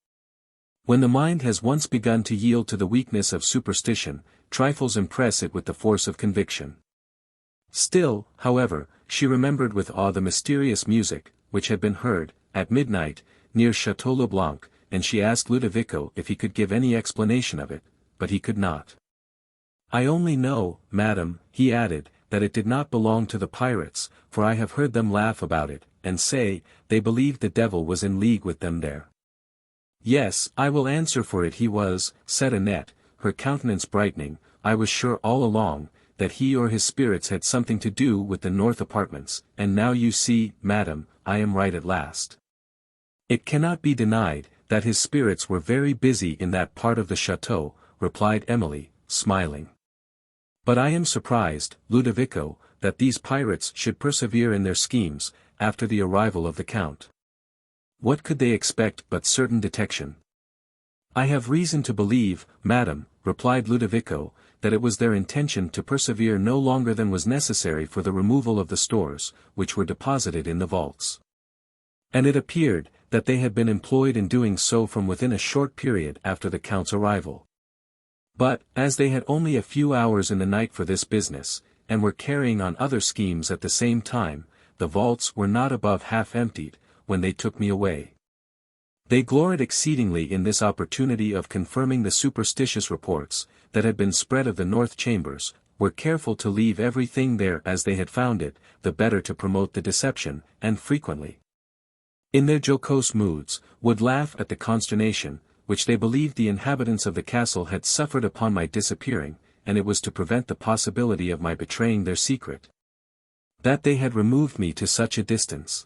when the mind has once begun to yield to the weakness of superstition, trifles impress it with the force of conviction. Still, however, she remembered with awe the mysterious music, which had been heard, at midnight, near Chateau Leblanc, and she asked Ludovico if he could give any explanation of it, but he could not. I only know, madam, he added, that it did not belong to the pirates, for I have heard them laugh about it, and say, they believed the devil was in league with them there. Yes, I will answer for it he was, said Annette, her countenance brightening, I was sure all along, that he or his spirits had something to do with the north apartments, and now you see, madam, I am right at last. It cannot be denied, that his spirits were very busy in that part of the chateau, replied Emily, smiling. But I am surprised, Ludovico, that these pirates should persevere in their schemes, after the arrival of the Count. What could they expect but certain detection? I have reason to believe, madam, replied Ludovico, that it was their intention to persevere no longer than was necessary for the removal of the stores, which were deposited in the vaults. And it appeared, that they had been employed in doing so from within a short period after the Count's arrival. But, as they had only a few hours in the night for this business, and were carrying on other schemes at the same time, the vaults were not above half emptied, when they took me away. They gloried exceedingly in this opportunity of confirming the superstitious reports, that had been spread of the north chambers, were careful to leave everything there as they had found it, the better to promote the deception, and frequently, in their jocose moods, would laugh at the consternation, which they believed the inhabitants of the castle had suffered upon my disappearing, and it was to prevent the possibility of my betraying their secret, that they had removed me to such a distance.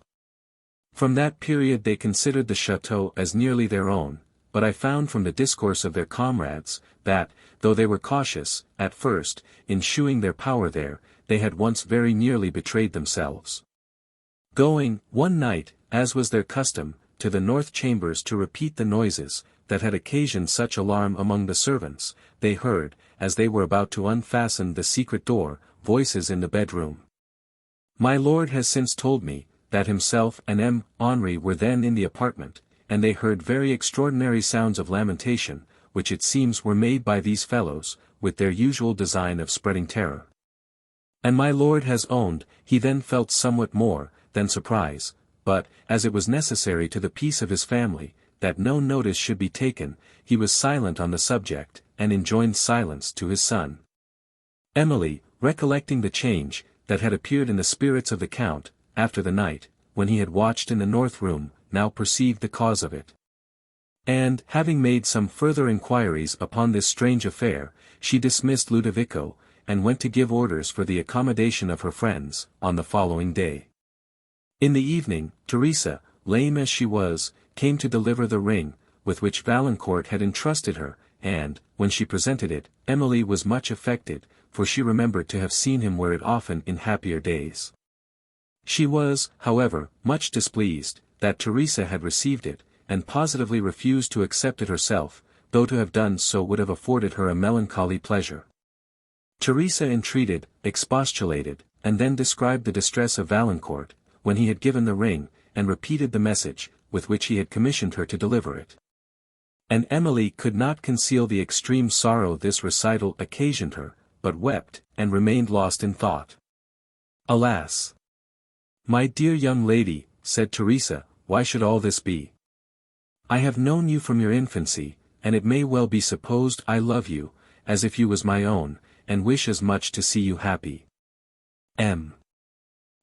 From that period they considered the chateau as nearly their own, but I found from the discourse of their comrades, that, though they were cautious, at first, in shewing their power there, they had once very nearly betrayed themselves. Going, one night, as was their custom, to the north chambers to repeat the noises, that had occasioned such alarm among the servants, they heard, as they were about to unfasten the secret door, voices in the bedroom. My lord has since told me, that himself and M. Henri were then in the apartment, and they heard very extraordinary sounds of lamentation, which it seems were made by these fellows, with their usual design of spreading terror. And my lord has owned, he then felt somewhat more, than surprise, but, as it was necessary to the peace of his family, that no notice should be taken, he was silent on the subject, and enjoined silence to his son. Emily, recollecting the change, that had appeared in the spirits of the Count, after the night, when he had watched in the north room, now perceived the cause of it. And, having made some further inquiries upon this strange affair, she dismissed Ludovico, and went to give orders for the accommodation of her friends, on the following day. In the evening, Teresa, lame as she was, came to deliver the ring, with which Valancourt had entrusted her, and, when she presented it, Emily was much affected, for she remembered to have seen him wear it often in happier days. She was, however, much displeased, that Teresa had received it, and positively refused to accept it herself, though to have done so would have afforded her a melancholy pleasure. Teresa entreated, expostulated, and then described the distress of Valancourt, when he had given the ring, and repeated the message, with which he had commissioned her to deliver it. And Emily could not conceal the extreme sorrow this recital occasioned her, but wept, and remained lost in thought. "Alas! My dear young lady," said Teresa, "why should all this be? I have known you from your infancy, and it may well be supposed I love you, as if you was my own, and wish as much to see you happy. M.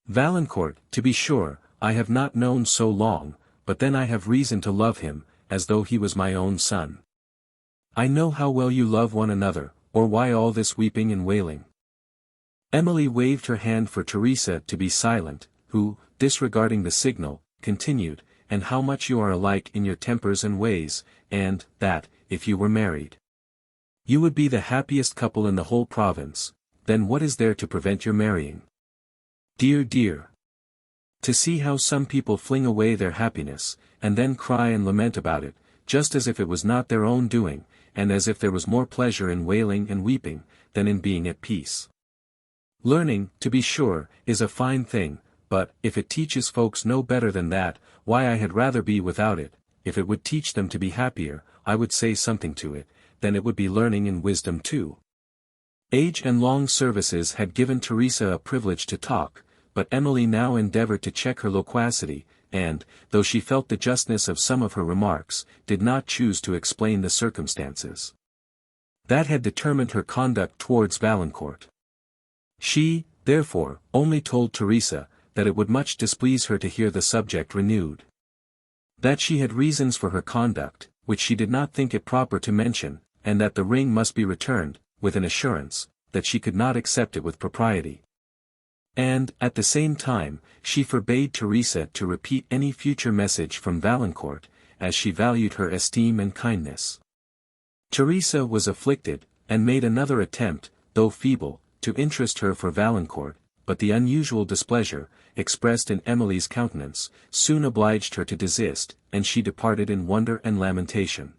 Valancourt, to be sure, I have not known so long, but then I have reason to love him, as though he was my own son. I know how well you love one another, or why all this weeping and wailing." Emily waved her hand for Teresa to be silent, who, disregarding the signal, continued, "And how much you are alike in your tempers and ways, and, that, if you were married, you would be the happiest couple in the whole province, then what is there to prevent your marrying? Dear, dear! To see how some people fling away their happiness, and then cry and lament about it, just as if it was not their own doing, and as if there was more pleasure in wailing and weeping, than in being at peace. Learning, to be sure, is a fine thing, but, if it teaches folks no better than that, why I had rather be without it. If it would teach them to be happier, I would say something to it, then it would be learning and wisdom too." Age and long services had given Teresa a privilege to talk, but Emily now endeavoured to check her loquacity, and, though she felt the justness of some of her remarks, did not choose to explain the circumstances that had determined her conduct towards Valancourt. She, therefore, only told Teresa, that it would much displease her to hear the subject renewed. That she had reasons for her conduct, which she did not think it proper to mention, and that the ring must be returned, with an assurance, that she could not accept it with propriety. And, at the same time, she forbade Teresa to repeat any future message from Valancourt, as she valued her esteem and kindness. Teresa was afflicted, and made another attempt, though feeble, to interest her for Valancourt, but the unusual displeasure, expressed in Emily's countenance, soon obliged her to desist, and she departed in wonder and lamentation.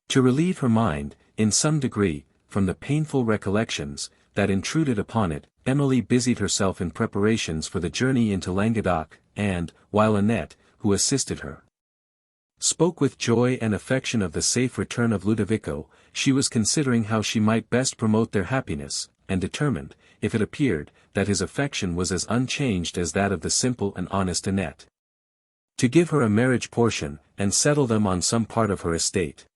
To relieve her mind, in some degree, from the painful recollections that intruded upon it, Emily busied herself in preparations for the journey into Languedoc, and, while Annette, who assisted her, spoke with joy and affection of the safe return of Ludovico, she was considering how she might best promote their happiness, and determined, if it appeared, that his affection was as unchanged as that of the simple and honest Annette, to give her a marriage portion, and settle them on some part of her estate.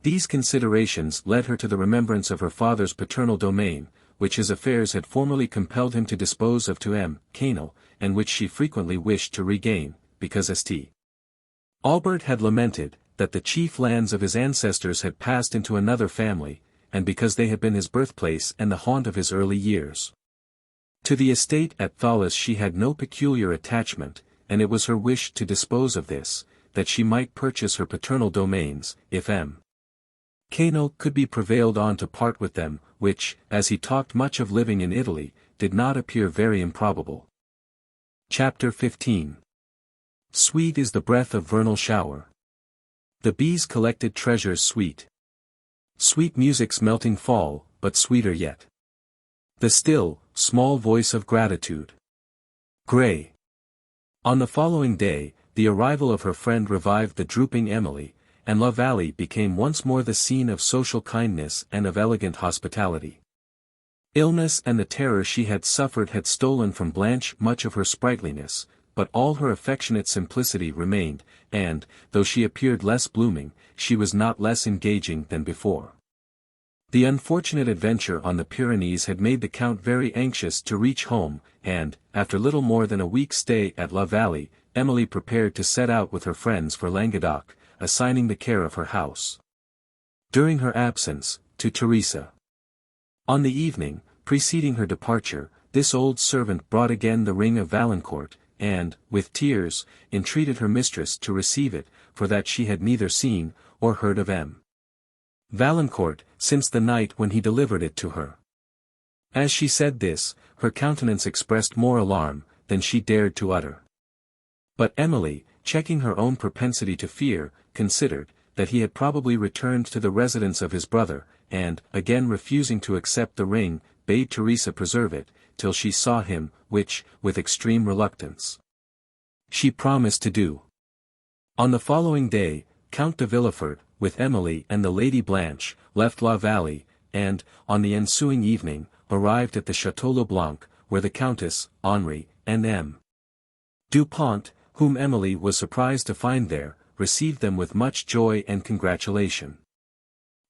These considerations led her to the remembrance of her father's paternal domain, which his affairs had formerly compelled him to dispose of to M. Canal, and which she frequently wished to regain, because St. Aubert had lamented, that the chief lands of his ancestors had passed into another family, and because they had been his birthplace and the haunt of his early years. To the estate at Thoulouse she had no peculiar attachment, and it was her wish to dispose of this, that she might purchase her paternal domains, if M. Canal could be prevailed on to part with them, which, as he talked much of living in Italy, did not appear very improbable. Chapter 15. Sweet is the breath of vernal shower. The bees collected treasures sweet. Sweet music's melting fall, but sweeter yet. The still, small voice of gratitude. Gray. On the following day, the arrival of her friend revived the drooping Emily, and La Vallée became once more the scene of social kindness and of elegant hospitality. Illness and the terror she had suffered had stolen from Blanche much of her sprightliness, but all her affectionate simplicity remained, and, though she appeared less blooming, she was not less engaging than before. The unfortunate adventure on the Pyrenees had made the Count very anxious to reach home, and, after little more than a week's stay at La Vallée, Emily prepared to set out with her friends for Languedoc, assigning the care of her house, during her absence, to Teresa. On the evening, preceding her departure, this old servant brought again the ring of Valancourt, and, with tears, entreated her mistress to receive it, for that she had neither seen, or heard of M. Valancourt, since the night when he delivered it to her. As she said this, her countenance expressed more alarm, than she dared to utter. But Emily, checking her own propensity to fear, considered, that he had probably returned to the residence of his brother, and, again refusing to accept the ring, bade Teresa preserve it, till she saw him, which, with extreme reluctance, she promised to do. On the following day, Count de Villefort, with Emily and the Lady Blanche, left La Vallée, and, on the ensuing evening, arrived at the Château Leblanc, where the Countess, Henri, and M. Du Pont, whom Emily was surprised to find there, received them with much joy and congratulation.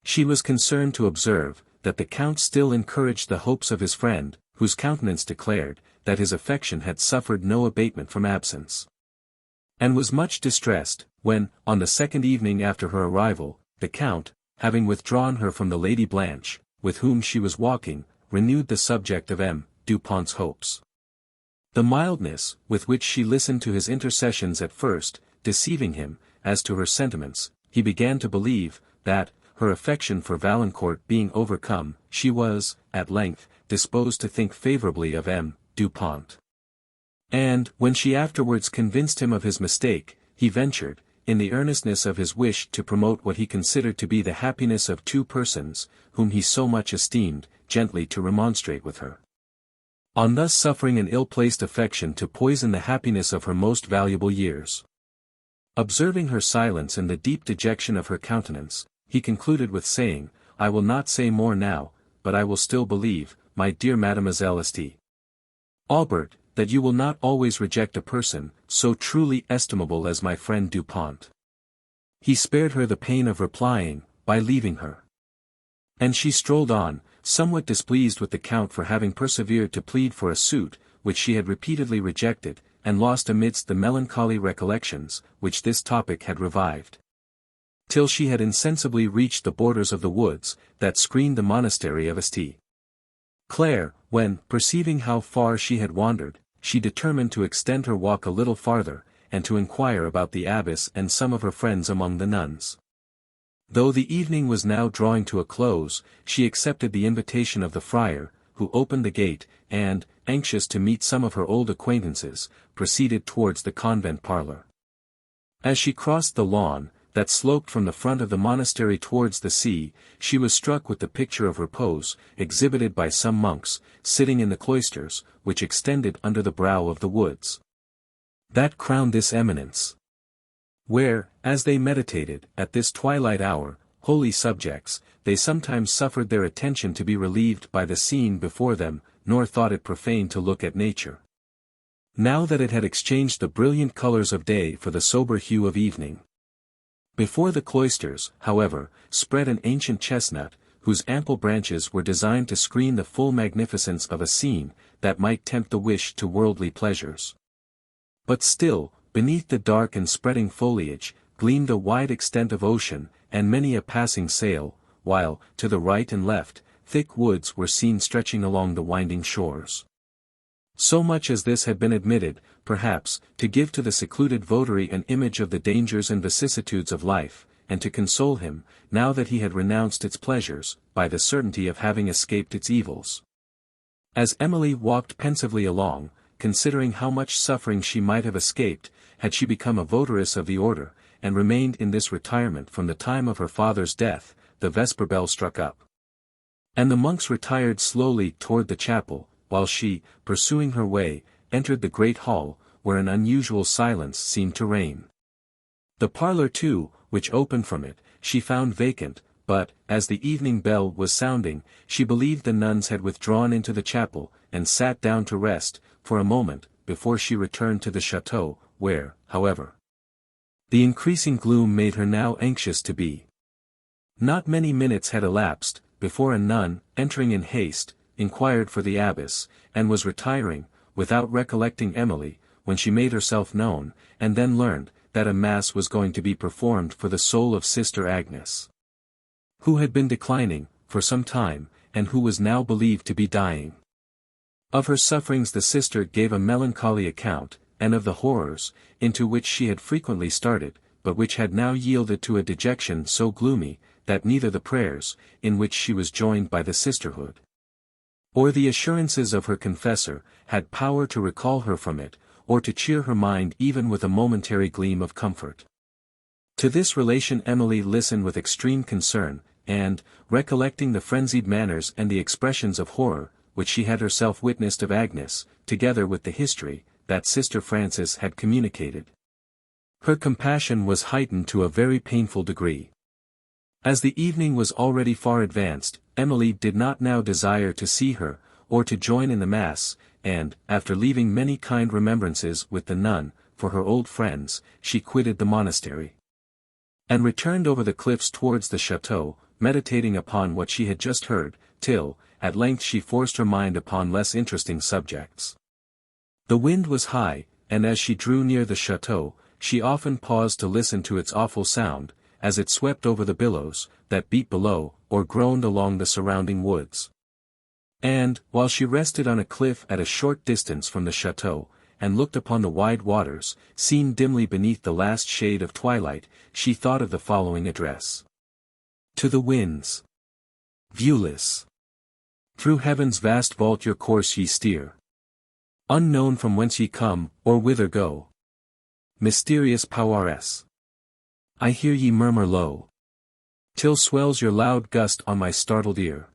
She was concerned to observe, that the Count still encouraged the hopes of his friend, whose countenance declared, that his affection had suffered no abatement from absence. And was much distressed, when, on the second evening after her arrival, the Count, having withdrawn her from the Lady Blanche, with whom she was walking, renewed the subject of M. Du Pont's hopes. The mildness, with which she listened to his intercessions at first, deceiving him, as to her sentiments, he began to believe, that, her affection for Valancourt being overcome, she was, at length, disposed to think favourably of M. Du Pont. And, when she afterwards convinced him of his mistake, he ventured, in the earnestness of his wish to promote what he considered to be the happiness of two persons, whom he so much esteemed, gently to remonstrate with her, on thus suffering an ill-placed affection to poison the happiness of her most valuable years. Observing her silence and the deep dejection of her countenance, he concluded with saying, I will not say more now, but I will still believe, my dear Mademoiselle St. Aubert, that you will not always reject a person, so truly estimable as my friend Du Pont. He spared her the pain of replying, by leaving her. And she strolled on, somewhat displeased with the Count for having persevered to plead for a suit, which she had repeatedly rejected, and lost amidst the melancholy recollections, which this topic had revived. Till she had insensibly reached the borders of the woods, that screened the monastery of St. Claire, when, perceiving how far she had wandered, she determined to extend her walk a little farther, and to inquire about the abbess and some of her friends among the nuns. Though the evening was now drawing to a close, she accepted the invitation of the friar, who opened the gate, and, anxious to meet some of her old acquaintances, proceeded towards the convent parlour. As she crossed the lawn, that sloped from the front of the monastery towards the sea, she was struck with the picture of repose, exhibited by some monks, sitting in the cloisters, which extended under the brow of the woods that crowned this eminence, where, as they meditated, at this twilight hour, holy subjects, they sometimes suffered their attention to be relieved by the scene before them, nor thought it profane to look at nature. Now that it had exchanged the brilliant colours of day for the sober hue of evening. Before the cloisters, however, spread an ancient chestnut, whose ample branches were designed to screen the full magnificence of a scene, that might tempt the wish to worldly pleasures. But still, beneath the dark and spreading foliage, gleamed a wide extent of ocean, and many a passing sail, while, to the right and left, thick woods were seen stretching along the winding shores. So much as this had been admitted, perhaps, to give to the secluded votary an image of the dangers and vicissitudes of life, and to console him, now that he had renounced its pleasures, by the certainty of having escaped its evils. As Emily walked pensively along, considering how much suffering she might have escaped, had she become a votaress of the order, and remained in this retirement from the time of her father's death, the vesper bell struck up. And the monks retired slowly toward the chapel, while she, pursuing her way, entered the great hall, where an unusual silence seemed to reign. The parlour too, which opened from it, she found vacant, but, as the evening bell was sounding, she believed the nuns had withdrawn into the chapel, and sat down to rest, for a moment, before she returned to the chateau, where, however, the increasing gloom made her now anxious to be. Not many minutes had elapsed, before a nun, entering in haste, inquired for the abbess, and was retiring, without recollecting Emily, when she made herself known, and then learned, that a mass was going to be performed for the soul of Sister Agnes, who had been declining, for some time, and who was now believed to be dying. Of her sufferings the sister gave a melancholy account, and of the horrors, into which she had frequently started, but which had now yielded to a dejection so gloomy, that neither the prayers, in which she was joined by the sisterhood, or the assurances of her confessor, had power to recall her from it, or to cheer her mind even with a momentary gleam of comfort. To this relation Emily listened with extreme concern, and, recollecting the frenzied manners and the expressions of horror, which she had herself witnessed of Agnes, together with the history, that Sister Frances had communicated, her compassion was heightened to a very painful degree. As the evening was already far advanced, Emily did not now desire to see her, or to join in the mass, and, after leaving many kind remembrances with the nun, for her old friends, she quitted the monastery, and returned over the cliffs towards the chateau, meditating upon what she had just heard, till, at length she forced her mind upon less interesting subjects. The wind was high, and as she drew near the chateau, she often paused to listen to its awful sound, as it swept over the billows, that beat below, or groaned along the surrounding woods. And, while she rested on a cliff at a short distance from the chateau, and looked upon the wide waters, seen dimly beneath the last shade of twilight, she thought of the following address. To the winds. Viewless. Through heaven's vast vault your course ye steer. Unknown from whence ye come, or whither go. Mysterious powers. I hear ye murmur low, till swells your loud gust on my startled ear.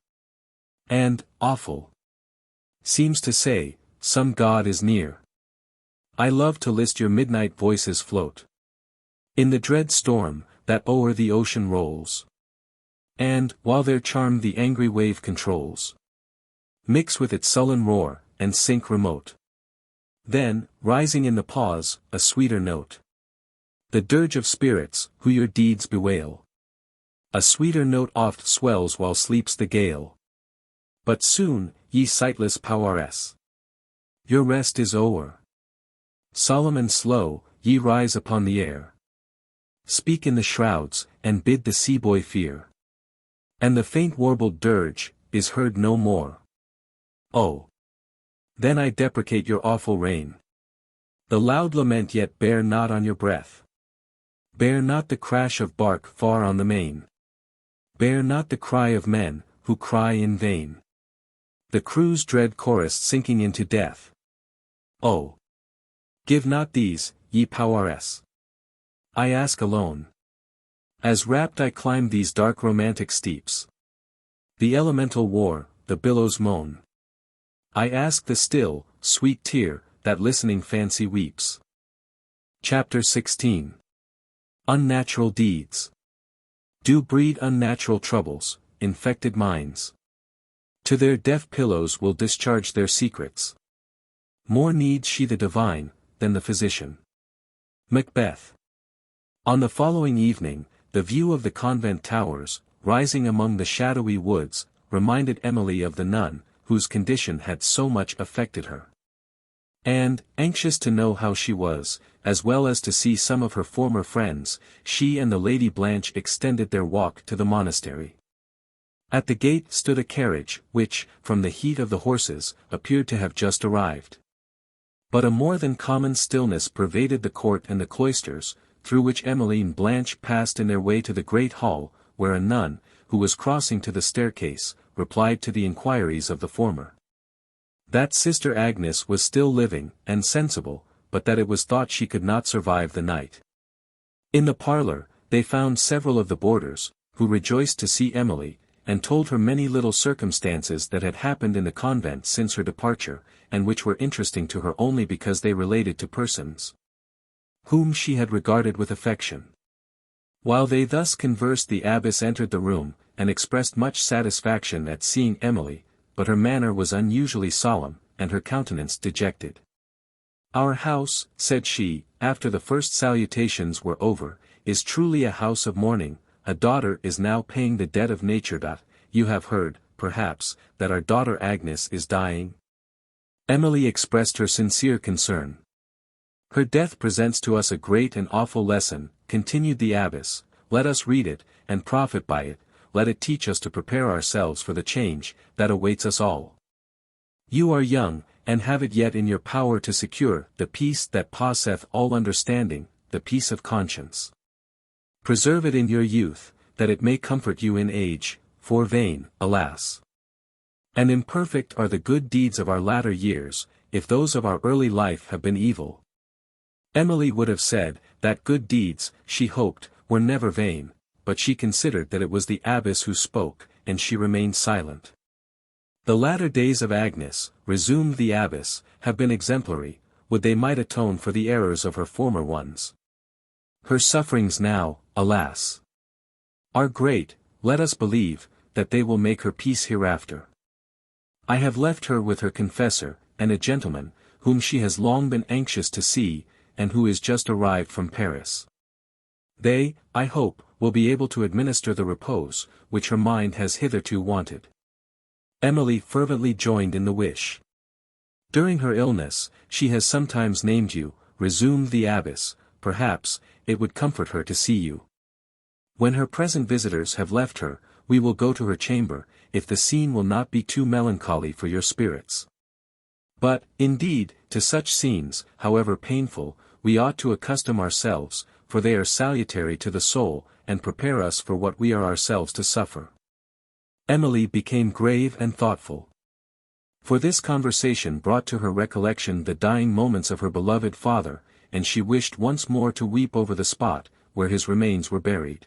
And, awful, seems to say, some god is near. I love to list your midnight voices float in the dread storm, that o'er the ocean rolls. And, while their charm the angry wave controls, mix with its sullen roar, and sink remote. Then, rising in the pause, a sweeter note. The dirge of spirits, who your deeds bewail. A sweeter note oft swells while sleeps the gale. But soon, ye sightless powers, your rest is o'er. Solemn and slow, ye rise upon the air. Speak in the shrouds, and bid the sea boy fear. And the faint warbled dirge, is heard no more. Oh! Then I deprecate your awful reign. The loud lament yet bear not on your breath. Bear not the crash of bark far on the main. Bear not the cry of men, who cry in vain. The crew's dread chorus sinking into death. Oh! Give not these, ye powers. I ask alone. As rapt I climb these dark romantic steeps. The elemental war, the billows moan. I ask the still, sweet tear, that listening fancy weeps. Chapter 16. Unnatural deeds. Do breed unnatural troubles, infected minds. To their deaf pillows will discharge their secrets. More needs she the divine, than the physician. Macbeth. On the following evening, the view of the convent towers, rising among the shadowy woods, reminded Emily of the nun, whose condition had so much affected her. And, anxious to know how she was, as well as to see some of her former friends, she and the Lady Blanche extended their walk to the monastery. At the gate stood a carriage, which, from the heat of the horses, appeared to have just arrived. But a more than common stillness pervaded the court and the cloisters, through which Emily and Blanche passed in their way to the great hall, where a nun, who was crossing to the staircase, replied to the inquiries of the former. That Sister Agnes was still living, and sensible, but that it was thought she could not survive the night. In the parlour, they found several of the boarders, who rejoiced to see Emily, and told her many little circumstances that had happened in the convent since her departure, and which were interesting to her only because they related to persons whom she had regarded with affection. While they thus conversed, the abbess entered the room, and expressed much satisfaction at seeing Emily, but her manner was unusually solemn, and her countenance dejected. Our house, said she, after the first salutations were over, is truly a house of mourning. A daughter is now paying the debt of nature. You have heard, perhaps, that our daughter Agnes is dying? Emily expressed her sincere concern. Her death presents to us a great and awful lesson, continued the abbess. Let us read it, and profit by it. Let it teach us to prepare ourselves for the change that awaits us all. You are young, and have it yet in your power to secure the peace that passeth all understanding, the peace of conscience. Preserve it in your youth, that it may comfort you in age, for vain, alas, and imperfect are the good deeds of our latter years, if those of our early life have been evil. Emily would have said, that good deeds, she hoped, were never vain, but she considered that it was the abbess who spoke, and she remained silent. The latter days of Agnes, resumed the abbess, have been exemplary, would they might atone for the errors of her former ones. Her sufferings now, alas, are great, let us believe, that they will make her peace hereafter. I have left her with her confessor, and a gentleman, whom she has long been anxious to see, and who is just arrived from Paris. They, I hope, will be able to administer the repose, which her mind has hitherto wanted. Emily fervently joined in the wish. During her illness, she has sometimes named you, resumed the abbess, perhaps, it would comfort her to see you. When her present visitors have left her, we will go to her chamber, if the scene will not be too melancholy for your spirits. But, indeed, to such scenes, however painful, we ought to accustom ourselves, for they are salutary to the soul, and prepare us for what we are ourselves to suffer. Emily became grave and thoughtful. For this conversation brought to her recollection the dying moments of her beloved father, and she wished once more to weep over the spot, where his remains were buried.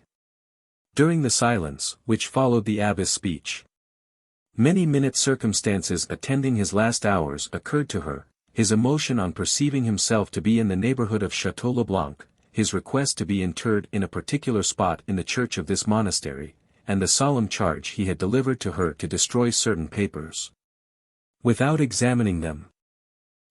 During the silence, which followed the abbess' speech, many minute circumstances attending his last hours occurred to her, his emotion on perceiving himself to be in the neighborhood of Château Leblanc, his request to be interred in a particular spot in the church of this monastery, and the solemn charge he had delivered to her to destroy certain papers, without examining them.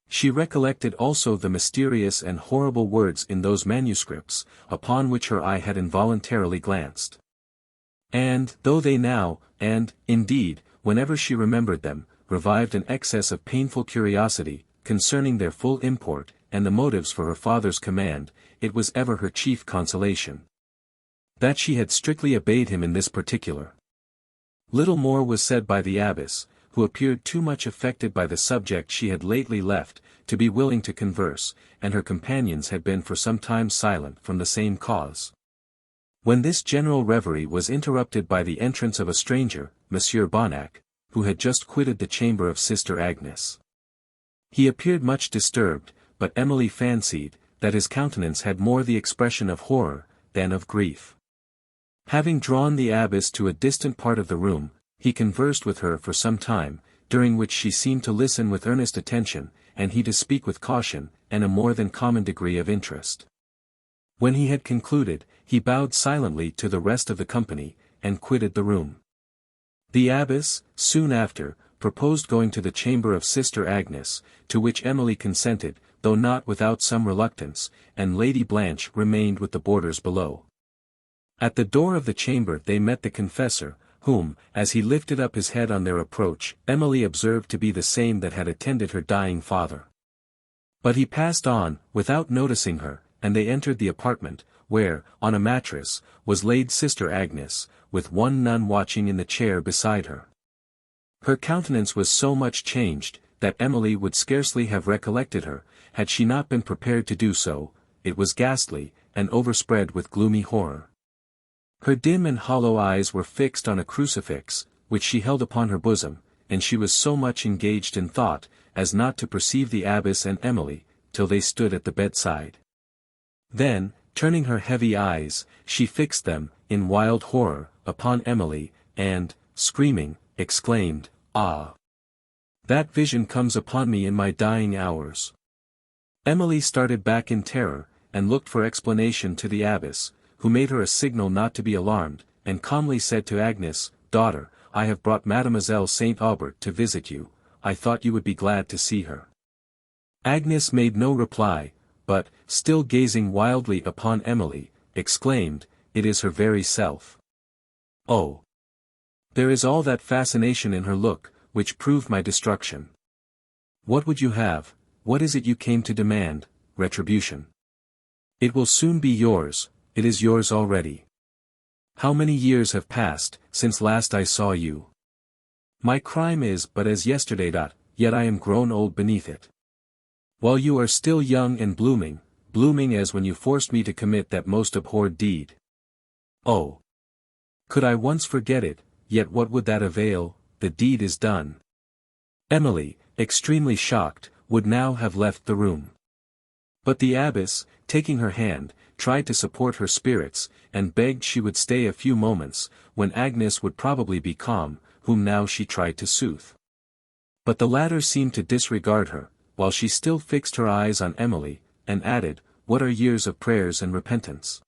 She recollected also the mysterious and horrible words in those manuscripts, upon which her eye had involuntarily glanced. And, though they now, and, indeed, whenever she remembered them, revived an excess of painful curiosity, concerning their full import, and the motives for her father's command, it was ever her chief consolation that she had strictly obeyed him in this particular. Little more was said by the abbess, who appeared too much affected by the subject she had lately left, to be willing to converse, and her companions had been for some time silent from the same cause. When this general reverie was interrupted by the entrance of a stranger, Monsieur Bonnac, who had just quitted the chamber of Sister Agnes. He appeared much disturbed, but Emily fancied, that his countenance had more the expression of horror, than of grief. Having drawn the abbess to a distant part of the room, he conversed with her for some time, during which she seemed to listen with earnest attention, and he to speak with caution, and a more than common degree of interest. When he had concluded, he bowed silently to the rest of the company, and quitted the room. The abbess, soon after, proposed going to the chamber of Sister Agnes, to which Emily consented, though not without some reluctance, and Lady Blanche remained with the boarders below. At the door of the chamber they met the confessor, whom, as he lifted up his head on their approach, Emily observed to be the same that had attended her dying father. But he passed on, without noticing her, and they entered the apartment, where, on a mattress, was laid Sister Agnes, with one nun watching in the chair beside her. Her countenance was so much changed, that Emily would scarcely have recollected her, had she not been prepared to do so. It was ghastly, and overspread with gloomy horror. Her dim and hollow eyes were fixed on a crucifix, which she held upon her bosom, and she was so much engaged in thought, as not to perceive the abbess and Emily, till they stood at the bedside. Then, turning her heavy eyes, she fixed them, in wild horror, upon Emily, and, screaming, exclaimed, "Ah! That vision comes upon me in my dying hours." Emily started back in terror, and looked for explanation to the abbess, who made her a signal not to be alarmed, and calmly said to Agnes, "Daughter, I have brought Mademoiselle Saint Aubert to visit you. I thought you would be glad to see her." Agnes made no reply, but, still gazing wildly upon Emily, exclaimed, "It is her very self. Oh! There is all that fascination in her look, which proved my destruction. What would you have? What is it you came to demand? Retribution. It will soon be yours. It is yours already. How many years have passed, since last I saw you? My crime is but as yesterday. yet I am grown old beneath it. While you are still young and blooming, blooming as when you forced me to commit that most abhorred deed. Oh! Could I once forget it, yet what would that avail, the deed is done. Emily, extremely shocked, would now have left the room. But the abbess, taking her hand, tried to support her spirits, and begged she would stay a few moments, when Agnes would probably be calm, whom now she tried to soothe. But the latter seemed to disregard her, while she still fixed her eyes on Emily, and added, "What are years of prayers and repentance?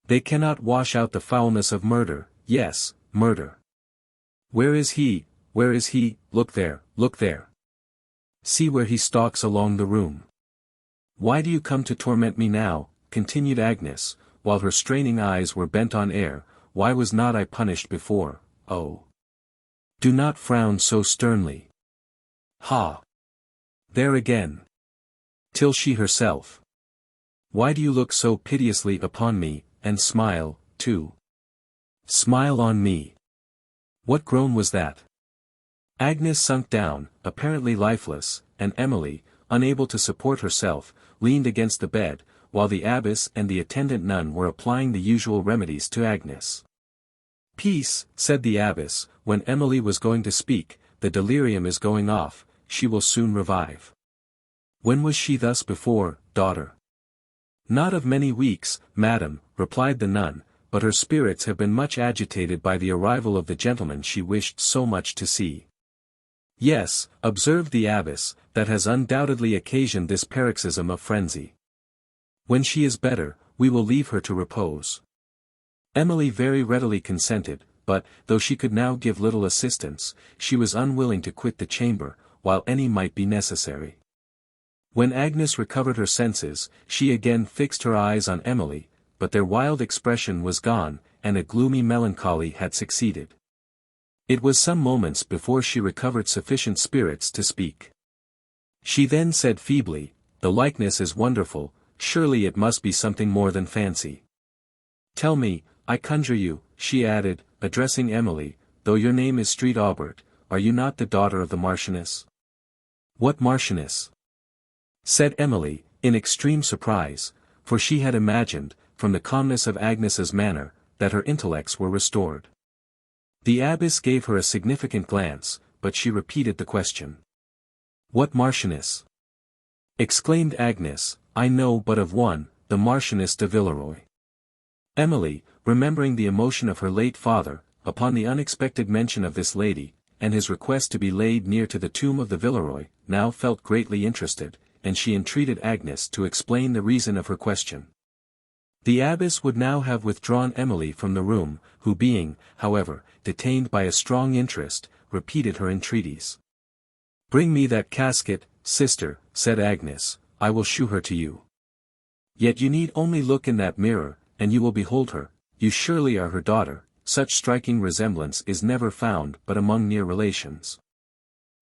They cannot wash out the foulness of murder, yes, murder. Where is he, where is he? Look there, look there. See where he stalks along the room. Why do you come to torment me now?" continued Agnes, while her straining eyes were bent on air. "Why was not I punished before? Oh! Do not frown so sternly. Ha! There again. Till she herself. Why do you look so piteously upon me, and smile, too? Smile on me. What groan was that?" Agnes sunk down, apparently lifeless, and Emily, unable to support herself, leaned against the bed, while the abbess and the attendant nun were applying the usual remedies to Agnes. "Peace," said the abbess, when Emily was going to speak, "the delirium is going off, she will soon revive." "When was she thus before, daughter?" "Not of many weeks, madam," replied the nun, "but her spirits have been much agitated by the arrival of the gentleman she wished so much to see." "Yes," observed the abbess, "that has undoubtedly occasioned this paroxysm of frenzy. When she is better, we will leave her to repose." Emily very readily consented, but, though she could now give little assistance, she was unwilling to quit the chamber, while any might be necessary. When Agnes recovered her senses, she again fixed her eyes on Emily, but their wild expression was gone, and a gloomy melancholy had succeeded. It was some moments before she recovered sufficient spirits to speak. She then said feebly, "The likeness is wonderful, surely it must be something more than fancy. Tell me, I conjure you," she added, addressing Emily, "though your name is Street Aubert, are you not the daughter of the Marchioness?" "What Marchioness?" said Emily, in extreme surprise, for she had imagined, from the calmness of Agnes's manner, that her intellects were restored. The abbess gave her a significant glance, but she repeated the question. "What Marchioness?" exclaimed Agnes. "I know but of one, the Marchioness de Villeroy." Emily, remembering the emotion of her late father, upon the unexpected mention of this lady, and his request to be laid near to the tomb of the Villeroy, now felt greatly interested, and she entreated Agnes to explain the reason of her question. The abbess would now have withdrawn Emily from the room, who being, however, detained by a strong interest, repeated her entreaties. "Bring me that casket, sister," said Agnes, "I will shew her to you. Yet you need only look in that mirror, and you will behold her. You surely are her daughter, such striking resemblance is never found but among near relations."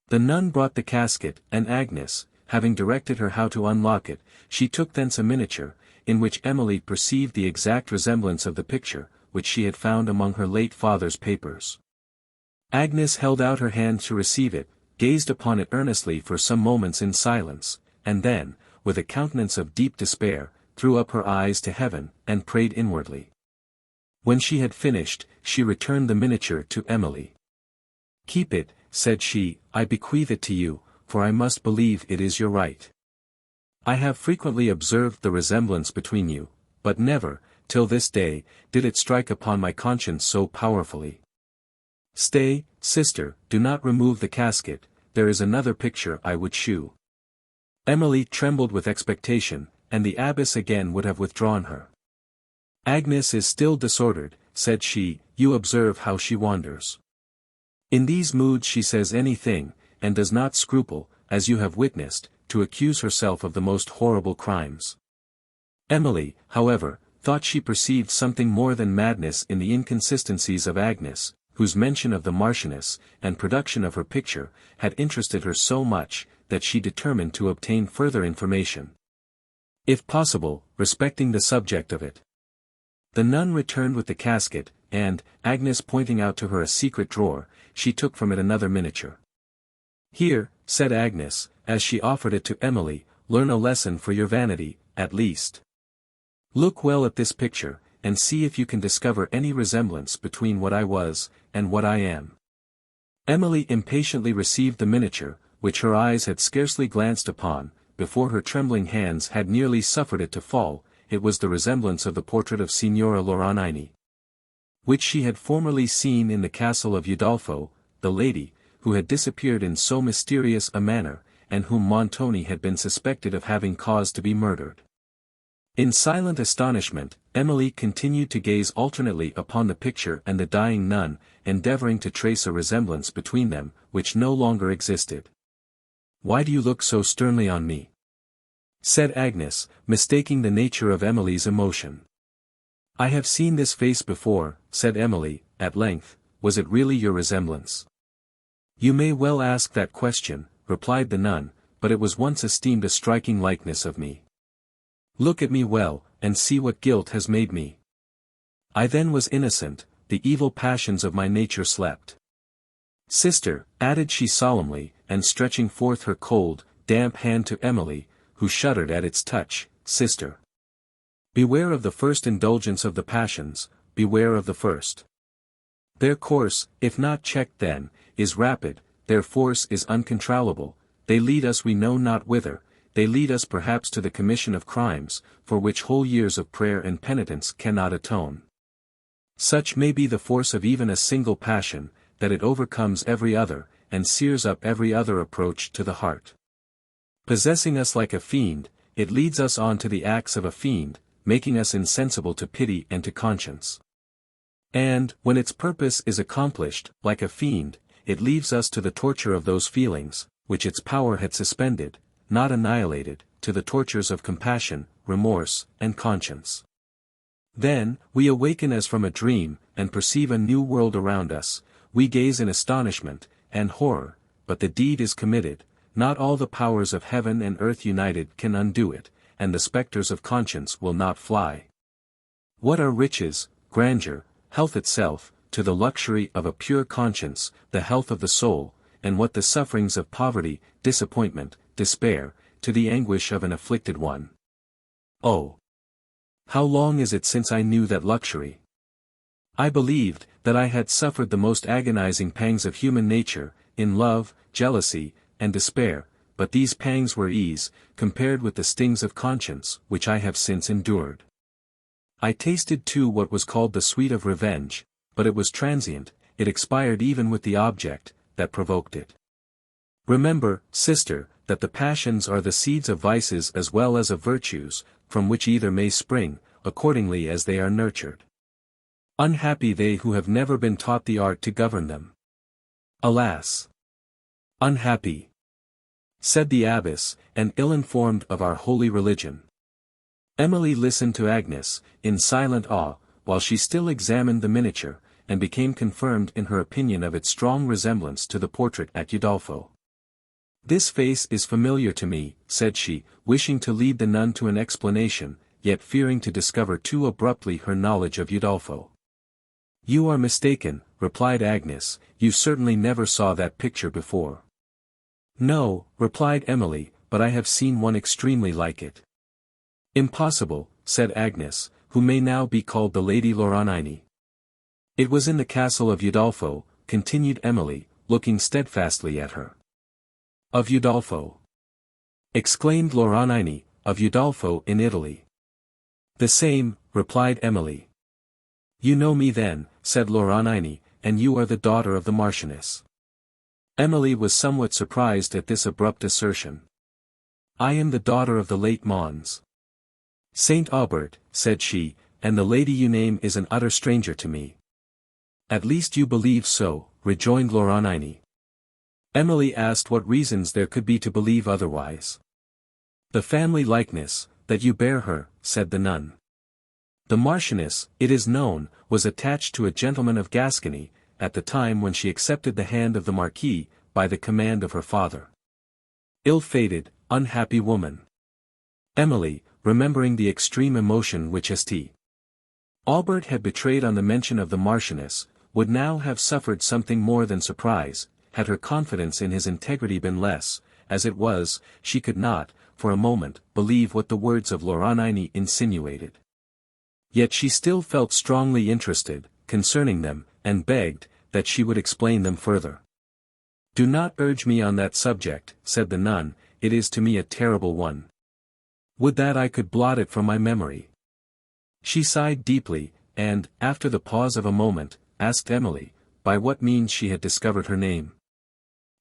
The nun brought the casket, and Agnes, having directed her how to unlock it, she took thence a miniature, in which Emily perceived the exact resemblance of the picture, which she had found among her late father's papers. Agnes held out her hand to receive it, gazed upon it earnestly for some moments in silence, and then, with a countenance of deep despair, threw up her eyes to heaven, and prayed inwardly. When she had finished, she returned the miniature to Emily. "Keep it," said she, "I bequeath it to you, for I must believe it is your right. I have frequently observed the resemblance between you, but never, till this day, did it strike upon my conscience so powerfully. Stay, sister, do not remove the casket, there is another picture I would shew." Emily trembled with expectation, and the abbess again would have withdrawn her. "Agnes is still disordered," said she, "you observe how she wanders. In these moods she says anything, and does not scruple, as you have witnessed, to accuse herself of the most horrible crimes." Emily, however, thought she perceived something more than madness in the inconsistencies of Agnes, whose mention of the Marchioness, and production of her picture, had interested her so much, that she determined to obtain further information, if possible, respecting the subject of it. The nun returned with the casket, and, Agnes pointing out to her a secret drawer, she took from it another miniature. "Here," said Agnes, as she offered it to Emily, "learn a lesson for your vanity, at least. Look well at this picture, and see if you can discover any resemblance between what I was, and what I am." Emily impatiently received the miniature, which her eyes had scarcely glanced upon, before her trembling hands had nearly suffered it to fall. It was the resemblance of the portrait of Signora Montoni, which she had formerly seen in the Castle of Udolpho, the lady, who had disappeared in so mysterious a manner, and whom Montoni had been suspected of having caused to be murdered. In silent astonishment, Emily continued to gaze alternately upon the picture and the dying nun, endeavouring to trace a resemblance between them, which no longer existed. "Why do you look so sternly on me?" said Agnes, mistaking the nature of Emily's emotion. "I have seen this face before," said Emily, at length. "Was it really your resemblance?" "You may well ask that question," replied the nun, "but it was once esteemed a striking likeness of me. Look at me well, and see what guilt has made me. I then was innocent, the evil passions of my nature slept. Sister," added she solemnly, and stretching forth her cold, damp hand to Emily, who shuddered at its touch, "sister, beware of the first indulgence of the passions, beware of the first. Their course, if not checked then, is rapid, their force is uncontrollable, they lead us we know not whither, they lead us perhaps to the commission of crimes, for which whole years of prayer and penitence cannot atone. Such may be the force of even a single passion, that it overcomes every other, and sears up every other approach to the heart. Possessing us like a fiend, it leads us on to the acts of a fiend, making us insensible to pity and to conscience. And, when its purpose is accomplished, like a fiend, it leaves us to the torture of those feelings, which its power had suspended, not annihilated, to the tortures of compassion, remorse, and conscience. Then, we awaken as from a dream, and perceive a new world around us, we gaze in astonishment, and horror, but the deed is committed, not all the powers of heaven and earth united can undo it, and the spectres of conscience will not fly. What are riches, grandeur, health itself, to the luxury of a pure conscience, the health of the soul, and what the sufferings of poverty, disappointment, despair, to the anguish of an afflicted one? Oh! How long is it since I knew that luxury? I believed that I had suffered the most agonizing pangs of human nature, in love, jealousy, and despair, but these pangs were ease, compared with the stings of conscience, which I have since endured. I tasted too what was called the sweet of revenge, but it was transient, it expired even with the object that provoked it. Remember, sister, that the passions are the seeds of vices as well as of virtues, from which either may spring, accordingly as they are nurtured. Unhappy they who have never been taught the art to govern them. Alas! Unhappy! Said the abbess, and ill-informed of our holy religion. Emily listened to Agnes, in silent awe, while she still examined the miniature, and became confirmed in her opinion of its strong resemblance to the portrait at Udolpho. "This face is familiar to me," said she, wishing to lead the nun to an explanation, yet fearing to discover too abruptly her knowledge of Udolpho. "You are mistaken," replied Agnes, "you certainly never saw that picture before." "No," replied Emily, "but I have seen one extremely like it." "Impossible," said Agnes, who may now be called the Lady Montoni. "It was in the Castle of Udolpho," continued Emily, looking steadfastly at her. "Of Udolpho!" exclaimed Montoni, "of Udolpho in Italy." "The same," replied Emily. "You know me then," said Montoni, "and you are the daughter of the Marchioness." Emily was somewhat surprised at this abrupt assertion. "I am the daughter of the late Mons. Saint Aubert," said she, "and the lady you name is an utter stranger to me." "At least you believe so," rejoined Montoni. Emily asked what reasons there could be to believe otherwise. "The family likeness, that you bear her," said the nun. "The Marchioness, it is known, was attached to a gentleman of Gascony, at the time when she accepted the hand of the Marquis, by the command of her father. Ill-fated, unhappy woman!" Emily, remembering the extreme emotion which St. Aubert had betrayed on the mention of the Marchioness, would now have suffered something more than surprise, had her confidence in his integrity been less. As it was, she could not, for a moment, believe what the words of Loranini insinuated. Yet she still felt strongly interested, concerning them, and begged, that she would explain them further. "Do not urge me on that subject," said the nun, "it is to me a terrible one. Would that I could blot it from my memory." She sighed deeply, and, after the pause of a moment, asked Emily, by what means she had discovered her name.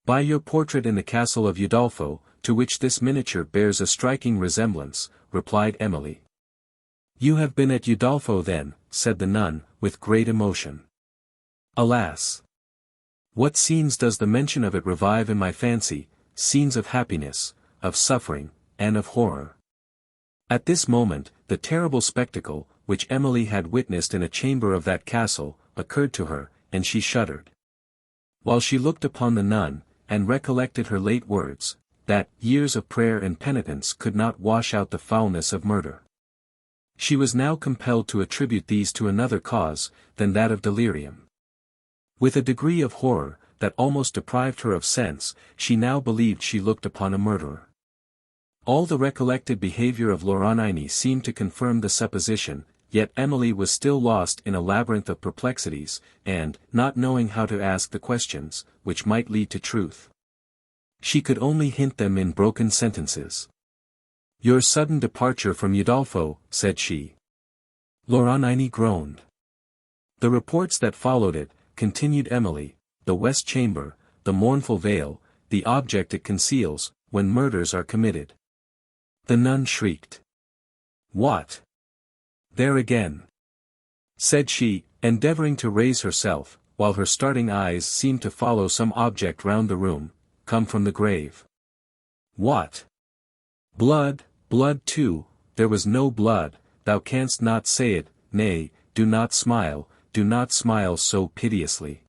"By your portrait in the Castle of Udolpho, to which this miniature bears a striking resemblance," replied Emily. "You have been at Udolpho then," said the nun, with great emotion. "Alas! What scenes does the mention of it revive in my fancy, scenes of happiness, of suffering, and of horror." At this moment, the terrible spectacle, which Emily had witnessed in a chamber of that castle, occurred to her, and she shuddered. While she looked upon the nun, and recollected her late words, that years of prayer and penitence could not wash out the foulness of murder. She was now compelled to attribute these to another cause, than that of delirium. With a degree of horror, that almost deprived her of sense, she now believed she looked upon a murderer. All the recollected behavior of Loranini seemed to confirm the supposition, yet Emily was still lost in a labyrinth of perplexities, and, not knowing how to ask the questions, which might lead to truth, she could only hint them in broken sentences. "Your sudden departure from Udolpho," said she. Loranini groaned. "The reports that followed it," continued Emily, "the West Chamber, the mournful veil, the object it conceals, when murders are committed." The nun shrieked. "What? There again!" said she, endeavoring to raise herself, while her starting eyes seemed to follow some object round the room, come from the grave. "What? Blood, blood too, there was no blood, thou canst not say it, nay, do not smile so piteously."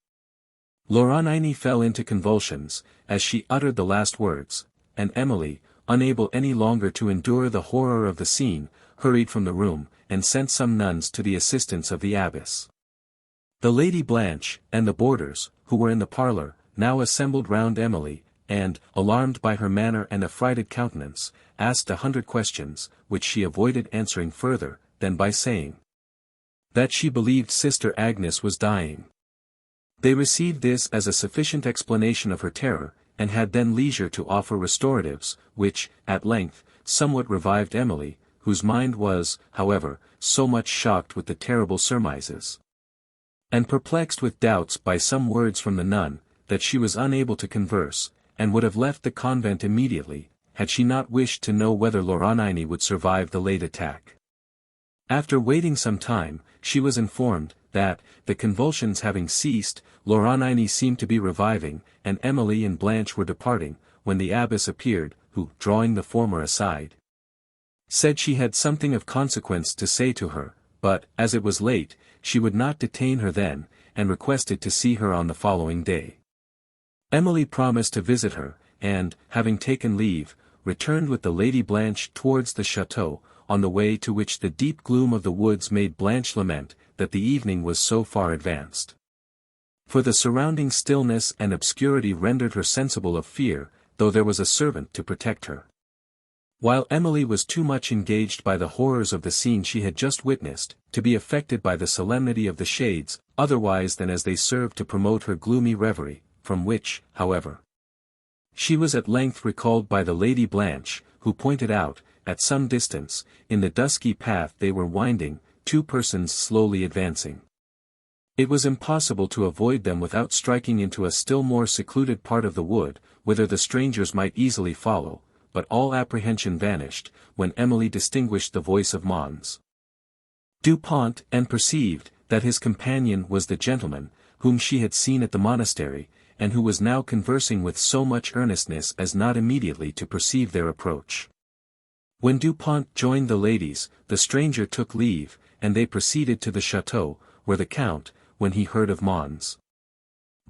Loranini fell into convulsions, as she uttered the last words, and Emily, unable any longer to endure the horror of the scene, hurried from the room, and sent some nuns to the assistance of the abbess. The Lady Blanche, and the boarders, who were in the parlour, now assembled round Emily, and, alarmed by her manner and affrighted countenance, asked 100 questions, which she avoided answering further, than by saying that she believed Sister Agnes was dying. They received this as a sufficient explanation of her terror, and had then leisure to offer restoratives, which, at length, somewhat revived Emily, whose mind was, however, so much shocked with the terrible surmises, and perplexed with doubts by some words from the nun, that she was unable to converse, and would have left the convent immediately, had she not wished to know whether Loranini would survive the late attack. After waiting some time, she was informed, that, the convulsions having ceased, Loranini seemed to be reviving, and Emily and Blanche were departing, when the abbess appeared, who, drawing the former aside, said she had something of consequence to say to her, but, as it was late, she would not detain her then, and requested to see her on the following day. Emily promised to visit her, and, having taken leave, returned with the Lady Blanche towards the chateau, on the way to which the deep gloom of the woods made Blanche lament, that the evening was so far advanced. For the surrounding stillness and obscurity rendered her sensible of fear, though there was a servant to protect her. While Emily was too much engaged by the horrors of the scene she had just witnessed, to be affected by the solemnity of the shades, otherwise than as they served to promote her gloomy reverie, from which, however, she was at length recalled by the Lady Blanche, who pointed out, at some distance, in the dusky path they were winding, 2 persons slowly advancing. It was impossible to avoid them without striking into a still more secluded part of the wood, whither the strangers might easily follow, but all apprehension vanished, when Emily distinguished the voice of Mons Dupont, and perceived, that his companion was the gentleman, whom she had seen at the monastery, and who was now conversing with so much earnestness as not immediately to perceive their approach. When Dupont joined the ladies, the stranger took leave, and they proceeded to the chateau, where the Count, when he heard of Mons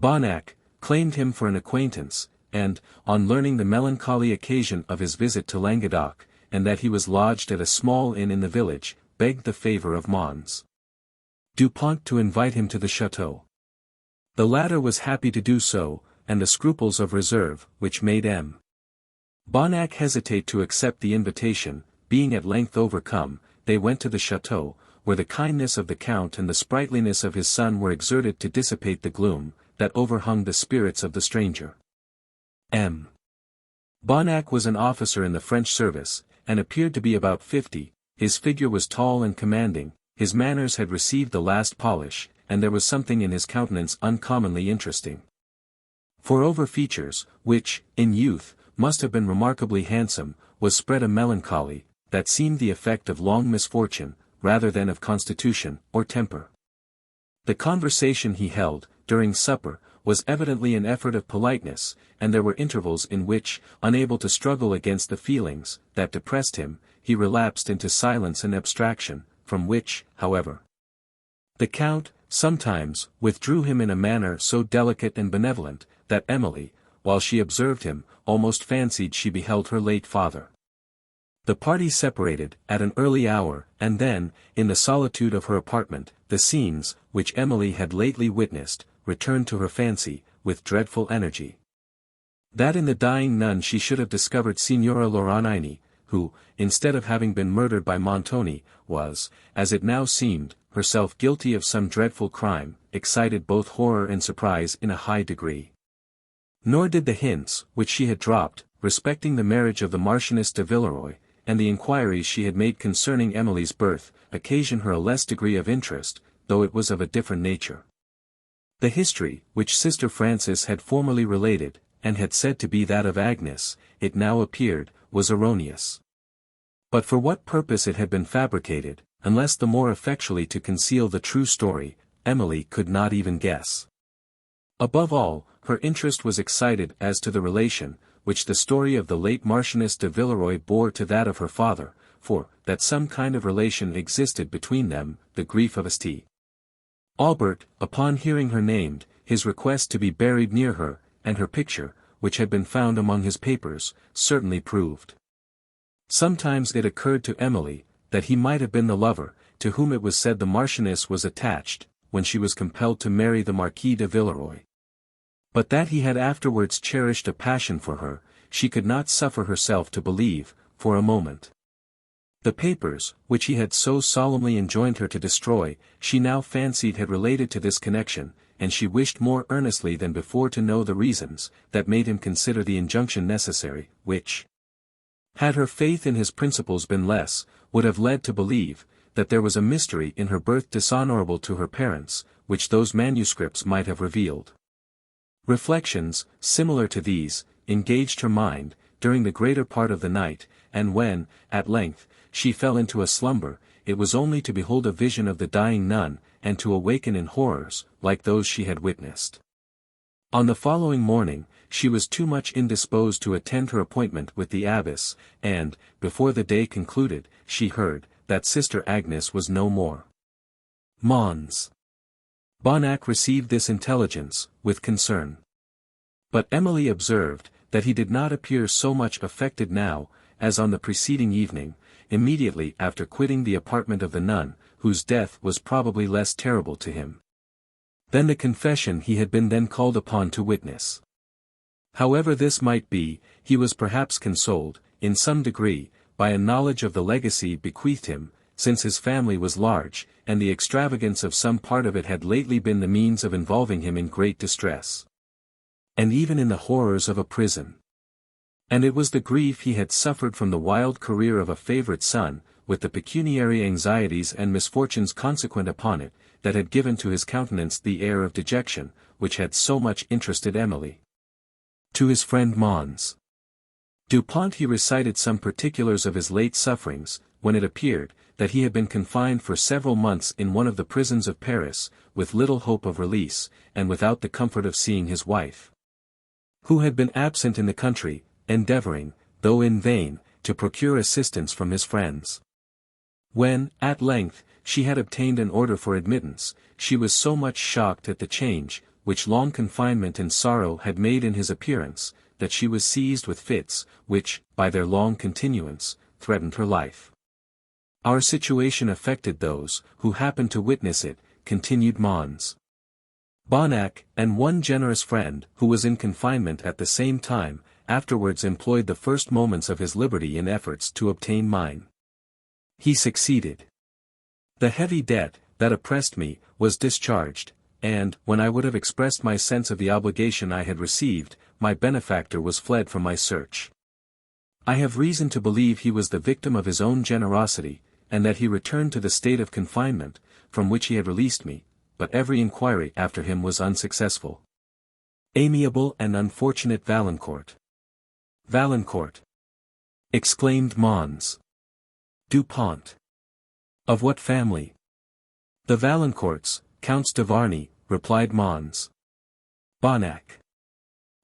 Bonnac, claimed him for an acquaintance, and, on learning the melancholy occasion of his visit to Languedoc, and that he was lodged at a small inn in the village, begged the favour of Mons Dupont to invite him to the chateau. The latter was happy to do so, and the scruples of reserve, which made M. Bonnac hesitate to accept the invitation. Being at length overcome, they went to the chateau, where the kindness of the Count and the sprightliness of his son were exerted to dissipate the gloom that overhung the spirits of the stranger. M. Bonnac was an officer in the French service, and appeared to be about 50. His figure was tall and commanding, his manners had received the last polish, and there was something in his countenance uncommonly interesting. For over features, which, in youth, must have been remarkably handsome, was spread a melancholy, that seemed the effect of long misfortune, rather than of constitution, or temper. The conversation he held, during supper, was evidently an effort of politeness, and there were intervals in which, unable to struggle against the feelings that depressed him, he relapsed into silence and abstraction, from which, however, the Count, sometimes, withdrew him in a manner so delicate and benevolent, that Emily, while she observed him, almost fancied she beheld her late father. The party separated, at an early hour, and then, in the solitude of her apartment, the scenes, which Emily had lately witnessed, returned to her fancy, with dreadful energy. That in the dying nun she should have discovered Signora Loranini, who, instead of having been murdered by Montoni, was, as it now seemed, herself guilty of some dreadful crime, excited both horror and surprise in a high degree. Nor did the hints, which she had dropped, respecting the marriage of the Marchioness de Villeroy, and the inquiries she had made concerning Emily's birth, occasion her a less degree of interest, though it was of a different nature. The history, which Sister Frances had formerly related, and had said to be that of Agnes, it now appeared, was erroneous. But for what purpose it had been fabricated, unless the more effectually to conceal the true story, Emily could not even guess. Above all, her interest was excited as to the relation, which the story of the late Marchioness de Villeroy bore to that of her father, for, that some kind of relation existed between them, the grief of St. Aubert, upon hearing her named, his request to be buried near her, and her picture, which had been found among his papers, certainly proved. Sometimes it occurred to Emily, that he might have been the lover, to whom it was said the Marchioness was attached, when she was compelled to marry the Marquis de Villeroy. But that he had afterwards cherished a passion for her, she could not suffer herself to believe, for a moment. The papers, which he had so solemnly enjoined her to destroy, she now fancied had related to this connection, and she wished more earnestly than before to know the reasons, that made him consider the injunction necessary, which, had her faith in his principles been less, would have led to believe, that there was a mystery in her birth dishonorable to her parents, which those manuscripts might have revealed. Reflections, similar to these, engaged her mind, during the greater part of the night, and when, at length, she fell into a slumber, it was only to behold a vision of the dying nun, and to awaken in horrors, like those she had witnessed. On the following morning, she was too much indisposed to attend her appointment with the abbess, and, before the day concluded, she heard, that Sister Agnes was no more. Mons. Bonnac received this intelligence, with concern. But Emily observed, that he did not appear so much affected now, as on the preceding evening, immediately after quitting the apartment of the nun, whose death was probably less terrible to him than the confession he had been then called upon to witness. However this might be, he was perhaps consoled, in some degree, by a knowledge of the legacy bequeathed him, since his family was large, and the extravagance of some part of it had lately been the means of involving him in great distress, and even in the horrors of a prison. And it was the grief he had suffered from the wild career of a favorite son, with the pecuniary anxieties and misfortunes consequent upon it, that had given to his countenance the air of dejection, which had so much interested Emily. To his friend Mons Dupont he recited some particulars of his late sufferings, when it appeared, that he had been confined for several months in one of the prisons of Paris, with little hope of release, and without the comfort of seeing his wife, who had been absent in the country, endeavoring, though in vain, to procure assistance from his friends. When, at length, she had obtained an order for admittance, she was so much shocked at the change, which long confinement and sorrow had made in his appearance, that she was seized with fits, which, by their long continuance, threatened her life. Our situation affected those, who happened to witness it, continued Mons. Bonnac, and one generous friend, who was in confinement at the same time, afterwards employed the first moments of his liberty in efforts to obtain mine. He succeeded. The heavy debt, that oppressed me, was discharged, and, when I would have expressed my sense of the obligation I had received, my benefactor was fled from my search. I have reason to believe he was the victim of his own generosity, and that he returned to the state of confinement, from which he had released me, but every inquiry after him was unsuccessful. Amiable and unfortunate Valancourt! Valancourt! Exclaimed Mons. Dupont! Of what family? The Valancourts, Counts de Varny, replied Mons. Bonnac.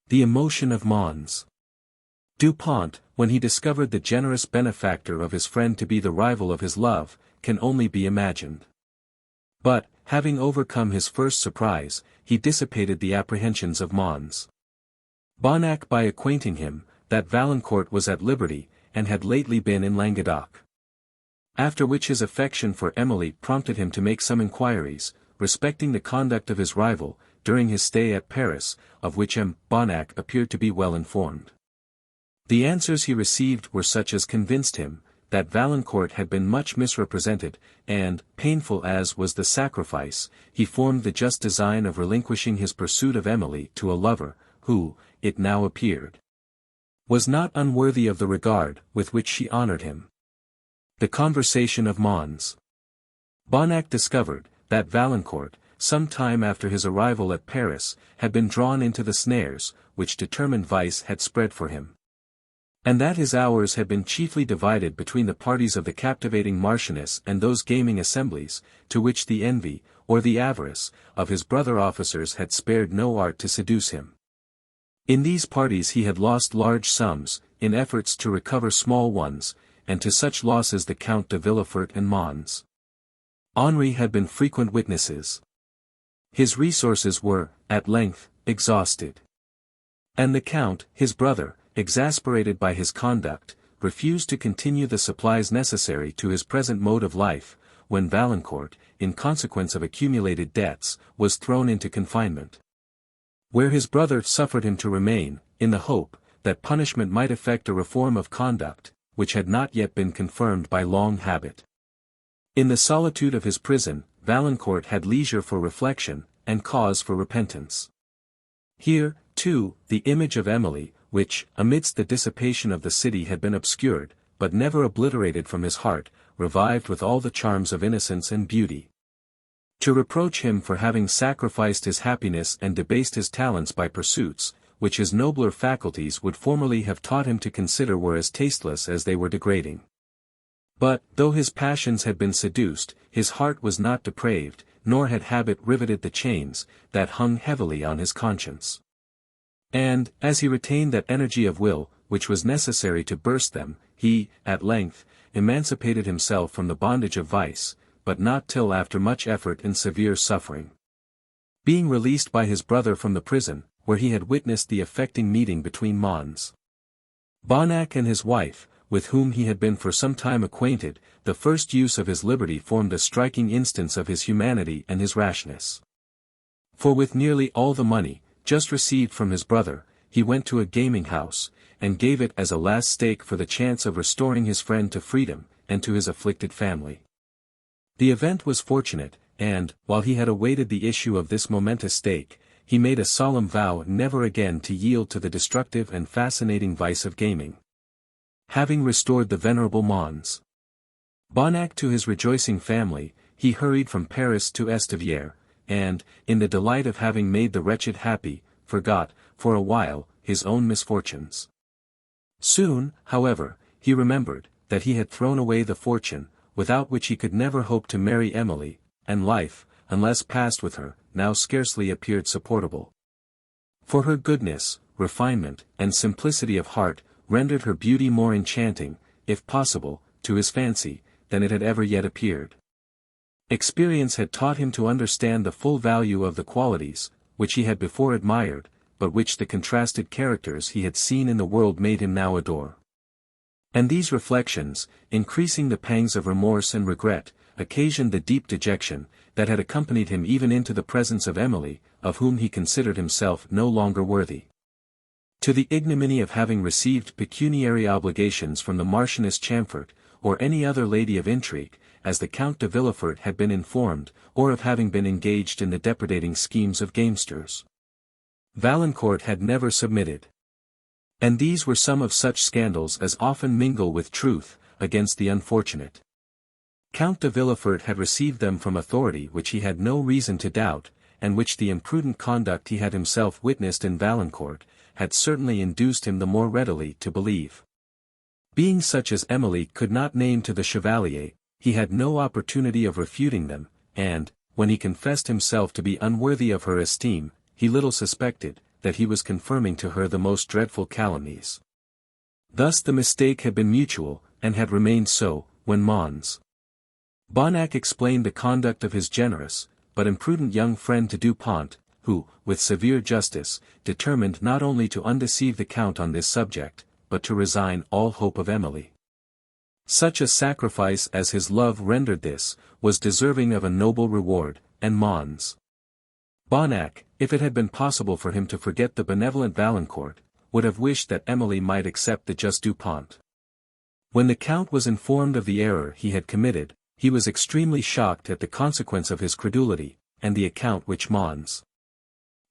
The emotion of Mons. Dupont, when he discovered the generous benefactor of his friend to be the rival of his love, can only be imagined. But, having overcome his first surprise, he dissipated the apprehensions of Mons. Bonnac by acquainting him, that Valancourt was at liberty, and had lately been in Languedoc. After which his affection for Emily prompted him to make some inquiries, respecting the conduct of his rival, during his stay at Paris, of which M. Bonnac appeared to be well informed. The answers he received were such as convinced him, that Valancourt had been much misrepresented, and, painful as was the sacrifice, he formed the just design of relinquishing his pursuit of Emily to a lover, who, it now appeared, was not unworthy of the regard with which she honoured him. The conversation of Mons. Bonnac discovered, that Valancourt, some time after his arrival at Paris, had been drawn into the snares, which determined vice had spread for him. And that his hours had been chiefly divided between the parties of the captivating Marchioness and those gaming assemblies, to which the envy, or the avarice, of his brother officers had spared no art to seduce him. In these parties he had lost large sums, in efforts to recover small ones, and to such losses the Count de Villefort and Mons. Henri had been frequent witnesses. His resources were, at length, exhausted. And the Count, his brother, exasperated by his conduct, refused to continue the supplies necessary to his present mode of life, when Valancourt, in consequence of accumulated debts, was thrown into confinement, where his brother suffered him to remain, in the hope, that punishment might effect a reform of conduct, which had not yet been confirmed by long habit. In the solitude of his prison, Valancourt had leisure for reflection, and cause for repentance. Here, too, the image of Emily, which, amidst the dissipation of the city had been obscured, but never obliterated from his heart, revived with all the charms of innocence and beauty. To reproach him for having sacrificed his happiness and debased his talents by pursuits, which his nobler faculties would formerly have taught him to consider were as tasteless as they were degrading. But, though his passions had been seduced, his heart was not depraved, nor had habit riveted the chains, that hung heavily on his conscience. And, as he retained that energy of will, which was necessary to burst them, he, at length, emancipated himself from the bondage of vice, but not till after much effort and severe suffering. Being released by his brother from the prison, where he had witnessed the affecting meeting between Mons. Bonnac and his wife, with whom he had been for some time acquainted, the first use of his liberty formed a striking instance of his humanity and his rashness. For with nearly all the money, just received from his brother, he went to a gaming house, and gave it as a last stake for the chance of restoring his friend to freedom, and to his afflicted family. The event was fortunate, and, while he had awaited the issue of this momentous stake, he made a solemn vow never again to yield to the destructive and fascinating vice of gaming. Having restored the venerable Mons. Bonnac to his rejoicing family, he hurried from Paris to Estiviere, and, in the delight of having made the wretched happy, forgot, for a while, his own misfortunes. Soon, however, he remembered, that he had thrown away the fortune, without which he could never hope to marry Emily, and life, unless passed with her, now scarcely appeared supportable. For her goodness, refinement, and simplicity of heart, rendered her beauty more enchanting, if possible, to his fancy, than it had ever yet appeared. Experience had taught him to understand the full value of the qualities, which he had before admired, but which the contrasted characters he had seen in the world made him now adore. And these reflections, increasing the pangs of remorse and regret, occasioned the deep dejection that had accompanied him even into the presence of Emily, of whom he considered himself no longer worthy. To the ignominy of having received pecuniary obligations from the Marchioness Chamfort, or any other lady of intrigue, as the Count de Villefort had been informed, or of having been engaged in the depredating schemes of gamesters, Valancourt had never submitted. And these were some of such scandals as often mingle with truth, against the unfortunate. Count de Villefort had received them from authority which he had no reason to doubt, and which the imprudent conduct he had himself witnessed in Valancourt, had certainly induced him the more readily to believe. Being such as Emily could not name to the Chevalier, he had no opportunity of refuting them, and, when he confessed himself to be unworthy of her esteem, he little suspected, that he was confirming to her the most dreadful calumnies. Thus the mistake had been mutual, and had remained so, when Mons. Bonnac explained the conduct of his generous, but imprudent young friend to Du Pont, who, with severe justice, determined not only to undeceive the Count on this subject, but to resign all hope of Emily. Such a sacrifice as his love rendered this, was deserving of a noble reward, and Mons. Bonnac, if it had been possible for him to forget the benevolent Valancourt, would have wished that Emily might accept the just Du Pont. When the Count was informed of the error he had committed, he was extremely shocked at the consequence of his credulity, and the account which Mons.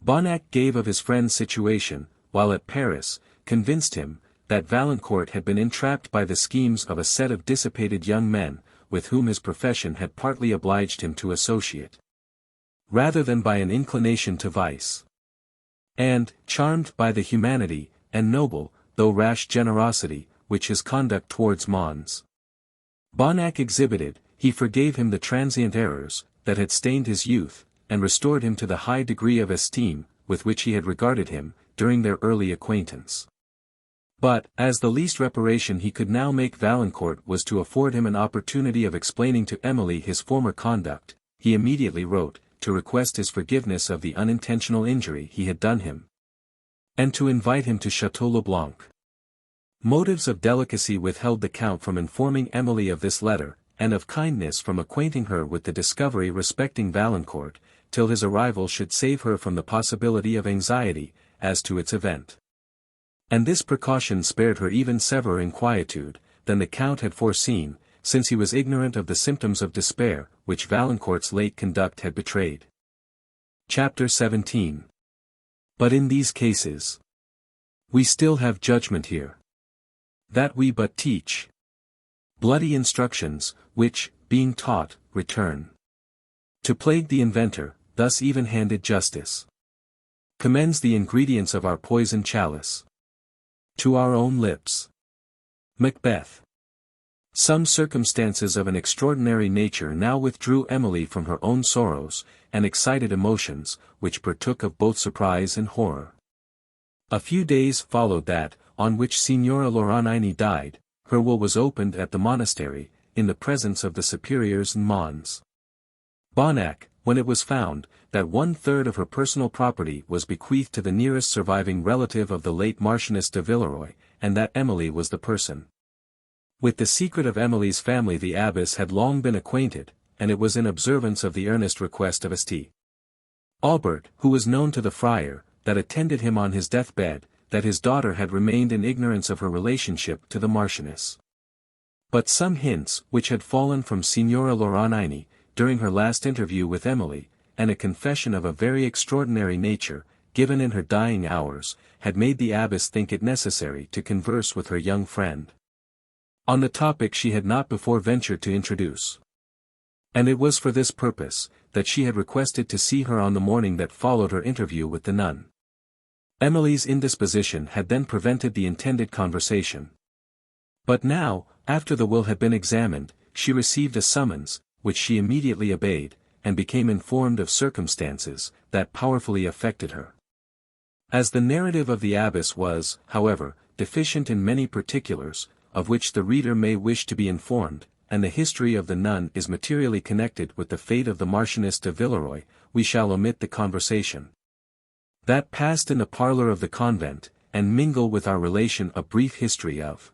Bonnac gave of his friend's situation, while at Paris, convinced him, that Valancourt had been entrapped by the schemes of a set of dissipated young men, with whom his profession had partly obliged him to associate, rather than by an inclination to vice. And, charmed by the humanity, and noble, though rash generosity, which his conduct towards Mons. Bonnac exhibited, he forgave him the transient errors, that had stained his youth, and restored him to the high degree of esteem, with which he had regarded him, during their early acquaintance. But, as the least reparation he could now make Valancourt was to afford him an opportunity of explaining to Emily his former conduct, he immediately wrote, to request his forgiveness of the unintentional injury he had done him, and to invite him to Château le Blanc. Motives of delicacy withheld the Count from informing Emily of this letter, and of kindness from acquainting her with the discovery respecting Valancourt, till his arrival should save her from the possibility of anxiety, as to its event. And this precaution spared her even severer inquietude, than the Count had foreseen, since he was ignorant of the symptoms of despair, which Valancourt's late conduct had betrayed. Chapter 17. But in these cases, we still have judgment here. That we but teach. Bloody instructions, which, being taught, return. To plague the inventor, thus even-handed justice commends the ingredients of our poison chalice to our own lips. Macbeth. Some circumstances of an extraordinary nature now withdrew Emily from her own sorrows, and excited emotions, which partook of both surprise and horror. A few days followed that, on which Signora Loranini died, her will was opened at the monastery, in the presence of the superiors and Mons. Bonnac, when it was found, that 1/3 of her personal property was bequeathed to the nearest surviving relative of the late Marchioness de Villeroy, and that Emily was the person. With the secret of Emily's family the abbess had long been acquainted, and it was in observance of the earnest request of St. Aubert, who was known to the friar, that attended him on his deathbed, that his daughter had remained in ignorance of her relationship to the Marchioness. But some hints which had fallen from Signora Loranini, during her last interview with Emily, and a confession of a very extraordinary nature, given in her dying hours, had made the abbess think it necessary to converse with her young friend on the topic she had not before ventured to introduce. And it was for this purpose, that she had requested to see her on the morning that followed her interview with the nun. Emily's indisposition had then prevented the intended conversation. But now, after the will had been examined, she received a summons, which she immediately obeyed, and became informed of circumstances, that powerfully affected her. As the narrative of the abbess was, however, deficient in many particulars, of which the reader may wish to be informed, and the history of the nun is materially connected with the fate of the Marchioness de Villeroy, we shall omit the conversation that passed in the parlour of the convent, and mingle with our relation a brief history of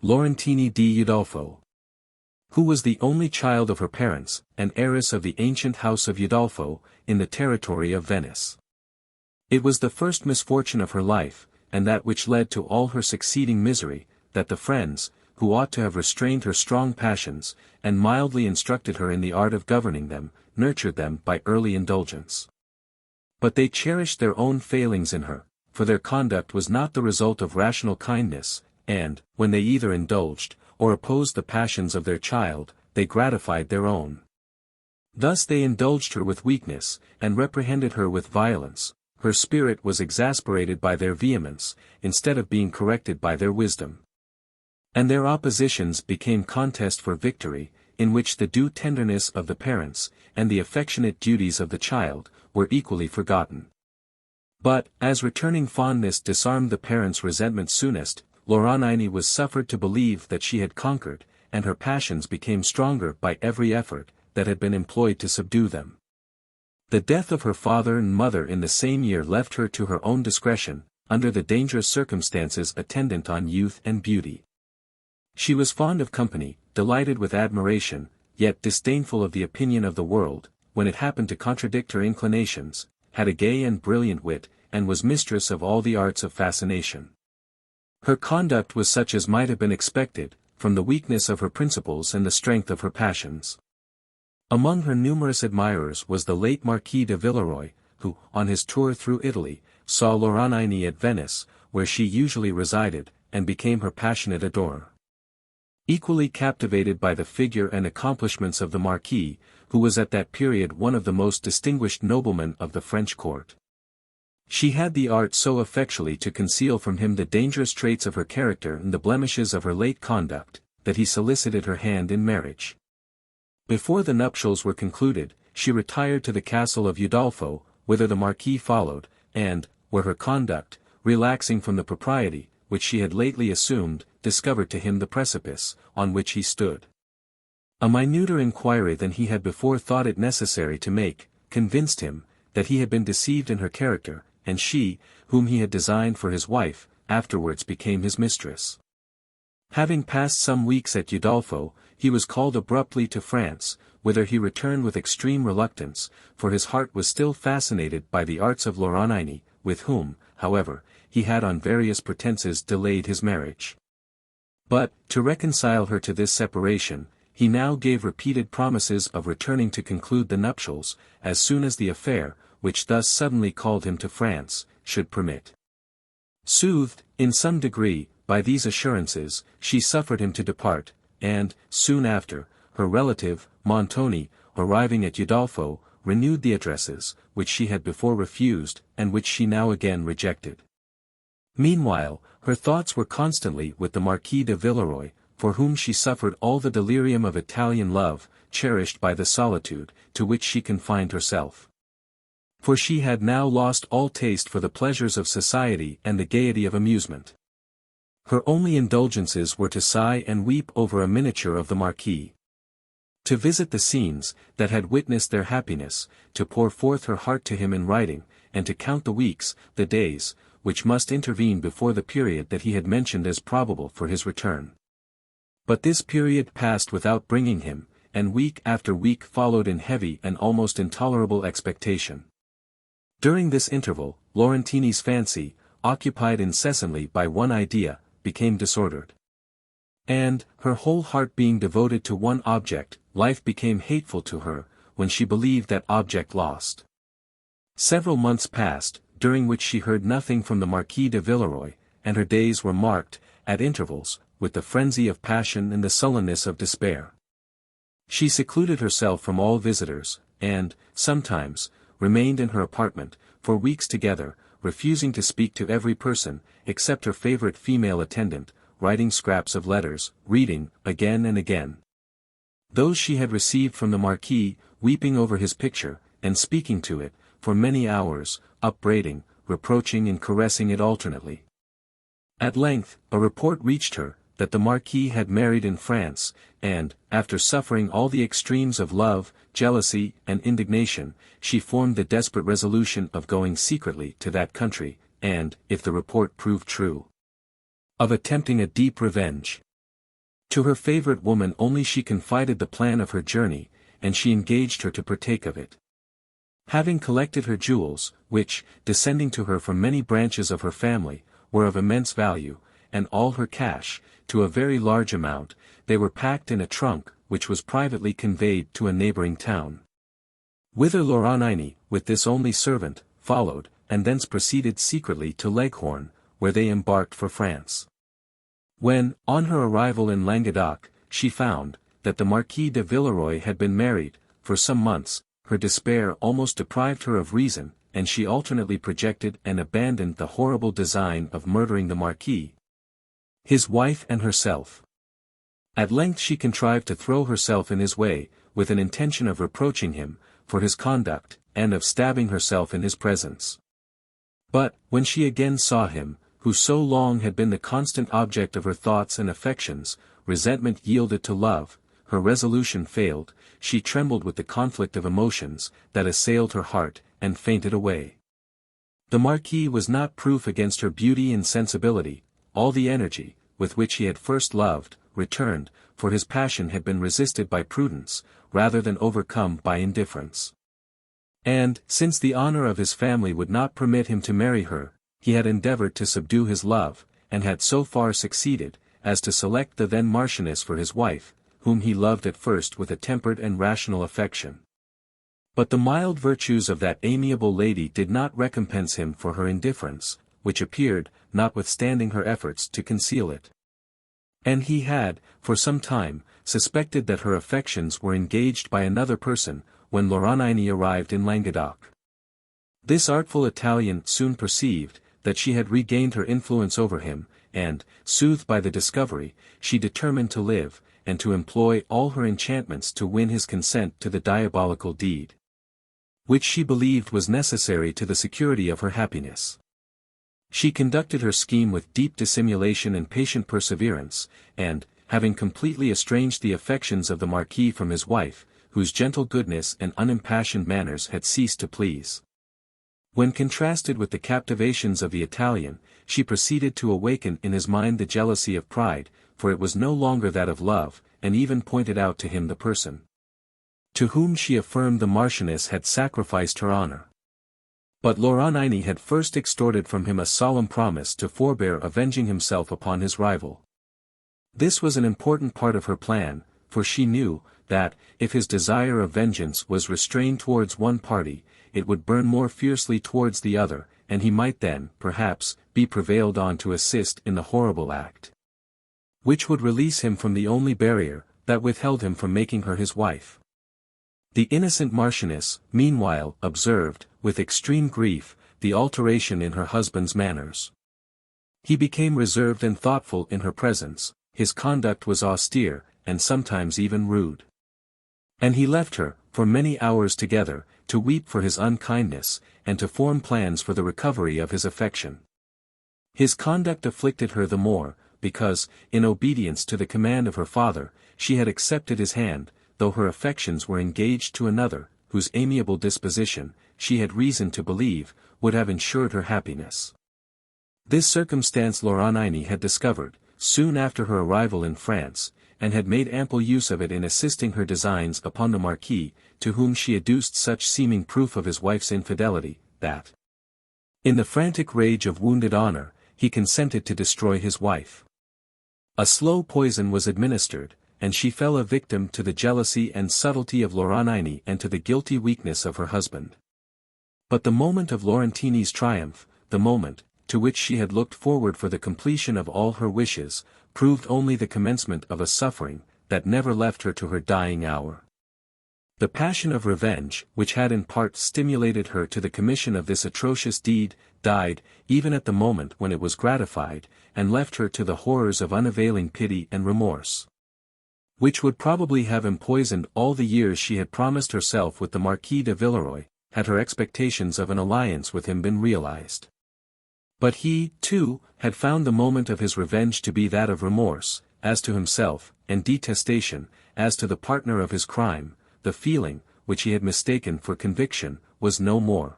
Laurentini di Udolpho, who was the only child of her parents, and heiress of the ancient house of Udolpho, in the territory of Venice. It was the first misfortune of her life, and that which led to all her succeeding misery, that the friends, who ought to have restrained her strong passions, and mildly instructed her in the art of governing them, nurtured them by early indulgence. But they cherished their own failings in her, for their conduct was not the result of rational kindness, and, when they either indulged, or opposed the passions of their child, they gratified their own. Thus they indulged her with weakness, and reprehended her with violence. Her spirit was exasperated by their vehemence, instead of being corrected by their wisdom. And their oppositions became contest for victory, in which the due tenderness of the parents, and the affectionate duties of the child, were equally forgotten. But, as returning fondness disarmed the parents' resentment soonest, Loranini was suffered to believe that she had conquered, and her passions became stronger by every effort that had been employed to subdue them. The death of her father and mother in the same year left her to her own discretion, under the dangerous circumstances attendant on youth and beauty. She was fond of company, delighted with admiration, yet disdainful of the opinion of the world, when it happened to contradict her inclinations, had a gay and brilliant wit, and was mistress of all the arts of fascination. Her conduct was such as might have been expected, from the weakness of her principles and the strength of her passions. Among her numerous admirers was the late Marquis de Villeroi, who, on his tour through Italy, saw Loranini at Venice, where she usually resided, and became her passionate adorer. Equally captivated by the figure and accomplishments of the Marquis, who was at that period one of the most distinguished noblemen of the French court. She had the art so effectually to conceal from him the dangerous traits of her character and the blemishes of her late conduct, that he solicited her hand in marriage. Before the nuptials were concluded, she retired to the castle of Udolpho, whither the Marquis followed, and, where her conduct, relaxing from the propriety, which she had lately assumed, discovered to him the precipice, on which he stood. A minuter inquiry than he had before thought it necessary to make, convinced him, that he had been deceived in her character, and she, whom he had designed for his wife, afterwards became his mistress. Having passed some weeks at Udolpho, he was called abruptly to France, whither he returned with extreme reluctance, for his heart was still fascinated by the arts of Loranini, with whom, however, he had on various pretenses delayed his marriage. But, to reconcile her to this separation, he now gave repeated promises of returning to conclude the nuptials, as soon as the affair, which thus suddenly called him to France, should permit. Soothed, in some degree, by these assurances, she suffered him to depart, and, soon after, her relative, Montoni, arriving at Udolpho, renewed the addresses, which she had before refused, and which she now again rejected. Meanwhile, her thoughts were constantly with the Marquis de Villeroi, for whom she suffered all the delirium of Italian love, cherished by the solitude, to which she confined herself. For she had now lost all taste for the pleasures of society and the gaiety of amusement. Her only indulgences were to sigh and weep over a miniature of the Marquis. To visit the scenes, that had witnessed their happiness, to pour forth her heart to him in writing, and to count the weeks, the days, which must intervene before the period that he had mentioned as probable for his return. But this period passed without bringing him, and week after week followed in heavy and almost intolerable expectation. During this interval, Laurentini's fancy, occupied incessantly by one idea, became disordered. And, her whole heart being devoted to one object, life became hateful to her, when she believed that object lost. Several months passed, during which she heard nothing from the Marquis de Villeroi, and her days were marked, at intervals, with the frenzy of passion and the sullenness of despair. She secluded herself from all visitors, and, sometimes, remained in her apartment, for weeks together, refusing to speak to every person, except her favorite female attendant, writing scraps of letters, reading, again and again, those she had received from the Marquis, weeping over his picture, and speaking to it, for many hours, upbraiding, reproaching and caressing it alternately. At length, a report reached her, that the Marquis had married in France, and, after suffering all the extremes of love, jealousy, and indignation, she formed the desperate resolution of going secretly to that country, and, if the report proved true, of attempting a deep revenge. To her favorite woman only she confided the plan of her journey, and she engaged her to partake of it. Having collected her jewels, which, descending to her from many branches of her family, were of immense value, and all her cash, to a very large amount, they were packed in a trunk, which was privately conveyed to a neighboring town. Whither Loranini, with this only servant, followed, and thence proceeded secretly to Leghorn, where they embarked for France. When, on her arrival in Languedoc, she found, that the Marquis de Villeroy had been married, for some months, her despair almost deprived her of reason, and she alternately projected and abandoned the horrible design of murdering the Marquis, his wife and herself. At length she contrived to throw herself in his way, with an intention of reproaching him, for his conduct, and of stabbing herself in his presence. But, when she again saw him, who so long had been the constant object of her thoughts and affections, resentment yielded to love, her resolution failed, she trembled with the conflict of emotions, that assailed her heart, and fainted away. The Marquis was not proof against her beauty and sensibility, all the energy, with which he had first loved, returned, for his passion had been resisted by prudence, rather than overcome by indifference. And, since the honor of his family would not permit him to marry her, he had endeavored to subdue his love, and had so far succeeded, as to select the then Marchioness for his wife, whom he loved at first with a tempered and rational affection. But the mild virtues of that amiable lady did not recompense him for her indifference, which appeared, notwithstanding her efforts to conceal it. And he had, for some time, suspected that her affections were engaged by another person, when Loranini arrived in Languedoc. This artful Italian soon perceived, that she had regained her influence over him, and, soothed by the discovery, she determined to live, and to employ all her enchantments to win his consent to the diabolical deed, which she believed was necessary to the security of her happiness. She conducted her scheme with deep dissimulation and patient perseverance, and, having completely estranged the affections of the Marquis from his wife, whose gentle goodness and unimpassioned manners had ceased to please. When contrasted with the captivations of the Italian, she proceeded to awaken in his mind the jealousy of pride, for it was no longer that of love, and even pointed out to him the person to whom she affirmed the Marchioness had sacrificed her honor. But Loranini had first extorted from him a solemn promise to forbear avenging himself upon his rival. This was an important part of her plan, for she knew, that, if his desire of vengeance was restrained towards one party, it would burn more fiercely towards the other, and he might then, perhaps, be prevailed on to assist in the horrible act, which would release him from the only barrier, that withheld him from making her his wife. The innocent Marchioness, meanwhile, observed, with extreme grief, the alteration in her husband's manners. He became reserved and thoughtful in her presence, his conduct was austere, and sometimes even rude. And he left her, for many hours together, to weep for his unkindness, and to form plans for the recovery of his affection. His conduct afflicted her the more, because, in obedience to the command of her father, she had accepted his hand, though her affections were engaged to another, whose amiable disposition, she had reason to believe, would have ensured her happiness. This circumstance Loranini had discovered, soon after her arrival in France, and had made ample use of it in assisting her designs upon the Marquis, to whom she adduced such seeming proof of his wife's infidelity, that, in the frantic rage of wounded honor, he consented to destroy his wife. A slow poison was administered, and she fell a victim to the jealousy and subtlety of Loranini and to the guilty weakness of her husband. But the moment of Laurentini's triumph, the moment, to which she had looked forward for the completion of all her wishes, proved only the commencement of a suffering, that never left her to her dying hour. The passion of revenge, which had in part stimulated her to the commission of this atrocious deed, died, even at the moment when it was gratified, and left her to the horrors of unavailing pity and remorse, which would probably have empoisoned all the years she had promised herself with the Marquis de Villeroy, had her expectations of an alliance with him been realized. But he, too, had found the moment of his revenge to be that of remorse, as to himself, and detestation, as to the partner of his crime. The feeling, which he had mistaken for conviction, was no more.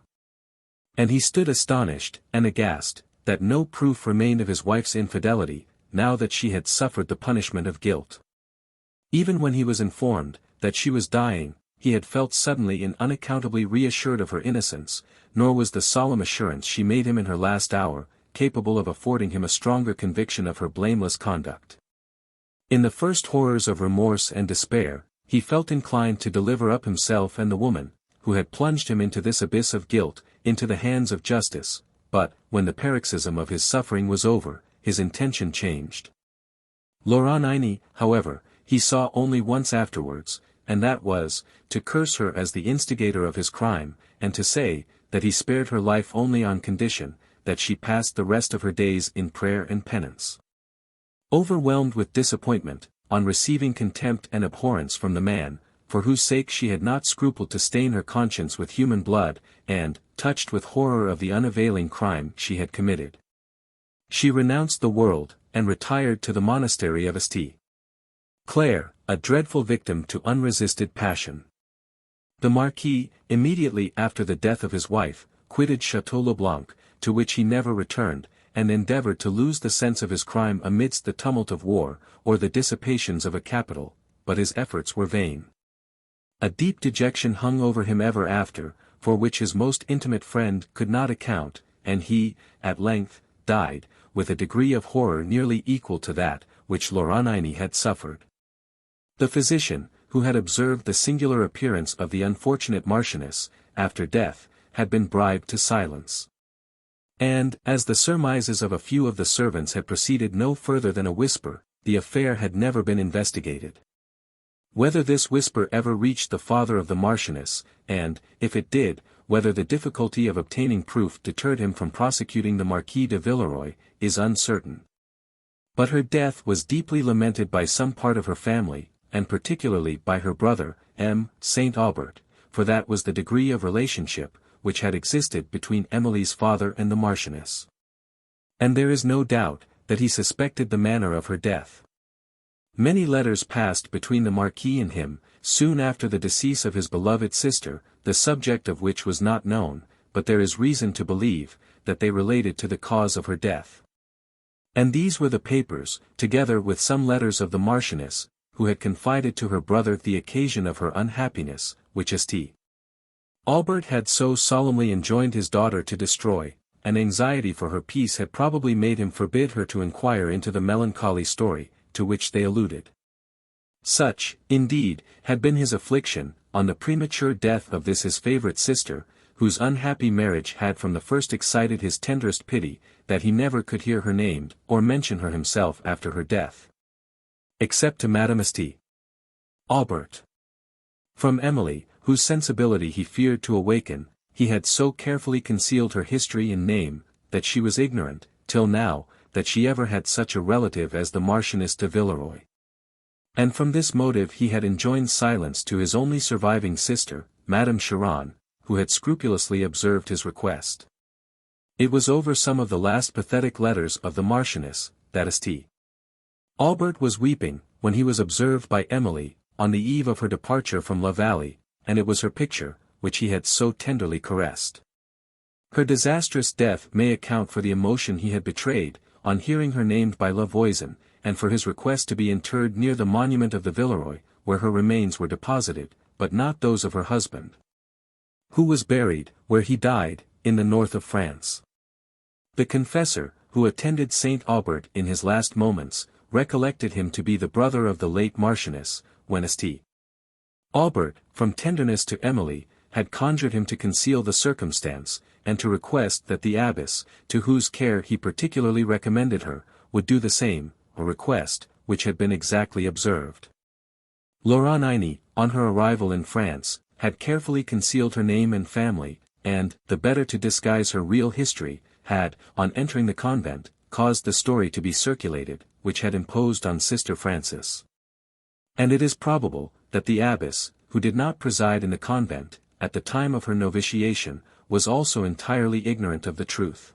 And he stood astonished, and aghast, that no proof remained of his wife's infidelity, now that she had suffered the punishment of guilt. Even when he was informed that she was dying, he had felt suddenly and unaccountably reassured of her innocence, nor was the solemn assurance she made him in her last hour, capable of affording him a stronger conviction of her blameless conduct. In the first horrors of remorse and despair, he felt inclined to deliver up himself and the woman, who had plunged him into this abyss of guilt, into the hands of justice, but, when the paroxysm of his suffering was over, his intention changed. L'Oronini, however, he saw only once afterwards, and that was, to curse her as the instigator of his crime, and to say, that he spared her life only on condition, that she passed the rest of her days in prayer and penance. Overwhelmed with disappointment, on receiving contempt and abhorrence from the man, for whose sake she had not scrupled to stain her conscience with human blood, and, touched with horror of the unavailing crime she had committed, she renounced the world, and retired to the monastery of St. Clare, a dreadful victim to unresisted passion. The Marquis, immediately after the death of his wife, quitted Château Leblanc, to which he never returned, and endeavored to lose the sense of his crime amidst the tumult of war, or the dissipations of a capital, but his efforts were vain. A deep dejection hung over him ever after, for which his most intimate friend could not account, and he, at length, died, with a degree of horror nearly equal to that which L'Oronini had suffered. The physician, who had observed the singular appearance of the unfortunate Marchioness, after death, had been bribed to silence. And, as the surmises of a few of the servants had proceeded no further than a whisper, the affair had never been investigated. Whether this whisper ever reached the father of the Marchioness, and, if it did, whether the difficulty of obtaining proof deterred him from prosecuting the Marquis de Villeroy, is uncertain. But her death was deeply lamented by some part of her family, and particularly by her brother, St. Aubert, for that was the degree of relationship which had existed between Emily's father and the Marchioness. And there is no doubt that he suspected the manner of her death. Many letters passed between the Marquis and him, soon after the decease of his beloved sister, the subject of which was not known, but there is reason to believe, that they related to the cause of her death. And these were the papers, together with some letters of the Marchioness, who had confided to her brother the occasion of her unhappiness, which St. Aubert had so solemnly enjoined his daughter to destroy, and anxiety for her peace had probably made him forbid her to inquire into the melancholy story, to which they alluded. Such, indeed, had been his affliction, on the premature death of this his favourite sister, whose unhappy marriage had from the first excited his tenderest pity, that he never could hear her named, or mention her himself after her death. Except to Madame St. Aubert. From Emily, whose sensibility he feared to awaken, he had so carefully concealed her history and name, that she was ignorant, till now, that she ever had such a relative as the Marchioness de Villeroy. And from this motive he had enjoined silence to his only surviving sister, Madame Cheron, who had scrupulously observed his request. It was over some of the last pathetic letters of the Marchioness, that St. Aubert was weeping, when he was observed by Emily, on the eve of her departure from La Vallée, and it was her picture, which he had so tenderly caressed. Her disastrous death may account for the emotion he had betrayed, on hearing her named by La Voisin, and for his request to be interred near the monument of the Villeroy, where her remains were deposited, but not those of her husband, who was buried, where he died, in the north of France. The confessor, who attended St. Aubert in his last moments, recollected him to be the brother of the late Marchioness, when St. Aubert, from tenderness to Emily, had conjured him to conceal the circumstance, and to request that the abbess, to whose care he particularly recommended her, would do the same, a request, which had been exactly observed. L'Oronini, on her arrival in France, had carefully concealed her name and family, and, the better to disguise her real history, had, on entering the convent, caused the story to be circulated, which had imposed on Sister Frances. And it is probable, that the abbess, who did not preside in the convent, at the time of her novitiation, was also entirely ignorant of the truth.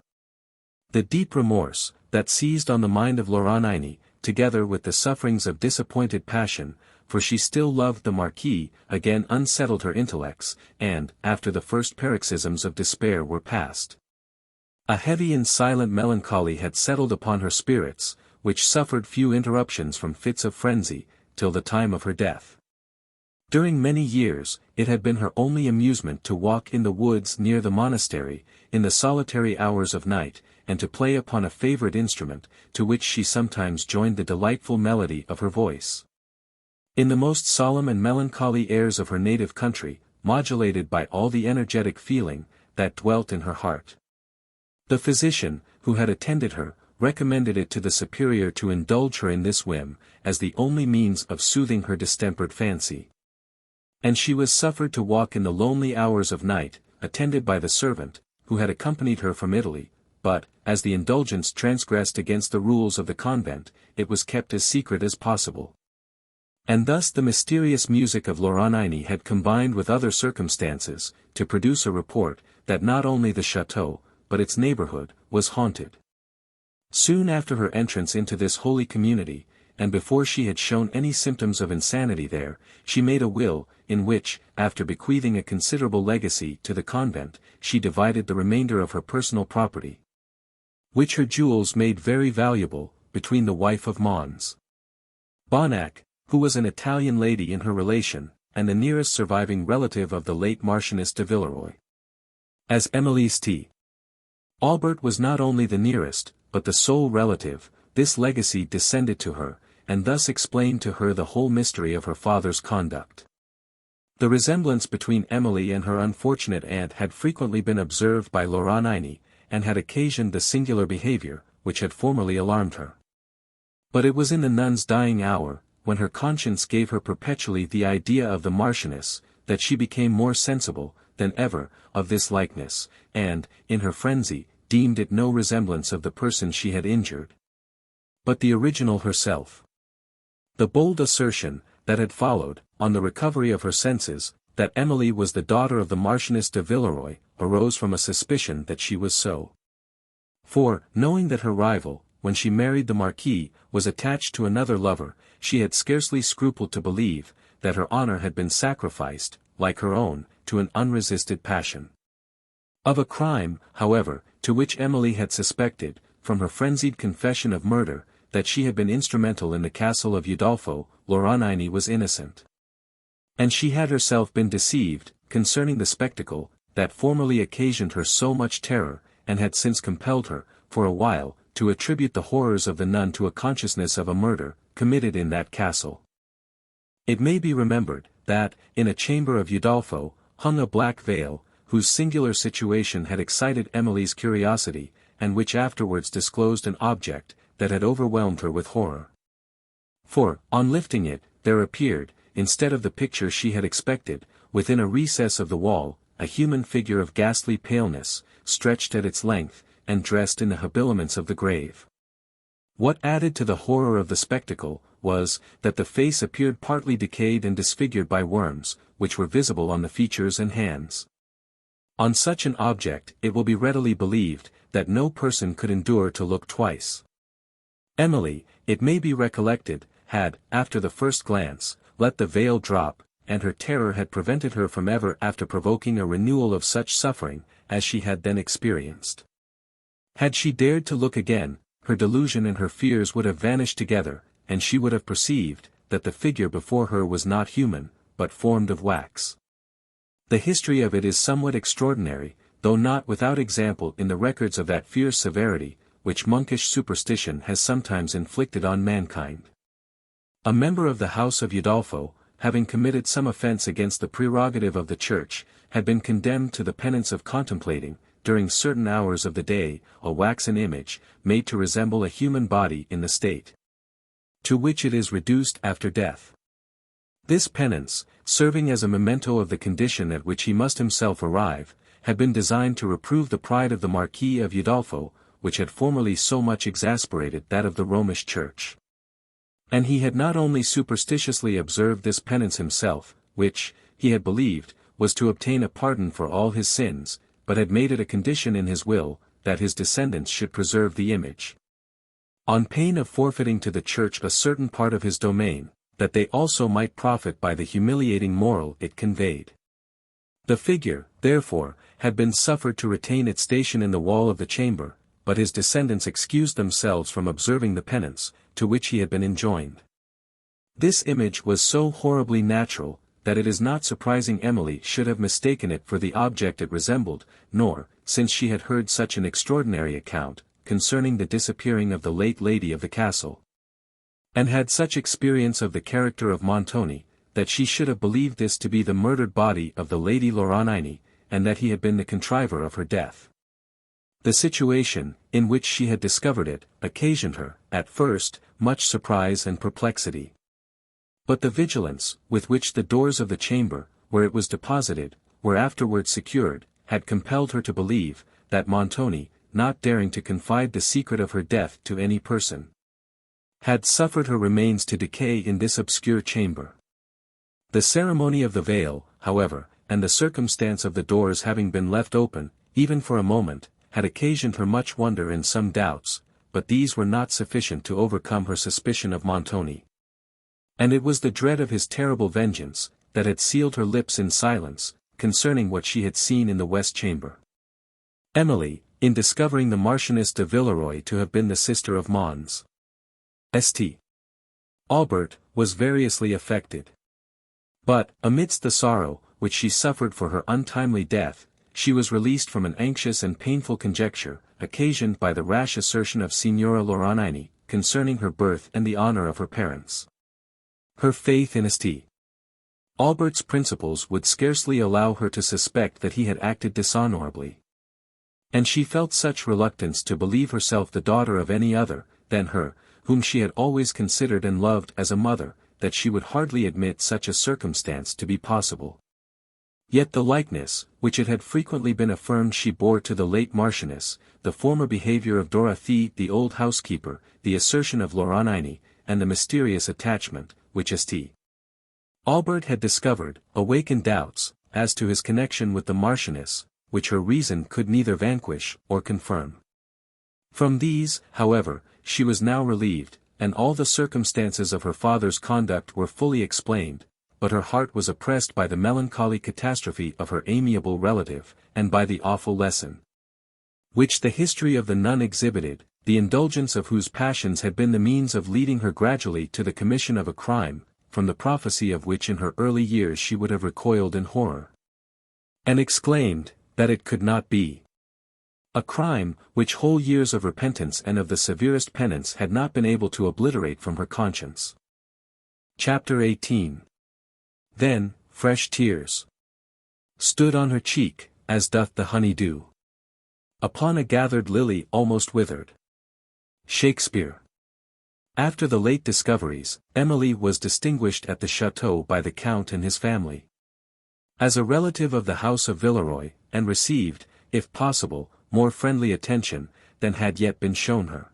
The deep remorse, that seized on the mind of L'Oronini, together with the sufferings of disappointed passion, for she still loved the Marquis, again unsettled her intellects, and, after the first paroxysms of despair were past, a heavy and silent melancholy had settled upon her spirits, which suffered few interruptions from fits of frenzy, till the time of her death. During many years, it had been her only amusement to walk in the woods near the monastery, in the solitary hours of night, and to play upon a favorite instrument, to which she sometimes joined the delightful melody of her voice. In the most solemn and melancholy airs of her native country, modulated by all the energetic feeling that dwelt in her heart. The physician, who had attended her, recommended it to the superior to indulge her in this whim, as the only means of soothing her distempered fancy. And she was suffered to walk in the lonely hours of night, attended by the servant, who had accompanied her from Italy, but, as the indulgence transgressed against the rules of the convent, it was kept as secret as possible. And thus the mysterious music of L'Oronini had combined with other circumstances, to produce a report, that not only the chateau, but its neighborhood, was haunted. Soon after her entrance into this holy community, and before she had shown any symptoms of insanity there, she made a will, in which, after bequeathing a considerable legacy to the convent, she divided the remainder of her personal property, which her jewels made very valuable, between the wife of Mons Bonnac, who was an Italian lady in her relation, and the nearest surviving relative of the late Marchioness de Villeroy. As Emilie T. Aubert was not only the nearest, but the sole relative, this legacy descended to her, and thus explained to her the whole mystery of her father's conduct. The resemblance between Emily and her unfortunate aunt had frequently been observed by L'Oronini, and had occasioned the singular behavior, which had formerly alarmed her. But it was in the nun's dying hour, when her conscience gave her perpetually the idea of the Marchioness, that she became more sensible, than ever, of this likeness, and, in her frenzy, deemed it no resemblance of the person she had injured, but the original herself. The bold assertion, that had followed, on the recovery of her senses, that Emily was the daughter of the Marchioness de Villeroy, arose from a suspicion that she was so. For, knowing that her rival, when she married the Marquis, was attached to another lover, she had scarcely scrupled to believe, that her honor had been sacrificed, like her own, to an unresisted passion. Of a crime, however, to which Emily had suspected, from her frenzied confession of murder, that she had been instrumental in the Castle of Udolpho, L'Oronini was innocent. And she had herself been deceived, concerning the spectacle, that formerly occasioned her so much terror, and had since compelled her, for a while, to attribute the horrors of the nun to a consciousness of a murder, committed in that castle. It may be remembered, that, in a chamber of Udolpho, hung a black veil, whose singular situation had excited Emily's curiosity, and which afterwards disclosed an object, that had overwhelmed her with horror. For, on lifting it, there appeared, instead of the picture she had expected, within a recess of the wall, a human figure of ghastly paleness, stretched at its length, and dressed in the habiliments of the grave. What added to the horror of the spectacle, was, that the face appeared partly decayed and disfigured by worms, which were visible on the features and hands. On such an object, it will be readily believed, that no person could endure to look twice. Emily, it may be recollected, had, after the first glance, let the veil drop, and her terror had prevented her from ever after provoking a renewal of such suffering, as she had then experienced. Had she dared to look again, her delusion and her fears would have vanished together, and she would have perceived, that the figure before her was not human, but formed of wax. The history of it is somewhat extraordinary, though not without example in the records of that fierce severity, which monkish superstition has sometimes inflicted on mankind. A member of the house of Udolpho, having committed some offense against the prerogative of the Church, had been condemned to the penance of contemplating, during certain hours of the day, a waxen image, made to resemble a human body in the state to which it is reduced after death. This penance, serving as a memento of the condition at which he must himself arrive, had been designed to reprove the pride of the Marquis of Udolpho, which had formerly so much exasperated that of the Romish Church. And he had not only superstitiously observed this penance himself, which, he had believed, was to obtain a pardon for all his sins, but had made it a condition in his will, that his descendants should preserve the image, on pain of forfeiting to the Church a certain part of his domain, that they also might profit by the humiliating moral it conveyed. The figure, therefore, had been suffered to retain its station in the wall of the chamber, but his descendants excused themselves from observing the penance, to which he had been enjoined. This image was so horribly natural, that it is not surprising Emily should have mistaken it for the object it resembled, nor, since she had heard such an extraordinary account, concerning the disappearing of the late lady of the castle, and had such experience of the character of Montoni, that she should have believed this to be the murdered body of the Lady Lauronini, and that he had been the contriver of her death. The situation, in which she had discovered it, occasioned her, at first, much surprise and perplexity. But the vigilance, with which the doors of the chamber, where it was deposited, were afterwards secured, had compelled her to believe, that Montoni, not daring to confide the secret of her death to any person, had suffered her remains to decay in this obscure chamber. The ceremony of the veil, however, and the circumstance of the doors having been left open, even for a moment, had occasioned her much wonder and some doubts, but these were not sufficient to overcome her suspicion of Montoni. And it was the dread of his terrible vengeance, that had sealed her lips in silence, concerning what she had seen in the west chamber. Emily, in discovering the Marchioness de Villeroy to have been the sister of Mons. St. Aubert, was variously affected. But, amidst the sorrow, which she suffered for her untimely death, she was released from an anxious and painful conjecture, occasioned by the rash assertion of Signora Lauronini, concerning her birth and the honor of her parents. Her faith in St. Aubert's principles would scarcely allow her to suspect that he had acted dishonorably. And she felt such reluctance to believe herself the daughter of any other, than her, whom she had always considered and loved as a mother, that she would hardly admit such a circumstance to be possible. Yet the likeness, which it had frequently been affirmed she bore to the late Marchioness, the former behaviour of Dorothée the old housekeeper, the assertion of Lauronini, and the mysterious attachment, which St. Aubert had discovered, awakened doubts, as to his connection with the Marchioness, which her reason could neither vanquish, or confirm. From these, however, she was now relieved, and all the circumstances of her father's conduct were fully explained, but her heart was oppressed by the melancholy catastrophe of her amiable relative, and by the awful lesson which the history of the nun exhibited, the indulgence of whose passions had been the means of leading her gradually to the commission of a crime, from the prophecy of which in her early years she would have recoiled in horror, and exclaimed, that it could not be. A crime, which whole years of repentance and of the severest penance had not been able to obliterate from her conscience. Chapter 18. Then, fresh tears stood on her cheek, as doth the honey dew upon a gathered lily almost withered. Shakespeare. After the late discoveries, Emily was distinguished at the chateau by the Count and his family as a relative of the house of Villeroy, and received, if possible, more friendly attention than had yet been shown her.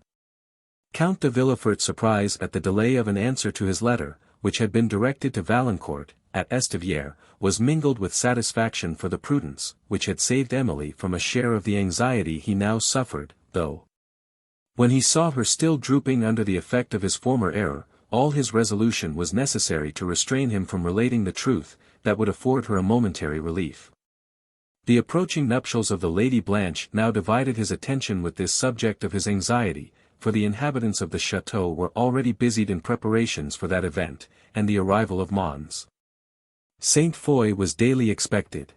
Count de Villefort's surprise at the delay of an answer to his letter, which had been directed to Valancourt, at Estiviere, was mingled with satisfaction for the prudence, which had saved Emily from a share of the anxiety he now suffered, though, when he saw her still drooping under the effect of his former error, all his resolution was necessary to restrain him from relating the truth, that would afford her a momentary relief. The approaching nuptials of the Lady Blanche now divided his attention with this subject of his anxiety, for the inhabitants of the chateau were already busied in preparations for that event, and the arrival of Mons. Saint Foy was daily expected.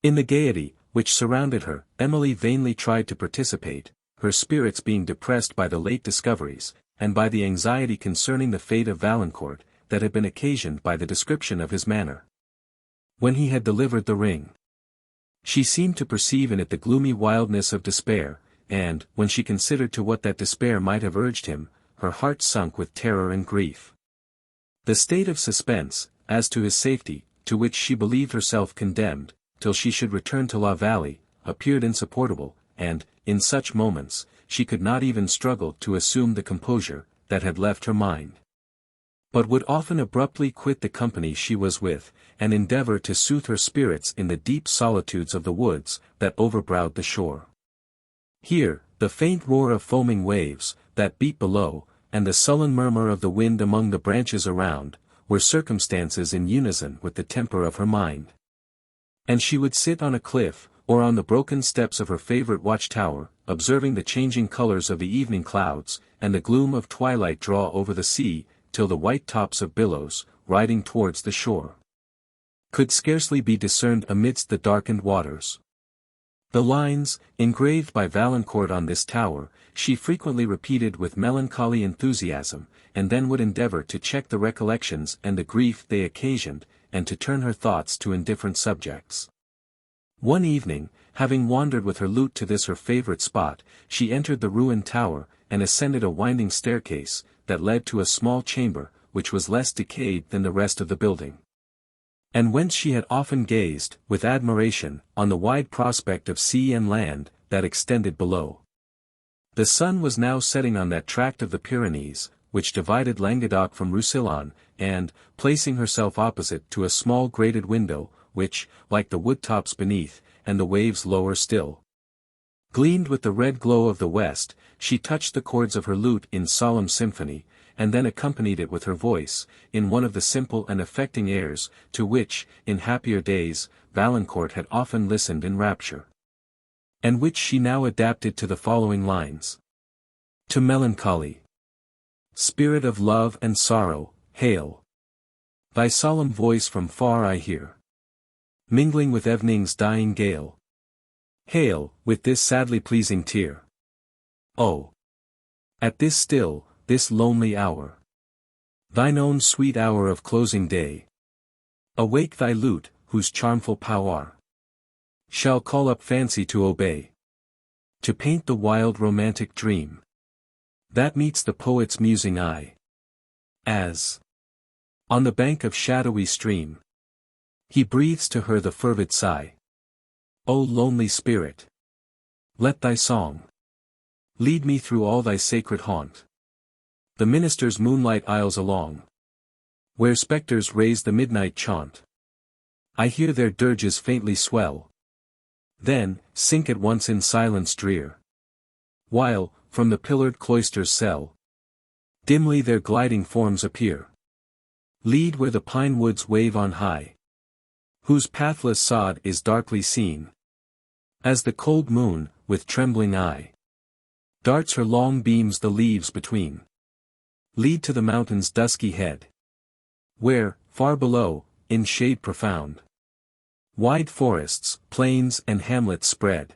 In the gaiety, which surrounded her, Emily vainly tried to participate, her spirits being depressed by the late discoveries, and by the anxiety concerning the fate of Valancourt, that had been occasioned by the description of his manner when he had delivered the ring. She seemed to perceive in it the gloomy wildness of despair, and, when she considered to what that despair might have urged him, her heart sunk with terror and grief. The state of suspense, as to his safety, to which she believed herself condemned, till she should return to La Vallée, appeared insupportable, and, in such moments, she could not even struggle to assume the composure, that had left her mind, but would often abruptly quit the company she was with, and endeavour to soothe her spirits in the deep solitudes of the woods, that overbrowed the shore. Here, the faint roar of foaming waves, that beat below, and the sullen murmur of the wind among the branches around, were circumstances in unison with the temper of her mind. And she would sit on a cliff, or on the broken steps of her favourite watch-tower, observing the changing colours of the evening clouds, and the gloom of twilight draw over the sea, till the white tops of billows, riding towards the shore, could scarcely be discerned amidst the darkened waters. The lines, engraved by Valancourt on this tower, she frequently repeated with melancholy enthusiasm, and then would endeavour to check the recollections and the grief they occasioned, and to turn her thoughts to indifferent subjects. One evening, having wandered with her lute to this her favourite spot, she entered the ruined tower, and ascended a winding staircase, that led to a small chamber, which was less decayed than the rest of the building, and whence she had often gazed, with admiration, on the wide prospect of sea and land, that extended below. The sun was now setting on that tract of the Pyrenees, which divided Languedoc from Roussillon, and, placing herself opposite to a small grated window, which, like the wood-tops beneath, and the waves lower still, gleamed with the red glow of the west, she touched the chords of her lute in solemn symphony, and then accompanied it with her voice, in one of the simple and affecting airs, to which, in happier days, Valancourt had often listened in rapture, and which she now adapted to the following lines. To melancholy, spirit of love and sorrow, hail! Thy solemn voice from far I hear, mingling with evening's dying gale. Hail, with this sadly pleasing tear. Oh! At this still, this lonely hour, thine own sweet hour of closing day, awake thy lute, whose charmful power shall call up fancy to obey, to paint the wild romantic dream that meets the poet's musing eye, as, on the bank of shadowy stream, he breathes to her the fervid sigh. O lonely spirit, let thy song lead me through all thy sacred haunt, the minister's moonlight aisles along, where spectres raise the midnight chaunt. I hear their dirges faintly swell, then, sink at once in silence drear, while, from the pillared cloister's cell, dimly their gliding forms appear. Lead where the pine woods wave on high, whose pathless sod is darkly seen, as the cold moon, with trembling eye, darts her long beams the leaves between. Lead to the mountain's dusky head, where, far below, in shade profound, wide forests, plains and hamlets spread,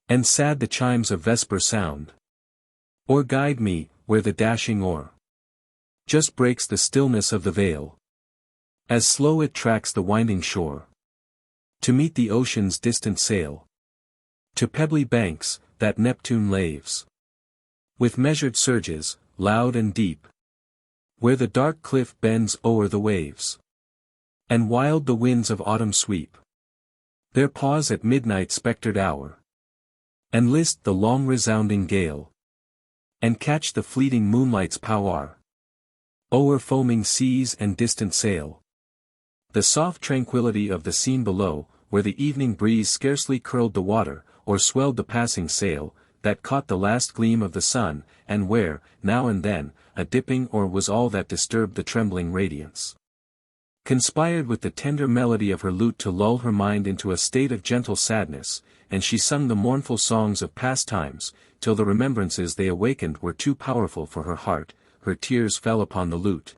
and sad the chimes of vesper sound. Or guide me, where the dashing oar just breaks the stillness of the vale, as slow it tracks the winding shore, to meet the ocean's distant sail, to pebbly banks, that Neptune laves, with measured surges, loud and deep, where the dark cliff bends o'er the waves, and wild the winds of autumn sweep. There pause at midnight spectred hour, and list the long resounding gale, and catch the fleeting moonlight's power, o'er foaming seas and distant sail. The soft tranquillity of the scene below, where the evening breeze scarcely curled the water, or swelled the passing sail, that caught the last gleam of the sun, and where, now and then, a dipping oar was all that disturbed the trembling radiance, conspired with the tender melody of her lute to lull her mind into a state of gentle sadness, and she sung the mournful songs of past times, till the remembrances they awakened were too powerful for her heart. Her tears fell upon the lute,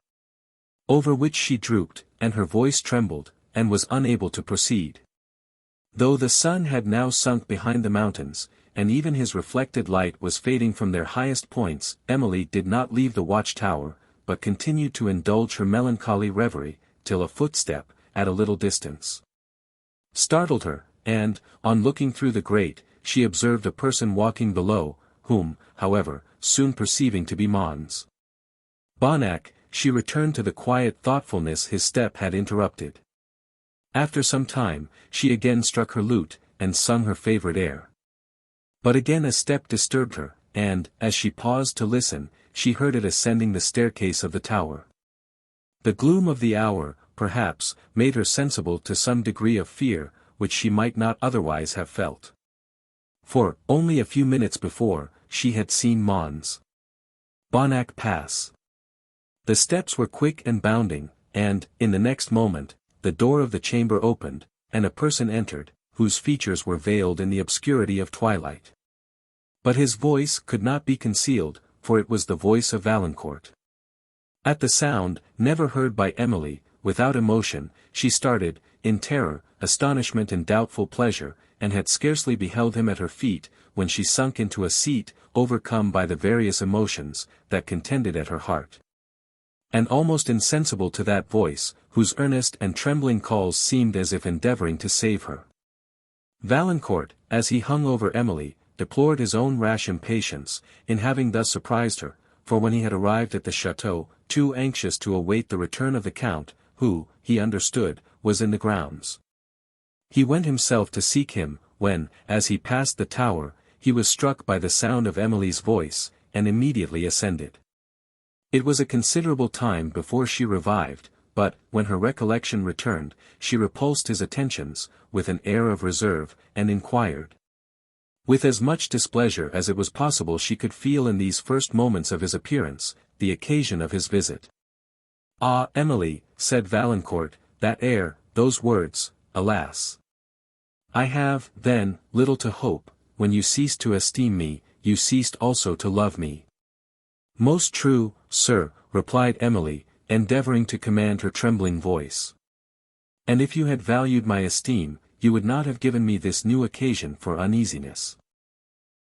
over which she drooped, and her voice trembled, and was unable to proceed. Though the sun had now sunk behind the mountains, and even his reflected light was fading from their highest points, Emily did not leave the watch-tower, but continued to indulge her melancholy reverie, till a footstep, at a little distance, startled her, and, on looking through the grate, she observed a person walking below, whom, however, soon perceiving to be Mons Bonnac, she returned to the quiet thoughtfulness his step had interrupted. After some time, she again struck her lute, and sung her favourite air. But again a step disturbed her, and, as she paused to listen, she heard it ascending the staircase of the tower. The gloom of the hour, perhaps, made her sensible to some degree of fear, which she might not otherwise have felt. For, only a few minutes before, she had seen Mons Bonnac pass. The steps were quick and bounding, and, in the next moment, the door of the chamber opened, and a person entered, whose features were veiled in the obscurity of twilight. But his voice could not be concealed, for it was the voice of Valancourt. At the sound, never heard by Emily, without emotion, she started, in terror, astonishment and doubtful pleasure, and had scarcely beheld him at her feet, when she sunk into a seat, overcome by the various emotions, that contended at her heart. And almost insensible to that voice, whose earnest and trembling calls seemed as if endeavouring to save her. Valancourt, as he hung over Emily, deplored his own rash impatience, in having thus surprised her, for when he had arrived at the chateau, too anxious to await the return of the Count, who, he understood, was in the grounds. He went himself to seek him, when, as he passed the tower, he was struck by the sound of Emily's voice, and immediately ascended. It was a considerable time before she revived, but, when her recollection returned, she repulsed his attentions, with an air of reserve, and inquired, with as much displeasure as it was possible she could feel in these first moments of his appearance, the occasion of his visit. "Ah, Emily," said Valancourt, "that air, those words, alas! I have, then, little to hope. When you ceased to esteem me, you ceased also to love me." "Most true, sir," replied Emily, endeavouring to command her trembling voice. "And if you had valued my esteem, you would not have given me this new occasion for uneasiness."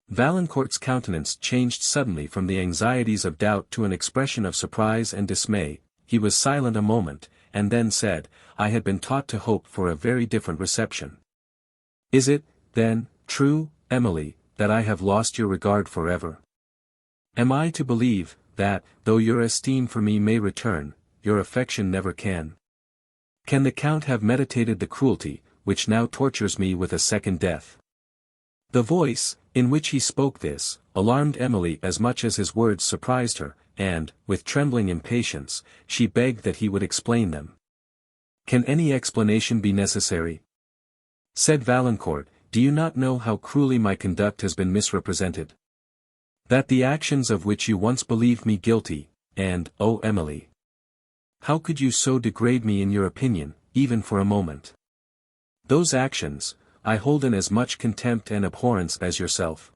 Valancourt's countenance changed suddenly from the anxieties of doubt to an expression of surprise and dismay. He was silent a moment, and then said, "I had been taught to hope for a very different reception. Is it, then, true, Emily, that I have lost your regard forever? Am I to believe, that, though your esteem for me may return, your affection never can? Can the Count have meditated the cruelty, which now tortures me with a second death?" The voice, in which he spoke this, alarmed Emily as much as his words surprised her, and, with trembling impatience, she begged that he would explain them. "Can any explanation be necessary?" said Valancourt. "Do you not know how cruelly my conduct has been misrepresented? That the actions of which you once believed me guilty, and, oh Emily! How could you so degrade me in your opinion, even for a moment? Those actions, I hold in as much contempt and abhorrence as yourself.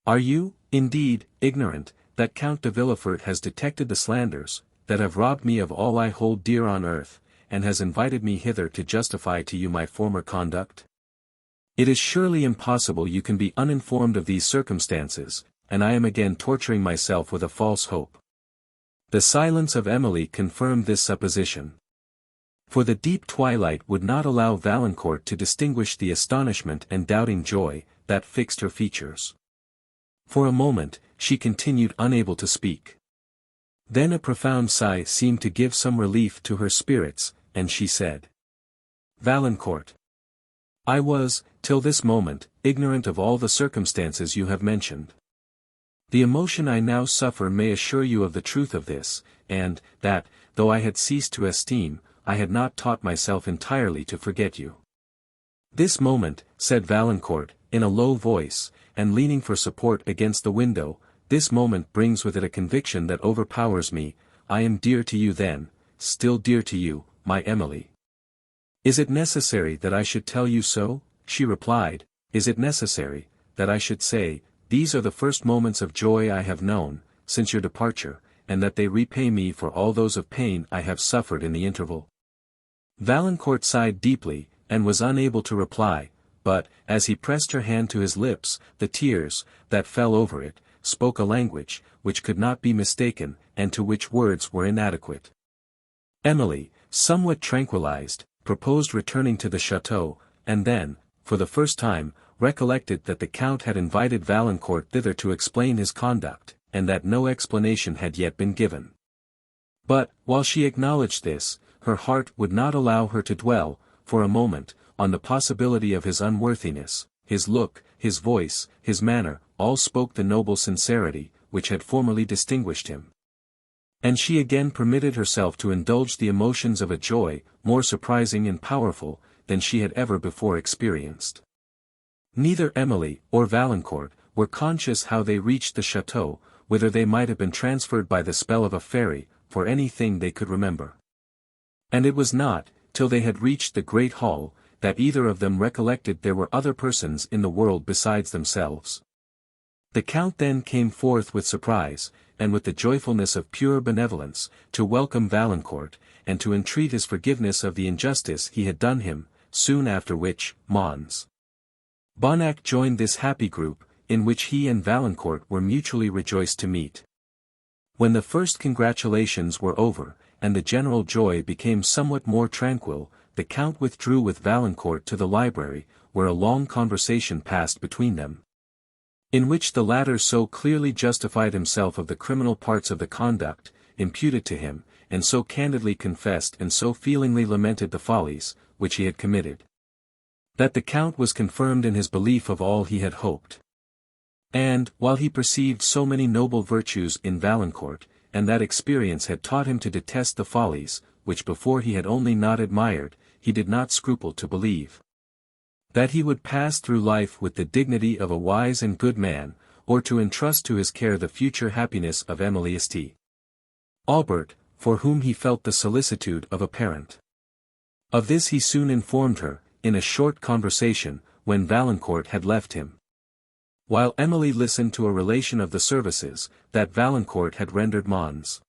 Are you, indeed, ignorant, that Count de Villefort has detected the slanders, that have robbed me of all I hold dear on earth, and has invited me hither to justify to you my former conduct? It is surely impossible you can be uninformed of these circumstances, and I am again torturing myself with a false hope." The silence of Emily confirmed this supposition. For the deep twilight would not allow Valancourt to distinguish the astonishment and doubting joy, that fixed her features. For a moment, she continued unable to speak. Then a profound sigh seemed to give some relief to her spirits, and she said, "Valancourt, I was, till this moment, ignorant of all the circumstances you have mentioned. The emotion I now suffer may assure you of the truth of this, and, that, though I had ceased to esteem, I had not taught myself entirely to forget you." "This moment," said Valancourt, in a low voice, and leaning for support against the window, "this moment brings with it a conviction that overpowers me. I am dear to you then, still dear to you, my Emily." "Is it necessary that I should tell you so?" she replied. "Is it necessary, that I should say, these are the first moments of joy I have known, since your departure, and that they repay me for all those of pain I have suffered in the interval?" Valancourt sighed deeply, and was unable to reply, but, as he pressed her hand to his lips, the tears, that fell over it, spoke a language, which could not be mistaken, and to which words were inadequate. Emily, somewhat tranquilized, proposed returning to the chateau, and then, for the first time, recollected that the Count had invited Valancourt thither to explain his conduct, and that no explanation had yet been given. But, while she acknowledged this, her heart would not allow her to dwell, for a moment, on the possibility of his unworthiness. His look, his voice, his manner, all spoke the noble sincerity, which had formerly distinguished him. And she again permitted herself to indulge the emotions of a joy, more surprising and powerful, than she had ever before experienced. Neither Emily, or Valancourt, were conscious how they reached the chateau, whither they might have been transferred by the spell of a fairy, for anything they could remember. And it was not, till they had reached the great hall, that either of them recollected there were other persons in the world besides themselves. The Count then came forth with surprise, and with the joyfulness of pure benevolence, to welcome Valancourt, and to entreat his forgiveness of the injustice he had done him, soon after which, Mons. Bonnac joined this happy group, in which he and Valancourt were mutually rejoiced to meet. When the first congratulations were over, and the general joy became somewhat more tranquil, the Count withdrew with Valancourt to the library, where a long conversation passed between them, in which the latter so clearly justified himself of the criminal parts of the conduct imputed to him, and so candidly confessed and so feelingly lamented the follies which he had committed, that the Count was confirmed in his belief of all he had hoped. And, while he perceived so many noble virtues in Valancourt, and that experience had taught him to detest the follies, which before he had only not admired, he did not scruple to believe that he would pass through life with the dignity of a wise and good man, or to entrust to his care the future happiness of Emily St. Aubert, for whom he felt the solicitude of a parent. Of this he soon informed her, in a short conversation, when Valancourt had left him. While Emily listened to a relation of the services that Valancourt had rendered Mons.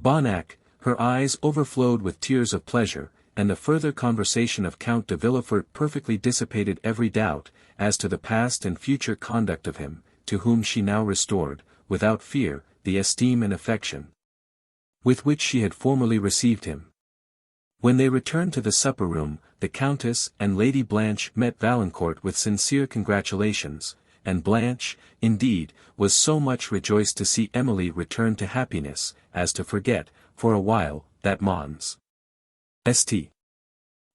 Bonnac, her eyes overflowed with tears of pleasure, and the further conversation of Count de Villefort perfectly dissipated every doubt, as to the past and future conduct of him, to whom she now restored, without fear, the esteem and affection with which she had formerly received him. When they returned to the supper-room, the Countess and Lady Blanche met Valancourt with sincere congratulations, and Blanche, indeed, was so much rejoiced to see Emily return to happiness, as to forget, for a while, that Mons. St.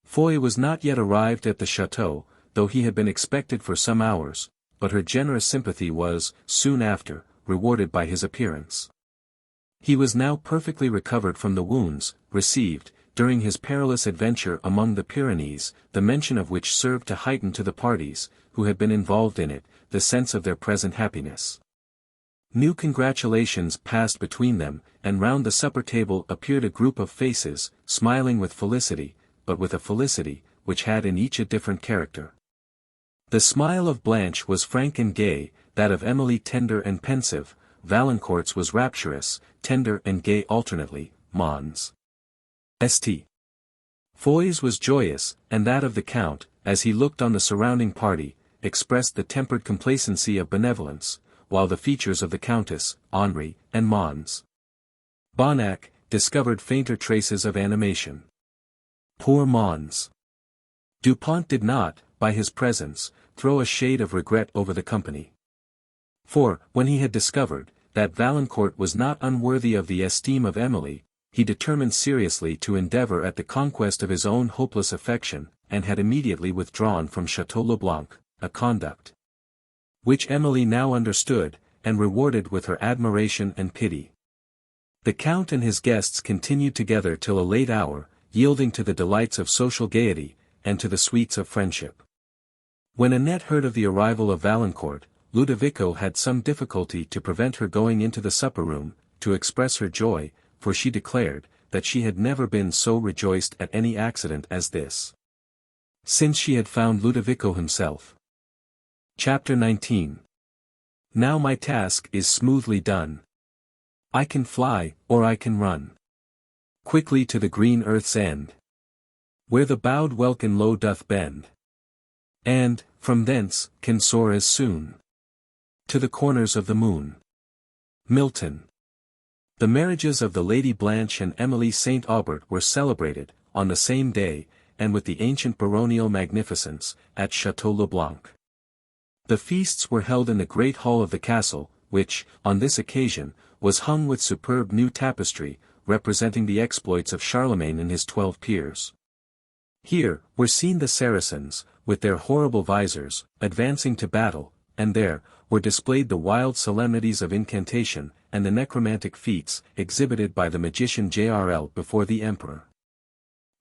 Foy was not yet arrived at the chateau, though he had been expected for some hours, but her generous sympathy was, soon after, rewarded by his appearance. He was now perfectly recovered from the wounds received during his perilous adventure among the Pyrenees, the mention of which served to heighten to the parties, who had been involved in it, the sense of their present happiness. New congratulations passed between them, and round the supper table appeared a group of faces, smiling with felicity, but with a felicity, which had in each a different character. The smile of Blanche was frank and gay, that of Emily tender and pensive, Valancourt's was rapturous, tender and gay alternately, Mons. St. Foy's was joyous, and that of the Count, as he looked on the surrounding party, expressed the tempered complacency of benevolence, while the features of the Countess, Henri, and Mons. Bonnac, discovered fainter traces of animation. Poor Mons. Dupont did not, by his presence, throw a shade of regret over the company. For, when he had discovered, that Valancourt was not unworthy of the esteem of Emily, he determined seriously to endeavour at the conquest of his own hopeless affection, and had immediately withdrawn from Château Leblanc, a conduct which Emily now understood, and rewarded with her admiration and pity. The Count and his guests continued together till a late hour, yielding to the delights of social gaiety, and to the sweets of friendship. When Annette heard of the arrival of Valancourt, Ludovico had some difficulty to prevent her going into the supper-room, to express her joy, for she declared, that she had never been so rejoiced at any accident as this, since she had found Ludovico himself. Chapter 19. Now my task is smoothly done. I can fly, or I can run quickly to the green earth's end, where the bowed welkin low doth bend, and, from thence, can soar as soon to the corners of the moon. Milton. The marriages of the Lady Blanche and Emily St. Aubert were celebrated, on the same day, and with the ancient baronial magnificence, at Château Leblanc. The feasts were held in the great hall of the castle, which, on this occasion, was hung with superb new tapestry, representing the exploits of Charlemagne and his 12 peers. Here, were seen the Saracens, with their horrible visors, advancing to battle, and there, were displayed the wild solemnities of incantation, and the necromantic feats, exhibited by the magician Jrl before the emperor.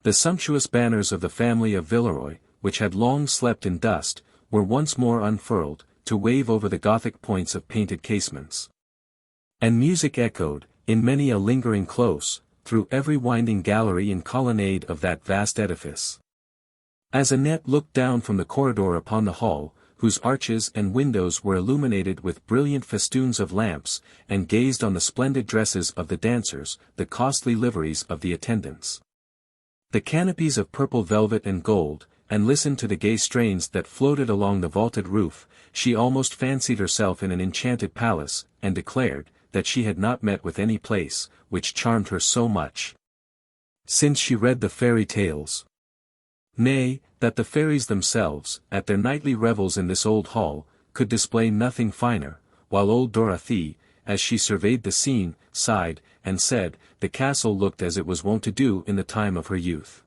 The sumptuous banners of the family of Villeroy, which had long slept in dust, were once more unfurled, to wave over the Gothic points of painted casements. And music echoed, in many a lingering close, through every winding gallery and colonnade of that vast edifice. As Annette looked down from the corridor upon the hall, whose arches and windows were illuminated with brilliant festoons of lamps, and gazed on the splendid dresses of the dancers, the costly liveries of the attendants, the canopies of purple velvet and gold, and listened to the gay strains that floated along the vaulted roof. She almost fancied herself in an enchanted palace, and declared, that she had not met with any place, which charmed her so much, since she read the fairy tales. Nay, that the fairies themselves, at their nightly revels in this old hall, could display nothing finer, while old Dorothy, as she surveyed the scene, sighed, and said, the castle looked as it was wont to do in the time of her youth.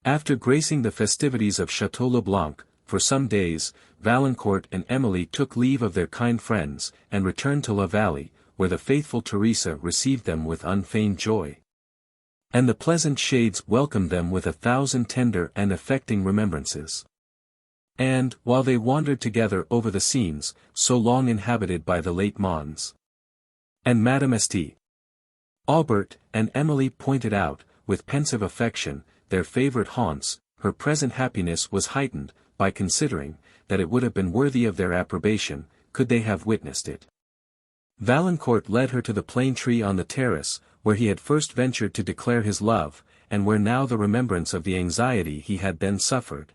After gracing the festivities of Château Leblanc, for some days, Valancourt and Emily took leave of their kind friends, and returned to La Vallée, where the faithful Teresa received them with unfeigned joy, and the pleasant shades welcomed them with 1,000 tender and affecting remembrances. And, while they wandered together over the scenes, so long inhabited by the late Mons and Madame St. Aubert and Emily pointed out, with pensive affection, their favourite haunts, her present happiness was heightened, by considering, that it would have been worthy of their approbation, could they have witnessed it. Valancourt led her to the plane tree on the terrace, where he had first ventured to declare his love, and where now the remembrance of the anxiety he had then suffered,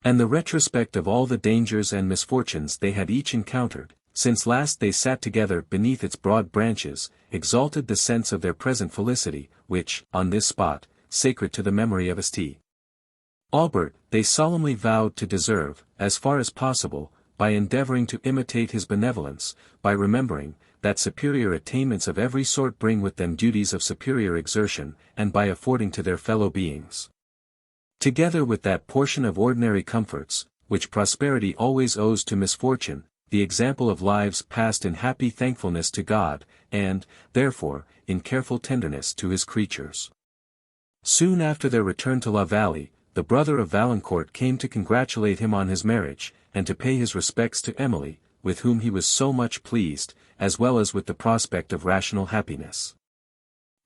and the retrospect of all the dangers and misfortunes they had each encountered, since last they sat together beneath its broad branches, exalted the sense of their present felicity, which, on this spot, sacred to the memory of St. Aubert, they solemnly vowed to deserve, as far as possible, by endeavouring to imitate his benevolence, by remembering, that superior attainments of every sort bring with them duties of superior exertion, and by affording to their fellow beings, together with that portion of ordinary comforts, which prosperity always owes to misfortune, the example of lives passed in happy thankfulness to God, and, therefore, in careful tenderness to his creatures. Soon after their return to La Vallée, the brother of Valancourt came to congratulate him on his marriage, and to pay his respects to Emily, with whom he was so much pleased, as well as with the prospect of rational happiness,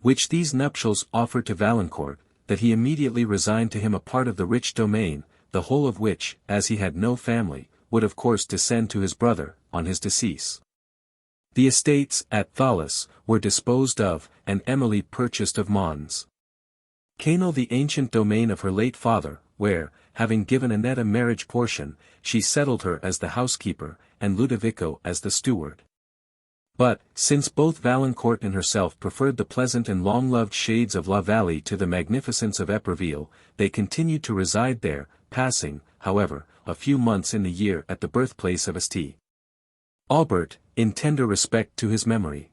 which these nuptials offered to Valancourt, that he immediately resigned to him a part of the rich domain, the whole of which, as he had no family, would of course descend to his brother, on his decease. The estates, at Thales, were disposed of, and Emily purchased of Mons Canal the ancient domain of her late father, where, having given Annette a marriage portion, she settled her as the housekeeper, and Ludovico as the steward. But, since both Valancourt and herself preferred the pleasant and long-loved shades of La Vallée to the magnificence of Éperville, they continued to reside there, passing, however, a few months in the year at the birthplace of St. Aubert, in tender respect to his memory.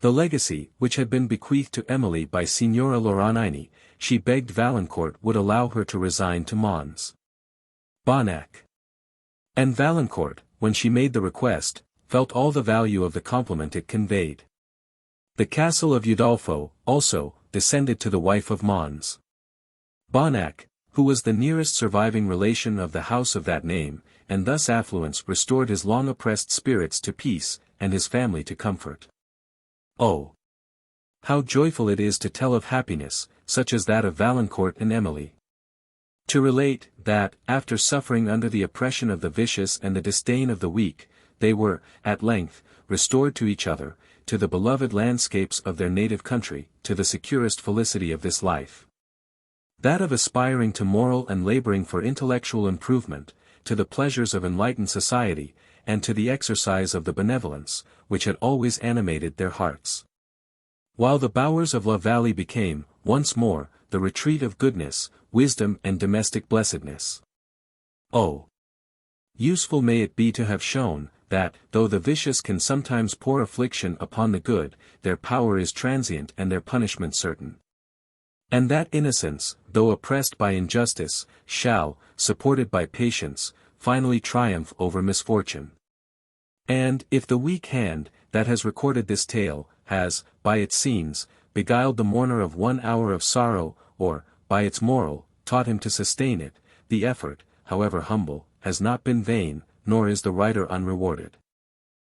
The legacy, which had been bequeathed to Emily by Signora Loranini, she begged Valancourt would allow her to resign to Mons Bonnac. And Valancourt, when she made the request, felt all the value of the compliment it conveyed. The castle of Udolpho, also, descended to the wife of Mons Bonnac, who was the nearest surviving relation of the house of that name, and thus affluence restored his long oppressed spirits to peace, and his family to comfort. Oh! How joyful it is to tell of happiness, such as that of Valancourt and Emily. To relate, that, after suffering under the oppression of the vicious and the disdain of the weak, they were, at length, restored to each other, to the beloved landscapes of their native country, to the securest felicity of this life, that of aspiring to moral and labouring for intellectual improvement, to the pleasures of enlightened society, and to the exercise of the benevolence, which had always animated their hearts. While the bowers of La Vallée became, once more, the retreat of goodness, wisdom and domestic blessedness. Oh! Useful may it be to have shown, that, though the vicious can sometimes pour affliction upon the good, their power is transient and their punishment certain. And that innocence, though oppressed by injustice, shall, supported by patience, finally triumph over misfortune. And, if the weak hand, that has recorded this tale, has, by its scenes, beguiled the mourner of 1 hour of sorrow, or, by its moral, taught him to sustain it, the effort, however humble, has not been vain, nor is the writer unrewarded.